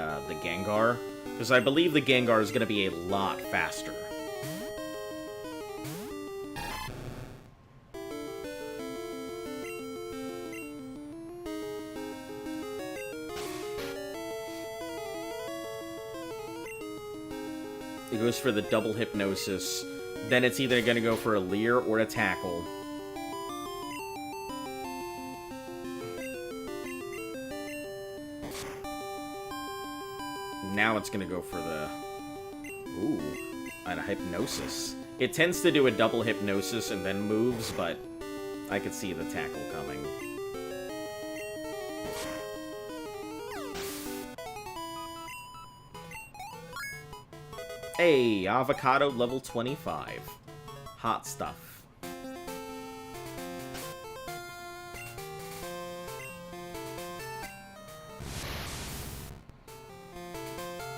Gengar. Because I believe the Gengar is going to be a lot faster. It goes for the double Hypnosis. Then it's either going to go for a Leer or a Tackle. Now it's going to go for the... Ooh, and a Hypnosis. It tends to do a double Hypnosis and then moves, but I could see the Tackle coming. Hey, Avocado level 25. Hot stuff.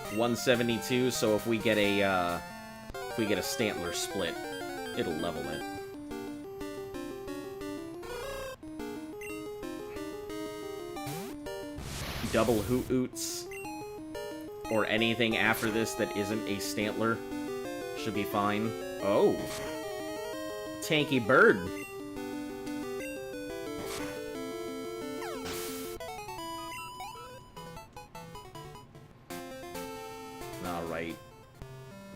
$172, so if we get a Stantler split, it'll level it. Double Hoot-Oots. Or anything after this that isn't a Stantler should be fine. Oh. Tanky Bird. Alright.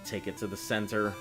Take it to the center.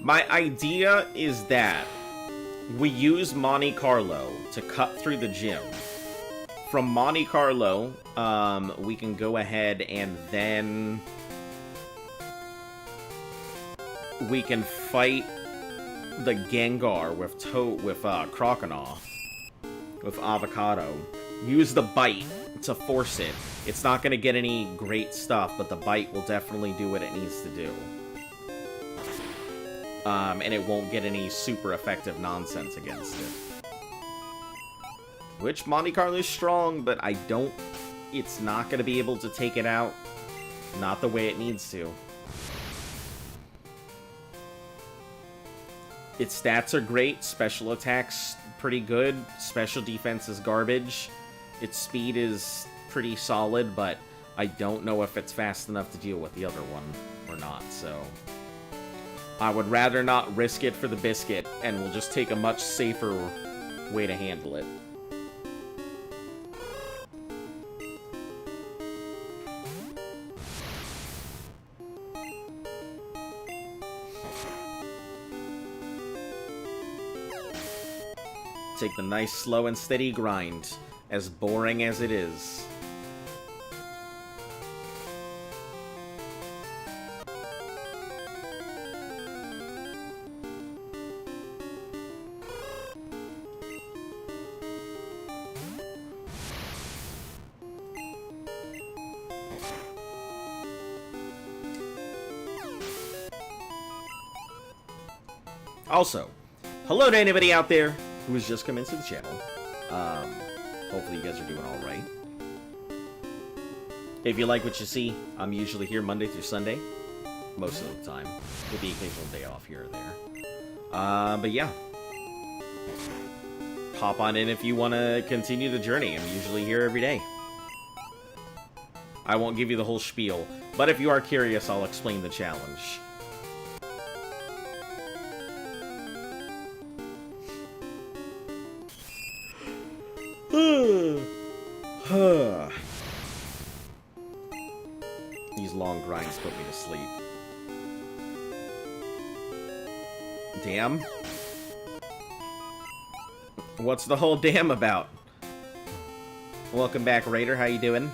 My idea is that we use Monte Carlo to cut through the gym. From Monte Carlo, we can go ahead and then we can fight the Gengar with Croconaw, with Avocado. Use the bite to force it. It's not going to get any great stuff, but the bite will definitely do what it needs to do. And it won't get any super effective nonsense against it. Which Monte Carlo is strong, but I don't... It's not going to be able to take it out. Not the way it needs to. Its stats are great. Special attacks pretty good. Special defense is garbage. Its speed is pretty solid, but I don't know if it's fast enough to deal with the other one or not, so... I would rather not risk it for the biscuit, and we'll just take a much safer way to handle it. Take the nice, slow, and steady grind, as boring as it is. Also, hello to anybody out there who has just come into the channel. Hopefully you guys are doing alright. If you like what you see, I'm usually here Monday through Sunday. Most of the time. With the occasional day off here or there. But yeah. Hop on in if you want to continue the journey. I'm usually here every day. I won't give you the whole spiel, but if you are curious, I'll explain the challenge. These long grinds put me to sleep. Damn? What's the whole damn about? Welcome back, Raider. How you doing?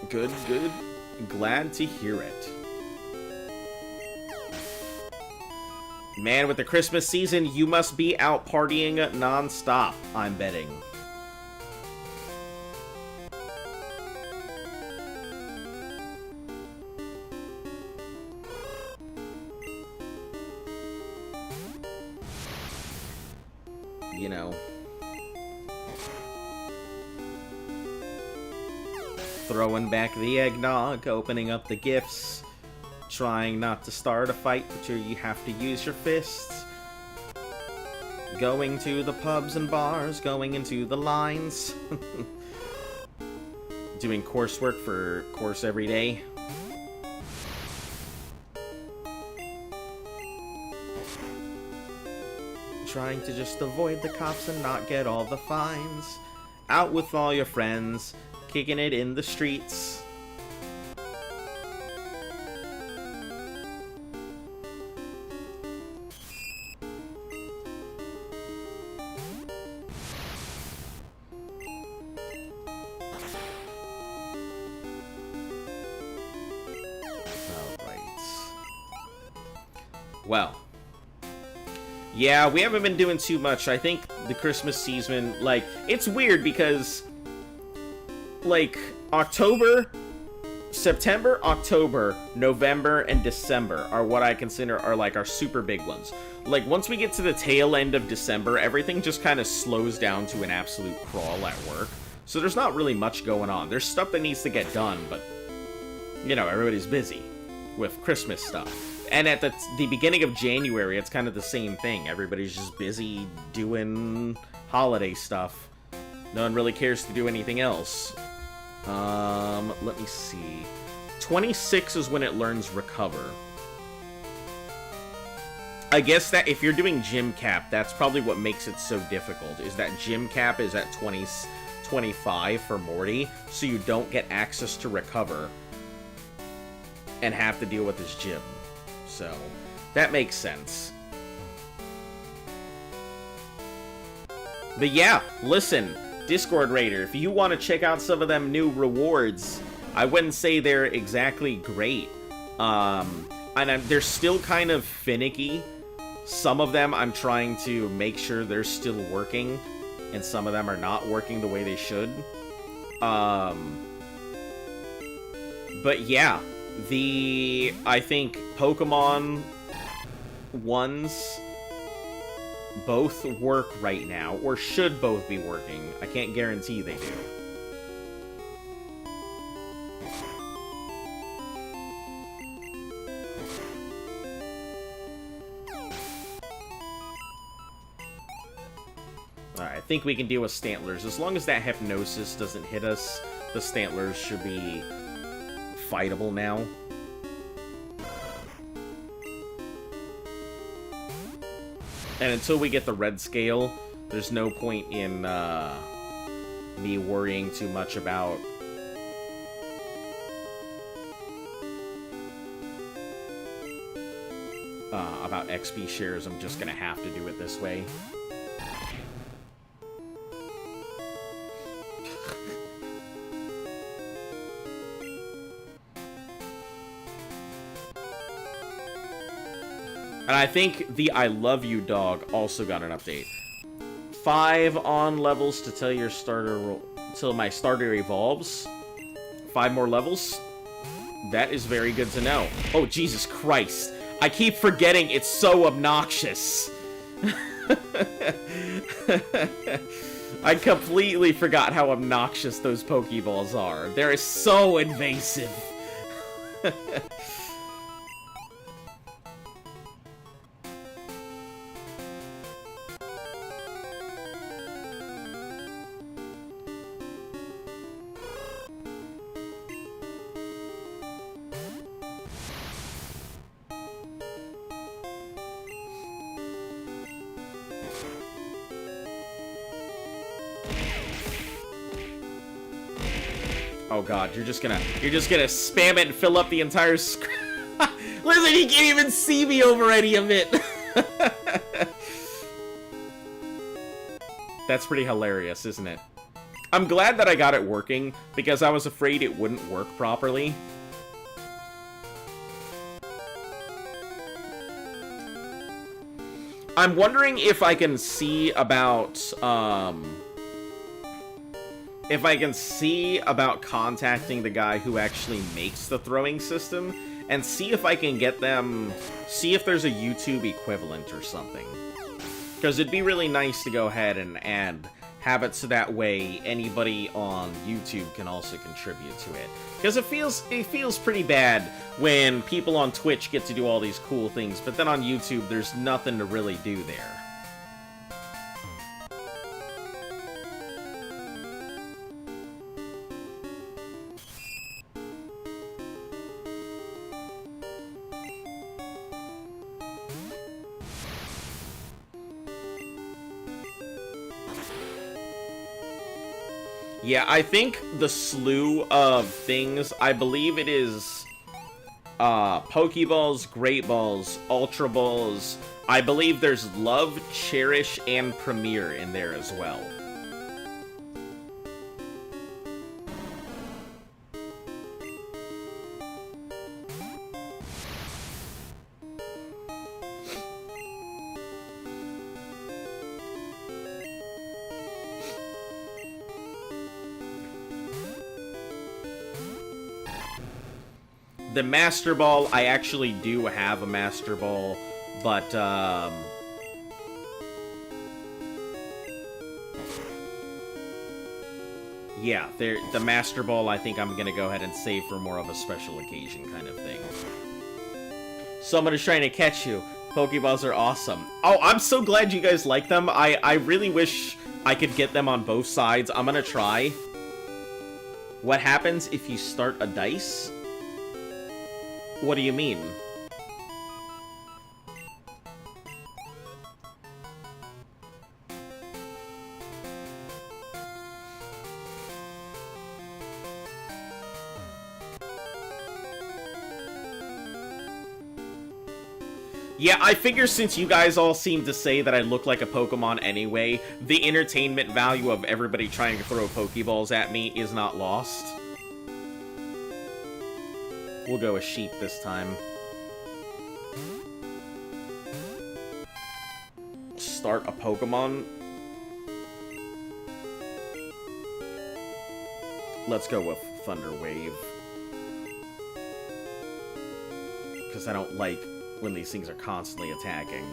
Good, good. Glad to hear it. Man, with the Christmas season, you must be out partying non-stop, I'm betting. You know. Throwing back the eggnog, opening up the gifts, trying not to start a fight, but you have to use your fists. Going to the pubs and bars, going into the lines. Doing coursework for course every day. Trying to just avoid the cops and not get all the fines. Out with all your friends. Kicking it in the streets. Alright. Well. Yeah, we haven't been doing too much. I think the Christmas season, like, it's weird because... like, September, October, November, and December are what I consider are, like, our super big ones. Like, once we get to the tail end of December, everything just kind of slows down to an absolute crawl at work. So there's not really much going on. There's stuff that needs to get done, but, you know, everybody's busy with Christmas stuff. And at the beginning of January, it's kind of the same thing. Everybody's just busy doing holiday stuff. No one really cares to do anything else. Let me see. 26 is when it learns Recover. I guess that if you're doing Gym Cap, that's probably what makes it so difficult, is that Gym Cap is at 25 for Morty, so you don't get access to Recover and have to deal with his gym. So, that makes sense. But yeah, listen, Discord Raider, if you want to check out some of them new rewards, I wouldn't say they're exactly great. They're still kind of finicky. Some of them I'm trying to make sure they're still working, and some of them are not working the way they should. But yeah, I think Pokemon ones both work right now, or should both be working. I can't guarantee they do. Alright, I think we can deal with Stantlers. As long as that Hypnosis doesn't hit us, the Stantlers should be fightable now. And until we get the red scale, there's no point in me worrying too much about XP shares. I'm just gonna have to do it this way. And I think the I Love You dog also got an update. 5 on levels to tell your starter till my starter evolves. 5 more levels. That is very good to know. Oh, Jesus Christ. I keep forgetting it's so obnoxious. I completely forgot how obnoxious those Pokeballs are. They're so invasive. Oh god, you're just gonna spam it and fill up the entire screen. Listen, he can't even see me over any of it. That's pretty hilarious, isn't it? I'm glad that I got it working, because I was afraid it wouldn't work properly. I'm wondering if I can see about, contacting the guy who actually makes the throwing system, and see if I can get them, see if there's a YouTube equivalent or something. Because it'd be really nice to go ahead and have it so that way anybody on YouTube can also contribute to it. Because it feels pretty bad when people on Twitch get to do all these cool things, but then on YouTube there's nothing to really do there. Yeah, I think the slew of things, I believe it is Pokeballs, Great Balls, Ultra Balls. I believe there's Love, Cherish, and Premier in there as well. The Master Ball, I actually do have a Master Ball, but, yeah, the Master Ball I think I'm gonna go ahead and save for more of a special occasion kind of thing. Someone is trying to catch you. Pokeballs are awesome. Oh, I'm so glad you guys like them. I really wish I could get them on both sides. I'm gonna try. What happens if you start a dice? What do you mean? Yeah, I figure since you guys all seem to say that I look like a Pokemon anyway, the entertainment value of everybody trying to throw Pokeballs at me is not lost. We'll go with sheep this time. Start a Pokemon. Let's go with Thunder Wave. Because I don't like when these things are constantly attacking.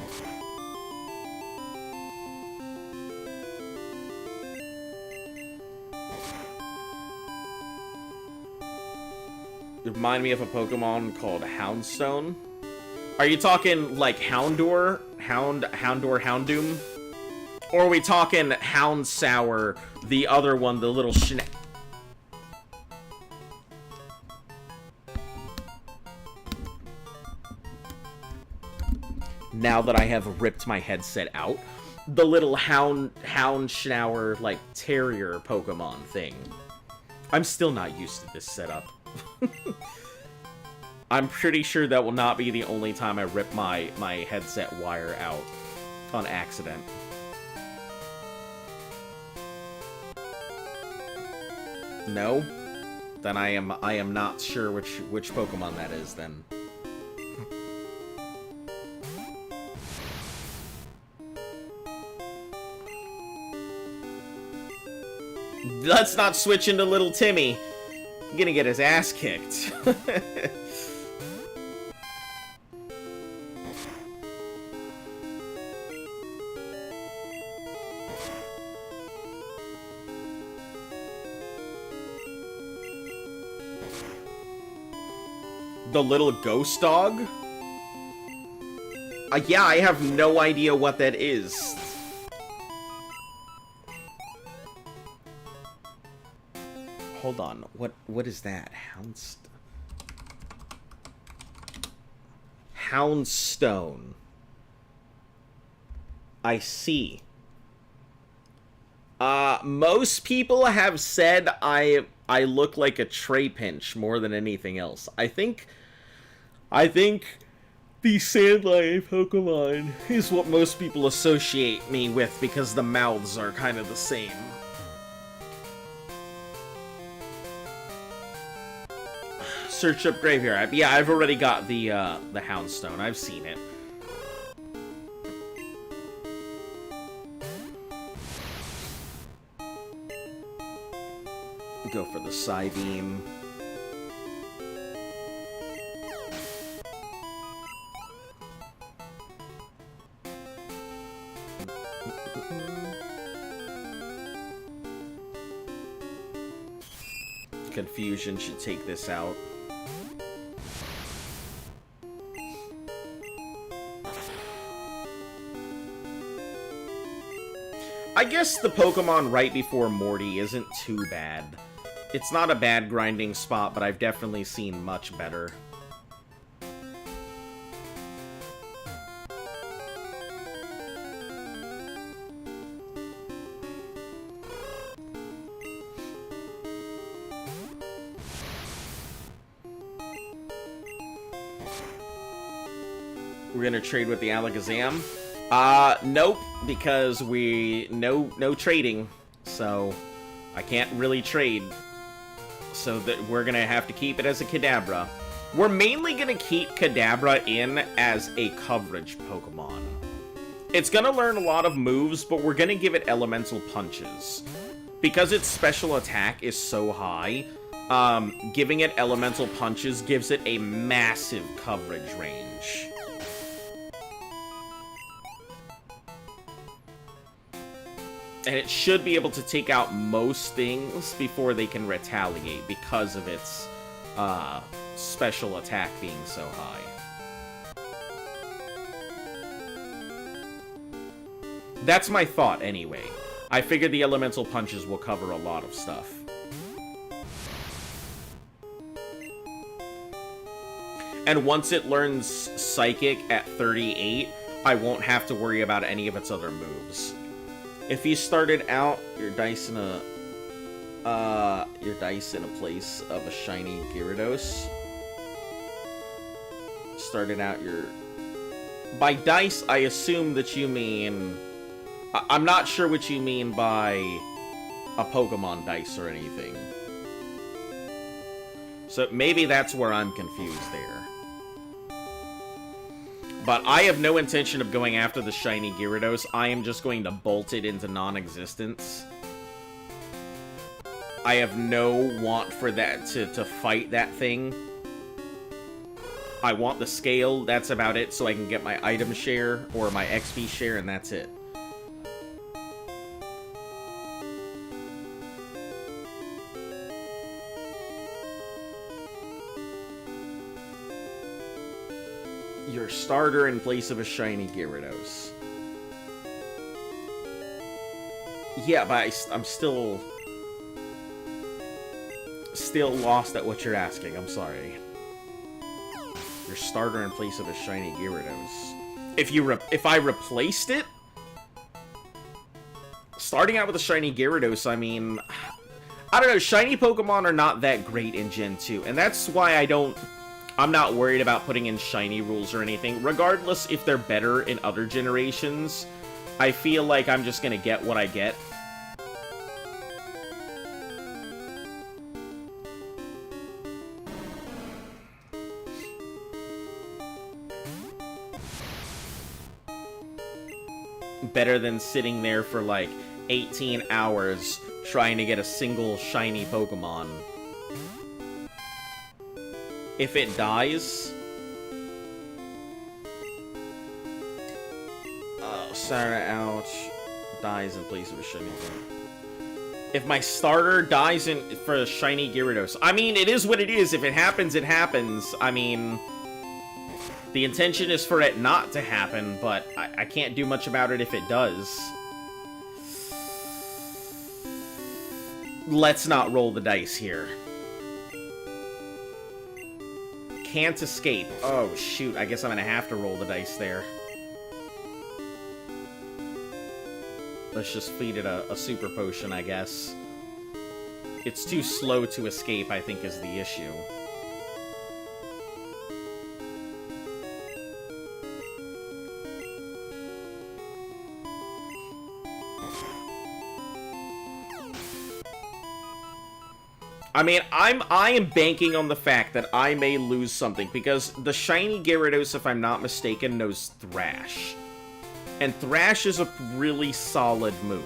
Remind me of a Pokemon called Houndstone. Are you talking like Houndour? Houndoom? Or are we talking Houndsour, the other one, the little Now that I have ripped my headset out, the little Houndschnauer, like, terrier Pokemon thing. I'm still not used to this setup. I'm pretty sure that will not be the only time I rip my headset wire out on accident. No? Then I am not sure which Pokemon that is then. Let's not switch into little Timmy. I'm gonna get his ass kicked. The little ghost dog? Yeah, I have no idea what that is. Hold on, what is that? Houndstone. I see. Most people have said I look like a Trapinch more than anything else. I think the Sandline Pokemon is what most people associate me with because the mouths are kind of the same. Search up Graveyard. Yeah, I've already got the Houndstone. I've seen it. Go for the Psybeam. Confusion should take this out. I guess the Pokemon right before Morty isn't too bad. It's not a bad grinding spot, but I've definitely seen much better. We're gonna trade with the Alakazam. Nope, because no trading, so I can't really trade. So that we're gonna have to keep it as a Kadabra. We're mainly gonna keep Kadabra in as a coverage Pokemon. It's gonna learn a lot of moves, but we're gonna give it elemental punches. Because its special attack is so high, giving it elemental punches gives it a massive coverage range. And it should be able to take out most things before they can retaliate because of its special attack being so high. That's my thought, anyway. I figure the elemental punches will cover a lot of stuff. And once it learns Psychic at 38, I won't have to worry about any of its other moves. If you started out your dice in a place of a shiny Gyarados, started out your... By dice, I assume that you mean... I'm not sure what you mean by a Pokemon dice or anything. So maybe that's where I'm confused there. But I have no intention of going after the shiny Gyarados. I am just going to bolt it into non-existence. I have no want for that to fight that thing. I want the scale, that's about it, so I can get my item share or my XP share, and that's it. Your starter in place of a shiny Gyarados. Yeah, but I'm still lost at what you're asking. I'm sorry. Your starter in place of a shiny Gyarados. If I replaced it, starting out with a shiny Gyarados, I mean, I don't know. Shiny Pokemon are not that great in Gen 2, and that's why I'm not worried about putting in shiny rules or anything. Regardless if they're better in other generations, I feel like I'm just gonna get what I get. Better than sitting there for like 18 hours trying to get a single shiny Pokemon. If it dies... Sarah, ouch. Dies in place of a shiny Gyarados. If my starter dies for a shiny Gyarados... I mean, it is what it is. If it happens, it happens. I mean... The intention is for it not to happen, but I can't do much about it if it does. Let's not roll the dice here. Can't escape. Oh, shoot. I guess I'm gonna have to roll the dice there. Let's just feed it a super potion, I guess. It's too slow to escape, I think, is the issue. I mean, I am banking on the fact that I may lose something, because the shiny Gyarados, if I'm not mistaken, knows Thrash. And Thrash is a really solid move.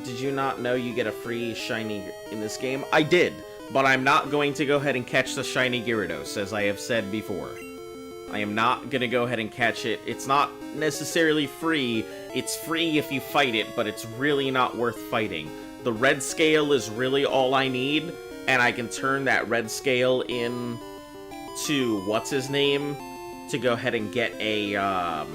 Did you not know you get a free shiny in this game? I did, but I'm not going to go ahead and catch the shiny Gyarados, as I have said before. I am not going to go ahead and catch it. It's not necessarily free. It's free if you fight it, but it's really not worth fighting. The red scale is really all I need, and I can turn that red scale in to what's-his-name to go ahead and get a,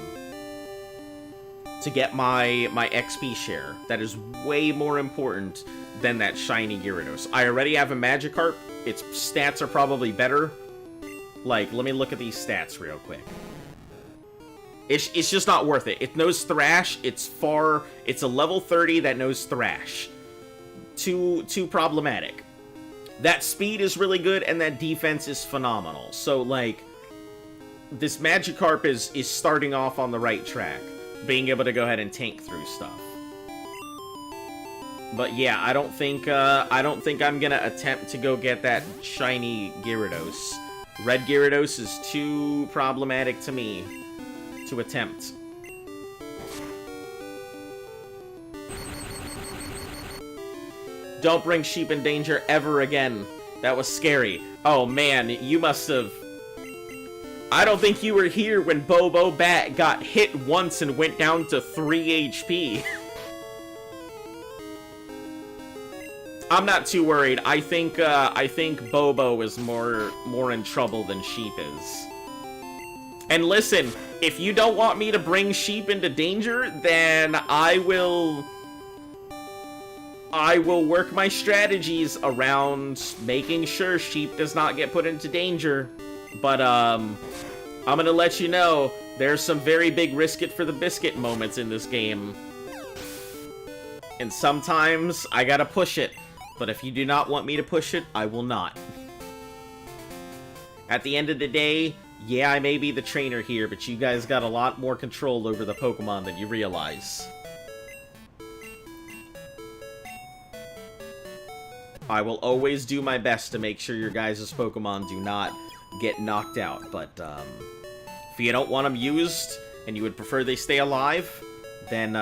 to get my XP share. That is way more important than that shiny Gyarados. I already have a Magikarp. Its stats are probably better. Like, let me look at these stats real quick. It's just not worth it. It knows Thrash. It's a level 30 that knows Thrash. Too problematic. That speed is really good, and that defense is phenomenal. So, like, this Magikarp is starting off on the right track. Being able to go ahead and tank through stuff. But yeah, I don't think I'm gonna attempt to go get that shiny Gyarados. Red Gyarados is too problematic to me to attempt. Don't bring sheep in danger ever again. That was scary. Oh man, you must have... I don't think you were here when Bobo Bat got hit once and went down to 3 HP. I'm not too worried. I think Bobo is more in trouble than Sheep is. And listen, if you don't want me to bring Sheep into danger, then I will work my strategies around making sure Sheep does not get put into danger. But, I'm gonna let you know, there's some very big risk it for the biscuit moments in this game. And sometimes, I gotta push it. But if you do not want me to push it, I will not. At the end of the day, yeah, I may be the trainer here, but you guys got a lot more control over the Pokemon than you realize. I will always do my best to make sure your guys' Pokemon do not get knocked out, but if you don't want them used, and you would prefer they stay alive, then,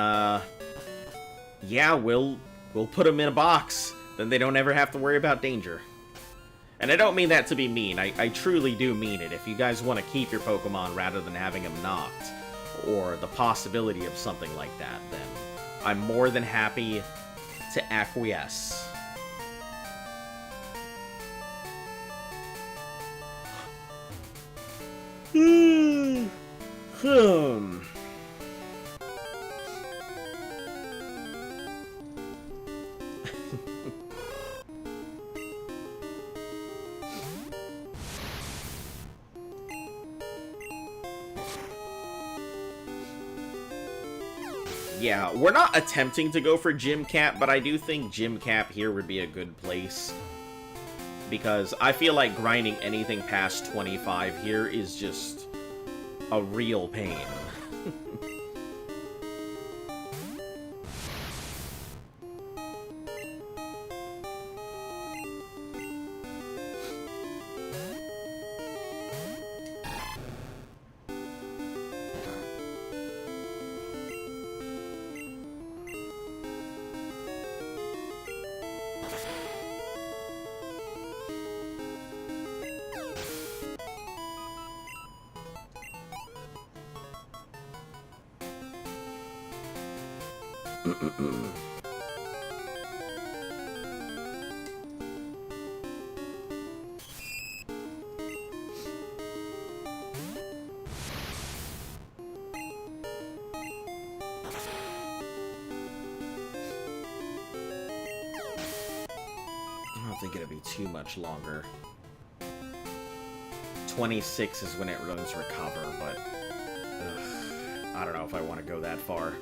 yeah, we'll put them in a box. Then they don't ever have to worry about danger. And I don't mean that to be mean, I truly do mean it. If you guys want to keep your Pokemon rather than having them knocked, or the possibility of something like that, then I'm more than happy to acquiesce. Yeah, we're not attempting to go for Gym Cap, but I do think Gym Cap here would be a good place. Because I feel like grinding anything past 25 here is just a real pain. I don't think it'll be too much longer. 26 is when it runs recover, but I don't know if I want to go that far.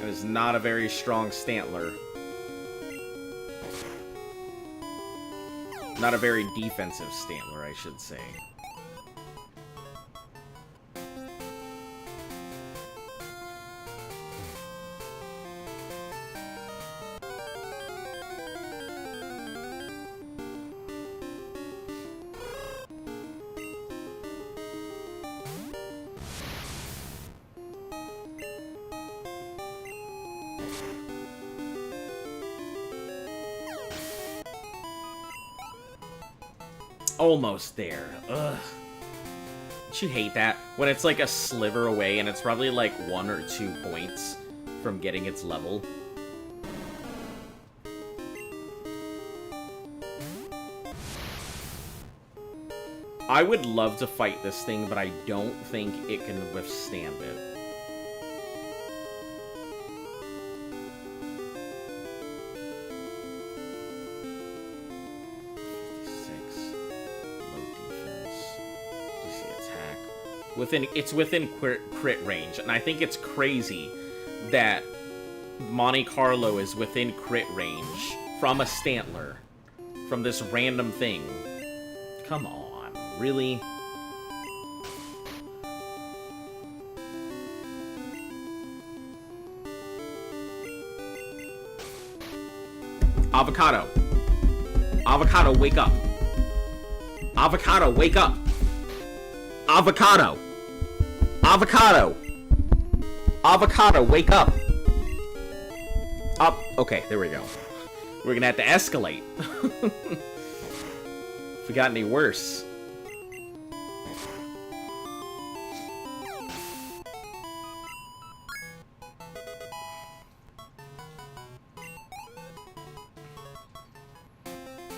It is not a very strong Stantler. Not a very defensive Stantler, I should say. Almost there. Ugh. Don't you hate that? When it's like a sliver away and it's probably like 1 or 2 points from getting its level. I would love to fight this thing, but I don't think it can withstand it. It's within crit range, and I think it's crazy that Monte Carlo is within crit range from a Stantler, from this random thing. Come on, really? Avocado. Avocado, wake up. Avocado, wake up. Avocado. Avocado. Avocado, wake up. Up. Okay, there we go. We're gonna have to escalate. If we got any worse.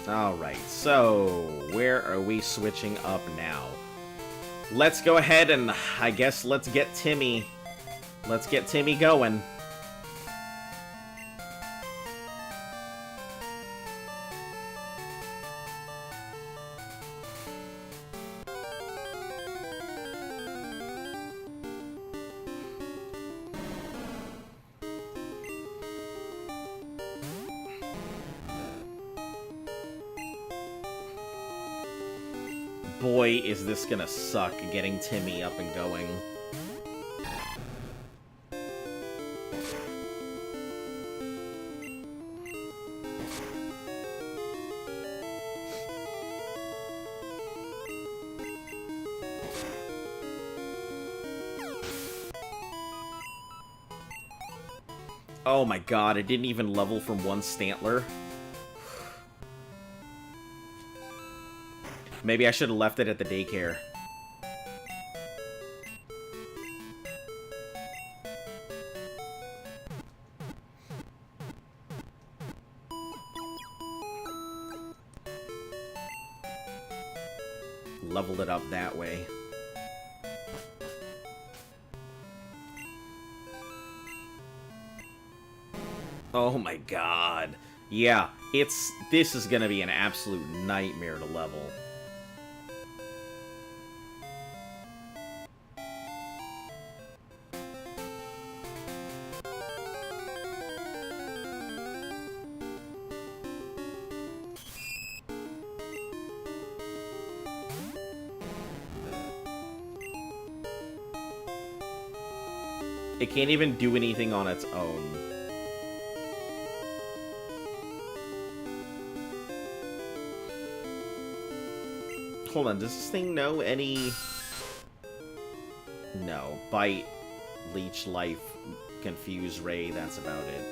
Alright, so where are we switching up now? Let's go ahead and I guess let's get Timmy. Let's get Timmy going. Boy, is this gonna suck getting Timmy up and going. Oh my god, it didn't even level from one Stantler. Maybe I should have left it at the daycare. Leveled it up that way. Oh my god. Yeah, this is gonna be an absolute nightmare to level. It can't even do anything on its own. Hold on, does this thing know any... No. Bite, Leech Life, Confuse Ray, that's about it.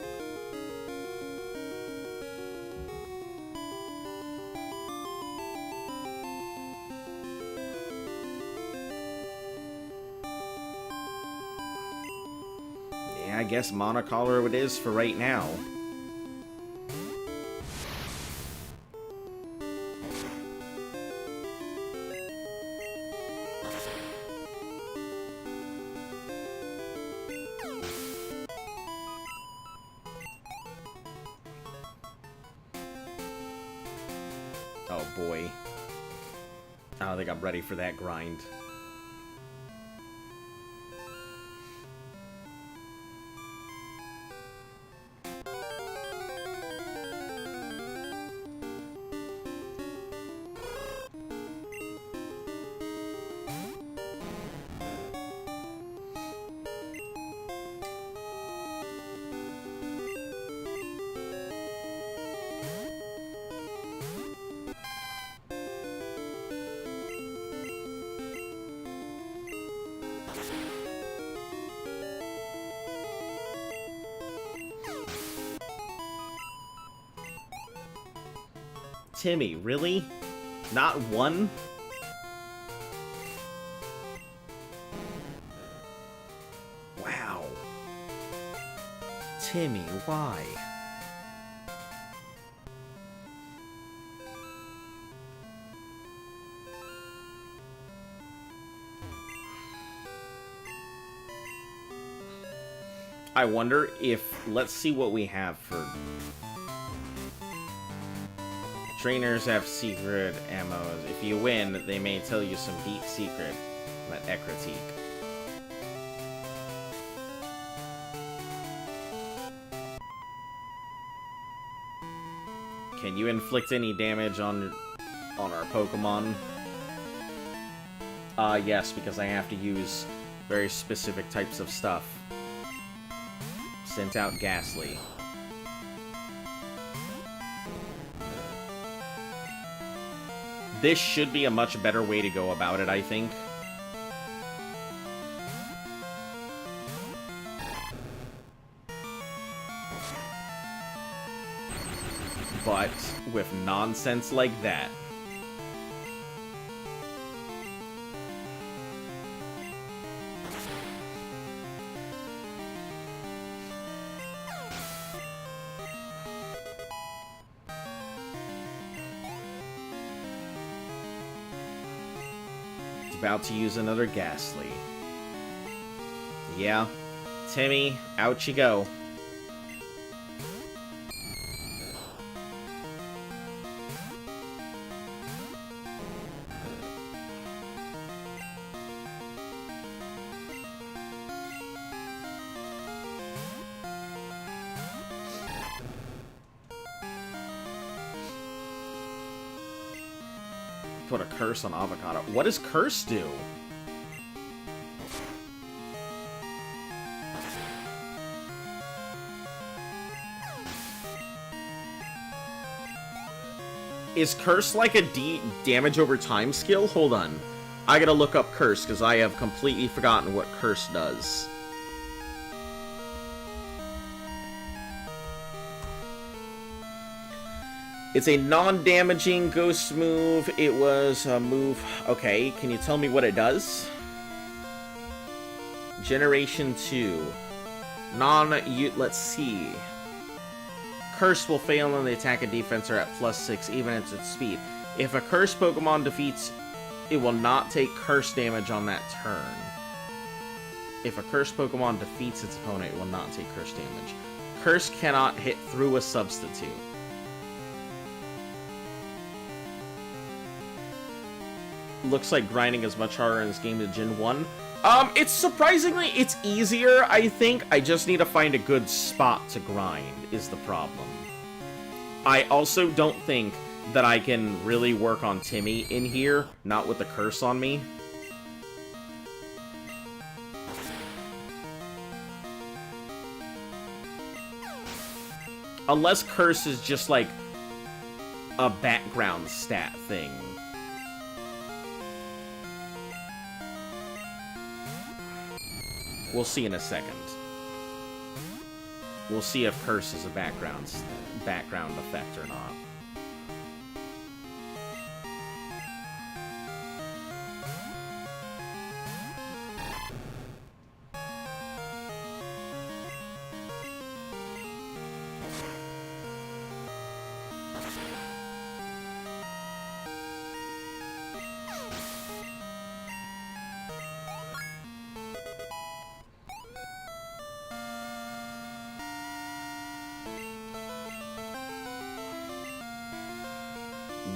Yeah, I guess Monocolor it is for right now. Oh boy. I don't think I'm ready for that grind. Timmy, really? Not one? Wow. Timmy, why? I wonder if... Let's see what we have for... Trainers have secret ammos. If you win, they may tell you some deep secret about Ekritique. Can you inflict any damage on our Pokemon? Yes, because I have to use very specific types of stuff. Sent out Ghastly. This should be a much better way to go about it, I think. But with nonsense like that. About to use another Ghastly. Yeah. Timmy, out you go. Put a curse on Avocado. What does curse do? Is curse like a damage over time skill? Hold on. I gotta look up curse because I have completely forgotten what curse does. It's a non-damaging ghost move. It was a move... Okay, can you tell me what it does? Generation 2. Let's see. Curse will fail when the attack and defense are at +6, even at its speed. If a Curse Pokemon defeats, it will not take Curse damage on that turn. If a Curse Pokemon defeats its opponent, it will not take Curse damage. Curse cannot hit through a substitute. Looks like grinding is much harder in this game than Gen 1. It's easier, I think. I just need to find a good spot to grind, is the problem. I also don't think that I can really work on Timmy in here, not with the curse on me. Unless curse is just like a background stat thing. We'll see in a second. We'll see if curse is a background effect or not.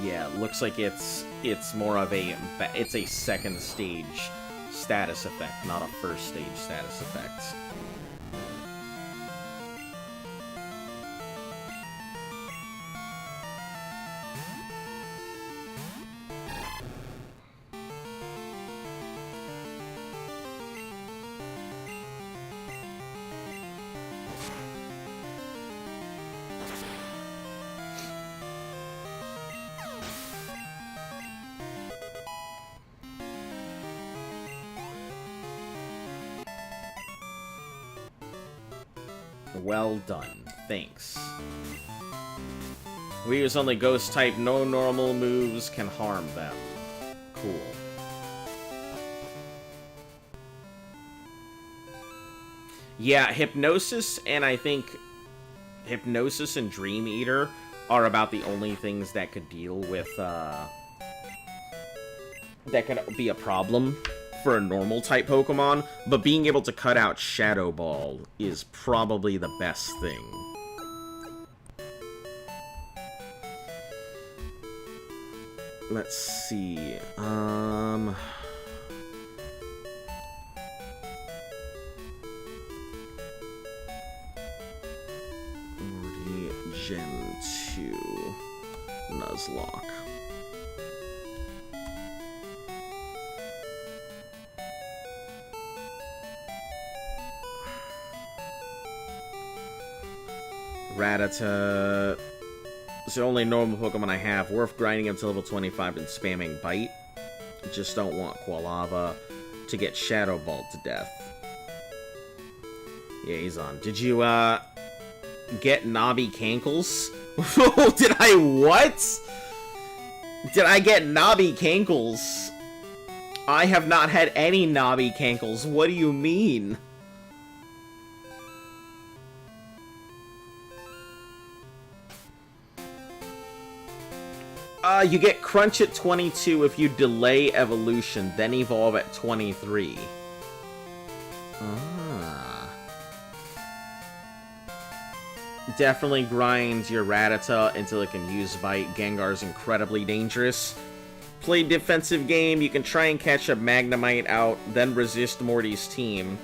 Yeah, looks like it's more of it's a second stage status effect, not a first stage status effect. Well done. Thanks. We use only ghost type, no normal moves can harm them. Cool. Yeah, Hypnosis and I think Hypnosis and Dream Eater are about the only things that could deal with, that could be a problem for a normal type Pokemon, but being able to cut out Shadow Ball is probably the best thing. Let's see, Gen 2 Nuzlocke. Rattata. It's the only normal Pokemon I have. Worth grinding up to level 25 and spamming Bite. Just don't want Quilava to get Shadow Balled to death. Yeah, he's on. Did you, get Knobby Cankles? Did I what? Did I get Knobby Cankles? I have not had any Knobby Cankles. What do you mean? You get Crunch at 22 if you delay evolution, then evolve at 23. Ah. Definitely grind your Rattata until it can use Bite. Gengar's incredibly dangerous. Play defensive game, you can try and catch a Magnemite out, then resist Morty's team.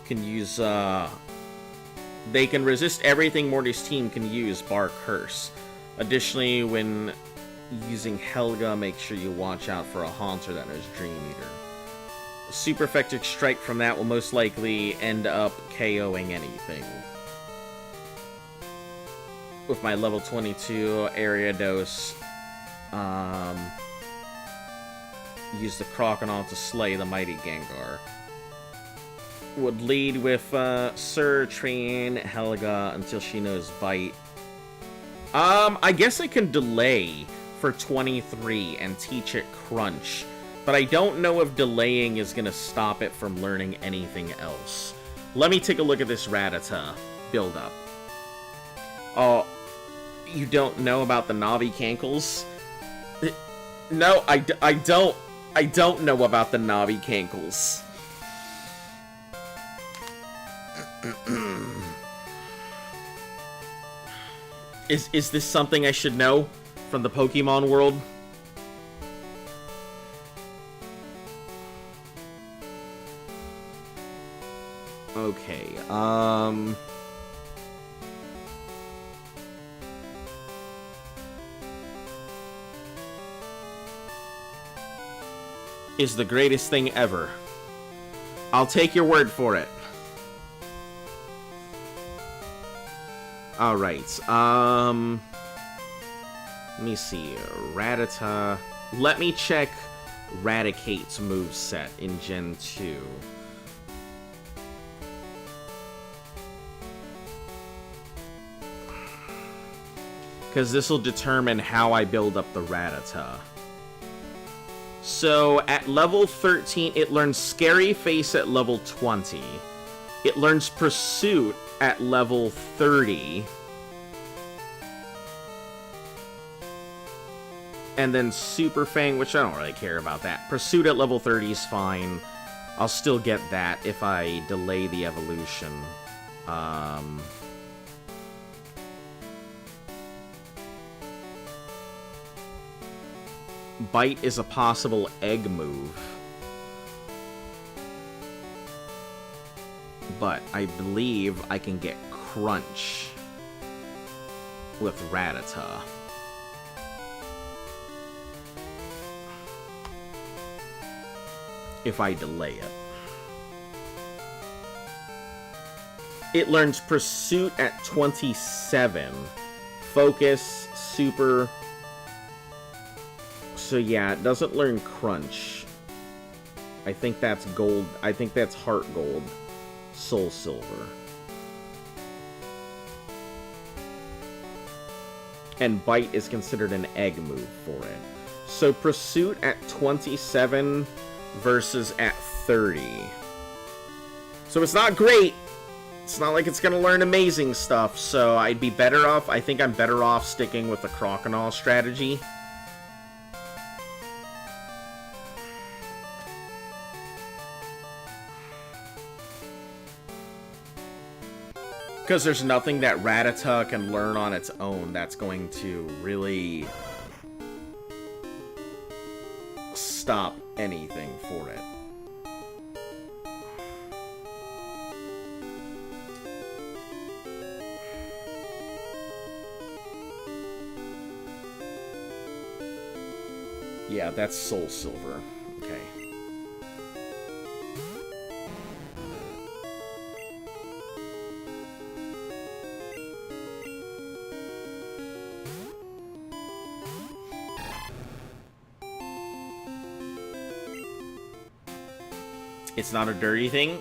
Can use, they can resist everything Morty's team can use, bar Curse. Additionally, when using Helga, make sure you watch out for a Haunter that knows Dream Eater. A super effective strike from that will most likely end up KOing anything. With my level 22 Ariados, use the Croconaw to slay the mighty Gengar. Would lead with Sir, train Helga until she knows Bite. I guess I can delay for 23 and teach it Crunch, but I don't know if delaying is gonna stop it from learning anything else. Let me take a look at this Rattata build up. Oh, you don't know about the Knobby Cankles? No, I don't know about the Knobby Cankles. Is this something I should know from the Pokemon world? Okay, is the greatest thing ever. I'll take your word for it. Alright, let me see. Rattata. Let me check Raticate's moveset in Gen 2. Because this will determine how I build up the Rattata. So, at level 13, it learns Scary Face at level 20. It learns Pursuit at level 30. And then Super Fang, which I don't really care about that. Pursuit at level 30 is fine. I'll still get that if I delay the evolution. Bite is a possible egg move. But I believe I can get Crunch with Rattata. If I delay it. It learns Pursuit at 27. Focus, Super. So yeah, it doesn't learn Crunch. I think that's Gold. I think that's Heart Gold. Soul Silver. And Bite is considered an egg move for it. So Pursuit at 27 versus at 30. So it's not great. It's not like it's gonna learn amazing stuff, so I'd be better off. I think I'm better off sticking with the Croconaw strategy. Because there's nothing that Rattata can learn on its own that's going to really stop anything for it. Yeah, that's Soul Silver. Okay. It's not a dirty thing.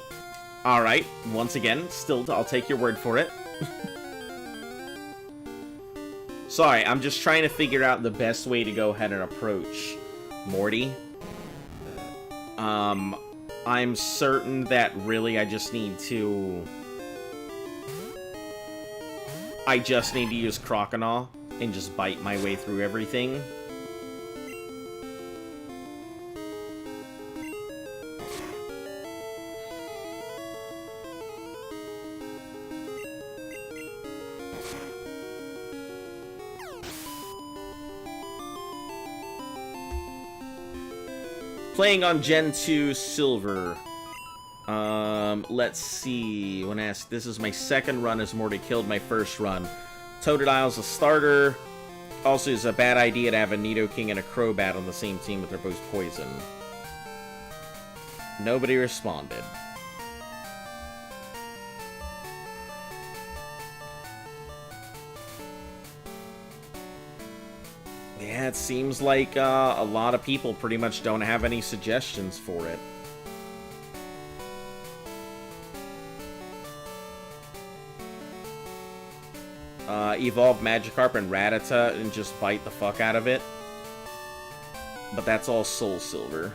Alright, once again, still, I'll take your word for it. Sorry, I'm just trying to figure out the best way to go ahead and approach Morty. I'm certain that really I just need to use Croconaw and just bite my way through everything. Playing on Gen 2 Silver. Let's see. When asked, this is my second run as Morty killed my first run. Totodile's a starter. Also, it's a bad idea to have a Nidoking and a Crobat on the same team if they're both poison. Nobody responded. Yeah, it seems like a lot of people pretty much don't have any suggestions for it. Evolve Magikarp and Rattata and just bite the fuck out of it. But that's all Soul Silver.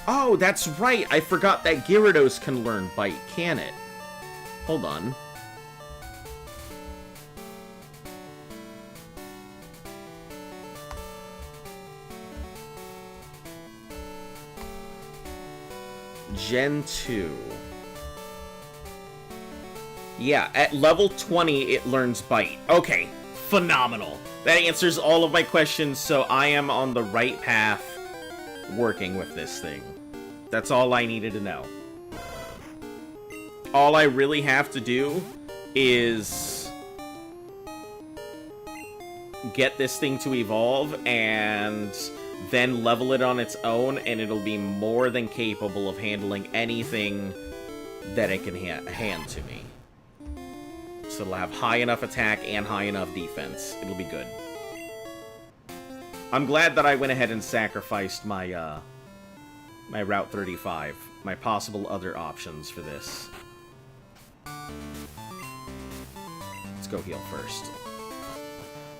Oh, that's right! I forgot that Gyarados can learn Bite, can it? Hold on. Gen 2. Yeah, at level 20, it learns Bite. Okay, phenomenal. That answers all of my questions, so I am on the right path working with this thing. That's all I needed to know. All I really have to do is get this thing to evolve and then level it on its own, and it'll be more than capable of handling anything that it can hand to me. So it'll have high enough attack and high enough defense. It'll be good. I'm glad that I went ahead and sacrificed my, my Route 35, my possible other options for this. Let's go heal first.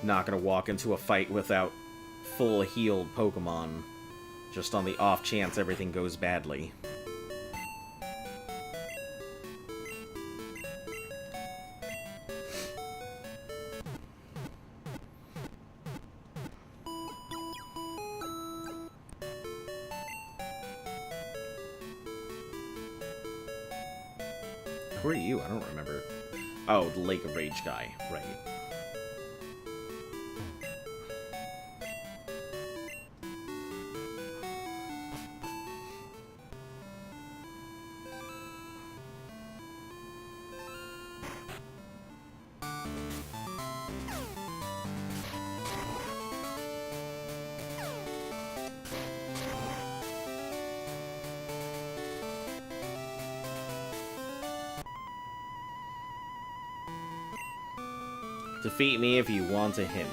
Not gonna walk into a fight without full healed Pokemon, just on the off chance everything goes badly. Who are you? I don't remember. Oh, the Lake of Rage guy. Right. Defeat me if you want a hint.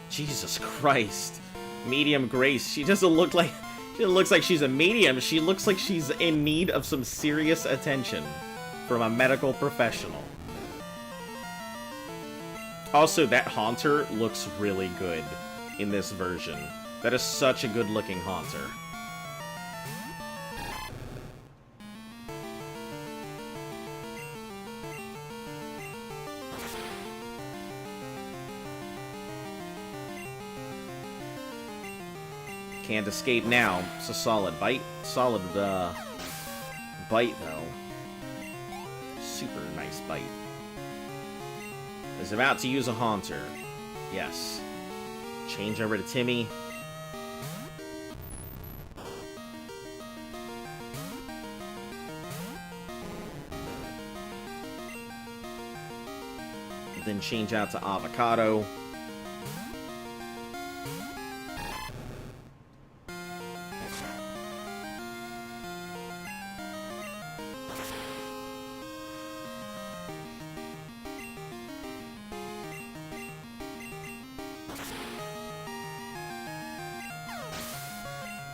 Jesus Christ. Medium Grace. She doesn't look like... She looks like she's a medium. She looks like she's in need of some serious attention from a medical professional. Also, that Haunter looks really good in this version. That is such a good-looking Haunter. Can't escape now. It's a solid bite. Solid, bite, though. Super nice bite. Is about to use a Haunter. Yes. Change over to Timmy. Then change out to Avocado.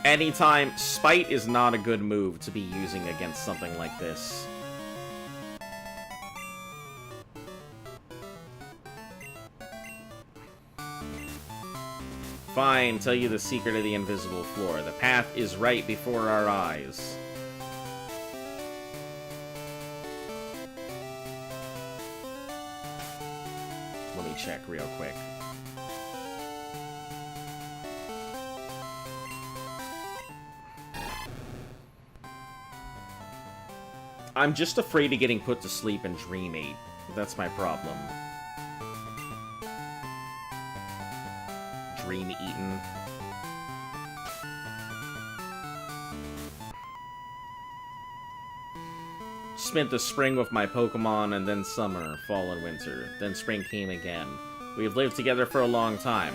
Anytime, Spite is not a good move to be using against something like this. Fine, tell you the secret of the invisible floor. The path is right before our eyes. Let me check real quick. I'm just afraid of getting put to sleep in Dream 8. That's my problem. Dream Eaten. Spent the spring with my Pokemon, and then summer, fall, and winter. Then spring came again. We have lived together for a long time.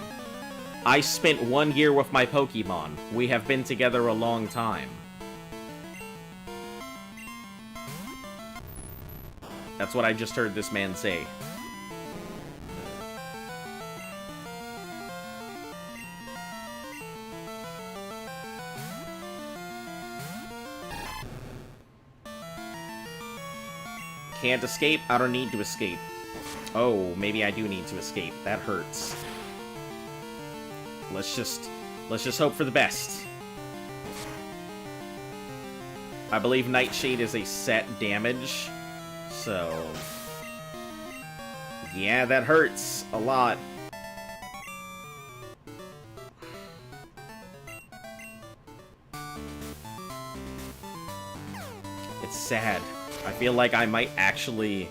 I spent 1 year with my Pokemon. We have been together a long time. That's what I just heard this man say. Can't escape? I don't need to escape. Oh, maybe I do need to escape. That hurts. Let's just hope for the best. I believe Nightshade is a set damage. So, yeah, that hurts a lot. It's sad. I feel like I might actually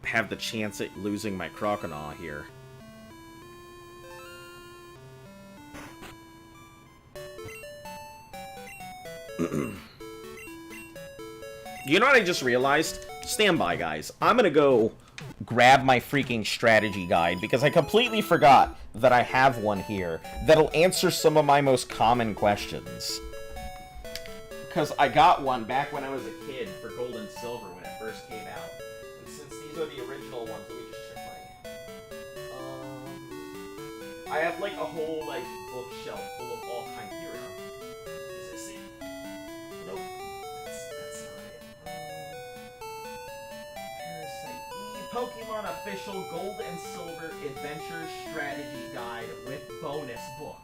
have the chance at losing my Croconaw here. You know what I just realized? Stand by, guys. I'm gonna go grab my freaking strategy guide, because I completely forgot that I have one here that'll answer some of my most common questions. Because I got one back when I was a kid for Gold and Silver when it first came out. And since these are the original ones, let me just check my... I have, like, a whole, like, bookshelf full of all kinds... Here we are. Is this it? Nope. That's not it. Parasite E. Pokemon Official Gold and Silver Adventure Strategy Guide with bonus book.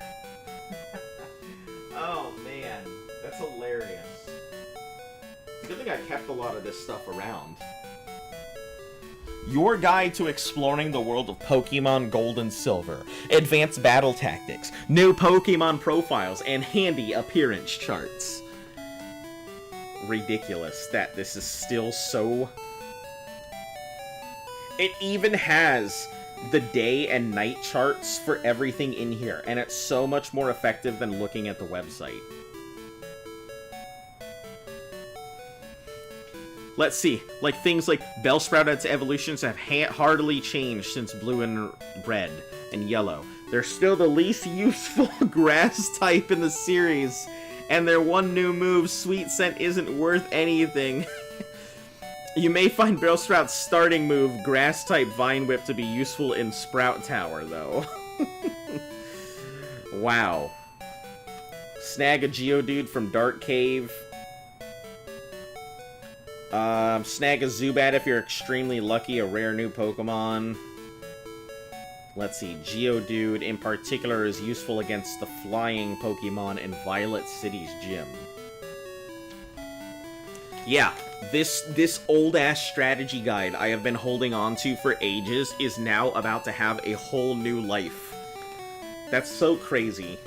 Oh, man. That's hilarious. It's a good thing I kept a lot of this stuff around. Your guide to exploring the world of Pokemon Gold and Silver. Advanced battle tactics, new Pokemon profiles, and handy appearance charts. Ridiculous that this is still so... It even has the day and night charts for everything in here, and it's so much more effective than looking at the website. Let's see, like things like Bellsprout and its evolutions have hardly changed since Blue and Red and Yellow. They're still the least useful grass type in the series, and their one new move, Sweet Scent, isn't worth anything. You may find Bellsprout's starting move, Grass type Vine Whip, to be useful in Sprout Tower, though. Wow. Snag a Geodude from Dark Cave. Snag a Zubat if you're extremely lucky, a rare new Pokemon. Let's see, Geodude in particular is useful against the flying Pokemon in Violet City's gym. Yeah, this old-ass strategy guide I have been holding on to for ages is now about to have a whole new life. That's so crazy.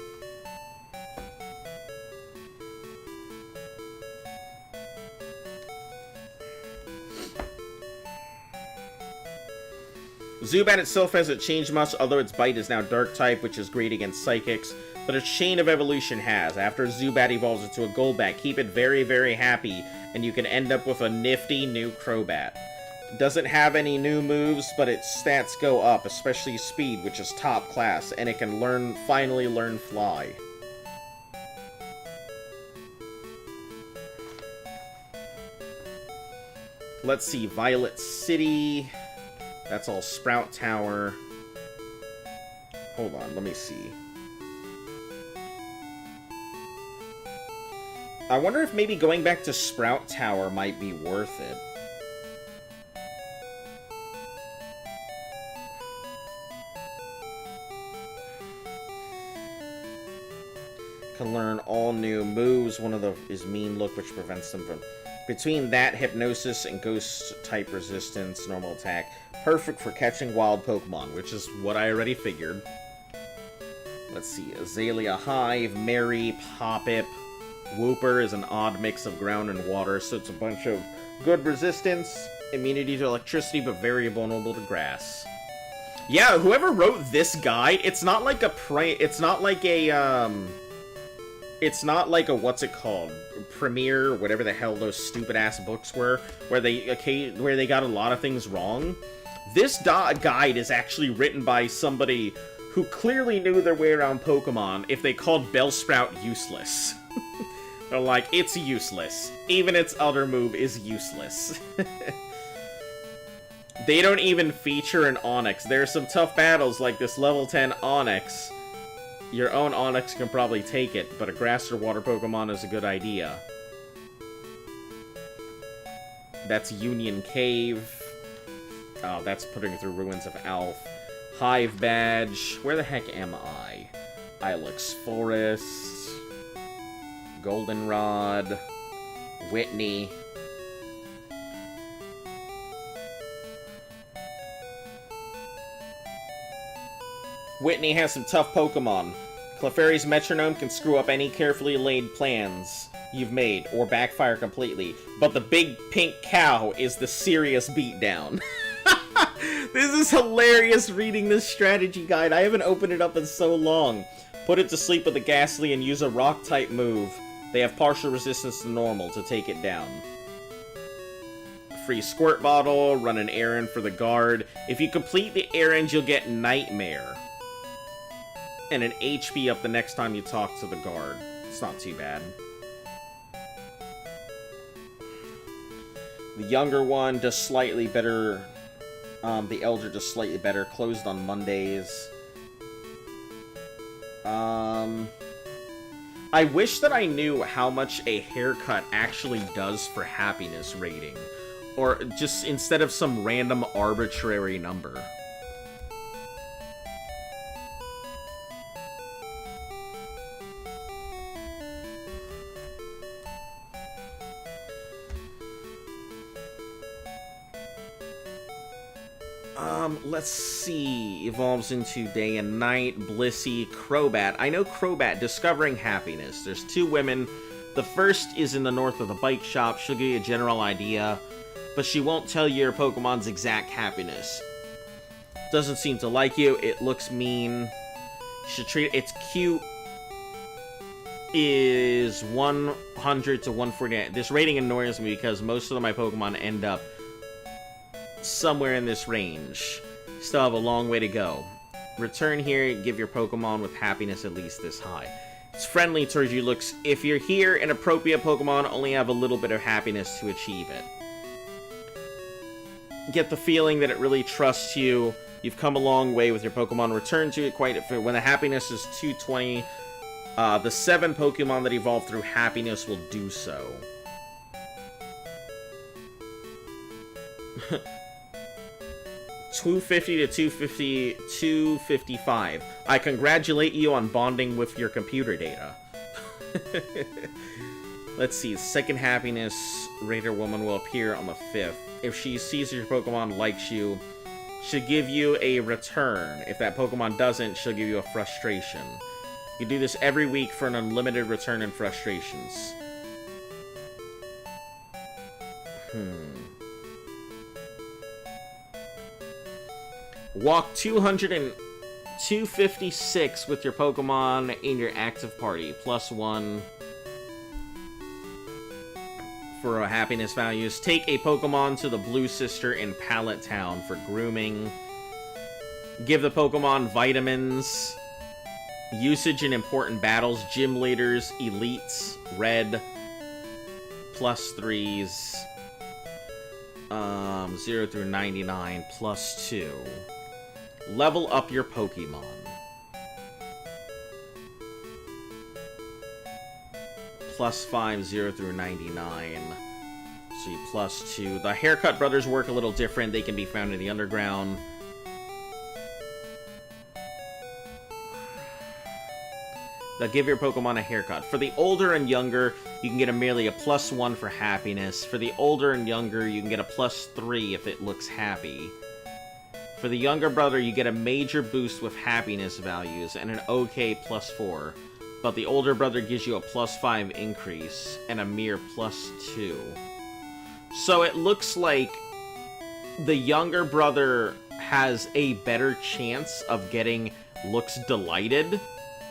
Zubat itself hasn't changed much, although its bite is now Dark type, which is great against Psychics. But its Chain of Evolution has. After Zubat evolves into a Golbat, keep it very, very happy, and you can end up with a nifty new Crobat. Doesn't have any new moves, but its stats go up, especially Speed, which is top class, and it can finally learn Fly. Let's see, Violet City... That's all Sprout Tower. Hold on, let me see. I wonder if maybe going back to Sprout Tower might be worth it. Can learn all new moves. One of the is Mean Look, which prevents them from... Between that, Hypnosis, and Ghost-type resistance, normal attack. Perfect for catching wild Pokemon, which is what I already figured. Let's see. Azalea Hive, Mary, Poppip. Wooper is an odd mix of ground and water, so it's a bunch of good resistance, immunity to electricity, but very vulnerable to grass. Yeah, whoever wrote this guide, it's not like a it's not like a what's it called? Premiere, whatever the hell those stupid ass books were, where they got a lot of things wrong. This guide is actually written by somebody who clearly knew their way around Pokemon if they called Bellsprout useless. They're like, it's useless. Even its other move is useless. They don't even feature an Onix. There are some tough battles like this level 10 Onix. Your own Onix can probably take it, but a grass or water Pokemon is a good idea. That's Union Cave. Oh, that's putting through Ruins of Alph. Hive Badge. Where the heck am I? Ilex Forest. Goldenrod. Whitney. Whitney has some tough Pokemon. Clefairy's Metronome can screw up any carefully laid plans you've made, or backfire completely. But the big pink cow is the serious beatdown. This is hilarious reading this strategy guide. I haven't opened it up in so long. Put it to sleep with a Ghastly and use a rock-type move. They have partial resistance to normal to take it down. Free Squirt Bottle, run an errand for the guard. If you complete the errand, you'll get Nightmare. And an HP up the next time you talk to the guard. It's not too bad. The younger one does slightly better. The elder does slightly better. Closed on Mondays. I wish that I knew how much a haircut actually does for happiness rating. Or just instead of some random arbitrary number. Let's see. Evolves into Day and Night, Blissey, Crobat. I know Crobat, discovering happiness. There's two women. The first is in the north of the bike shop. She'll give you a general idea, but she won't tell you your Pokemon's exact happiness. Doesn't seem to like you. It looks mean. You should treat it. It's cute. Is 100 to 149. This rating annoys me because most of my Pokemon end up somewhere in this range. Still have a long way to go. Return here, give your Pokemon with happiness at least this high. It's friendly towards you. Looks, if you're here, an appropriate Pokemon only have a little bit of happiness to achieve it. Get the feeling that it really trusts you. You've come a long way with your Pokemon. Return to it when the happiness is 220. The 7 Pokemon that evolve through happiness will do so. 250 to 255. I congratulate you on bonding with your computer data. Let's see. Second happiness Raider Woman will appear on the 5th. If she sees your Pokemon likes you, she'll give you a return. If that Pokemon doesn't, she'll give you a frustration. You do this every week for an unlimited return and frustrations. Walk 256 with your Pokemon in your active party. +1 for happiness values. Take a Pokemon to the Blue Sister in Pallet Town for grooming. Give the Pokemon vitamins. Usage in important battles. Gym leaders, elites, red. +3s. 0 through 99, +2. Level up your Pokemon. +5, 0 through 99. So you +2. The Haircut Brothers work a little different. They can be found in the underground. They'll give your Pokemon a haircut. For the older and younger, you can get merely a +1 for happiness. For the older and younger, you can get a +3 if it looks happy. For the younger brother, you get a major boost with happiness values and an okay +4. But the older brother gives you a +5 increase and a mere +2. So it looks like the younger brother has a better chance of getting looks delighted.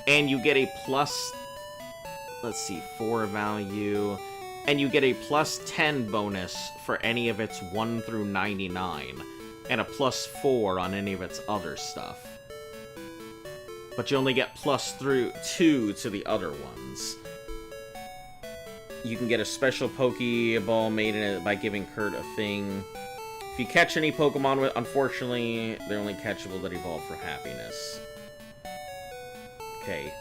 And you get a let's see, 4 value. And you get a +10 bonus for any of its 1 through 99. And a +4 on any of its other stuff. But you only get +2 to the other ones. You can get a special Pokeball made in it by giving Kurt a thing. If you catch any Pokemon with, unfortunately, they're only catchable that evolve for happiness. Okay.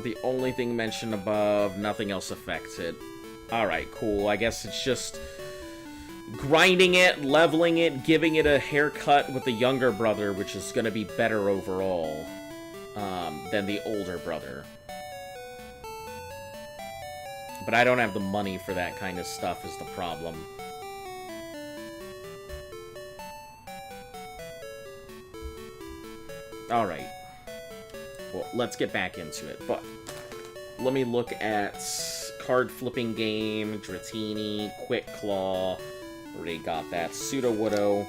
The only thing mentioned above, nothing else affects it. Alright, cool. I guess it's just grinding it, leveling it, giving it a haircut with the younger brother, which is going to be better overall than the older brother. But I don't have the money for that kind of stuff is the problem. Alright. Well, let's get back into it, but let me look at card flipping game, Dratini, Quick Claw, already got that, Sudowoodo.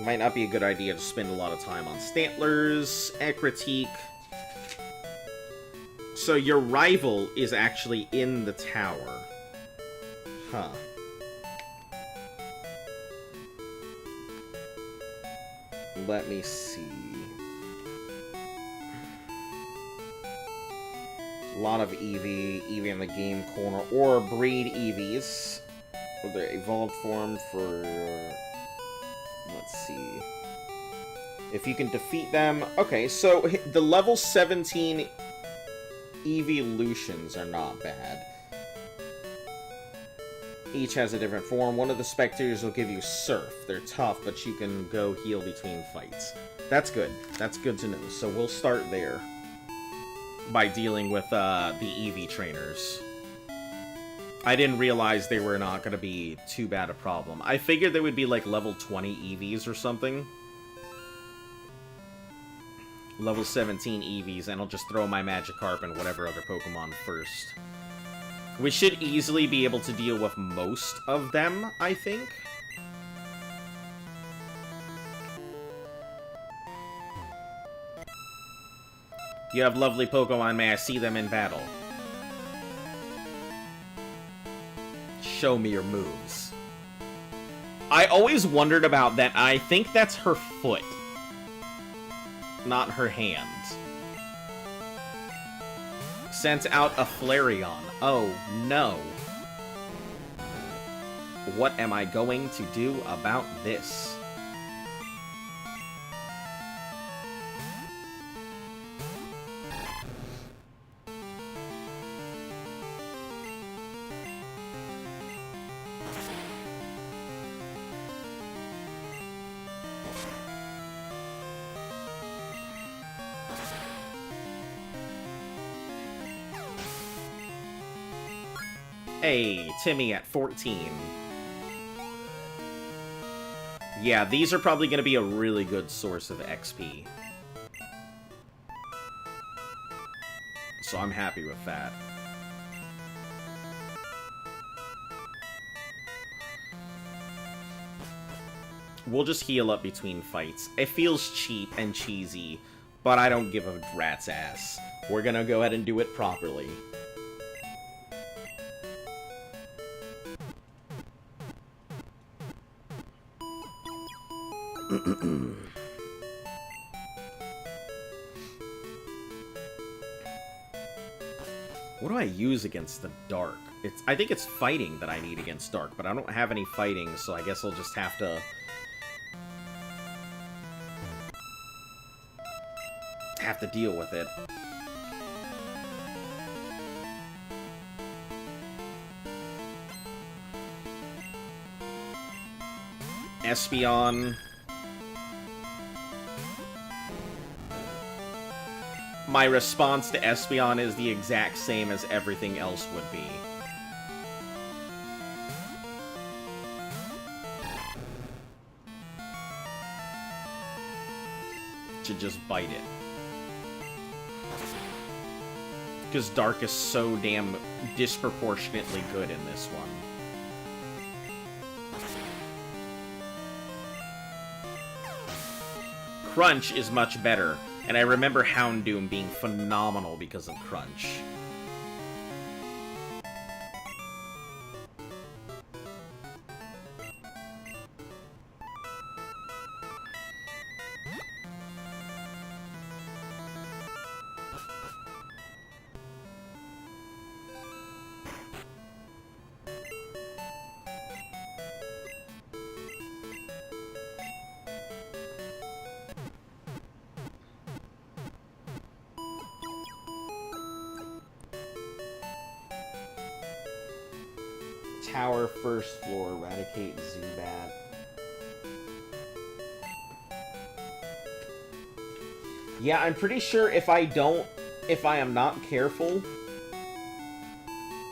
Might not be a good idea to spend a lot of time on Stantlers, Ekritique. So your rival is actually in the tower. Huh. Let me see. A lot of Eevee in the game corner, or breed Eevees. Or the evolved form for... Let's see. If you can defeat them... Okay, so the level 17... Evolutions are not bad. Each has a different form. One of the spectators will give you Surf. They're tough, but you can go heal between fights. That's good. That's good to know. So we'll start there. By dealing with the Eevee trainers. I didn't realize they were not going to be too bad a problem. I figured they would be like level 20 Eevees or something. Level 17 Eevees, and I'll just throw my Magikarp and whatever other Pokemon first. We should easily be able to deal with most of them, I think. You have lovely Pokemon, may I see them in battle? Show me your moves. I always wondered about that. I think that's her foot. Not her hand. Sent out a Flareon. Oh, no. What am I going to do about this? Hey, Timmy at 14. Yeah, these are probably going to be a really good source of XP. So I'm happy with that. We'll just heal up between fights. It feels cheap and cheesy, but I don't give a rat's ass. We're gonna go ahead and do it properly. What do I use against the dark? I think it's fighting that I need against dark, but I don't have any fighting, so I guess I'll just have to... deal with it. Espeon. My response to Espeon is the exact same as everything else would be. To just bite it. Because Dark is so damn disproportionately good in this one. Crunch is much better, and I remember Houndoom being phenomenal because of Crunch. Tower first floor, eradicate Zubat. Yeah, I'm pretty sure if I am not careful,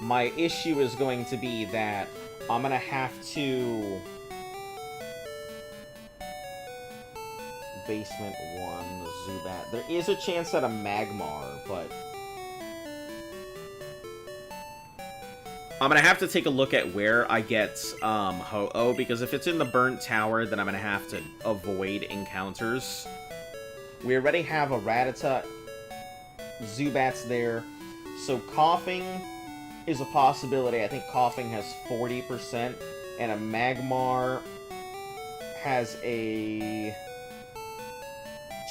my issue is going to be that I'm gonna have to... Basement 1, Zubat. There is a chance at a Magmar, but... I'm gonna have to take a look at where I get Ho-Oh, because if it's in the Burnt Tower, then I'm gonna have to avoid encounters. We already have a Rattata. Zubat's there. So Coughing is a possibility. I think Coughing has 40%, and a Magmar has a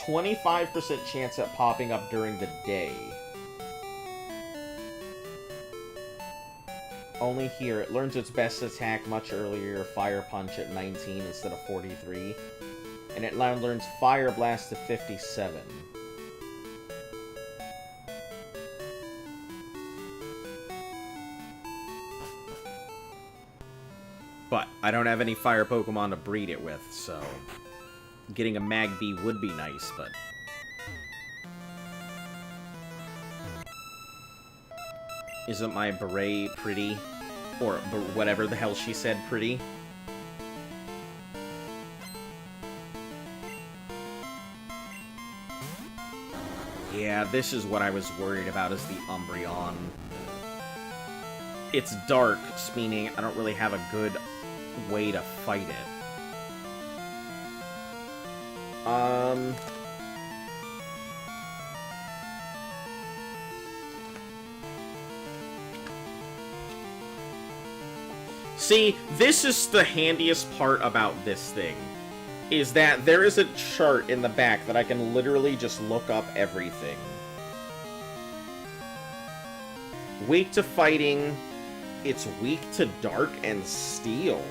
25% chance at popping up during the day. Only here, it learns its best attack much earlier, Fire Punch at 19 instead of 43. And it now learns Fire Blast at 57. But I don't have any fire Pokemon to breed it with, so... Getting a Magby would be nice, but... Isn't my beret pretty? Or whatever the hell she said, pretty? Yeah, this is what I was worried about, is the Umbreon. It's dark, meaning I don't really have a good way to fight it. See, this is the handiest part about this thing, is that there is a chart in the back that I can literally just look up everything. Weak to fighting, it's weak to dark and steel.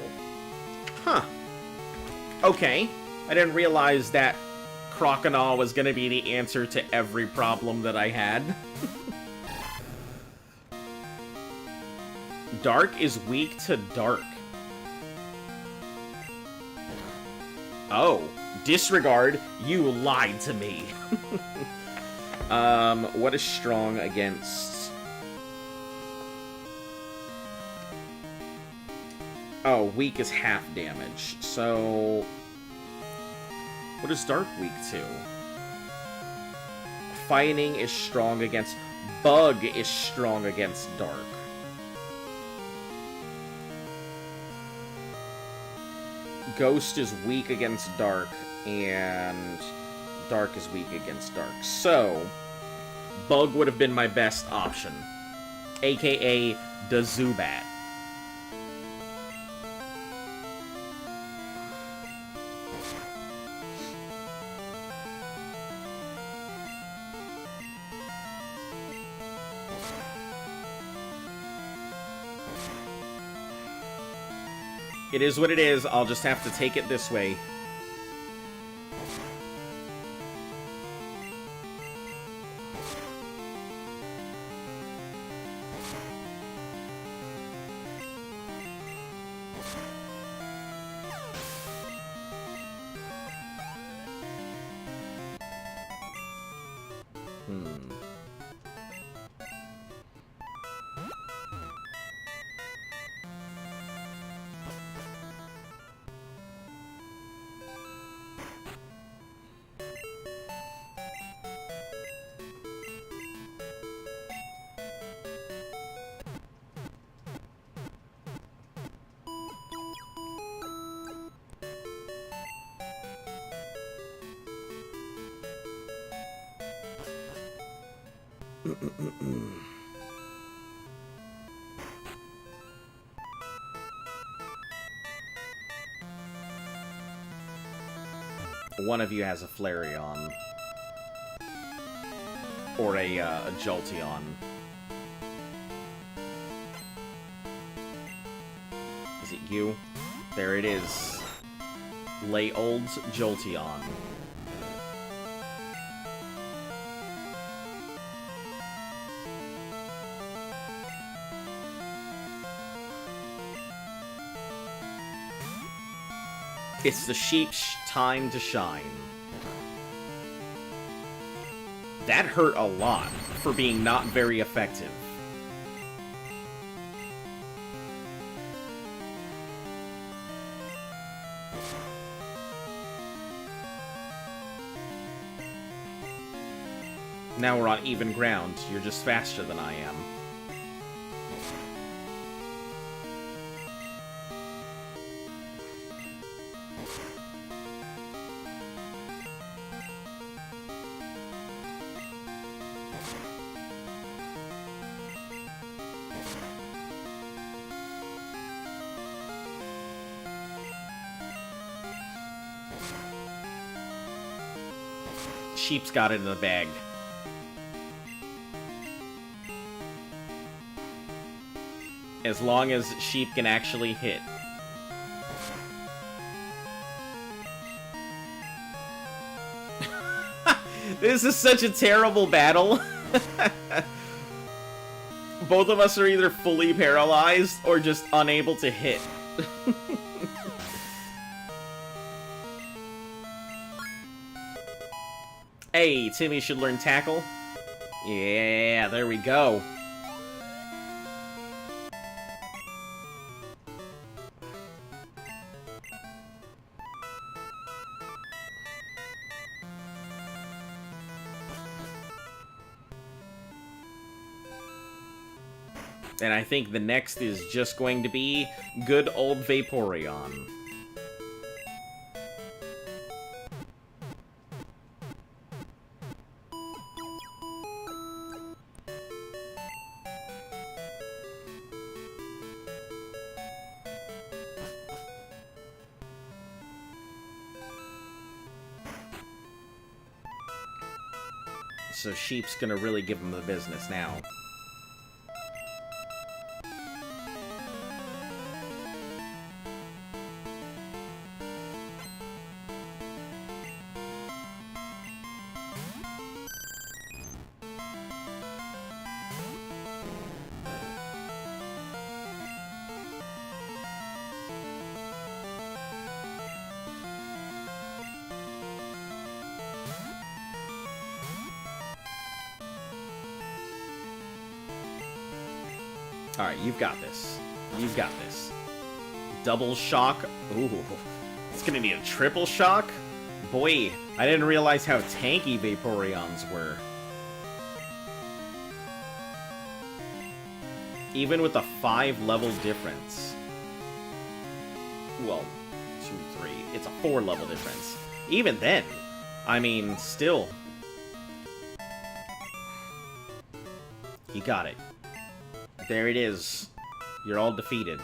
Huh. Okay. I didn't realize that Croconaw was gonna be the answer to every problem that I had. Dark is weak to dark. Oh, disregard, you lied to me. What is strong against... Oh, weak is half damage, so... What is dark weak to? Fighting is strong against... Bug is strong against dark. Ghost is weak against dark, and dark is weak against dark. So, Bug would have been my best option. AKA the Zubat. It is what it is. I'll just have to take it this way. One of you has a Flareon. Or a Jolteon. Is it you? There it is. Lay old Jolteon. It's the sheep's time to shine. That hurt a lot for being not very effective. Now we're on even ground. You're just faster than I am. Sheep's got it in the bag. As long as Sheep can actually hit. This is such a terrible battle. Both of us are either fully paralyzed or just unable to hit. Hey, Timmy should learn Tackle. Yeah, there we go. And I think the next is just going to be good old Vaporeon. So Sheep's gonna really give him the business now. Alright, you've got this. You've got this. Double shock. Ooh. It's gonna need a triple shock? Boy, I didn't realize how tanky Vaporeons were. Even with a 5-level difference. Well, 2, 3. It's a 4-level difference. Even then, I mean, still. You got it. There it is. You're all defeated.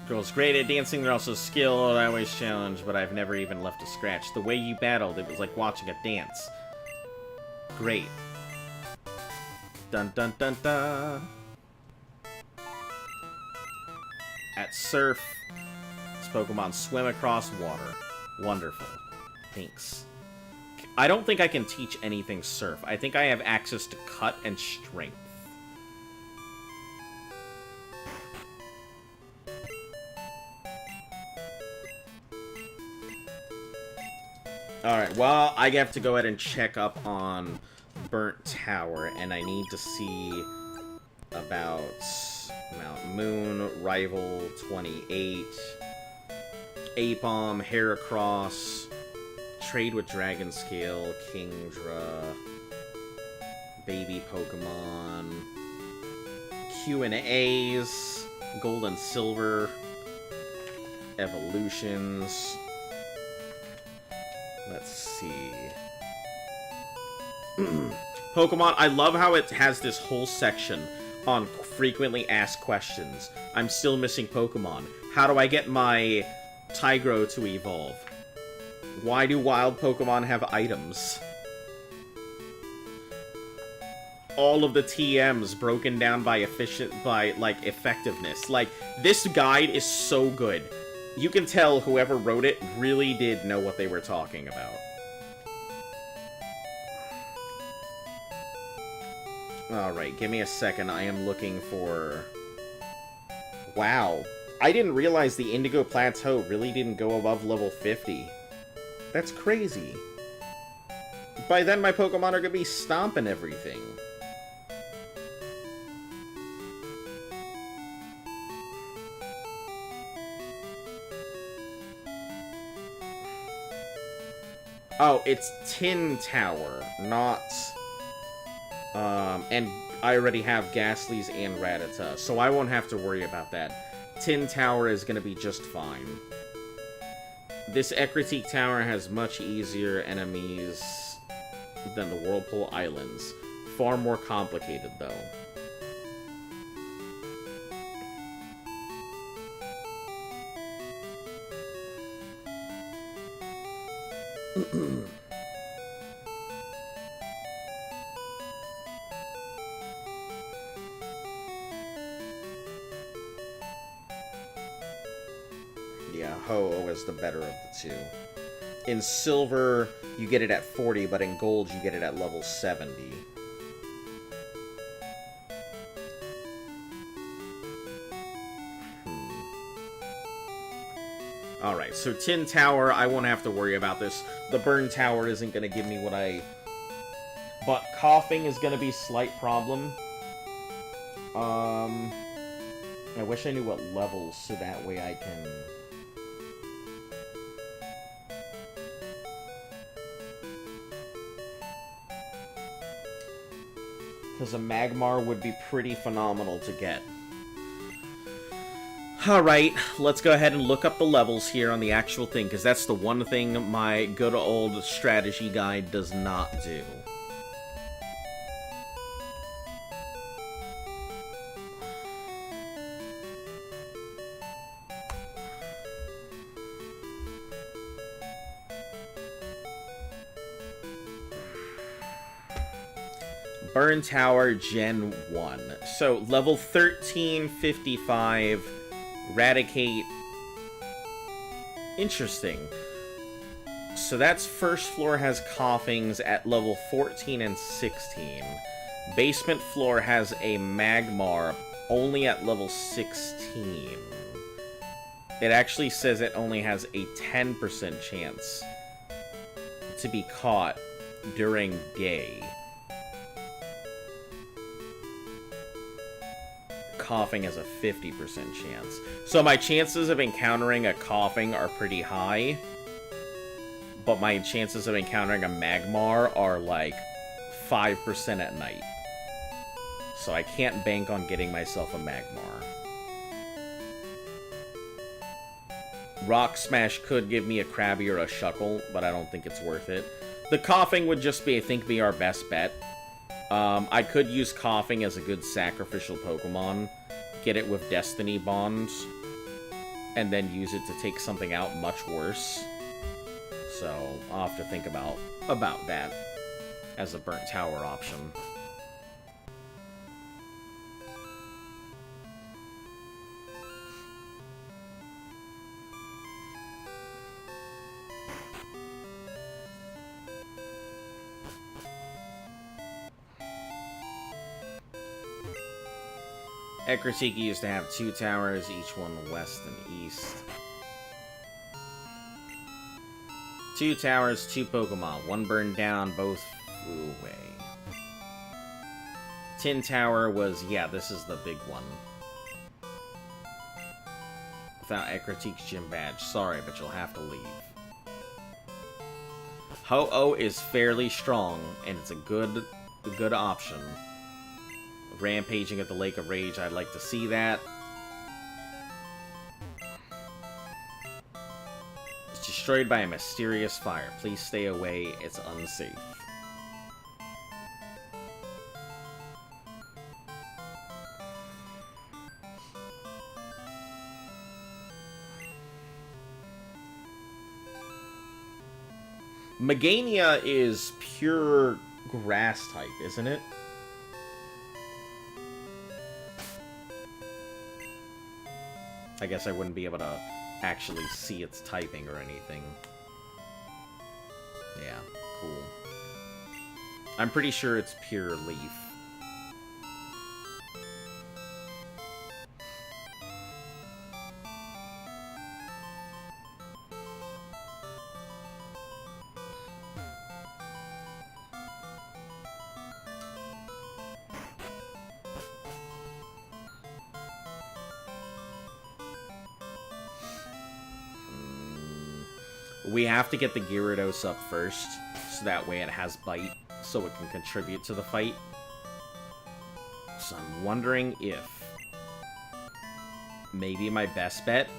Girls great at dancing, they're also skilled. I always challenge, but I've never even left a scratch. The way you battled, it was like watching a dance. Great. Dun dun dun dun. At Surf, this Pokemon swim across water. Wonderful. Thanks. I don't think I can teach anything Surf. I think I have access to Cut and Strength. Alright, well, I have to go ahead and check up on Burnt Tower, and I need to see about Mount Moon, Rival 28, Apom, Heracross, Trade with Dragon Scale, Kingdra, Baby Pokemon, Q&As, Gold and Silver, Evolutions. Let's see. Pokemon, I love how it has this whole section on frequently asked questions. I'm still missing Pokemon. How do I get my Tigro to evolve? Why do wild Pokemon have items? All of the TMs broken down by effectiveness. Like, this guide is so good. You can tell whoever wrote it really did know what they were talking about. Alright, give me a second. I am looking for... Wow. I didn't realize the Indigo Plateau really didn't go above level 50. That's crazy. By then, my Pokemon are gonna be stomping everything. Oh, it's Tin Tower, not... and I already have Ghastly's and Rattata, so I won't have to worry about that. Tin Tower is gonna be just fine. This Ekritique Tower has much easier enemies than the Whirlpool Islands. Far more complicated, though. Yeah, Ho-Oh is the better of the two. In Silver, you get it at 40, but in Gold, you get it at level 70. Alright, so Tin Tower, I won't have to worry about this. The Burn Tower isn't going to give me what I... But Coughing is going to be a slight problem. I wish I knew what levels, so that way I can... Because a Magmar would be pretty phenomenal to get. Alright, let's go ahead and look up the levels here on the actual thing, because that's the one thing my good old strategy guide does not do. Burn Tower Gen 1. So, level 1355... Raticate. Interesting. So that's first floor has Coughings at level 14 and 16. Basement floor has a Magmar only at level 16. It actually says it only has a 10% chance to be caught during day. Coughing has a 50% chance. So my chances of encountering a Coughing are pretty high, but my chances of encountering a Magmar are like 5% at night. So I can't bank on getting myself a Magmar. Rock Smash could give me a Krabby or a Shuckle, but I don't think it's worth it. The Coughing would just be, I think, be our best bet. I could use Coughing as a good sacrificial Pokemon, get it with Destiny Bonds, and then use it to take something out much worse. So, I'll have to think about that as a Burnt Tower option. Ekratiki used to have 2 towers, each one west and east. 2 towers, 2 Pokemon. 1 burned down, both flew away. Tin Tower was, yeah, this is the big one. Without Ekratik's gym badge. Sorry, but you'll have to leave. Ho-Oh is fairly strong, and it's a good option. Rampaging at the Lake of Rage, I'd like to see that. It's destroyed by a mysterious fire. Please stay away, it's unsafe. Meganium is pure grass type, isn't it? I guess I wouldn't be able to actually see its typing or anything. Yeah, cool. I'm pretty sure it's pure leaf. We have to get the Gyarados up first, so that way it has Bite, so it can contribute to the fight. So I'm wondering if maybe my best bet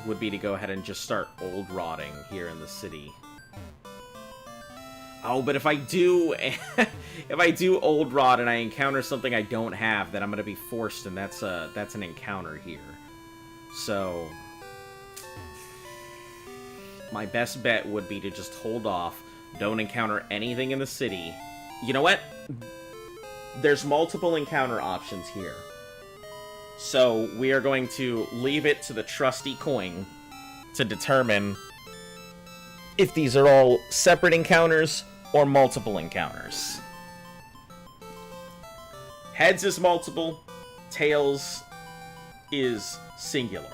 would be to go ahead and just start Old Rotting here in the city. Oh, but if I do, if I do Old Rot and I encounter something I don't have, then I'm gonna be forced, and that's an encounter here. So my best bet would be to just hold off, don't encounter anything in the city. You know what? There's multiple encounter options here. So we are going to leave it to the trusty coin to determine if these are all separate encounters or multiple encounters. Heads is multiple, tails is singular.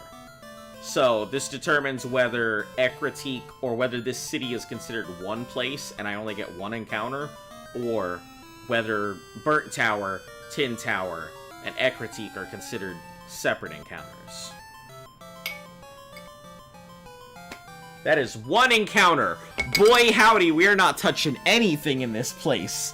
So this determines whether Ekratik or whether this city is considered one place and I only get one encounter, or whether Burnt Tower, Tin Tower, and Ekratik are considered separate encounters. That is one encounter! Boy howdy, we are not touching anything in this place.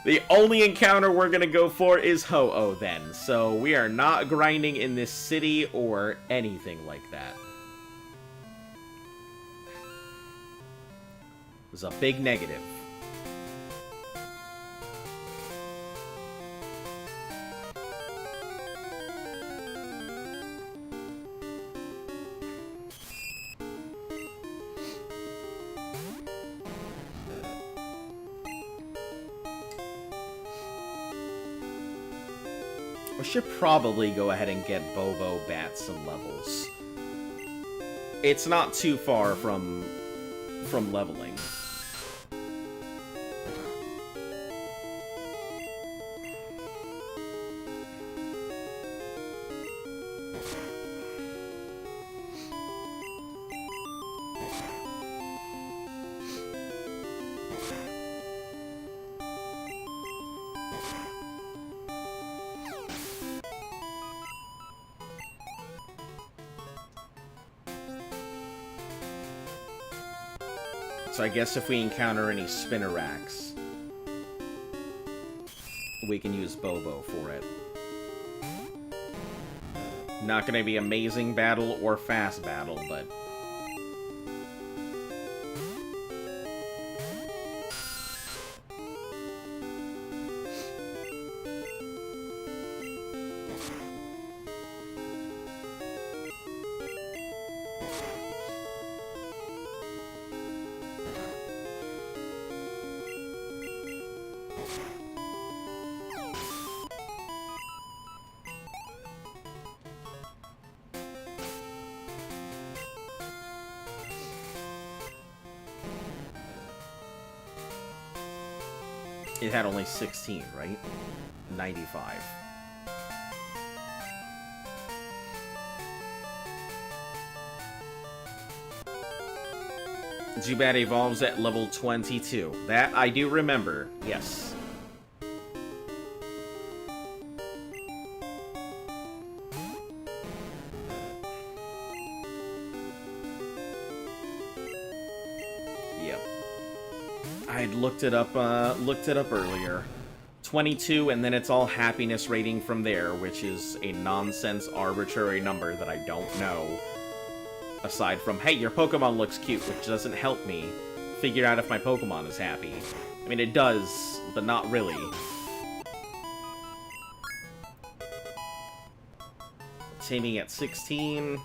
The only encounter we're gonna go for is Ho-Oh then, so we are not grinding in this city or anything like that. It was a big negative. We should probably go ahead and get Bobo Bat some levels. It's not too far from leveling. So I guess if we encounter any Spinnerax, we can use Bobo for it. Not gonna be amazing battle or fast battle, but it had only 16, right? 95. Zubat evolves at level 22. That I do remember, yes. Yep. I had looked it up earlier. 22, and then it's all happiness rating from there, which is a nonsense arbitrary number that I don't know. Aside from, hey, your Pokemon looks cute, which doesn't help me figure out if my Pokemon is happy. I mean, it does, but not really. Taming at 16. Looking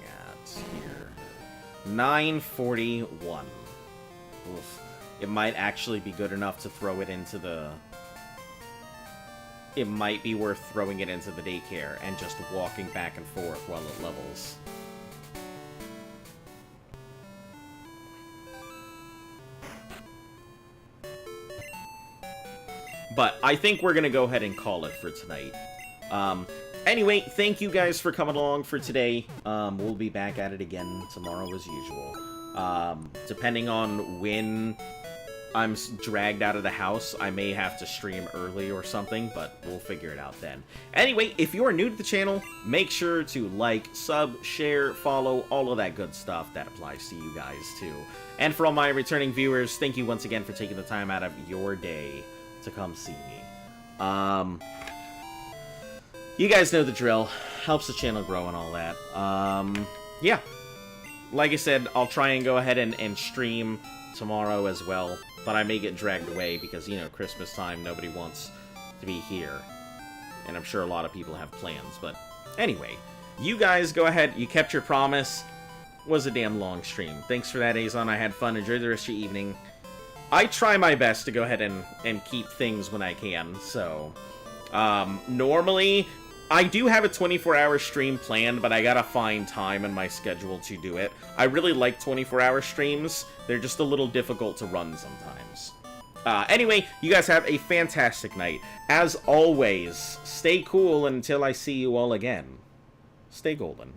at here. 941. Oof. It might actually be good enough to throw it into the... It might be worth throwing it into the daycare and just walking back and forth while it levels. But I think we're going to go ahead and call it for tonight. Anyway, thank you guys for coming along for today. We'll be back at it again tomorrow as usual. Depending on when I'm dragged out of the house, I may have to stream early or something, but we'll figure it out then. Anyway, if you are new to the channel, make sure to like, sub, share, follow, all of that good stuff. That applies to you guys too. And for all my returning viewers, thank you once again for taking the time out of your day to come see me. You guys know the drill. Helps the channel grow and all that. Yeah. Like I said, I'll try and go ahead and stream tomorrow as well. But I may get dragged away because, you know, Christmas time, nobody wants to be here. And I'm sure a lot of people have plans. But anyway, you guys go ahead. You kept your promise. Was a damn long stream. Thanks for that, Azon. I had fun. Enjoy the rest of your evening. I try my best to go ahead and keep things when I can. So, normally, I do have a 24-hour stream planned, but I gotta find time in my schedule to do it. I really like 24-hour streams. They're just a little difficult to run sometimes. Anyway, you guys have a fantastic night. As always, stay cool until I see you all again. Stay golden.